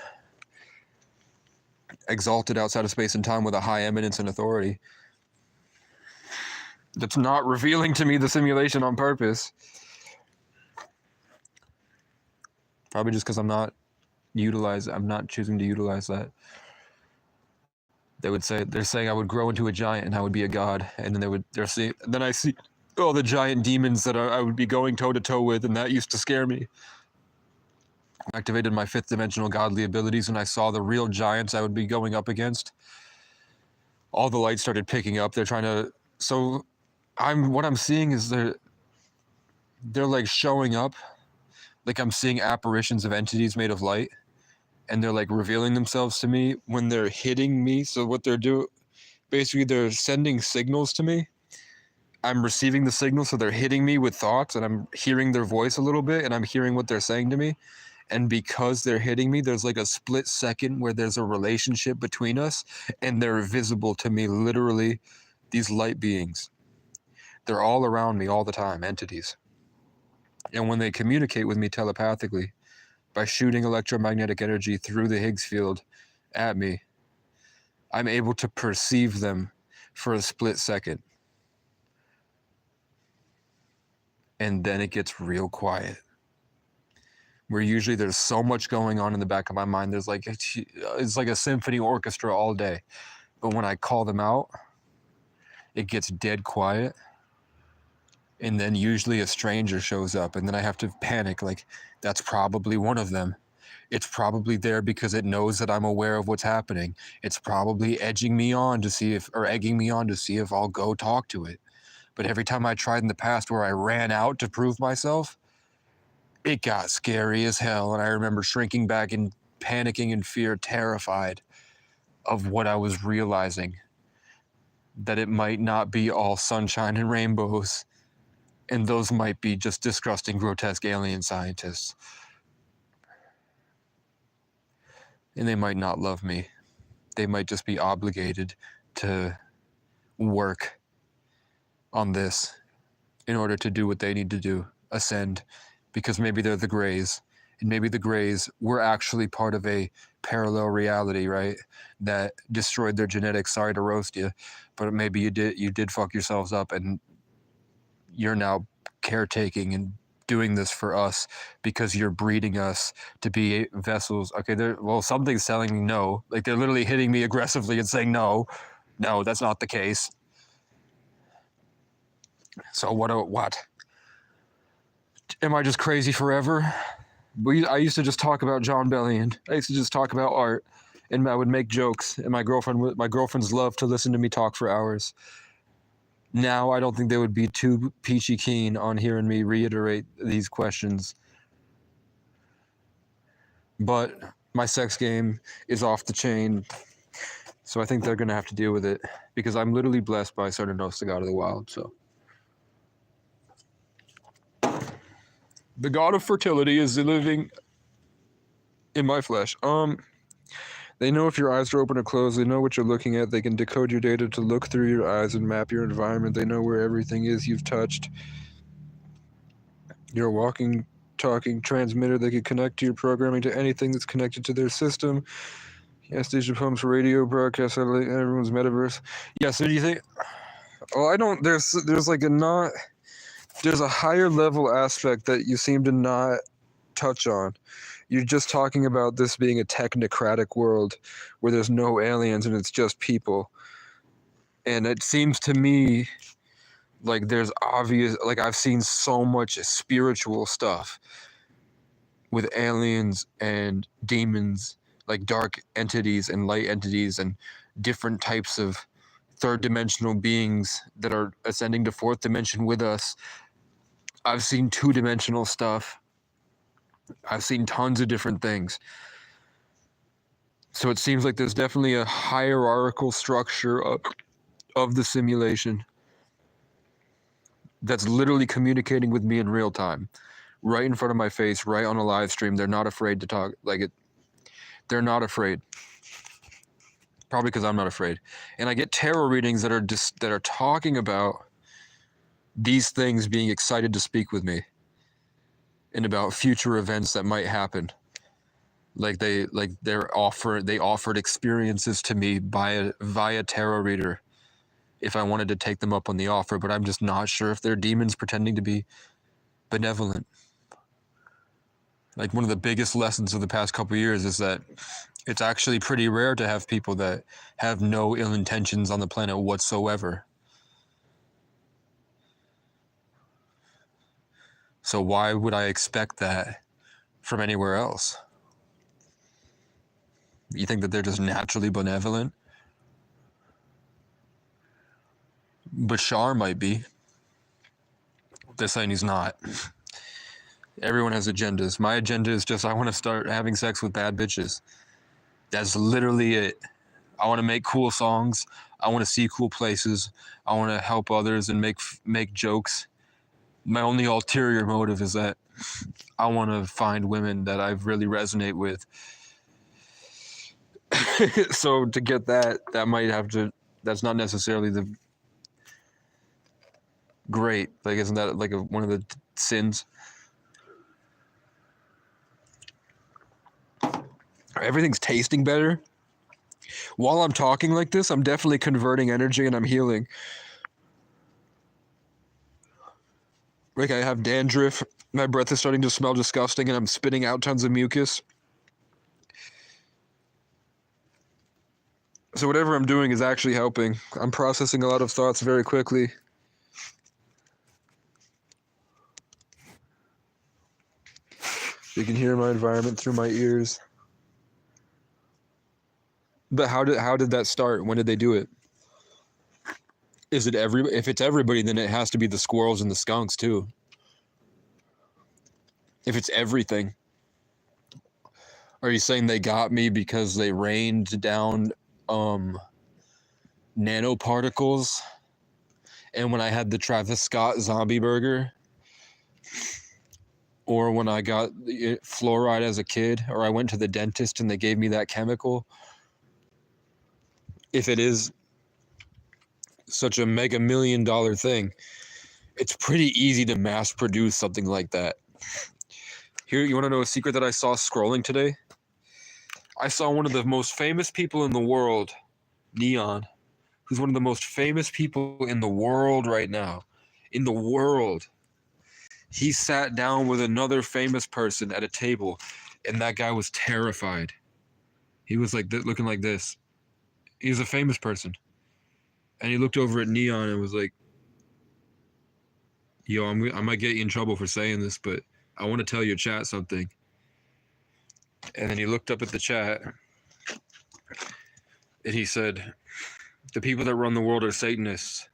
exalted outside of space and time with a high eminence and authority, that's not revealing to me the simulation on purpose. Probably just because I'm not choosing to utilize that. They're saying I would grow into a giant and I would be a god, and then I see all the giant demons that I would be going toe to toe with, and that used to scare me. I activated my 5th dimensional godly abilities, and I saw the real giants I would be going up against. All the lights started picking up. They're trying to. So, what I'm seeing is they're like showing up, like I'm seeing apparitions of entities made of light. And they're like revealing themselves to me when they're hitting me. So what they're doing, basically they're sending signals to me. I'm receiving the signals, so they're hitting me with thoughts, and I'm hearing their voice a little bit, and I'm hearing what they're saying to me. And because they're hitting me, there's like a split second where there's a relationship between us, and they're visible to me, literally, these light beings. They're all around me all the time, entities. And when they communicate with me telepathically, by shooting electromagnetic energy through the Higgs field at me, I'm able to perceive them for a split second. And then it gets real quiet. Where usually there's so much going on in the back of my mind, it's like a symphony orchestra all day. But when I call them out, it gets dead quiet. And then usually a stranger shows up, and then I have to panic, like, that's probably one of them. It's probably there because it knows that I'm aware of what's happening. It's probably egging me on to see if I'll go talk to it. But every time I tried in the past where I ran out to prove myself, it got scary as hell. And I remember shrinking back and panicking in fear, terrified of what I was realizing, that it might not be all sunshine and rainbows. And those might be just disgusting, grotesque alien scientists. And they might not love me. they might just be obligated to work on this in order to do what they need to do, ascend, because maybe they're the Greys, and maybe the Greys were actually part of a parallel reality, right? That destroyed their genetics. Sorry to roast you, but maybe you did fuck yourselves up, and you're now caretaking and doing this for us because you're breeding us to be vessels. Okay, well, something's telling me no. Like, they're literally hitting me aggressively and saying no, that's not the case. So what? Am I just crazy forever? I used to just talk about John Bellion. I used to just talk about art, and I would make jokes. And my girlfriends love to listen to me talk for hours. Now I don't think they would be too peachy keen on hearing me reiterate these questions. But my sex game is off the chain, so I think they're gonna have to deal with it because I'm literally blessed by Cernanos, the God of the Wild. So. The god of fertility is living in my flesh. They know if your eyes are open or closed. They know what you're looking at. They can decode your data to look through your eyes and map your environment. They know where everything is you've touched. You're a walking, talking transmitter. They can connect to your programming to anything that's connected to their system. Yes, these are pumps, radio, broadcast, satellite, everyone's metaverse. Yeah, so do you think... Well, I don't... There's like a not... There's a higher level aspect that you seem to not touch on. You're just talking about this being a technocratic world where there's no aliens and it's just people. And it seems to me like there's obvious, like I've seen so much spiritual stuff with aliens and demons, like dark entities and light entities and different types of third dimensional beings that are ascending to fourth dimension with us. I've seen two-dimensional stuff. I've seen tons of different things. So it seems like there's definitely a hierarchical structure of the simulation that's literally communicating with me in real time, right in front of my face, right on a live stream. They're not afraid to talk. They're not afraid. Probably because I'm not afraid. And I get tarot readings that are talking about these things being excited to speak with me and about future events that might happen. They offered experiences to me via tarot reader if I wanted to take them up on the offer, but I'm just not sure if they're demons pretending to be benevolent. Like, one of the biggest lessons of the past couple of years is that it's actually pretty rare to have people that have no ill intentions on the planet whatsoever. So why would I expect that from anywhere else? You think that they're just naturally benevolent? Bashar might be. They're saying he's not. Everyone has agendas. My agenda is just I want to start having sex with bad bitches. That's literally it. I want to make cool songs. I want to see cool places. I want to help others and make jokes. My only ulterior motive is that I want to find women that I really resonate with. So to get that might have to, that's not necessarily the great. Like, isn't that like one of the sins? Everything's tasting better. While I'm talking like this, I'm definitely converting energy and I'm healing. Like, I have dandruff, my breath is starting to smell disgusting, and I'm spitting out tons of mucus. So whatever I'm doing is actually helping. I'm processing a lot of thoughts very quickly. You can hear my environment through my ears. But how did that start? When did they do it? Is it if it's everybody, then it has to be the squirrels and the skunks too. If it's everything. Are you saying they got me because they rained down nanoparticles? And when I had the Travis Scott zombie burger? Or when I got fluoride as a kid? Or I went to the dentist and they gave me that chemical? if it is such a mega $1 million thing, it's pretty easy to mass produce something like that. Here, you want to know a secret that I saw scrolling today? I saw one of the most famous people in the world, Neon, who's one of the most famous people in the world right now. In the world. He sat down with another famous person at a table, and that guy was terrified. He was like looking like this. He was a famous person. And he looked over at Neon and was like, yo, I might get you in trouble for saying this, but I want to tell your chat something. And then he looked up at the chat and he said, the people that run the world are Satanists.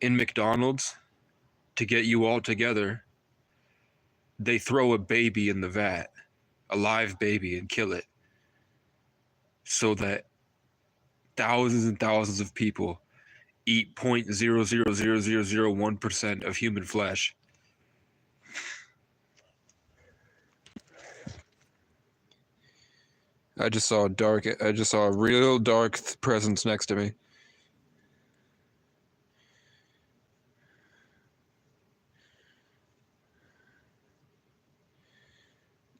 In McDonald's, to get you all together, they throw a baby in the vat, a live baby, and kill it so that thousands and thousands of people eat 0.00001% of human flesh. I just saw a real dark presence next to me.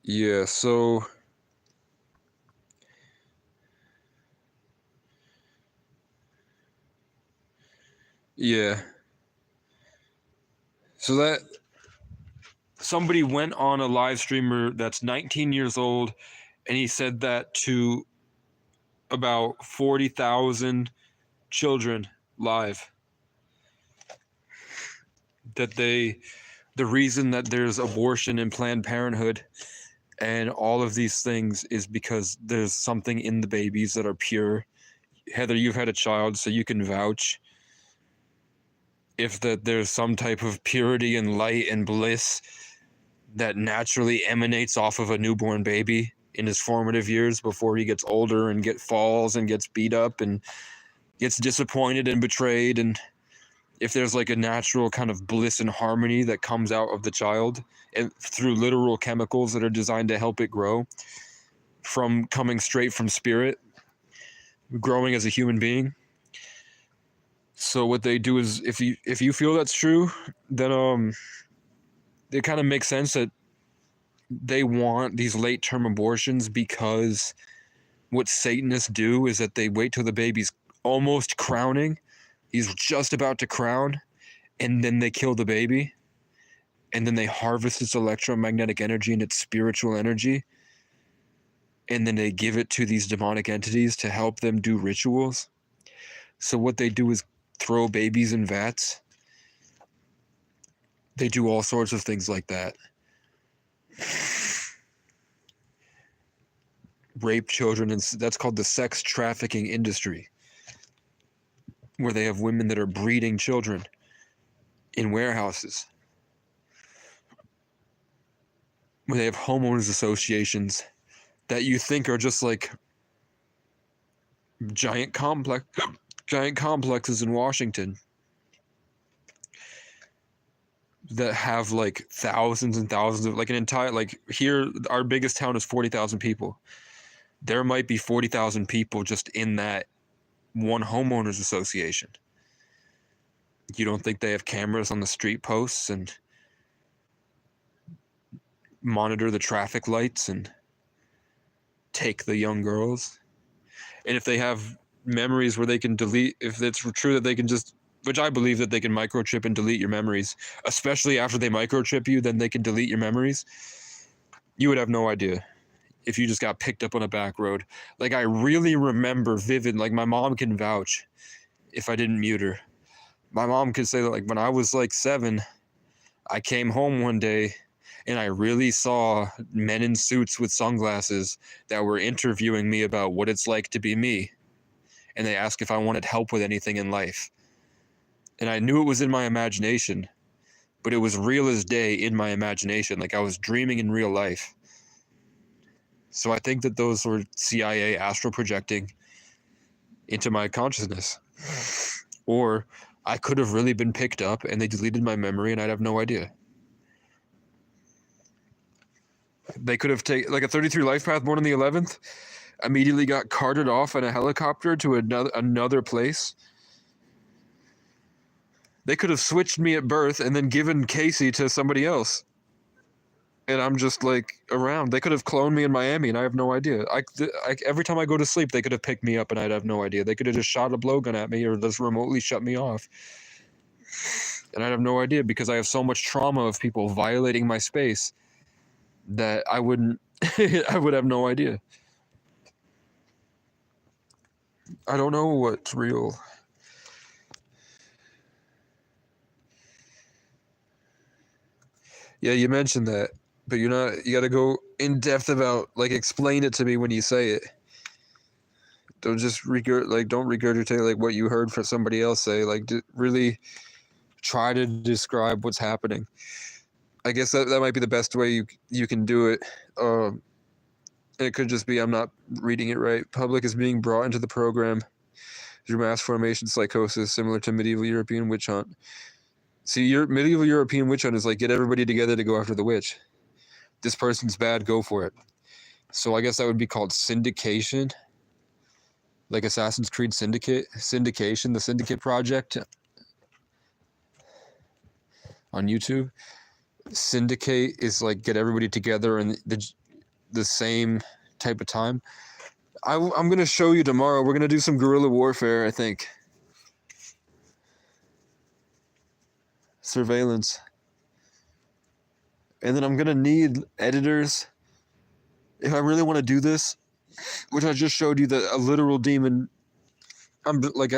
Yeah, so yeah. So that somebody went on a live streamer that's 19 years old, and he said that to about 40,000 children live. That the reason that there's abortion and Planned Parenthood and all of these things is because there's something in the babies that are pure. Heather, you've had a child, so you can vouch if that there's some type of purity and light and bliss that naturally emanates off of a newborn baby in his formative years before he gets older and falls and gets beat up and gets disappointed and betrayed. And if there's like a natural kind of bliss and harmony that comes out of the child and through literal chemicals that are designed to help it grow from coming straight from spirit, growing as a human being. So what they do is, if you feel that's true, then it kind of makes sense that they want these late term abortions, because what Satanists do is that they wait till the baby's almost crowning, he's just about to crown, and then they kill the baby, and then they harvest its electromagnetic energy and its spiritual energy, and then they give it to these demonic entities to help them do rituals. So what they do is throw babies in vats. They do all sorts of things like that. Rape children, and that's called the sex trafficking industry, where they have women that are breeding children in warehouses, where they have homeowners associations that you think are just like giant complexes in Washington that have like thousands and thousands of, like an entire, like here, our biggest town is 40,000 people. There might be 40,000 people just in that one homeowners association. You don't think they have cameras on the street posts and monitor the traffic lights and take the young girls? And if they have memories where they can delete, if it's true that they can just, which I believe that they can microchip and delete your memories, especially after they microchip you, then they can delete your memories, you would have no idea if you just got picked up on a back road. Like, I really remember vivid, like my mom can vouch if I didn't mute her. My mom could say that, like, when I was like 7, I came home one day and I really saw men in suits with sunglasses that were interviewing me about what it's like to be me. And they asked if I wanted help with anything in life. And I knew it was in my imagination, but it was real as day in my imagination. Like I was dreaming in real life. So I think that those were CIA astral projecting into my consciousness. Or I could have really been picked up and they deleted my memory and I'd have no idea. They could have taken, like a 33 life path born on the 11th. immediately got carted off in a helicopter to another place. They could have switched me at birth and then given Casey to somebody else. And I'm just like around. They could have cloned me in Miami and I have no idea. Every time I go to sleep, they could have picked me up and I'd have no idea. They could have just shot a blowgun at me or just remotely shut me off. And I'd have no idea because I have so much trauma of people violating my space that I wouldn't, I would have no idea. I don't know what's real. Yeah, you mentioned that, but you gotta go in depth about, like, explain it to me when you say it. Don't just don't regurgitate like what you heard from somebody else say. Like, really try to describe what's happening. I guess that might be the best way you can do it. It could just be I'm not reading it right. Public is being brought into the program through mass formation psychosis, similar to medieval European witch hunt. See, your medieval European witch hunt is like get everybody together to go after the witch. This person's bad, go for it. So I guess that would be called syndication. Like Assassin's Creed syndication, the Syndicate Project on YouTube. Syndicate is like get everybody together in the same type of time. I'm gonna show you tomorrow. We're gonna do some guerrilla warfare, I think. Surveillance. And then I'm gonna need editors. If I really want to do this, which I just showed you a literal demon. I'm like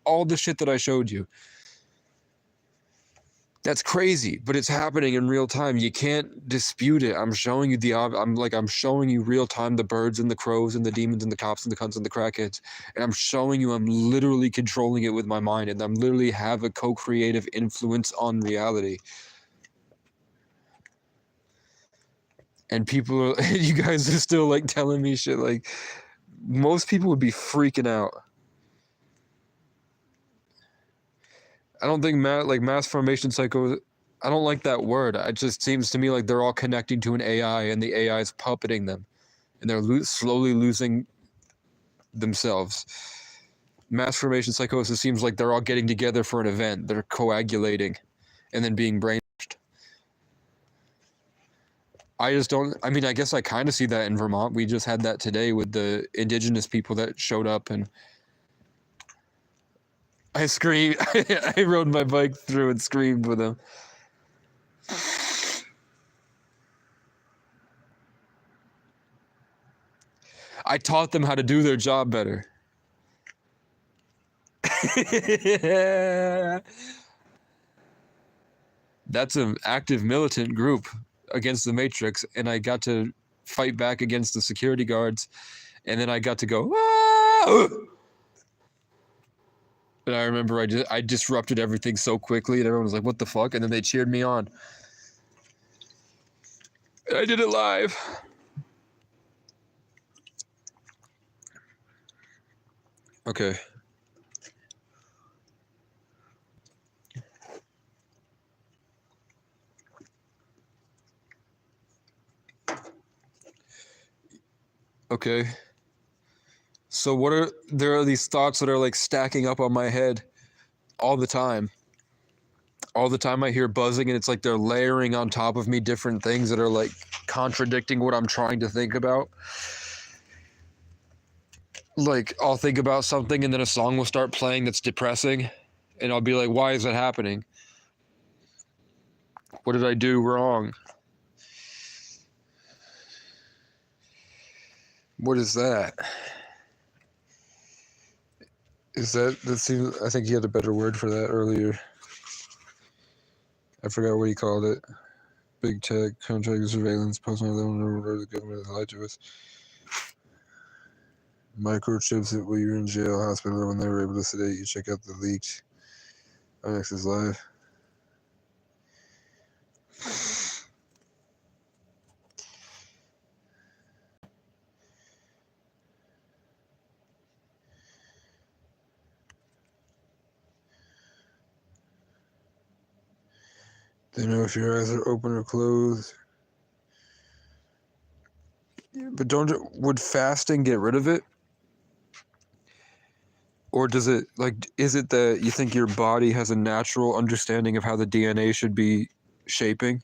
all the shit that I showed you. That's crazy, but it's happening in real time. You can't dispute it. I'm showing you I'm showing you real time the birds and the crows and the demons and the cops and the cunts and the crackheads. And I'm showing you I'm literally controlling it with my mind and I'm literally have a co-creative influence on reality. And people are, you guys are still like telling me shit. Like most people would be freaking out. I don't think mass formation psycho. I don't like that word. It just seems to me like they're all connecting to an AI, and the AI is puppeting them, and they're slowly losing themselves. Mass formation psychosis seems like they're all getting together for an event. They're coagulating, and then being brainwashed. I just don't. I mean, I guess I kind of see that in Vermont. We just had that today with the indigenous people that showed up and. I screamed. I rode my bike through and screamed with them. I taught them how to do their job better. That's an active militant group against the Matrix, and I got to fight back against the security guards, and then I got to go, ah! And I remember I disrupted everything so quickly, and everyone was like, what the fuck? And then they cheered me on. And I did it live. Okay. Okay. So there are these thoughts that are like stacking up on my head all the time. All the time I hear buzzing and it's like they're layering on top of me different things that are like contradicting what I'm trying to think about. Like I'll think about something and then a song will start playing that's depressing and I'll be like, why is that happening? What did I do wrong? What is that? That seems, I think he had a better word for that earlier. I forgot what he called it. Big tech, contract surveillance, post 9/11, or whatever the government lied to us. Microchips that while you're in jail, hospital, when they were able to sedate you. Check out the leaked IMAX's live. They know if your eyes are open or closed. But But would fasting get rid of it? Or does it, like, is it that you think your body has a natural understanding of how the DNA should be shaping?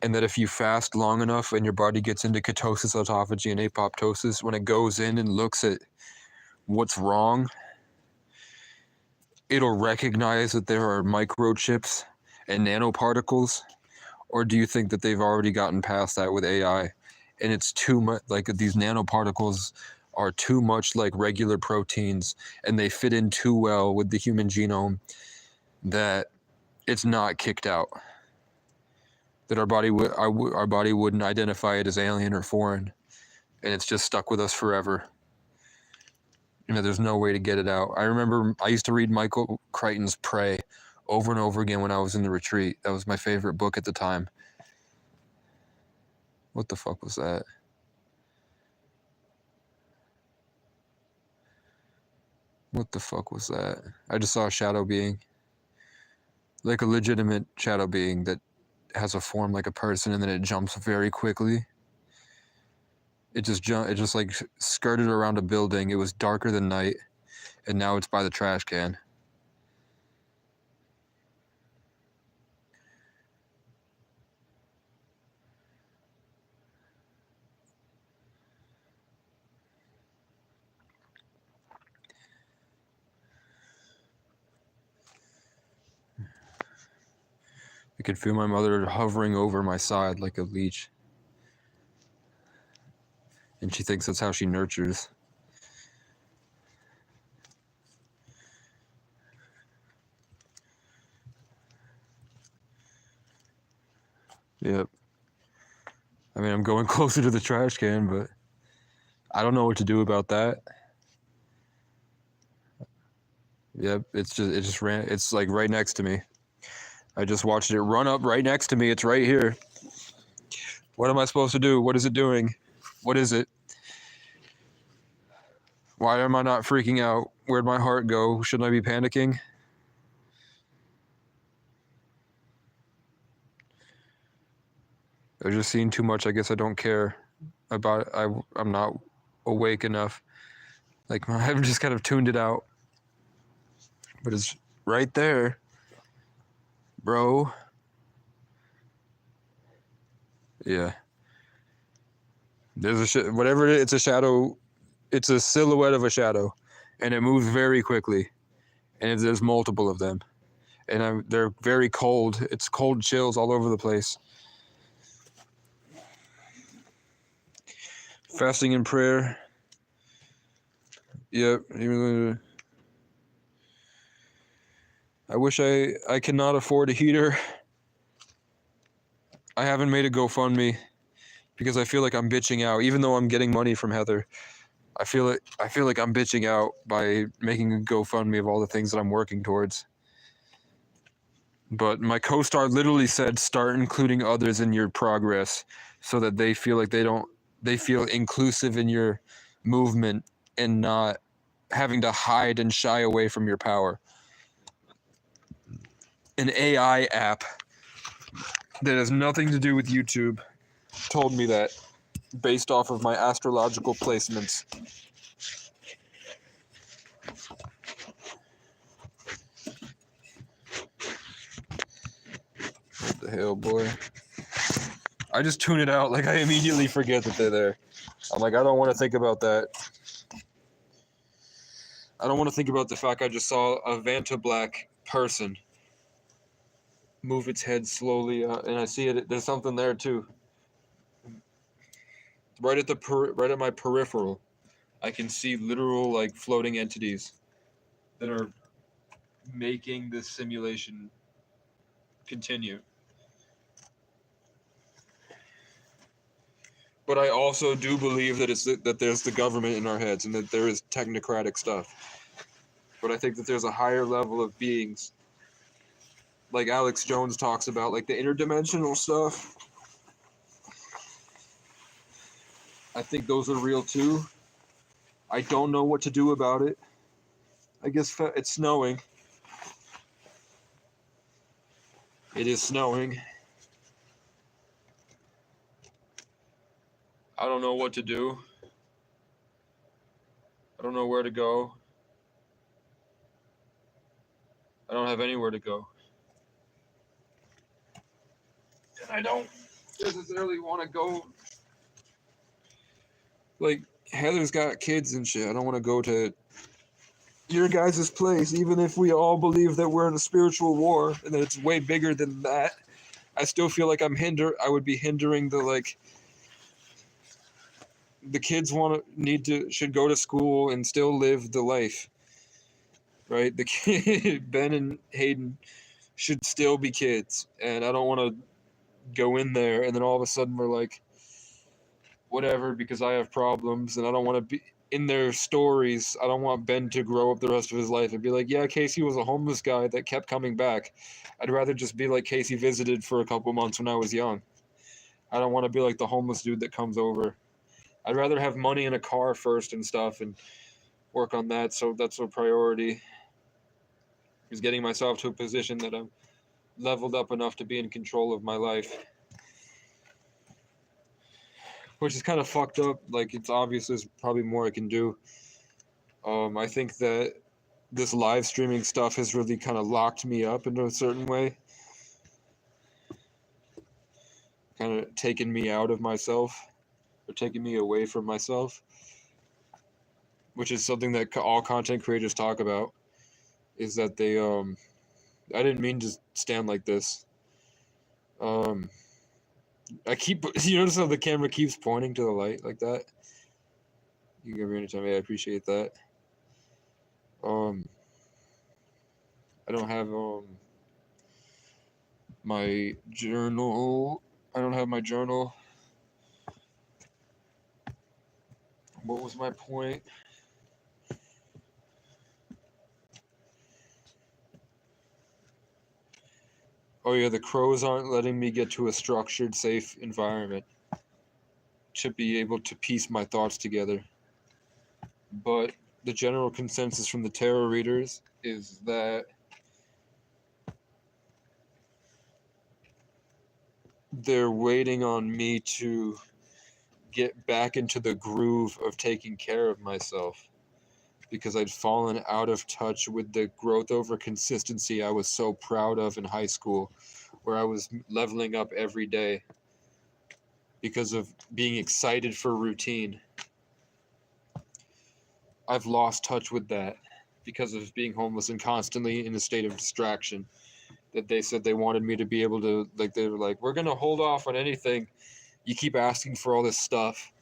And that if you fast long enough and your body gets into ketosis, autophagy, and apoptosis, when it goes in and looks at what's wrong, it'll recognize that there are microchips and nanoparticles? Or do you think that they've already gotten past that with AI? And it's too much, like these nanoparticles are too much like regular proteins and they fit in too well with the human genome that it's not kicked out. That our body wouldn't identify it as alien or foreign, and it's just stuck with us forever. You know, there's no way to get it out. I remember I used to read Michael Crichton's Prey over and over again when I was in the retreat. That was my favorite book at the time. What the fuck was that? What the fuck was that? I just saw a shadow being. Like a legitimate shadow being that has a form like a person and then it jumps very quickly. It just like skirted around a building. It was darker than night and now it's by the trash can. I could feel my mother hovering over my side like a leech. And she thinks that's how she nurtures. Yep. I mean, I'm going closer to the trash can, but I don't know what to do about that. Yep, it just ran. It's like right next to me. I just watched it run up right next to me. It's right here. What am I supposed to do? What is it doing? What is it? Why am I not freaking out? Where'd my heart go? Shouldn't I be panicking? I've just seen too much. I guess I don't care about it. I'm not awake enough. Like, I've just kind of tuned it out. But it's right there, bro. Yeah. There's whatever it is, it's a shadow. It's a silhouette of a shadow, and it moves very quickly. And there's multiple of them, and they're very cold. It's cold chills all over the place. Fasting and prayer. Yep. I wish I cannot afford a heater. I haven't made a GoFundMe because I feel like I'm bitching out, even though I'm getting money from Heather. I feel like I'm bitching out by making a GoFundMe of all the things that I'm working towards. But my co-star literally said, start including others in your progress so that they feel like they feel inclusive in your movement and not having to hide and shy away from your power. An AI app that has nothing to do with YouTube told me that based off of my astrological placements. What the hell, boy? I just tune it out. Like, I immediately forget that they're there. I'm like, I don't want to think about that. I don't want to think about the fact I just saw a Vanta Black person move its head slowly, and I see it. There's something there too. Right at my peripheral, I can see literal like floating entities that are making this simulation continue. But I also do believe that that there's the government in our heads and that there is technocratic stuff. But I think that there's a higher level of beings, like Alex Jones talks about, like the interdimensional stuff. I think those are real too. I don't know what to do about it. I guess it's snowing. It is snowing. I don't know what to do. I don't know where to go. I don't have anywhere to go. And I don't necessarily want to go. Like, Heather's got kids and shit. I don't want to go to your guys' place, even if we all believe that we're in a spiritual war and that it's way bigger than that. I still feel like I would be hindering the kids should go to school and still live the life. Right? The kid, Ben and Hayden should still be kids, and I don't want to go in there and then all of a sudden we're like, whatever, because I have problems and I don't want to be in their stories. I don't want Ben to grow up the rest of his life and be like, yeah, Casey was a homeless guy that kept coming back. I'd rather just be like, Casey visited for a couple months when I was young. I don't want to be like the homeless dude that comes over. I'd rather have money in a car first and stuff and work on that. So that's a priority, is getting myself to a position that I'm leveled up enough to be in control of my life. Which is kind of fucked up. Like, it's obvious there's probably more I can do. I think that this live streaming stuff has really kind of locked me up in a certain way. Kind of taken me out of myself, or taken me away from myself. Which is something that all content creators talk about. Is that they, I didn't mean to stand like this. You notice how the camera keeps pointing to the light like that? You can give me anytime. Yeah, I appreciate that. I don't have my journal. I don't have my journal. What was my point? Oh yeah, the crows aren't letting me get to a structured, safe environment to be able to piece my thoughts together. But the general consensus from the tarot readers is that they're waiting on me to get back into the groove of taking care of myself, because I'd fallen out of touch with the growth over consistency I was so proud of in high school, where I was leveling up every day because of being excited for routine. I've lost touch with that because of being homeless and constantly in a state of distraction. That they said they wanted me to be able to, like, they were like, we're going to hold off on anything. You keep asking for all this stuff.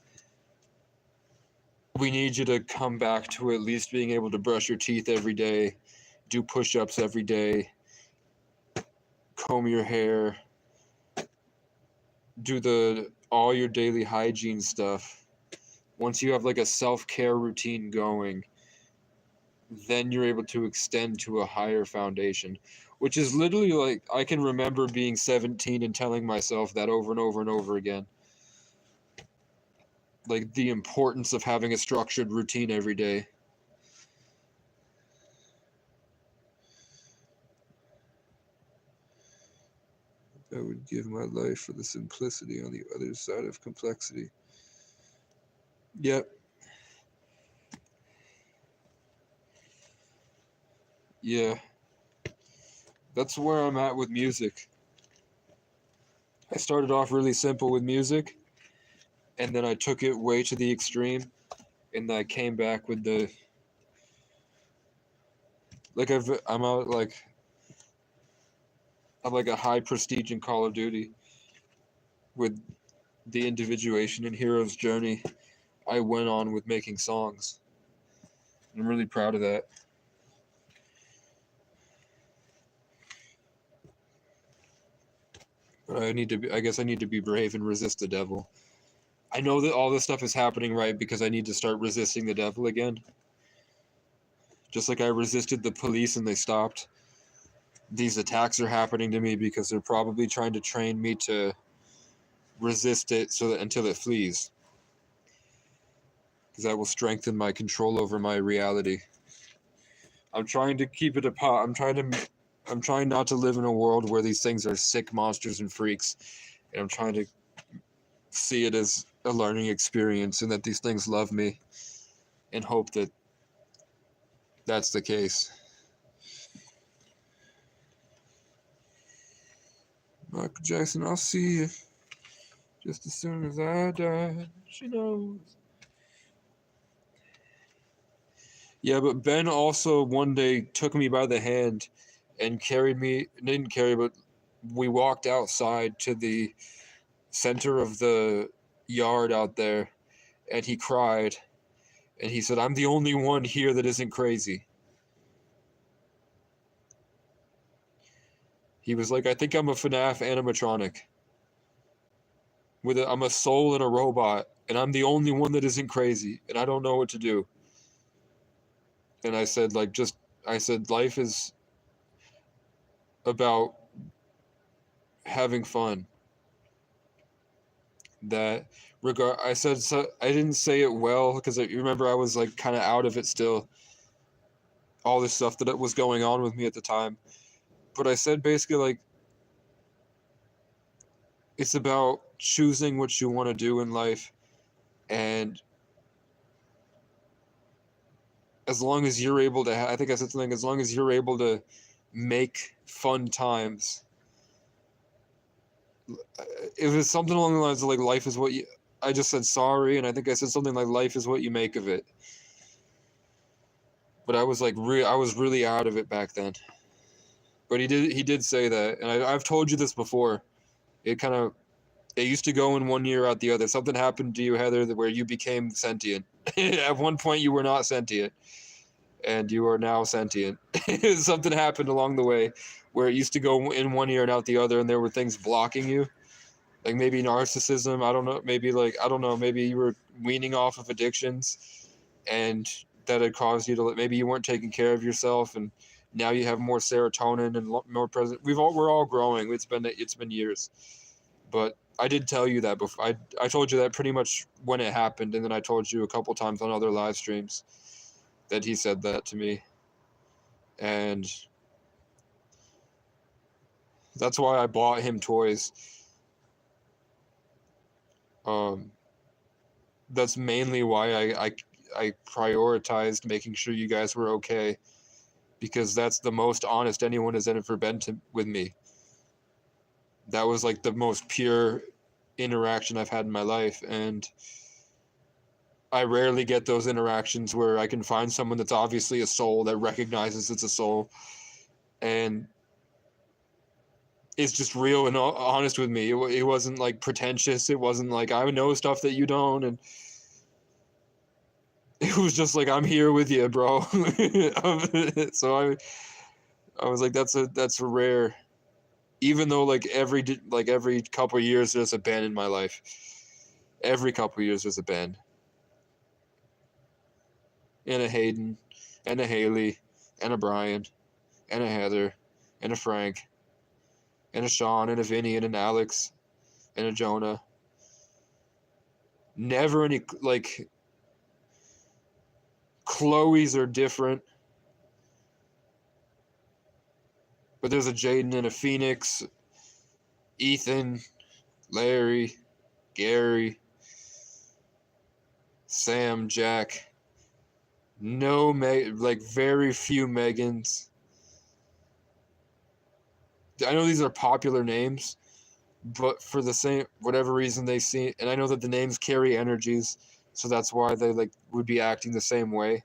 We need you to come back to at least being able to brush your teeth every day, do push-ups every day, comb your hair, do all your daily hygiene stuff. Once you have like a self-care routine going, then you're able to extend to a higher foundation, which is literally like, I can remember being 17 and telling myself that over and over and over again. Like, the importance of having a structured routine every day. I would give my life for the simplicity on the other side of complexity. Yep. Yeah. That's where I'm at with music. I started off really simple with music, and then I took it way to the extreme, and I came back with the, like, I'm like a high prestige in Call of Duty with the individuation and hero's journey I went on with making songs. I'm really proud of that. But I guess I need to be brave and resist the devil. I know that all this stuff is happening, right, because I need to start resisting the devil again. Just like I resisted the police and they stopped. These attacks are happening to me because they're probably trying to train me to resist it until it flees. Because that will strengthen my control over my reality. I'm trying to keep it apart. I'm trying not to live in a world where these things are sick monsters and freaks. And I'm trying to see it as a learning experience and that these things love me, and hope that that's the case. Michael Jackson, I'll see you just as soon as I die. She knows. Yeah, but Ben also one day took me by the hand and carried me, didn't carry, but we walked outside to the center of the yard out there, and he cried, and he said, "I'm the only one here that isn't crazy." He was like, "I think I'm a FNAF animatronic. I'm a soul in a robot, and I'm the only one that isn't crazy, and I don't know what to do." And I said, life is about having fun. I said, so I didn't say it well because you remember I was like kind of out of it still. All this stuff that was going on with me at the time. But I said basically like, it's about choosing what you want to do in life, and as long as you're able to, I think I said something, as long as you're able to make fun times. It was something along the lines of like, life is what you, I just said sorry, and I think I said something like, life is what you make of it. But I was like, I was really out of it back then. But he did say that, and I've told you this before. It used to go in one ear out the other. Something happened to you, Heather, where you became sentient. At one point, you were not sentient, and you are now sentient. Something happened along the way where it used to go in one ear and out the other, and there were things blocking you, like maybe narcissism. I don't know. Maybe maybe you were weaning off of addictions, and that had caused you to. Maybe you weren't taking care of yourself, and now you have more serotonin and more present. We're all growing. It's been years, but I did tell you that before. I told you that pretty much when it happened, and then I told you a couple times on other live streams that he said that to me, and that's why I bought him toys. That's mainly why I prioritized making sure you guys were okay, because that's the most honest anyone has ever been with me. That was like the most pure interaction I've had in my life, and I rarely get those interactions where I can find someone that's obviously a soul that recognizes it's a soul and is just real and honest with me. It wasn't like pretentious. It wasn't like I know stuff that you don't, and it was just like, I'm here with you, bro. So I was like, that's a rare. Even though like every couple of years there's a band in my life. Every couple of years there's a band. And a Hayden, and a Haley, and a Brian, and a Heather, and a Frank, and a Sean, and a Vinny, and an Alex, and a Jonah. Never any, like, Chloe's are different. But there's a Jaden and a Phoenix, Ethan, Larry, Gary, Sam, Jack. No, very few Megans. I know these are popular names, but for the same, whatever reason they see, and I know that the names carry energies, so that's why they would be acting the same way.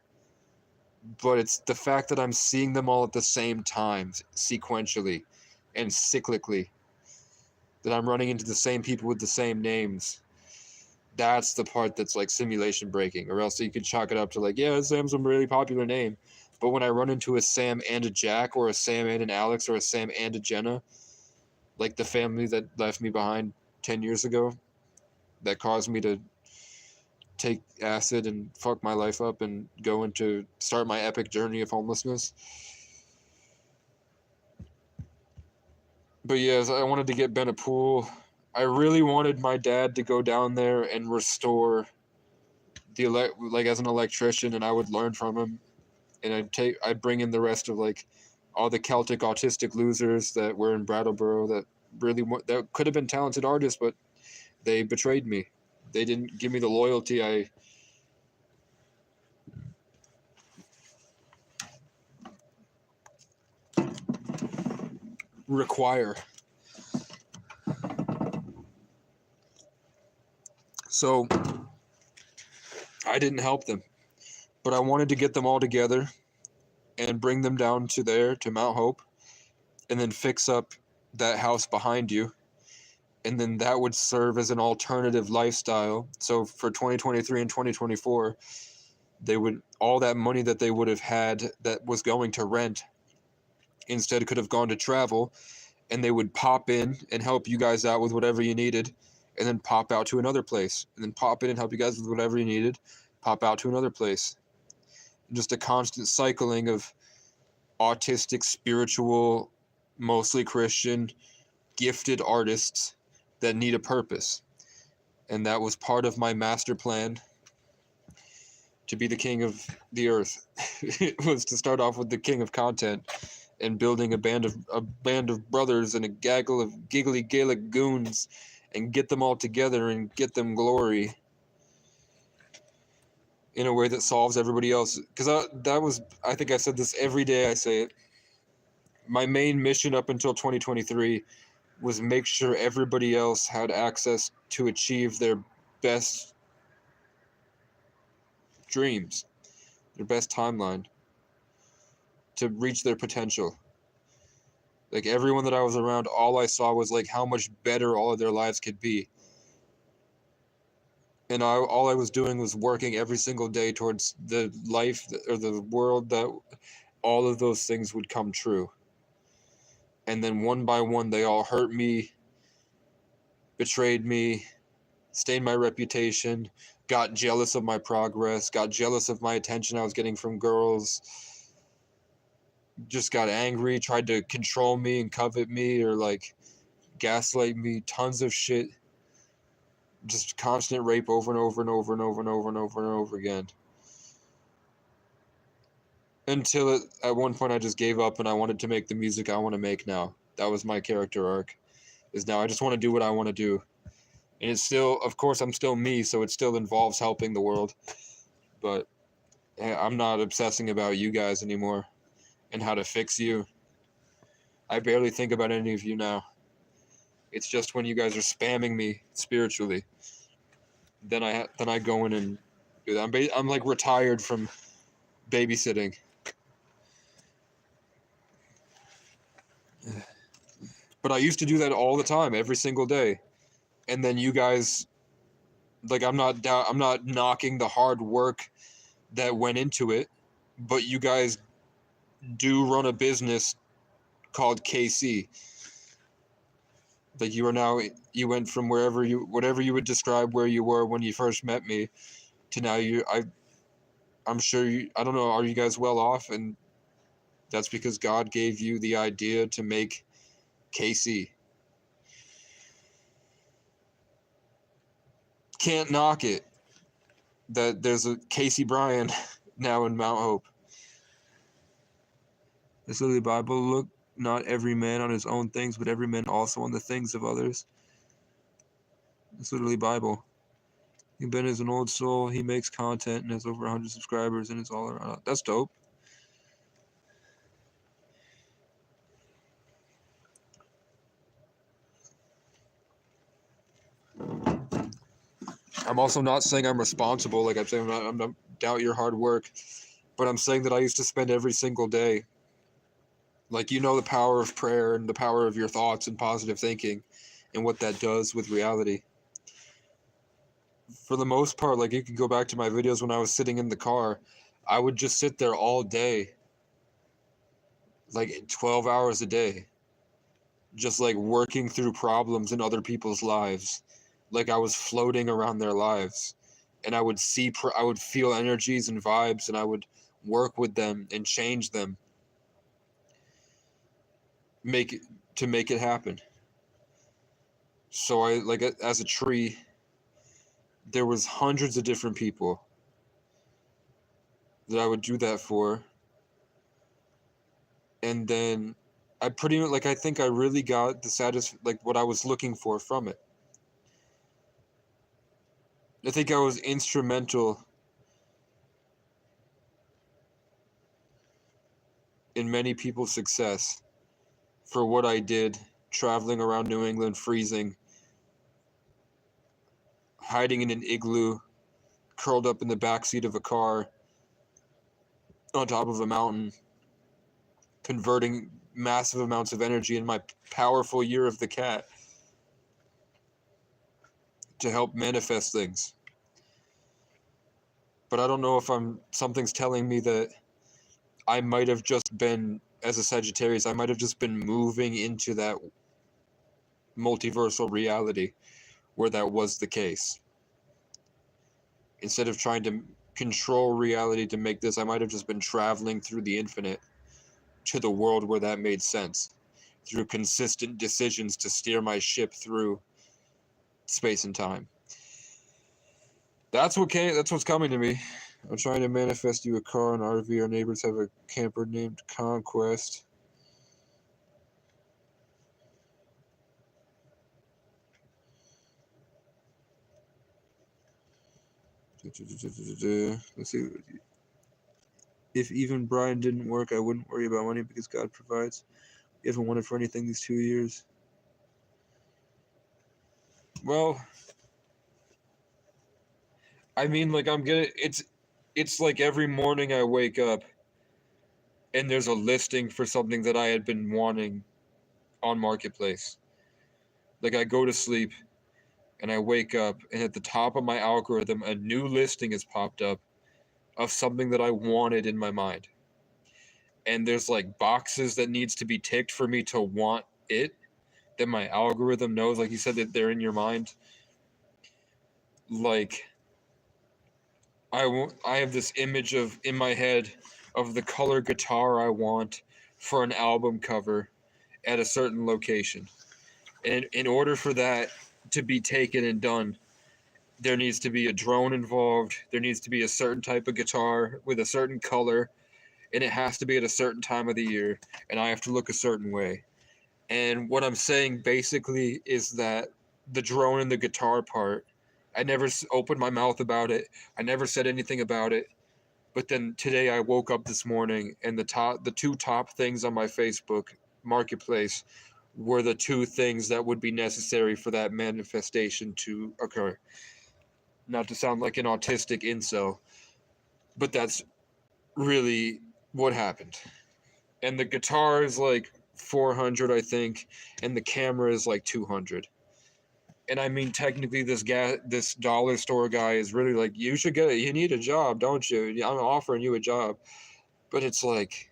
But it's the fact that I'm seeing them all at the same time, sequentially and cyclically, that I'm running into the same people with the same names. That's the part that's like simulation breaking, or else you could chalk it up to like, yeah, Sam's a really popular name. But when I run into a Sam and a Jack, or a Sam and an Alex, or a Sam and a Jenna, like the family that left me behind 10 years ago, that caused me to take acid and fuck my life up and start my epic journey of homelessness. But yes, I wanted to get Ben a pool. I really wanted my dad to go down there and restore as an electrician, and I would learn from him, and I'd bring in the rest of like all the Celtic autistic losers that were in Brattleboro that could have been talented artists, but they betrayed me. They didn't give me the loyalty I require. So I didn't help them, but I wanted to get them all together and bring them down to there, to Mount Hope, and then fix up that house behind you. And then that would serve as an alternative lifestyle. So for 2023 and 2024, they would, all that money that they would have had that was going to rent instead could have gone to travel, and they would pop in and help you guys out with whatever you needed, and then pop out to another place, and then pop in and help you guys with whatever you needed, pop out to another place. Just a constant cycling of autistic, spiritual, mostly Christian, gifted artists that need a purpose. And that was part of my master plan to be the king of the earth. It was to start off with the king of content and building a band of brothers and a gaggle of giggly Gaelic goons and get them all together and get them glory in a way that solves everybody else. Because I think I said this every day I say it. My main mission up until 2023 was make sure everybody else had access to achieve their best dreams, their best timeline, to reach their potential. Like everyone that I was around, all I saw was like how much better all of their lives could be. And all I was doing was working every single day towards the life or the world that all of those things would come true. And then one by one, they all hurt me, betrayed me, stained my reputation, got jealous of my progress, got jealous of my attention I was getting from girls, just got angry, tried to control me and covet me or like gaslight me, tons of shit. Just constant rape over and over and over and over and over and over and over again. Until at one point I just gave up and I wanted to make the music I want to make now. That was my character arc. Is now I just want to do what I want to do. And it's still, of course, I'm still me, so it still involves helping the world. But I'm not obsessing about you guys anymore and how to fix you. I barely think about any of you now. It's just when you guys are spamming me spiritually, then I go in and do that. I'm like retired from babysitting. But I used to do that all the time, every single day. And then you guys, like I'm not knocking the hard work that went into it, but you guys do run a business called KC. Like you went from whatever you would describe where you were when you first met me to now I'm sure I don't know, are you guys well off? And that's because God gave you the idea to make KC. Can't knock it that there's a Casey Bryan now in Mount Hope. This is the Bible. Look, not every man on his own things, but every man also on the things of others. It's literally Bible. Ben is an old soul. He makes content and has over 100 subscribers and it's all around. That's dope. I'm also not saying I'm responsible. Like I'm saying, I'm not doubt your hard work, but I'm saying that I used to spend every single day. Like, you know, the power of prayer and the power of your thoughts and positive thinking and what that does with reality. For the most part, like you can go back to my videos when I was sitting in the car, I would just sit there all day, like 12 hours a day, just like working through problems in other people's lives. Like I was floating around their lives and I would feel energies and vibes and I would work with them and change them. Make it happen. So I, like, as a tree, there was hundreds of different people that I would do that for. And then I pretty much, like, I think I really got the what I was looking for from it. I think I was instrumental in many people's success for what I did, traveling around New England, freezing, hiding in an igloo, curled up in the backseat of a car on top of a mountain, converting massive amounts of energy in my powerful year of the cat to help manifest things. But I don't know if something's telling me that I might have just been, as a Sagittarius, I might have just been moving into that multiversal reality where that was the case. Instead of trying to control reality to make this, I might have just been traveling through the infinite to the world where that made sense, through consistent decisions to steer my ship through space and time. That's what's coming to me. I'm trying to manifest you a car, an RV. Our neighbors have a camper named Conquest. Let's see. If even Brian didn't work, I wouldn't worry about money because God provides. You haven't wanted for anything these 2 years. Well, I mean, like it's like every morning I wake up and there's a listing for something that I had been wanting on Marketplace. Like I go to sleep and I wake up and at the top of my algorithm a new listing has popped up of something that I wanted in my mind. And there's like boxes that needs to be ticked for me to want it, that my algorithm knows, like you said, that they're in your mind. Like I have this image of in my head of the color guitar I want for an album cover at a certain location. And in order for that to be taken and done, there needs to be a drone involved. There needs to be a certain type of guitar with a certain color, and it has to be at a certain time of the year, and I have to look a certain way. And what I'm saying basically is that the drone and the guitar part, I never opened my mouth about it. I never said anything about it. But then today I woke up this morning and the two top things on my Facebook marketplace were the two things that would be necessary for that manifestation to occur. Not to sound like an autistic incel, but that's really what happened. And the guitar is like 400, I think, and the camera is like 200. And I mean, technically, this dollar store guy is really like, you should get it. You need a job, don't you? I'm offering you a job. But it's like,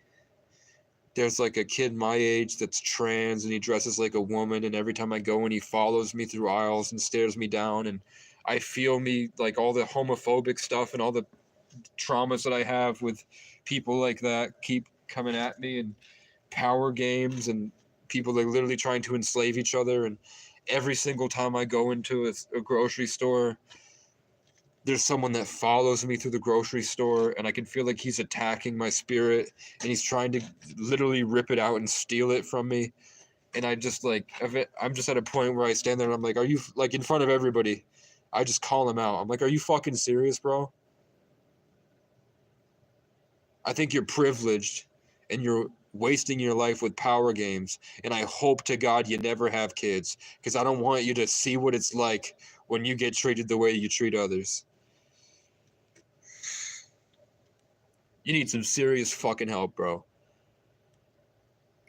there's like a kid my age that's trans and he dresses like a woman. And every time I go and he follows me through aisles and stares me down. And I feel me like all the homophobic stuff and all the traumas that I have with people like that keep coming at me, and power games and people like literally trying to enslave each other. And every single time I go into a grocery store, there's someone that follows me through the grocery store, and I can feel like he's attacking my spirit, and he's trying to literally rip it out and steal it from me. And I'm just at a point where I stand there and I'm like, are you, like, in front of everybody, I just call him out. I'm like, are you fucking serious, bro? I think you're privileged and you're wasting your life with power games, and I hope to God you never have kids, because I don't want you to see what it's like when you get treated the way you treat others. You need some serious fucking help, bro.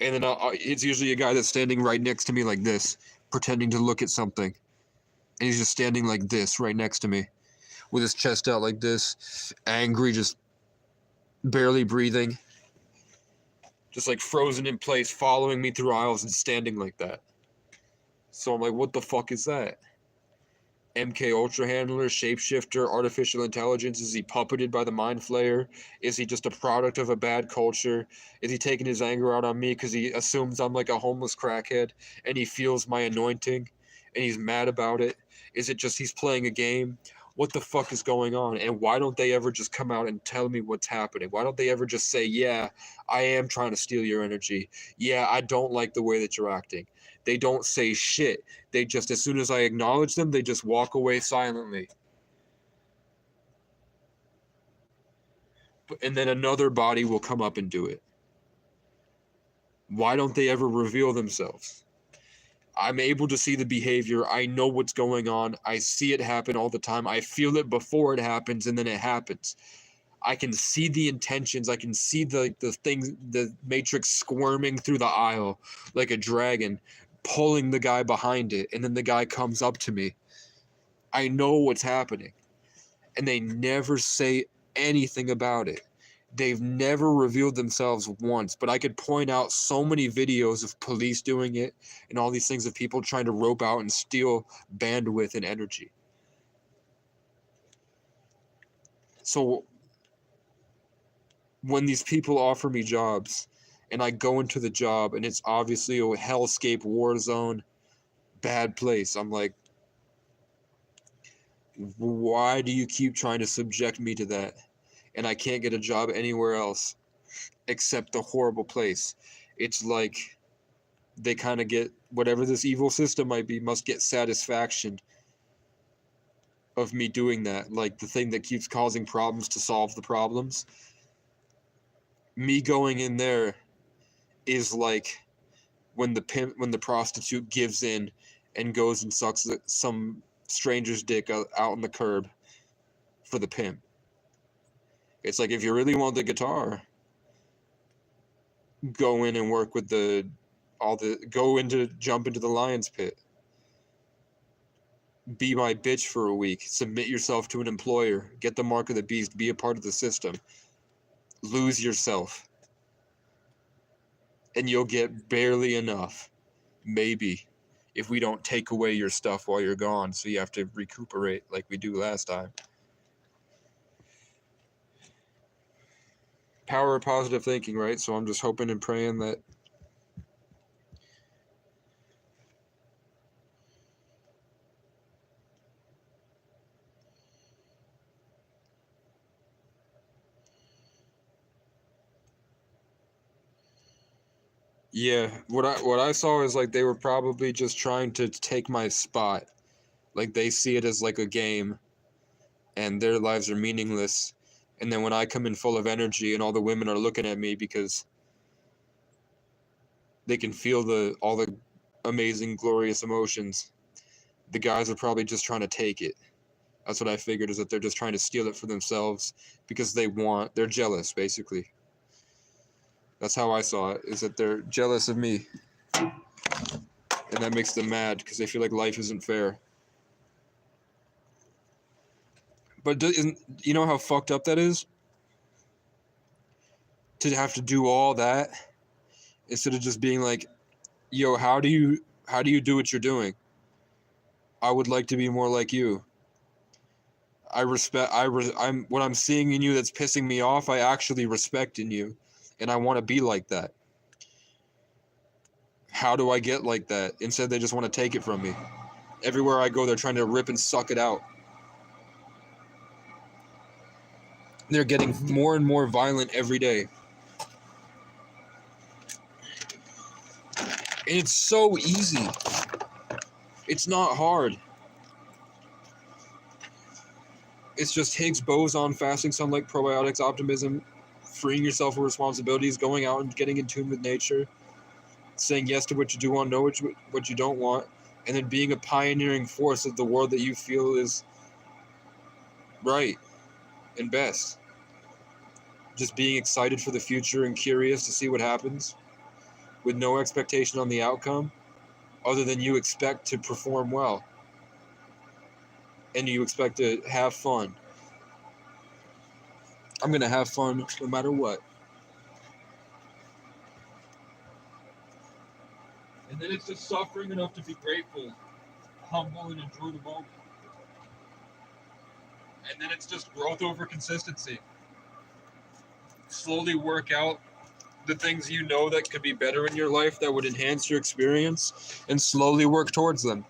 And then it's usually a guy that's standing right next to me like this, pretending to look at something. And he's just standing like this right next to me, with his chest out like this, angry, just barely breathing. Just like frozen in place, following me through aisles and standing like that. So I'm like, what the fuck is that? MK Ultra Handler, Shapeshifter, Artificial Intelligence? Is he puppeted by the Mind Flayer? Is he just a product of a bad culture? Is he taking his anger out on me because he assumes I'm like a homeless crackhead and he feels my anointing and he's mad about it? Is it just he's playing a game? What the fuck is going on? And why don't they ever just come out and tell me what's happening? Why don't they ever just say, yeah, I am trying to steal your energy. Yeah, I don't like the way that you're acting. They don't say shit. They just, as soon as I acknowledge them, they just walk away silently. and then another body will come up and do it. Why don't they ever reveal themselves? I'm able to see the behavior. I know what's going on. I see it happen all the time. I feel it before it happens, and then it happens. I can see the intentions. I can see the things, the Matrix squirming through the aisle like a dragon, pulling the guy behind it, and then the guy comes up to me. I know what's happening. And they never say anything about it. They've never revealed themselves once, but I could point out so many videos of police doing it and all these things of people trying to rope out and steal bandwidth and energy. So when these people offer me jobs and I go into the job and it's obviously a hellscape, war zone, bad place, I'm like, why do you keep trying to subject me to that? And I can't get a job anywhere else except the horrible place. It's like they kind of get whatever this evil system might be, must get satisfaction of me doing that. Like the thing that keeps causing problems to solve the problems. Me going in there is like when the prostitute gives in and goes and sucks some stranger's dick out on the curb for the pimp. It's like, if you really want the guitar, go in and work with jump into the lion's pit. Be my bitch for a week. Submit yourself to an employer. Get the mark of the beast. Be a part of the system. Lose yourself. And you'll get barely enough. Maybe. If we don't take away your stuff while you're gone, so you have to recuperate like we do last time. Power of positive thinking, right? So I'm just hoping and praying that what I saw is like they were probably just trying to take my spot. Like they see it as like a game and their lives are meaningless. And then when I come in full of energy and all the women are looking at me because they can feel all the amazing, glorious emotions, the guys are probably just trying to take it. That's what I figured, is that they're just trying to steal it for themselves because they're jealous, basically. That's how I saw it, is that they're jealous of me. And that makes them mad because they feel like life isn't fair. But you know how fucked up that is? To have to do all that instead of just being like, yo, how do you do what you're doing? I would like to be more like you. What I'm seeing in you that's pissing me off, I actually respect in you, and I want to be like that. How do I get like that? Instead, they just want to take it from me. Everywhere I go, they're trying to rip and suck it out. They're getting more and more violent every day. And it's so easy. It's not hard. It's just Higgs boson, fasting, sunlight, probiotics, optimism, freeing yourself of responsibilities, going out and getting in tune with nature, saying yes to what you do want, know what you don't want, and then being a pioneering force of the world that you feel is right and best. Just being excited for the future and curious to see what happens with no expectation on the outcome other than you expect to perform well and you expect to have fun. I'm going to have fun no matter what. And then it's just suffering enough to be grateful, humble, and enjoy the moment. And then it's just growth over consistency. Slowly work out the things you know that could be better in your life that would enhance your experience, and slowly work towards them.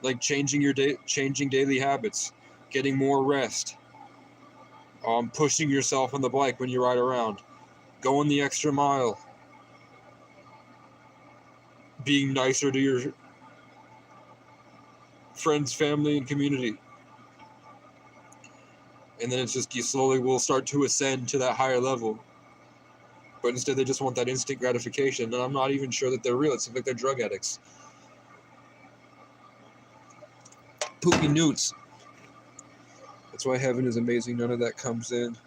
Like changing daily habits, getting more rest, pushing yourself on the bike when you ride around, going the extra mile, being nicer to your friends, family, and community. And then it's just you slowly will start to ascend to that higher level. But instead they just want that instant gratification, and I'm not even sure that they're real. It's like they're drug addicts. Poopy newts. That's why heaven is amazing. None of that comes in.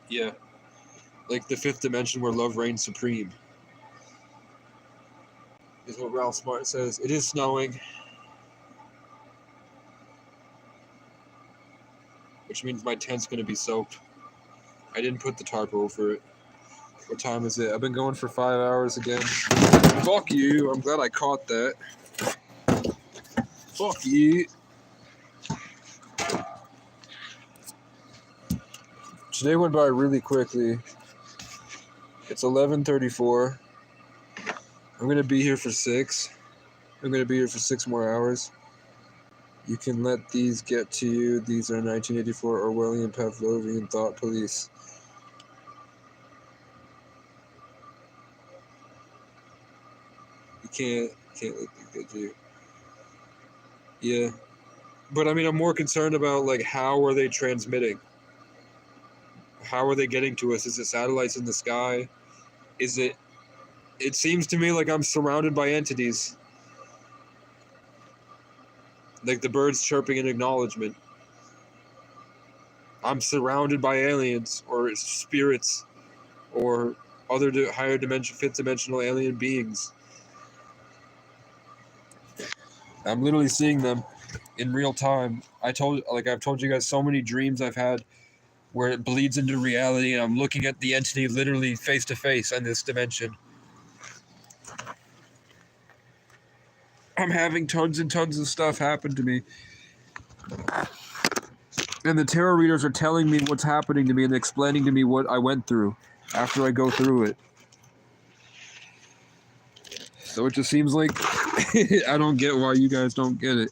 Yeah. Like the fifth dimension where love reigns supreme. Is what Ralph Smart says. It is snowing. Which means my tent's going to be soaked. I didn't put the tarp over it. What time is it? I've been going for 5 hours again. Fuck you. I'm glad I caught that. Fuck you. Today went by really quickly. It's 11:34. I'm going to be here for 6. I'm going to be here for 6 more hours. You can let these get to you. These are 1984 Orwellian Pavlovian thought police. You can't let these get to you. Yeah. But I mean, I'm more concerned about, like, how are they transmitting? How are they getting to us? Is it satellites in the sky? Is it... It seems to me like I'm surrounded by entities. Like the birds chirping in acknowledgement. I'm surrounded by aliens or spirits or other higher dimension, fifth dimensional alien beings. I'm literally seeing them in real time. I've told you guys so many dreams I've had where it bleeds into reality, and I'm looking at the entity literally face to face in this dimension. I'm having tons and tons of stuff happen to me. And the tarot readers are telling me what's happening to me and explaining to me what I went through after I go through it. So it just seems like I don't get why you guys don't get it.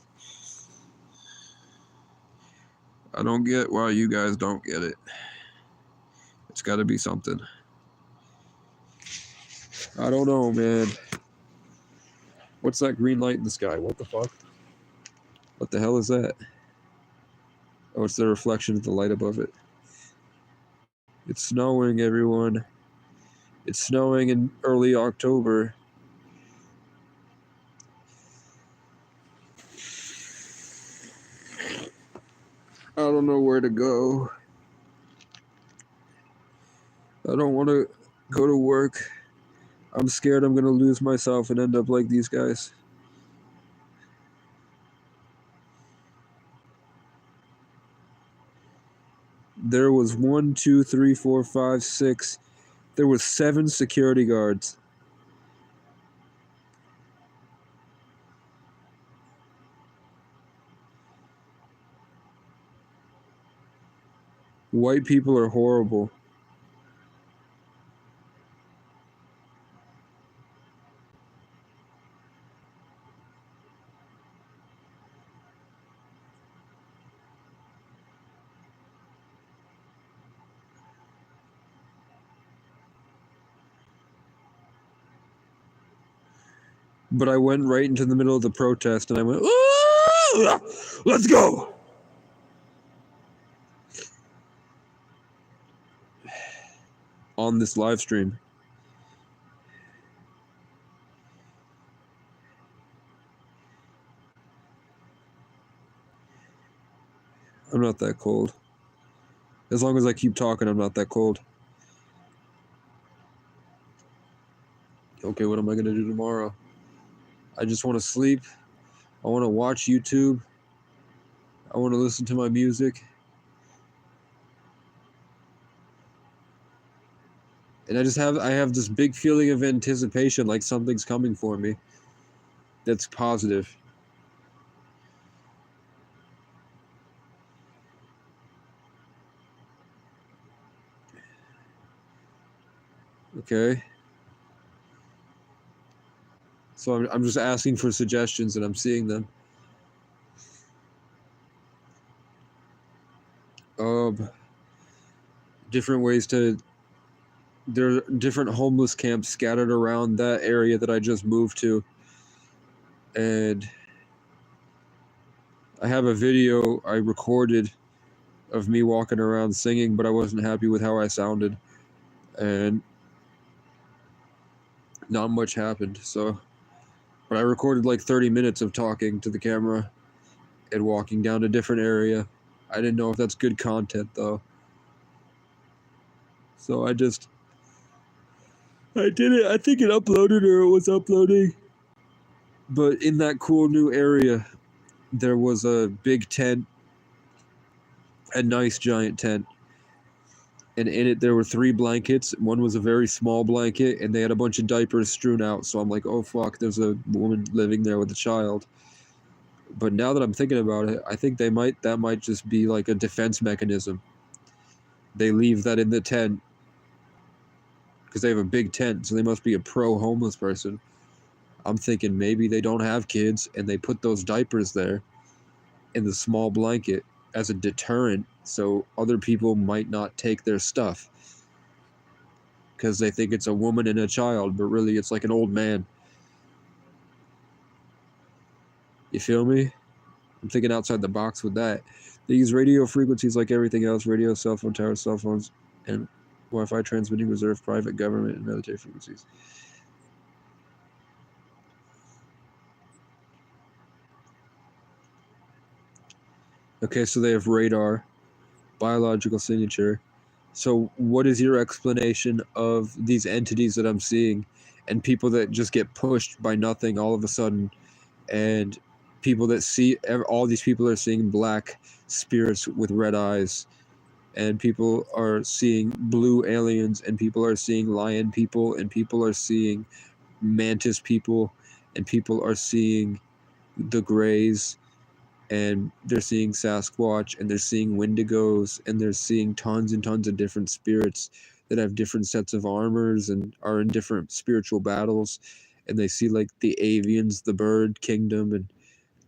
I don't get why you guys don't get it. It's got to be something. I don't know, man. What's that green light in the sky? What the fuck? What the hell is that? Oh, it's the reflection of the light above it. It's snowing, everyone. It's snowing in early October. I don't know where to go. I don't want to go to work. I'm scared I'm going to lose myself and end up like these guys. There was 1, 2, 3, 4, 5, 6. There was 7 security guards. White people are horrible. But I went right into the middle of the protest and I went, "Ah, let's go!" On this live stream. I'm not that cold. As long as I keep talking, I'm not that cold. Okay, what am I going to do tomorrow? I just want to sleep. I want to watch YouTube. I want to listen to my music. And I have this big feeling of anticipation, like something's coming for me. That's positive. Okay. So I'm just asking for suggestions and I'm seeing them. Different ways to... There are different homeless camps scattered around that area that I just moved to. And I have a video I recorded of me walking around singing, but I wasn't happy with how I sounded, and not much happened. So, but I recorded like 30 minutes of talking to the camera and walking down a different area. I didn't know if that's good content though. So I did it. I think it uploaded or it was uploading. But in that cool new area, there was a big tent, a nice giant tent. And in it, there were 3 blankets. One was a very small blanket, and they had a bunch of diapers strewn out. So I'm like, oh fuck, there's a woman living there with a child. But now that I'm thinking about it, I think that might just be like a defense mechanism. They leave that in the tent because they have a big tent, so they must be a pro homeless person. I'm thinking maybe they don't have kids and they put those diapers there in the small blanket as a deterrent so other people might not take their stuff because they think it's a woman and a child, but really it's like an old man. You feel me? I'm thinking outside the box with that. They use radio frequencies like everything else: radio, cell phone towers, cell phones, and Wi-Fi transmitting reserved private, government, and military frequencies. Okay, so they have radar, biological signature. So what is your explanation of these entities that I'm seeing and people that just get pushed by nothing all of a sudden, and people that see all these people are seeing black spirits with red eyes, and people are seeing blue aliens, and people are seeing lion people, and people are seeing mantis people, and people are seeing the Greys, and they're seeing Sasquatch, and they're seeing Wendigos, and they're seeing tons and tons of different spirits that have different sets of armors and are in different spiritual battles. And they see like the avians, the bird kingdom, and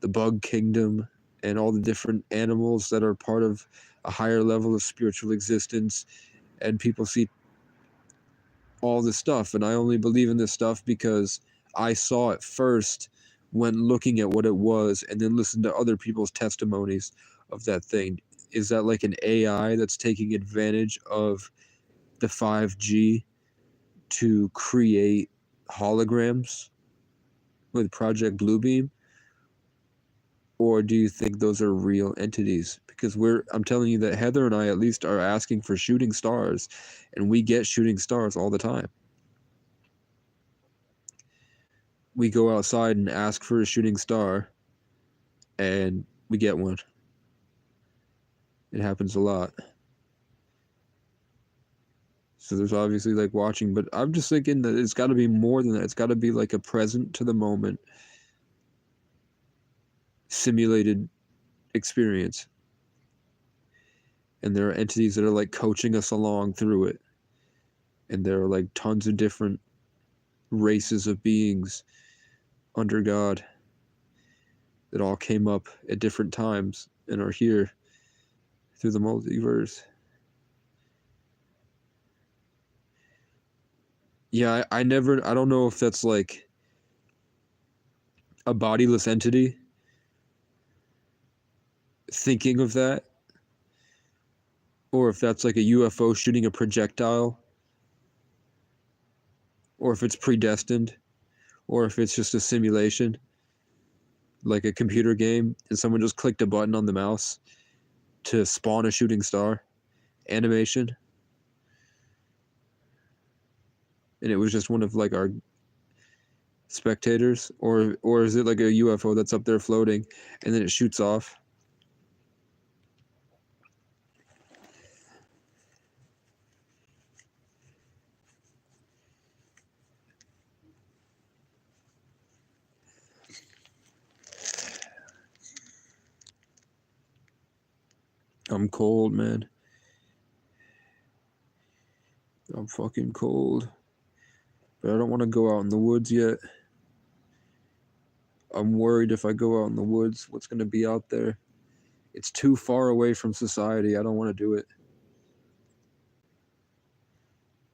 the bug kingdom, and all the different animals that are part of a higher level of spiritual existence. And people see all this stuff. And I only believe in this stuff because I saw it first when looking at what it was, and then listen to other people's testimonies of that thing. Is that like an AI that's taking advantage of the 5G to create holograms with Project Bluebeam? Or do you think those are real entities? Because I'm telling you that Heather and I at least are asking for shooting stars, and we get shooting stars all the time. We go outside and ask for a shooting star, and we get one. It happens a lot. So there's obviously like watching, but I'm just thinking that it's got to be more than that. It's got to be like a present to the moment simulated experience. And there are entities that are like coaching us along through it. And there are like tons of different races of beings under God that all came up at different times and are here through the multiverse. Yeah, I don't know if that's like a bodiless entity thinking of that, or if that's like a UFO shooting a projectile, or if it's predestined, or if it's just a simulation, like a computer game, and someone just clicked a button on the mouse to spawn a shooting star animation, and it was just one of like our spectators, or is it like a UFO that's up there floating and then it shoots off? I'm cold, man. I'm fucking cold. But I don't want to go out in the woods yet. I'm worried if I go out in the woods, what's going to be out there. It's too far away from society. I don't want to do it.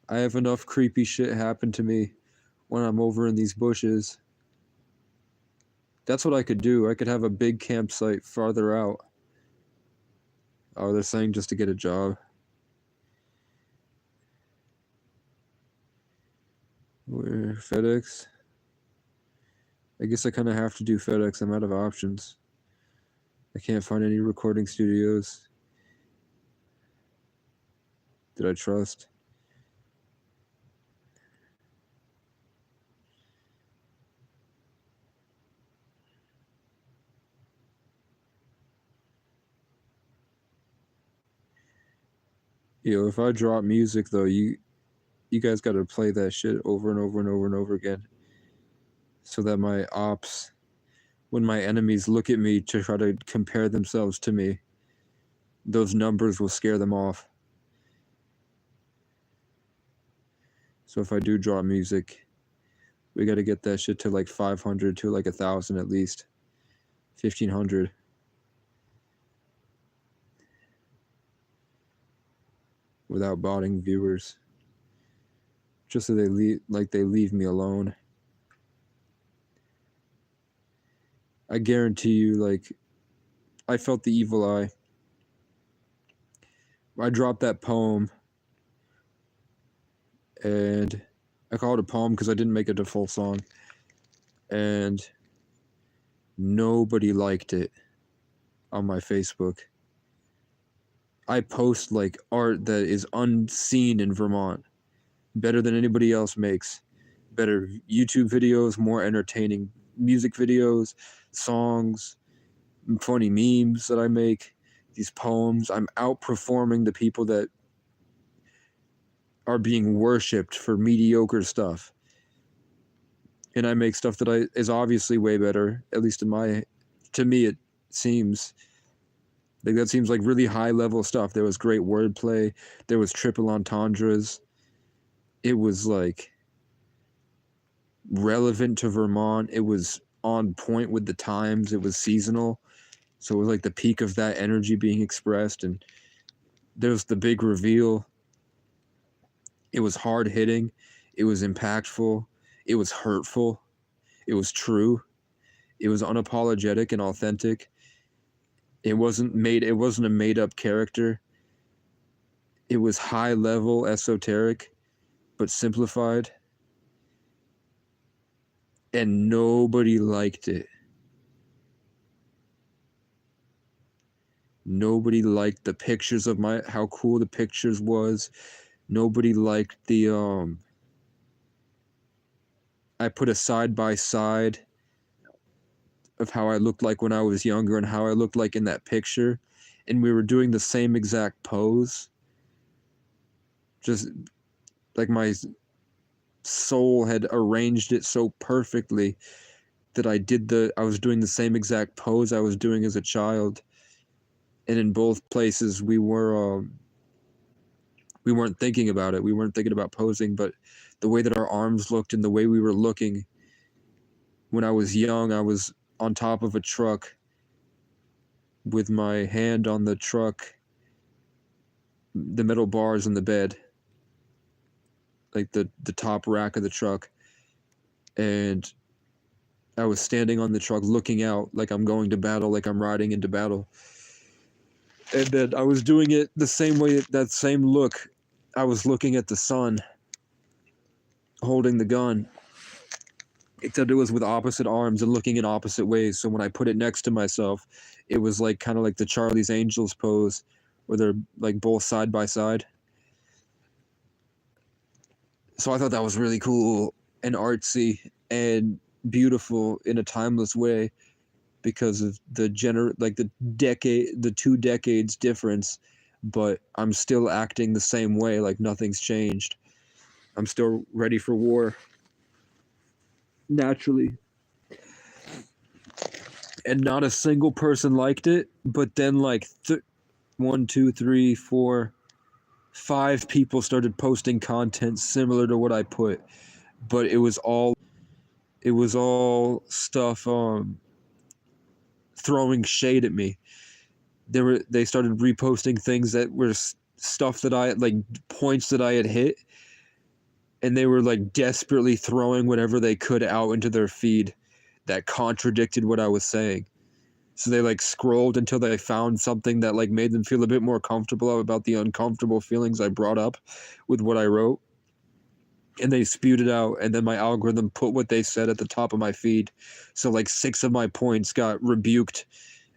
I have enough creepy shit happen to me when I'm over in these bushes That's what I could do. I could have a big campsite farther out. Oh, they're saying just to get a job. Where FedEx? I guess I kind of have to do FedEx. I'm out of options. I can't find any recording studios that I trust. Yo, if I drop music though, you guys got to play that shit over and over and over and over again, so that my ops, when my enemies look at me to try to compare themselves to me, those numbers will scare them off. So if I do drop music, we got to get that shit to like 500 to like 1,000 at least, 1,500. Without botting viewers, just so they leave me alone. I guarantee you, like, I felt the evil eye. I dropped that poem, and I call it a poem because I didn't make it a full song, and nobody liked it on my Facebook. I post like art that is unseen in Vermont, better than anybody else makes, better YouTube videos, more entertaining music videos, songs, funny memes that I make, these poems. I'm outperforming the people that are being worshipped for mediocre stuff. And I make stuff that is obviously way better, at least to me it seems. Like that seems like really high level stuff. There was great wordplay. There was triple entendres. It was like relevant to Vermont. It was on point with the times. It was seasonal. So it was like the peak of that energy being expressed. And there's the big reveal. It was hard hitting. It was impactful. It was hurtful. It was true. It was unapologetic and authentic. It wasn't a made up character. It was high level esoteric, but simplified. And nobody liked it. Nobody liked the pictures of how cool the pictures was. Nobody liked the I put a side by side of how I looked like when I was younger and how I looked like in that picture, and we were doing the same exact pose. Just like my soul had arranged it so perfectly that I was doing the same exact pose I was doing as a child. And in both places we weren't thinking about it. We weren't thinking about posing, but the way that our arms looked and the way we were looking. When I was young, I was on top of a truck with my hand on the truck, the metal bars in the bed, like the top rack of the truck, and I was standing on the truck looking out like I'm going to battle, like I'm riding into battle. And then I was doing it the same way, that same look. I was looking at the sun, holding the gun, except it was with opposite arms and looking in opposite ways. So when I put it next to myself, it was like kind of like the Charlie's Angels pose, where they're like both side by side. So I thought that was really cool and artsy and beautiful in a timeless way, because of the 2 decades difference. But I'm still acting the same way, like nothing's changed. I'm still ready for war. Naturally. And not a single person liked it, but then like 1, 2, 3, 4, 5 people started posting content similar to what I put, but it was all stuff throwing shade at me. They started reposting things that were stuff that I like, points that I had hit, and they were like desperately throwing whatever they could out into their feed. that contradicted what I was saying. So they like scrolled until they found something that like made them feel a bit more comfortable about the uncomfortable feelings I brought up with what I wrote. And they spewed it out, and then my algorithm put what they said at the top of my feed. So like 6 of my points got rebuked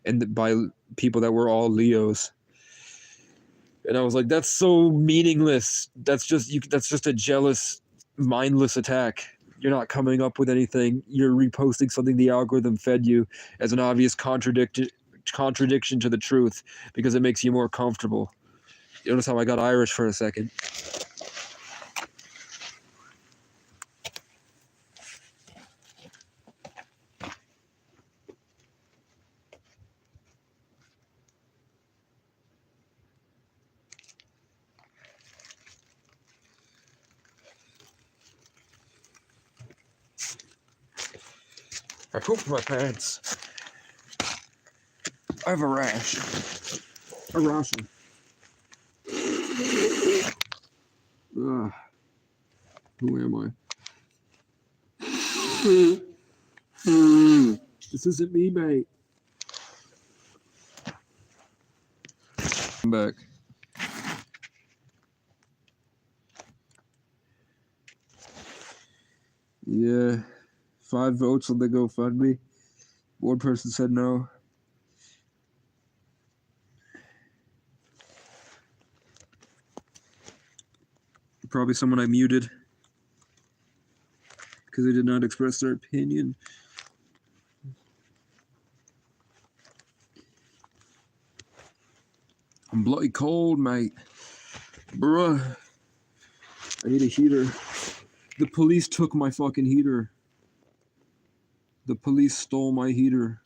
and by people that were all Leos. And I was like, that's so meaningless. That's just a jealous, mindless attack. You're not coming up with anything. You're reposting something the algorithm fed you as an obvious contradiction to the truth because it makes you more comfortable. You notice how I got Irish for a second? I pooped my pants. I have a rash. A ration. Ugh. Who am I? This isn't me, mate. I'm back. Yeah. 5 votes on the GoFundMe. One person said no. Probably someone I muted because they did not express their opinion. I'm bloody cold, mate. Bruh. I need a heater. The police took my fucking heater. The police stole my heater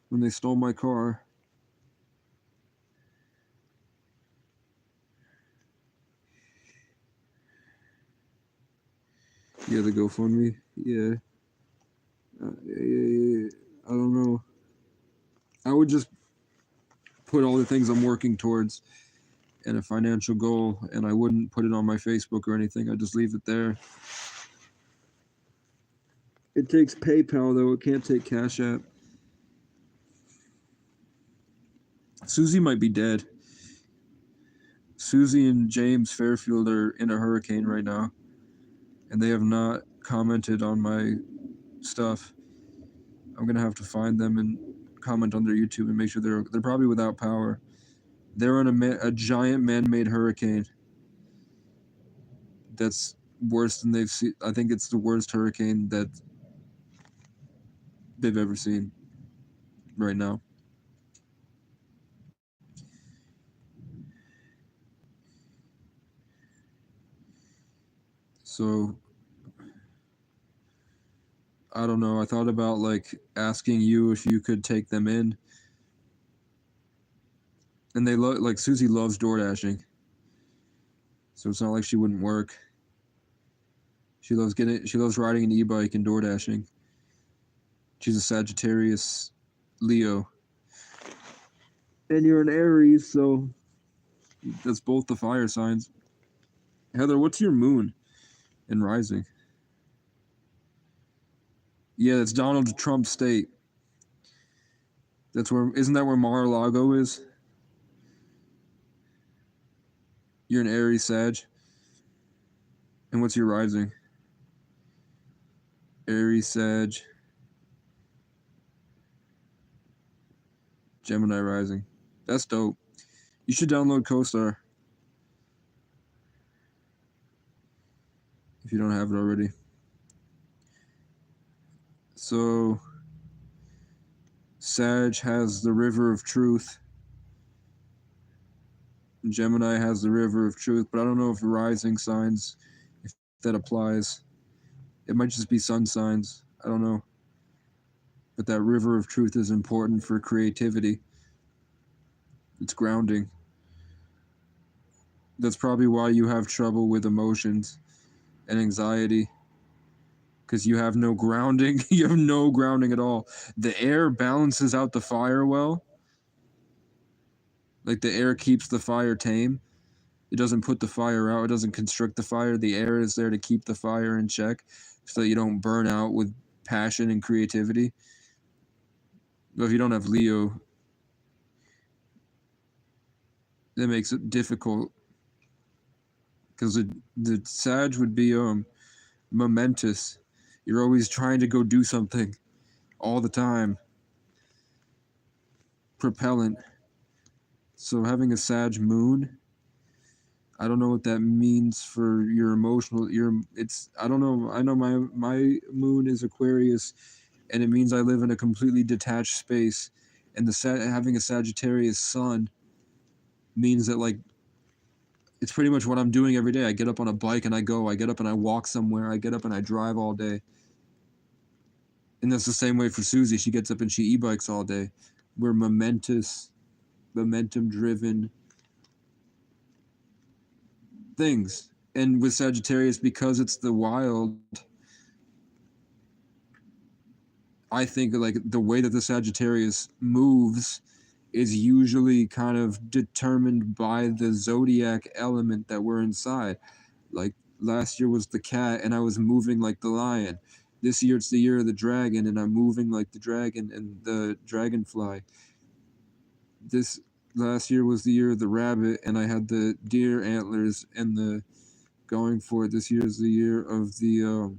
when they stole my car. Yeah, the GoFundMe. Yeah. Yeah. I don't know. I would just put all the things I'm working towards and a financial goal, and I wouldn't put it on my Facebook or anything. I'd just leave it there. It takes PayPal, though. It can't take Cash App. Susie might be dead. Susie and James Fairfield are in a hurricane right now, and they have not commented on my stuff. I'm gonna have to find them and comment on their YouTube and make sure they're probably without power. They're on a giant man-made hurricane that's worse than they've seen. I think it's the worst hurricane that they've ever seen right now. So I don't know. I thought about like asking you if you could take them in. And they like Susie loves door dashing. So it's not like she wouldn't work. She loves riding an e-bike and door dashing. She's a Sagittarius Leo. And you're an Aries, so that's both the fire signs. Heather, what's your moon and rising? Yeah, that's Donald Trump state. Isn't that where Mar-a-Lago is? You're an Aries Sag. And what's your rising? Aries Sag. Gemini rising. That's dope. You should download CoStar. If you don't have it already. So Sag has the River of Truth. Gemini has the River of Truth, but I don't know if rising signs, if that applies. It might just be sun signs. I don't know. But that River of Truth is important for creativity. It's grounding. That's probably why you have trouble with emotions and anxiety. Because you have no grounding. You have no grounding at all. The air balances out the fire well. Like the air keeps the fire tame. It doesn't put the fire out. It doesn't constrict the fire. The air is there to keep the fire in check so that you don't burn out with passion and creativity. But if you don't have Leo, that makes it difficult. Because the Sag would be momentous. You're always trying to go do something all the time. Propellant. So having a Sag moon, I don't know what that means for your emotional. I don't know. I know my moon is Aquarius, and it means I live in a completely detached space. And having a Sagittarius sun means that like it's pretty much what I'm doing every day. I get up on a bike and I go. I get up and I walk somewhere. I get up and I drive all day. And that's the same way for Susie. She gets up and she e-bikes all day. We're momentous, momentum-driven things. And with Sagittarius, because it's the wild, I think like the way that the Sagittarius moves is usually kind of determined by the zodiac element that we're inside. Like last year was the cat and I was moving like the lion. This year it's the year of the dragon and I'm moving like the dragon and the dragonfly. This last year was the year of the rabbit and I had the deer antlers and the going for it. This year is the year of the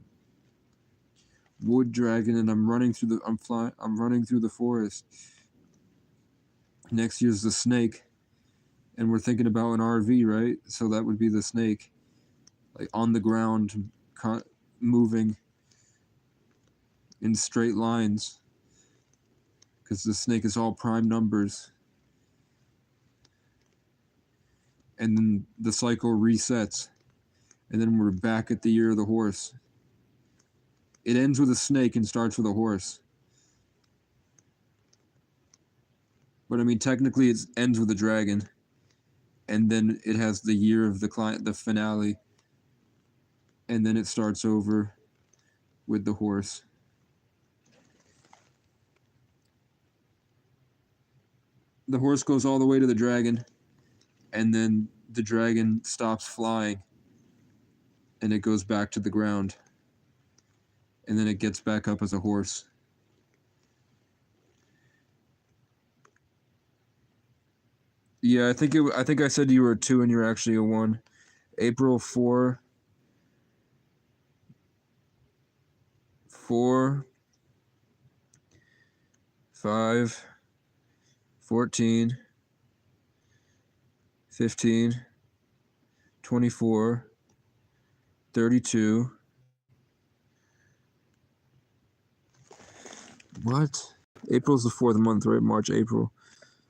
wood dragon and I'm running through the forest. Next year's the snake and we're thinking about an RV, right? So that would be the snake, like on the ground, moving in straight lines, because the snake is all prime numbers. And then the cycle resets, and then we're back at the year of the horse. It ends with a snake and starts with a horse. But I mean, technically it ends with a dragon, and then it has the year of the finale, and then it starts over with the horse. The horse goes all the way to the dragon, and then the dragon stops flying, and it goes back to the ground, and then it gets back up as a horse. Yeah, I think I said you were a 2 and you're actually a 1. April 4, 5, 14, 15, 24, 32. What? April's the 4th month, right? March, April.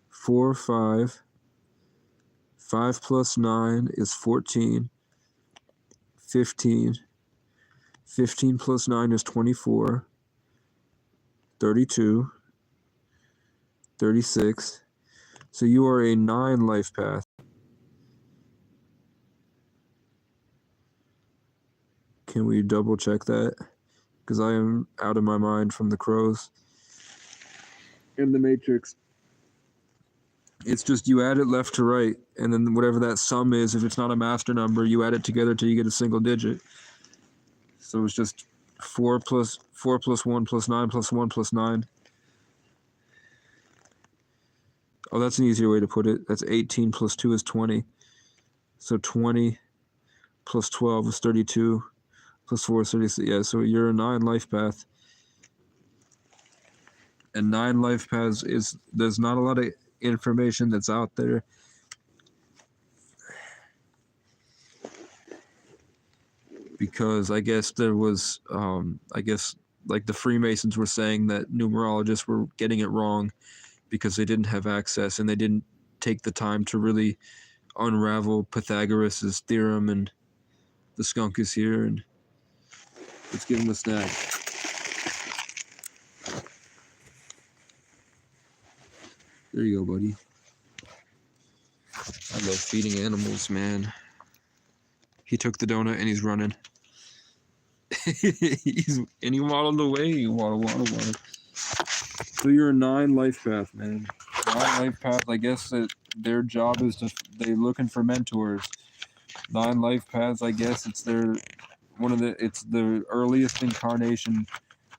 4, 5. 5 plus 9 is 14. 15. 15 plus 9 is 24. 32. 36. So you are a 9 life path. Can we double check that? Because I am out of my mind from the crows. In the Matrix. It's just you add it left to right, and then whatever that sum is, if it's not a master number, you add it together till you get a single digit. So it's just 4 plus 1 plus 9 plus 1 plus 9. Oh, that's an easier way to put it. That's 18 plus 2 is 20. So 20 plus 12 is 32. Plus 4 is 36. Yeah, so you're a 9 life path. And 9 life paths there's not a lot of information that's out there. Because I guess there was, like the Freemasons were saying that numerologists were getting it wrong because they didn't have access and they didn't take the time to really unravel Pythagoras' theorem, and the skunk is here, and let's give him a snack. There you go, buddy. I love feeding animals, man. He took the donut and he's running. And he waddled away. Waddle. So you're a 9 life path, man. 9 life path. I guess that their job is they're looking for mentors. 9 life paths. I guess it's the earliest incarnation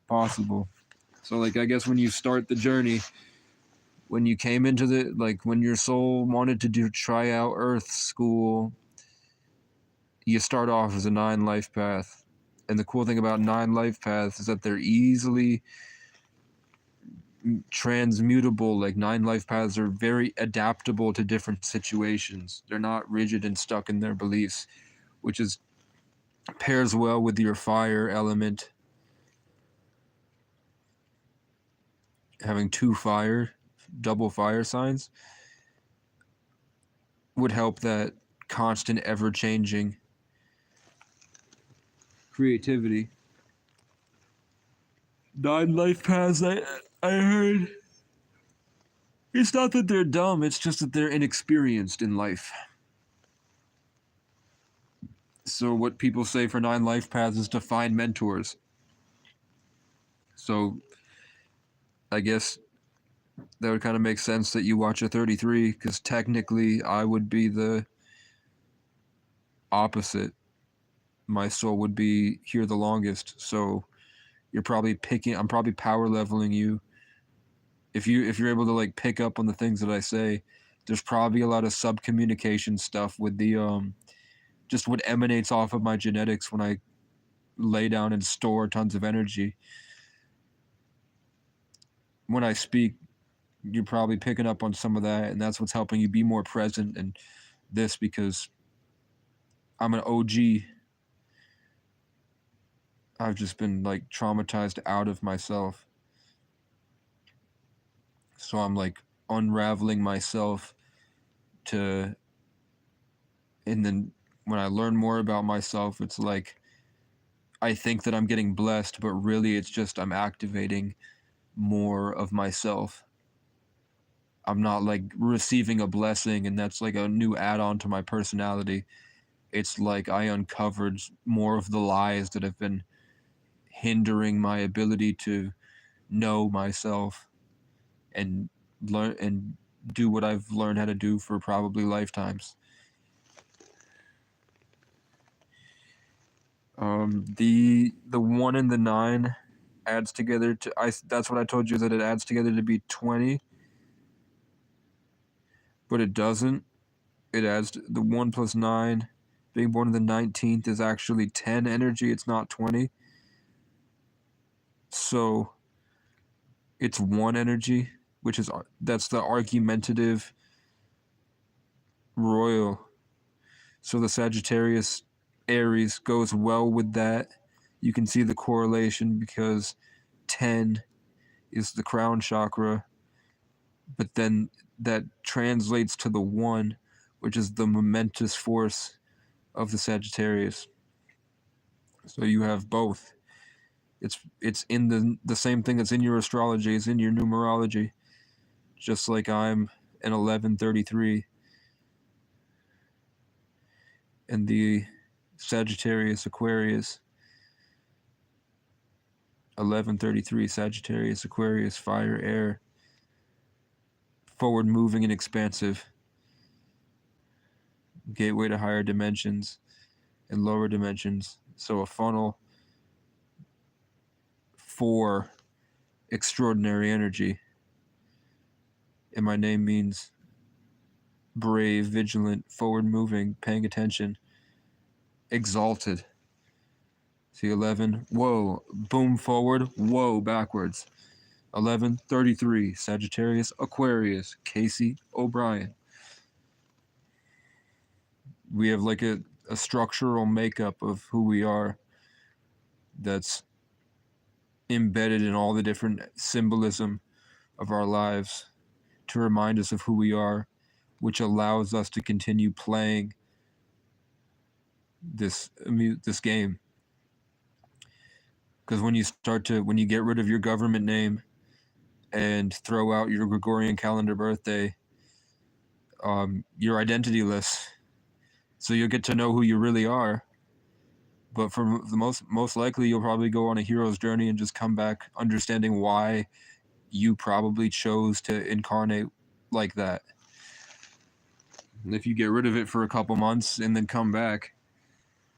possible. So like I guess when you start the journey, when you came into the like when your soul wanted to try out Earth school, you start off as a 9 life path. And the cool thing about 9 life paths is that they're easily transmutable. Like 9 life paths are very adaptable to different situations. They're not rigid and stuck in their beliefs, which is pairs well with your fire element. Having 2 fire, double fire signs would help that constant ever changing creativity. 9 life paths, I heard. It's not that they're dumb, it's just that they're inexperienced in life. So what people say for 9 life paths is to find mentors. So I guess that would kind of make sense that you watch a 33, because technically I would be the opposite. My soul would be here the longest. So you're probably I'm probably power leveling you. If you're able to like pick up on the things that I say, there's probably a lot of subcommunication stuff with the just what emanates off of my genetics when I lay down and store tons of energy. When I speak, you're probably picking up on some of that, and that's what's helping you be more present in this, because I'm an OG. I've just been like traumatized out of myself. So I'm like unraveling myself and then when I learn more about myself, it's like I think that I'm getting blessed, but really it's just I'm activating more of myself. I'm not like receiving a blessing and that's like a new add-on to my personality. It's like I uncovered more of the lies that have been hindering my ability to know myself and learn and do what I've learned how to do for probably lifetimes. The 1 and the 9 adds together to that's what I told you, that it adds together to be 20, but it doesn't. It adds the 1 plus 9. Being born on the 19th is actually 10 energy. It's not 20. So it's 1 energy, that's the argumentative royal. So the Sagittarius Aries goes well with that. You can see the correlation because 10 is the crown chakra, but then that translates to the 1, which is the momentous force of the Sagittarius. So you have both. It's in the same thing that's in your astrology, is in your numerology. Just like I'm an 1133, and the Sagittarius Aquarius 1133, Sagittarius Aquarius, fire, air, forward moving and expansive, gateway to higher dimensions and lower dimensions. So a funnel for extraordinary energy. And my name means brave, vigilant, forward moving, paying attention, exalted. See 11, whoa, boom forward, whoa backwards. 1133, Sagittarius Aquarius, Casey O'Brien. We have like a structural makeup of who we are that's embedded in all the different symbolism of our lives to remind us of who we are, which allows us to continue playing this game. Because when you get rid of your government name and throw out your Gregorian calendar birthday, you're identityless. So you'll get to know who you really are. But for the most likely, you'll probably go on a hero's journey and just come back understanding why you probably chose to incarnate like that. And if you get rid of it for a couple months and then come back,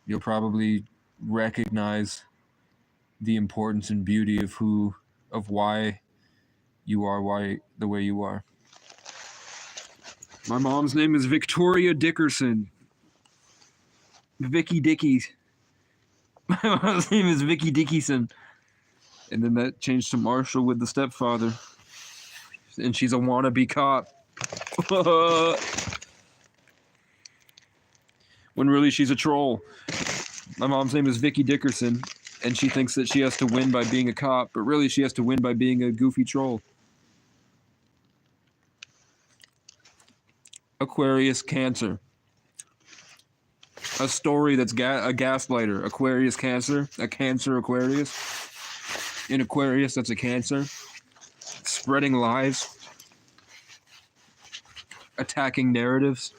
you'll probably recognize the importance and beauty of why you are the way you are. My mom's name is Victoria Dickerson. Vicky Dickies. My mom's name is Vicky Dickieson. And then that changed to Marshall with the stepfather. And she's a wannabe cop. When really she's a troll. My mom's name is Vicky Dickerson, and she thinks that she has to win by being a cop, but really she has to win by being a goofy troll. Aquarius Cancer. A story that's a gaslighter. Aquarius Cancer. A Cancer Aquarius. In Aquarius, that's a Cancer. Spreading lies. Attacking narratives.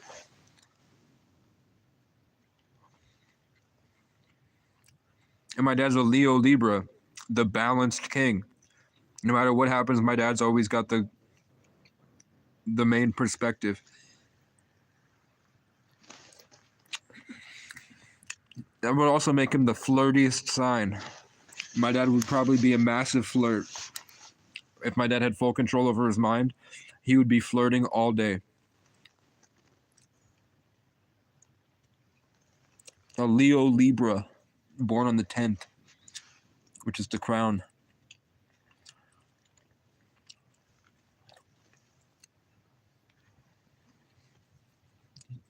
And my dad's a Leo Libra, the balanced king. No matter what happens, my dad's always got the main perspective. That would also make him the flirtiest sign. My dad would probably be a massive flirt. If my dad had full control over his mind, he would be flirting all day. A Leo Libra, born on the 10th, which is the crown.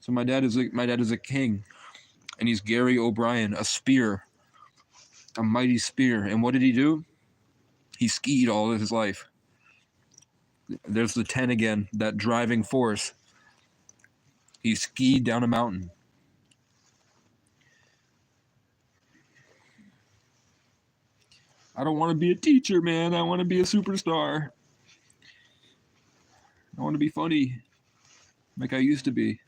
So my dad is a king, and he's Gary O'Brien, a spear, a mighty spear. And what did he do? He skied all of his life. There's the 10 again, that driving force. He skied down a mountain. I don't want to be a teacher, man. I want to be a superstar. I want to be funny, like I used to be.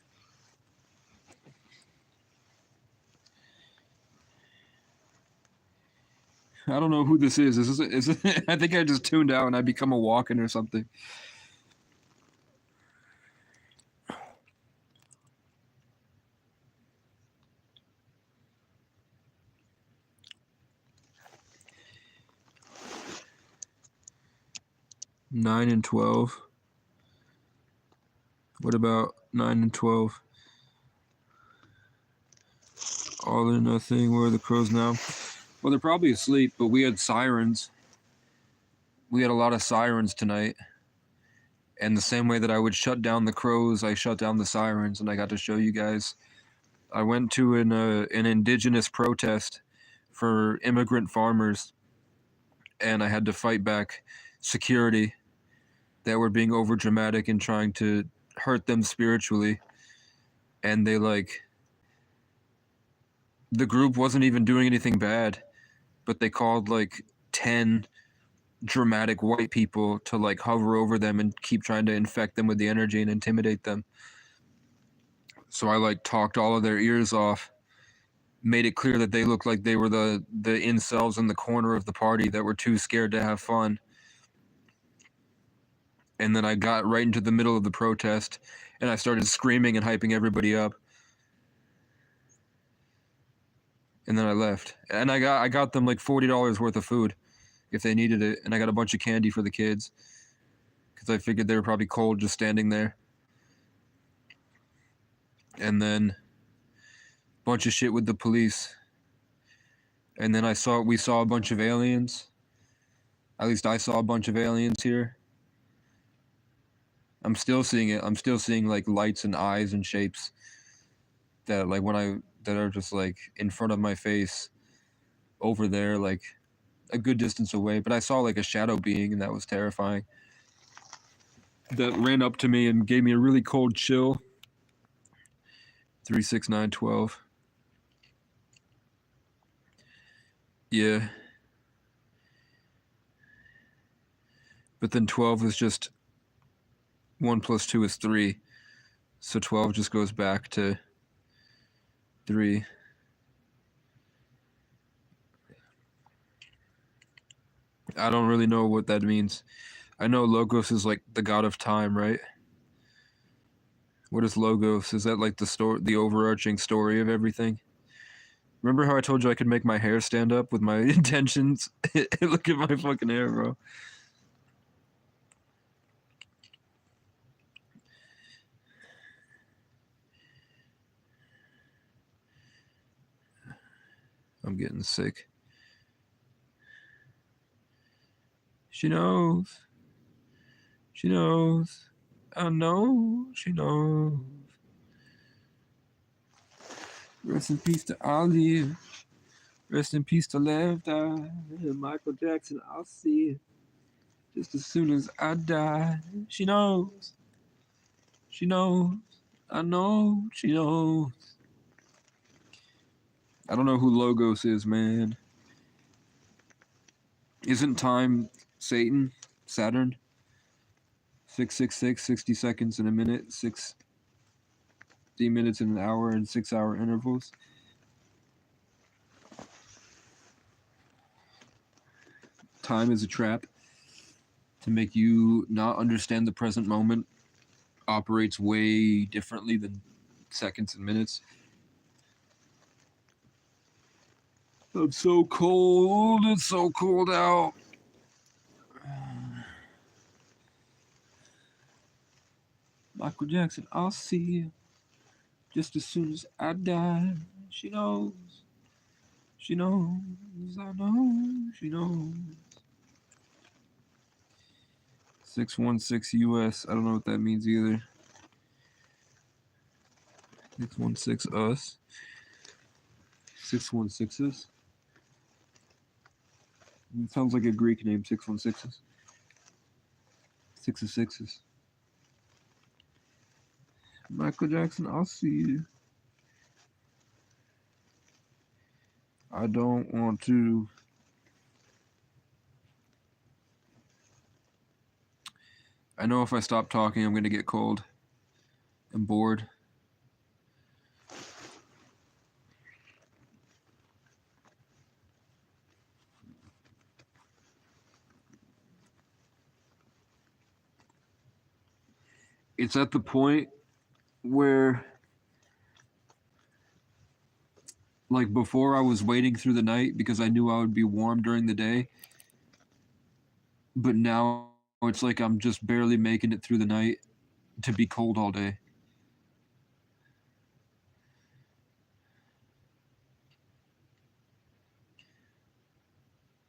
I don't know who this is. Is it, I think I just tuned out and I become a walk-in or something. Nine and 12. What about 9 and 12? All or nothing. Where are the crows now? Well, they're probably asleep, but we had sirens. We had a lot of sirens tonight. And the same way that I would shut down the crows, I shut down the sirens, and I got to show you guys. I went to an indigenous protest for immigrant farmers, and I had to fight back security that were being overdramatic and trying to hurt them spiritually. And they the group wasn't even doing anything bad, but they called 10 dramatic white people to hover over them and keep trying to infect them with the energy and intimidate them. So I talked all of their ears off, made it clear that they looked like they were the incels in the corner of the party that were too scared to have fun. And then I got right into the middle of the protest and I started screaming and hyping everybody up. And then I left. And I got them $40 worth of food if they needed it. And I got a bunch of candy for the kids because I figured they were probably cold just standing there. And then a bunch of shit with the police. And then we saw a bunch of aliens. At least I saw a bunch of aliens here. I'm still seeing it. I'm still seeing lights and eyes and shapes that that are just in front of my face over there, a good distance away. But I saw a shadow being, and that was terrifying. That ran up to me and gave me a really cold chill. 3, 6, 9, 12. Yeah. But then 12 is just 1 + 2 is 3. So 12 just goes back to 3. I don't really know what that means. I know Logos is the god of time, right? What is Logos? Is that the overarching story of everything? Remember how I told you I could make my hair stand up with my intentions? Look at my fucking hair, bro. I'm getting sick. She knows. She knows. I know she knows. Rest in peace to Ali. Rest in peace to Left Eye. Michael Jackson, I'll see it just as soon as I die. She knows. She knows. I know she knows. I don't know who Logos is, man. Isn't time Satan? Saturn? 666, 60 seconds in a minute, 60 minutes in an hour, and 6 hour intervals. Time is a trap to make you not understand the present moment. Operates way differently than seconds and minutes. I'm so cold. It's so cold out. Michael Jackson, I'll see you just as soon as I die. She knows. She knows. I know. She knows. 616 US. I don't know what that means either. 616 us. 616s. It sounds like a Greek name, 616s. 6 of sixes. Michael Jackson, I'll see you. I don't want to. I know if I stop talking, I'm going to get cold and bored. It's at the point where, like, before I was waiting through the night because I knew I would be warm during the day. But now it's like I'm just barely making it through the night to be cold all day.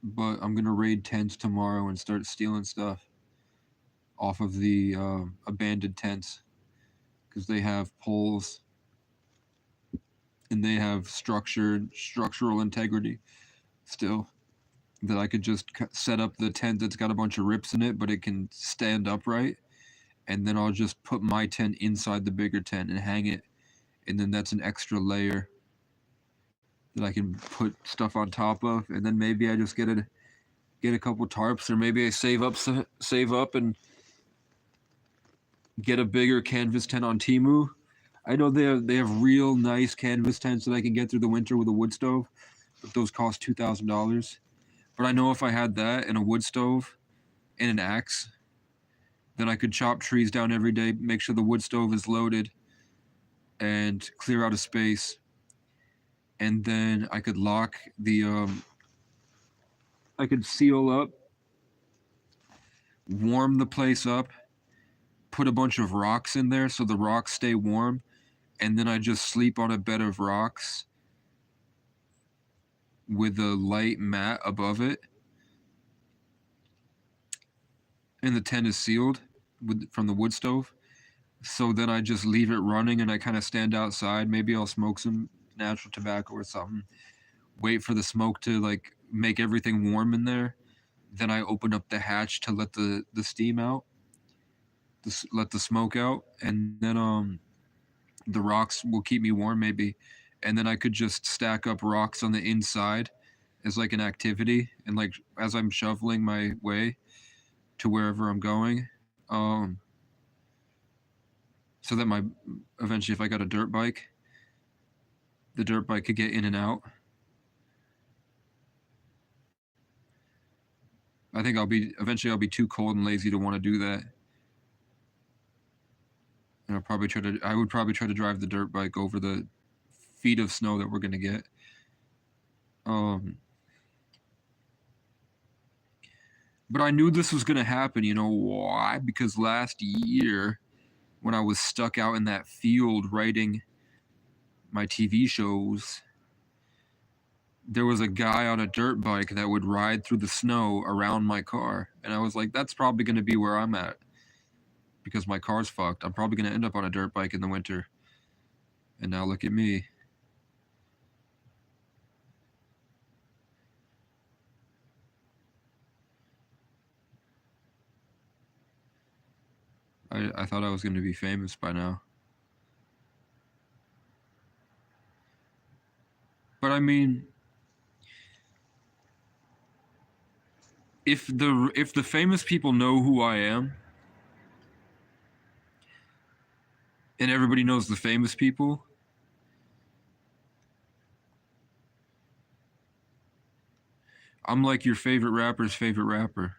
But I'm going to raid tents tomorrow and start stealing stuff off of the abandoned tents because they have poles and they have structural integrity still, that I could just set up the tent that's got a bunch of rips in it, but it can stand upright, and then I'll just put my tent inside the bigger tent and hang it, and then that's an extra layer that I can put stuff on top of, and then maybe I just get a couple tarps, or maybe I save up and get a bigger canvas tent on Temu. I know they have real nice canvas tents that I can get through the winter with a wood stove, but those cost $2,000. But I know if I had that and a wood stove and an axe, then I could chop trees down every day, make sure the wood stove is loaded, and clear out a space. And then I could lock the I could seal up, warm the place up, put a bunch of rocks in there so the rocks stay warm, and then I just sleep on a bed of rocks with a light mat above it. And the tent is sealed from the wood stove. So then I just leave it running and I kind of stand outside. Maybe I'll smoke some natural tobacco or something. Wait for the smoke to like make everything warm in there. Then I open up the hatch to let the steam out. Let the smoke out, and then the rocks will keep me warm maybe, and then I could just stack up rocks on the inside as like an activity, and like as I'm shoveling my way to wherever I'm going, so that eventually if I got a dirt bike, the dirt bike could get in and out. I think eventually I'll be too cold and lazy to want to do that. And I would probably try to drive the dirt bike over the feet of snow that we're gonna get But I knew this was gonna happen. You know why? Because last year, when I was stuck out in that field writing my TV shows, there was a guy on a dirt bike that would ride through the snow around my car. And I was like, that's probably going to be where I'm at because my car's fucked. I'm probably going to end up on a dirt bike in the winter. And now look at me. I thought I was going to be famous by now. But I mean, if the famous people know who I am, and everybody knows the famous people, I'm like your favorite rapper's favorite rapper.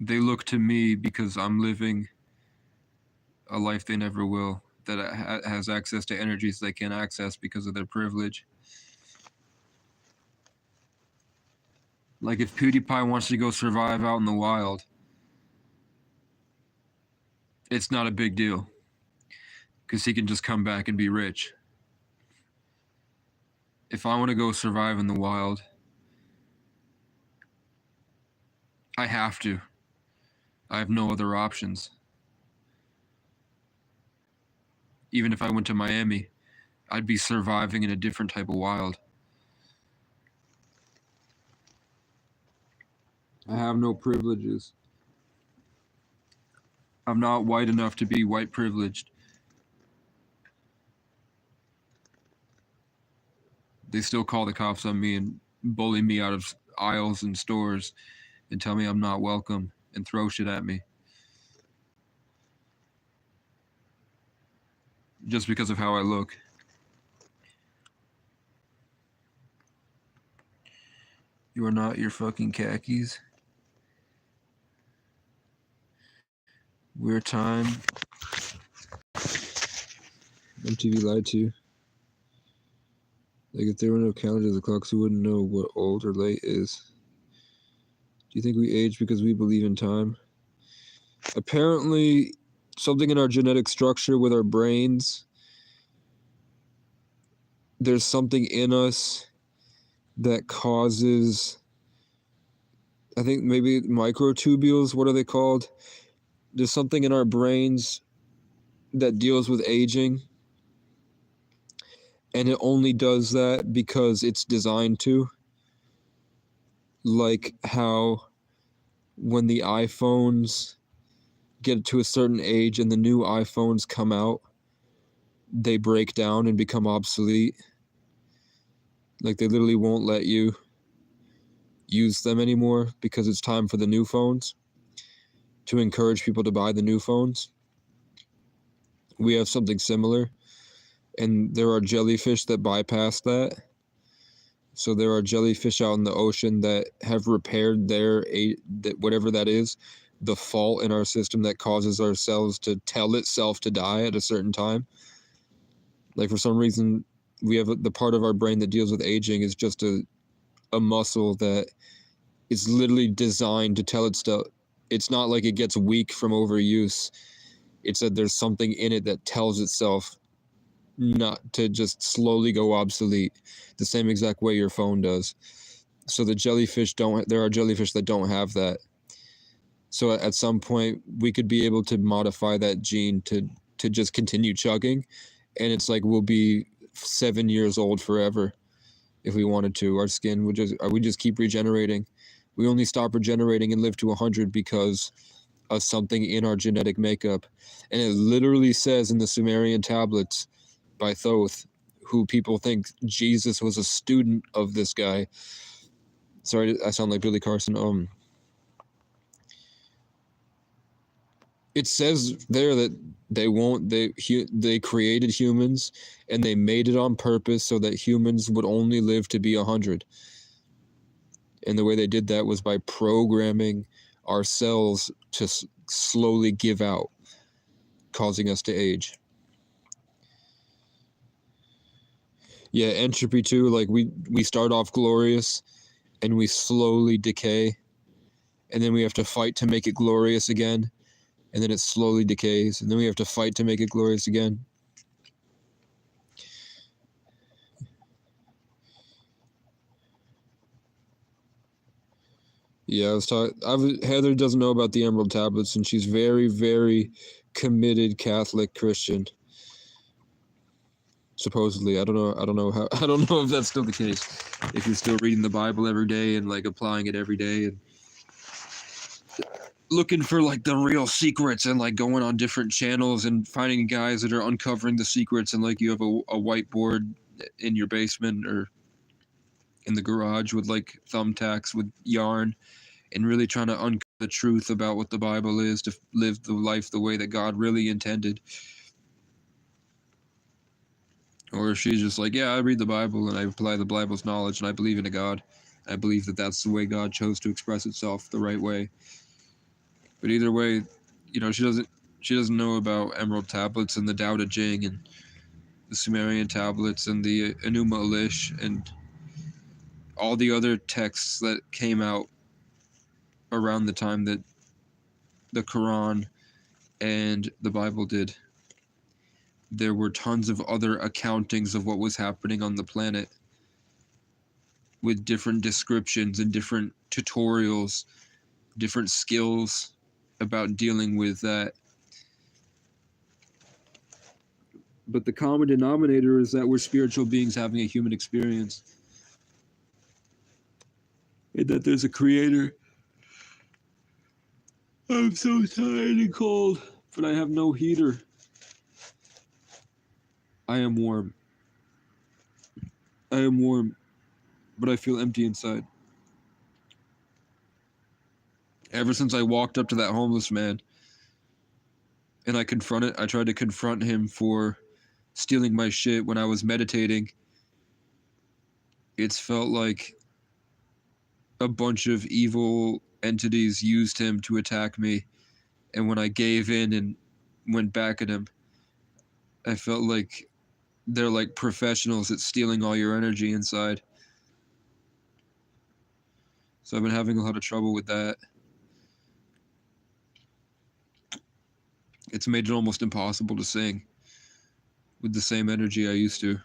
They look to me because I'm living a life they never will, that has access to energies they can't access because of their privilege. Like if PewDiePie wants to go survive out in the wild, it's not a big deal because he can just come back and be rich. If I want to go survive in the wild, I have to. I have no other options. Even if I went to Miami, I'd be surviving in a different type of wild. I have no privileges. I'm not white enough to be white privileged. They still call the cops on me and bully me out of aisles and stores and tell me I'm not welcome and throw shit at me. Just because of how I look. You are not your fucking khakis. We're time. MTV lied to you. Like if there were no calendars or clocks, we wouldn't know what old or late is. Do you think we age because we believe in time? Apparently, something in our genetic structure with our brains, there's something in us that causes, I think maybe microtubules, what are they called? There's something in our brains that deals with aging, and it only does that because it's designed to. Like how when the iPhones get to a certain age and the new iPhones come out, they break down and become obsolete. Like they literally won't let you use them anymore because it's time for the new phones, to encourage people to buy the new phones. We have something similar, and there are jellyfish that bypass that. So there are jellyfish out in the ocean that have repaired their whatever that is, the fault in our system that causes our cells to tell itself to die at a certain time. Like for some reason, we have the part of our brain that deals with aging is just a muscle that is literally designed to tell itself. It's not like it gets weak from overuse. It's that there's something in it that tells itself not to just slowly go obsolete, the same exact way your phone does. So the jellyfish there are jellyfish that don't have that. So at some point we could be able to modify that gene to just continue chugging, and it's like we'll be 7 years old forever if we wanted to. Our skin would just keep regenerating. We only stop regenerating and live to 100 because of something in our genetic makeup. And it literally says in the Sumerian tablets by Thoth, who people think Jesus was a student of this guy. Sorry, I sound like Billy Carson. It says there that they created humans and they made it on purpose so that humans would only live to be 100. And the way they did that was by programming our cells to slowly give out, causing us to age. Yeah, entropy too. Like we start off glorious, and we slowly decay, and then we have to fight to make it glorious again, and then it slowly decays, and then we have to fight to make it glorious again. Yeah, I was talking. Heather doesn't know about the Emerald Tablets, and she's very, very committed Catholic Christian. Supposedly, I don't know. I don't know how. I don't know if that's still the case. If you're still reading the Bible every day and like applying it every day and looking for like the real secrets and like going on different channels and finding guys that are uncovering the secrets and like you have a whiteboard in your basement or in the garage with like thumbtacks with yarn and really trying to uncover the truth about what the Bible is to live the life the way that God really intended. Or she's just like, yeah, I read the Bible and I apply the Bible's knowledge and I believe in a God. I believe that that's the way God chose to express itself the right way. But either way, you know, she doesn't know about Emerald Tablets and the Tao Te Ching and the Sumerian tablets and the Enuma Elish and all the other texts that came out around the time that the Quran and the Bible did. There were tons of other accountings of what was happening on the planet with different descriptions and different tutorials, different skills about dealing with that. But the common denominator is that we're spiritual beings having a human experience. And that there's a creator. I'm so tired and cold, but I have no heater. I am warm. I am warm, but I feel empty inside. Ever since I walked up to that homeless man and I tried to confront him for stealing my shit when I was meditating, it's felt like a bunch of evil entities used him to attack me. And when I gave in and went back at him, I felt like they're like professionals at stealing all your energy inside. So I've been having a lot of trouble with that. It's made it almost impossible to sing with the same energy I used to.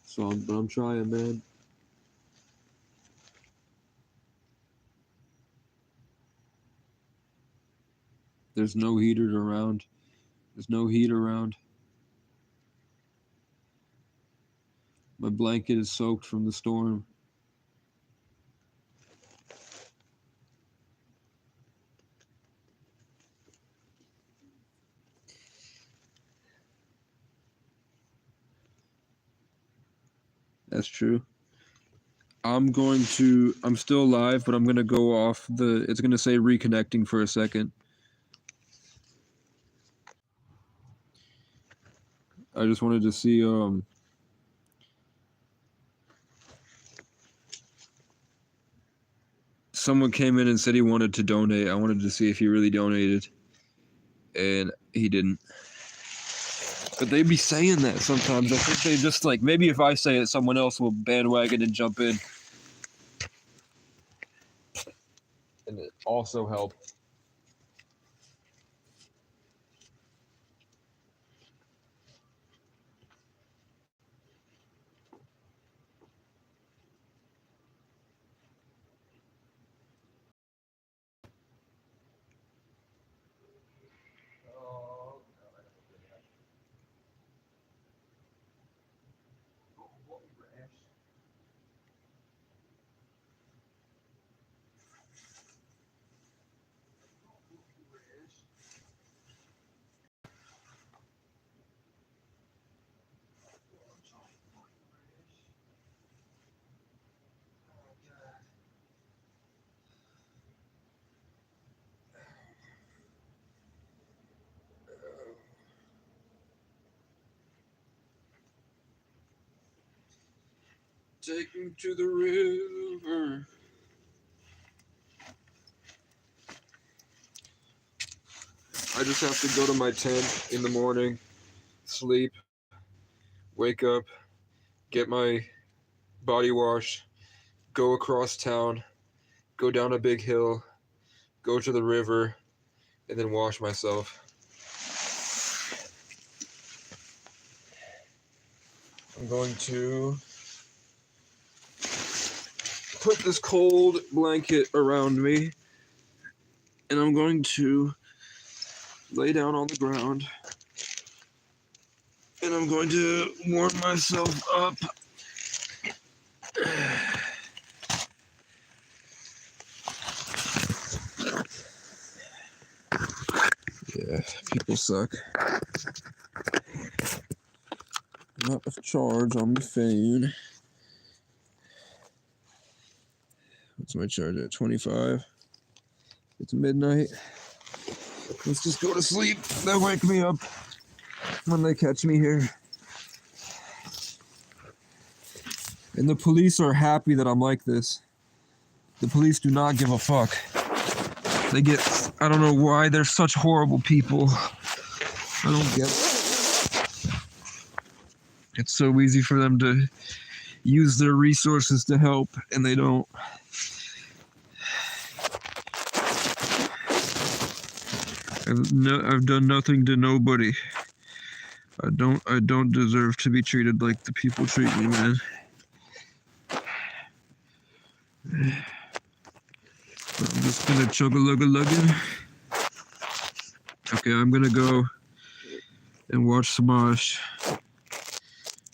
So I'm trying, man. There's no heater around. There's no heat around. My blanket is soaked from the storm. That's true. I'm still live, but I'm going to go off it's going to say reconnecting for a second. I just wanted to see, someone came in and said he wanted to donate. I wanted to see if he really donated, and he didn't. But they be saying that sometimes. I think they just like, maybe if I say it, someone else will bandwagon and jump in. And it also help. Take me to the river. I just have to go to my tent in the morning, sleep, wake up, get my body washed, go across town, go down a big hill, go to the river, and then wash myself. I'm going to put this cold blanket around me, and I'm going to lay down on the ground, and I'm going to warm myself up. Yeah, people suck. Not a charge on my phone. What's my charge at? 25. It's midnight. Let's just go to sleep. They'll wake me up when they catch me here. And the police are happy that I'm like this. The police do not give a fuck. They get, I don't know why they're such horrible people. I don't get it. It's so easy for them to use their resources to help, and they don't. I've done nothing to nobody. I don't deserve to be treated like the people treat me, man. I'm just gonna chug-a-lug-a-luggin'. Okay, I'm gonna go and watch Smosh.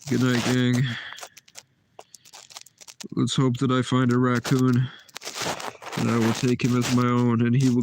Good night, gang. Let's hope that I find a raccoon, and I will take him as my own, and he will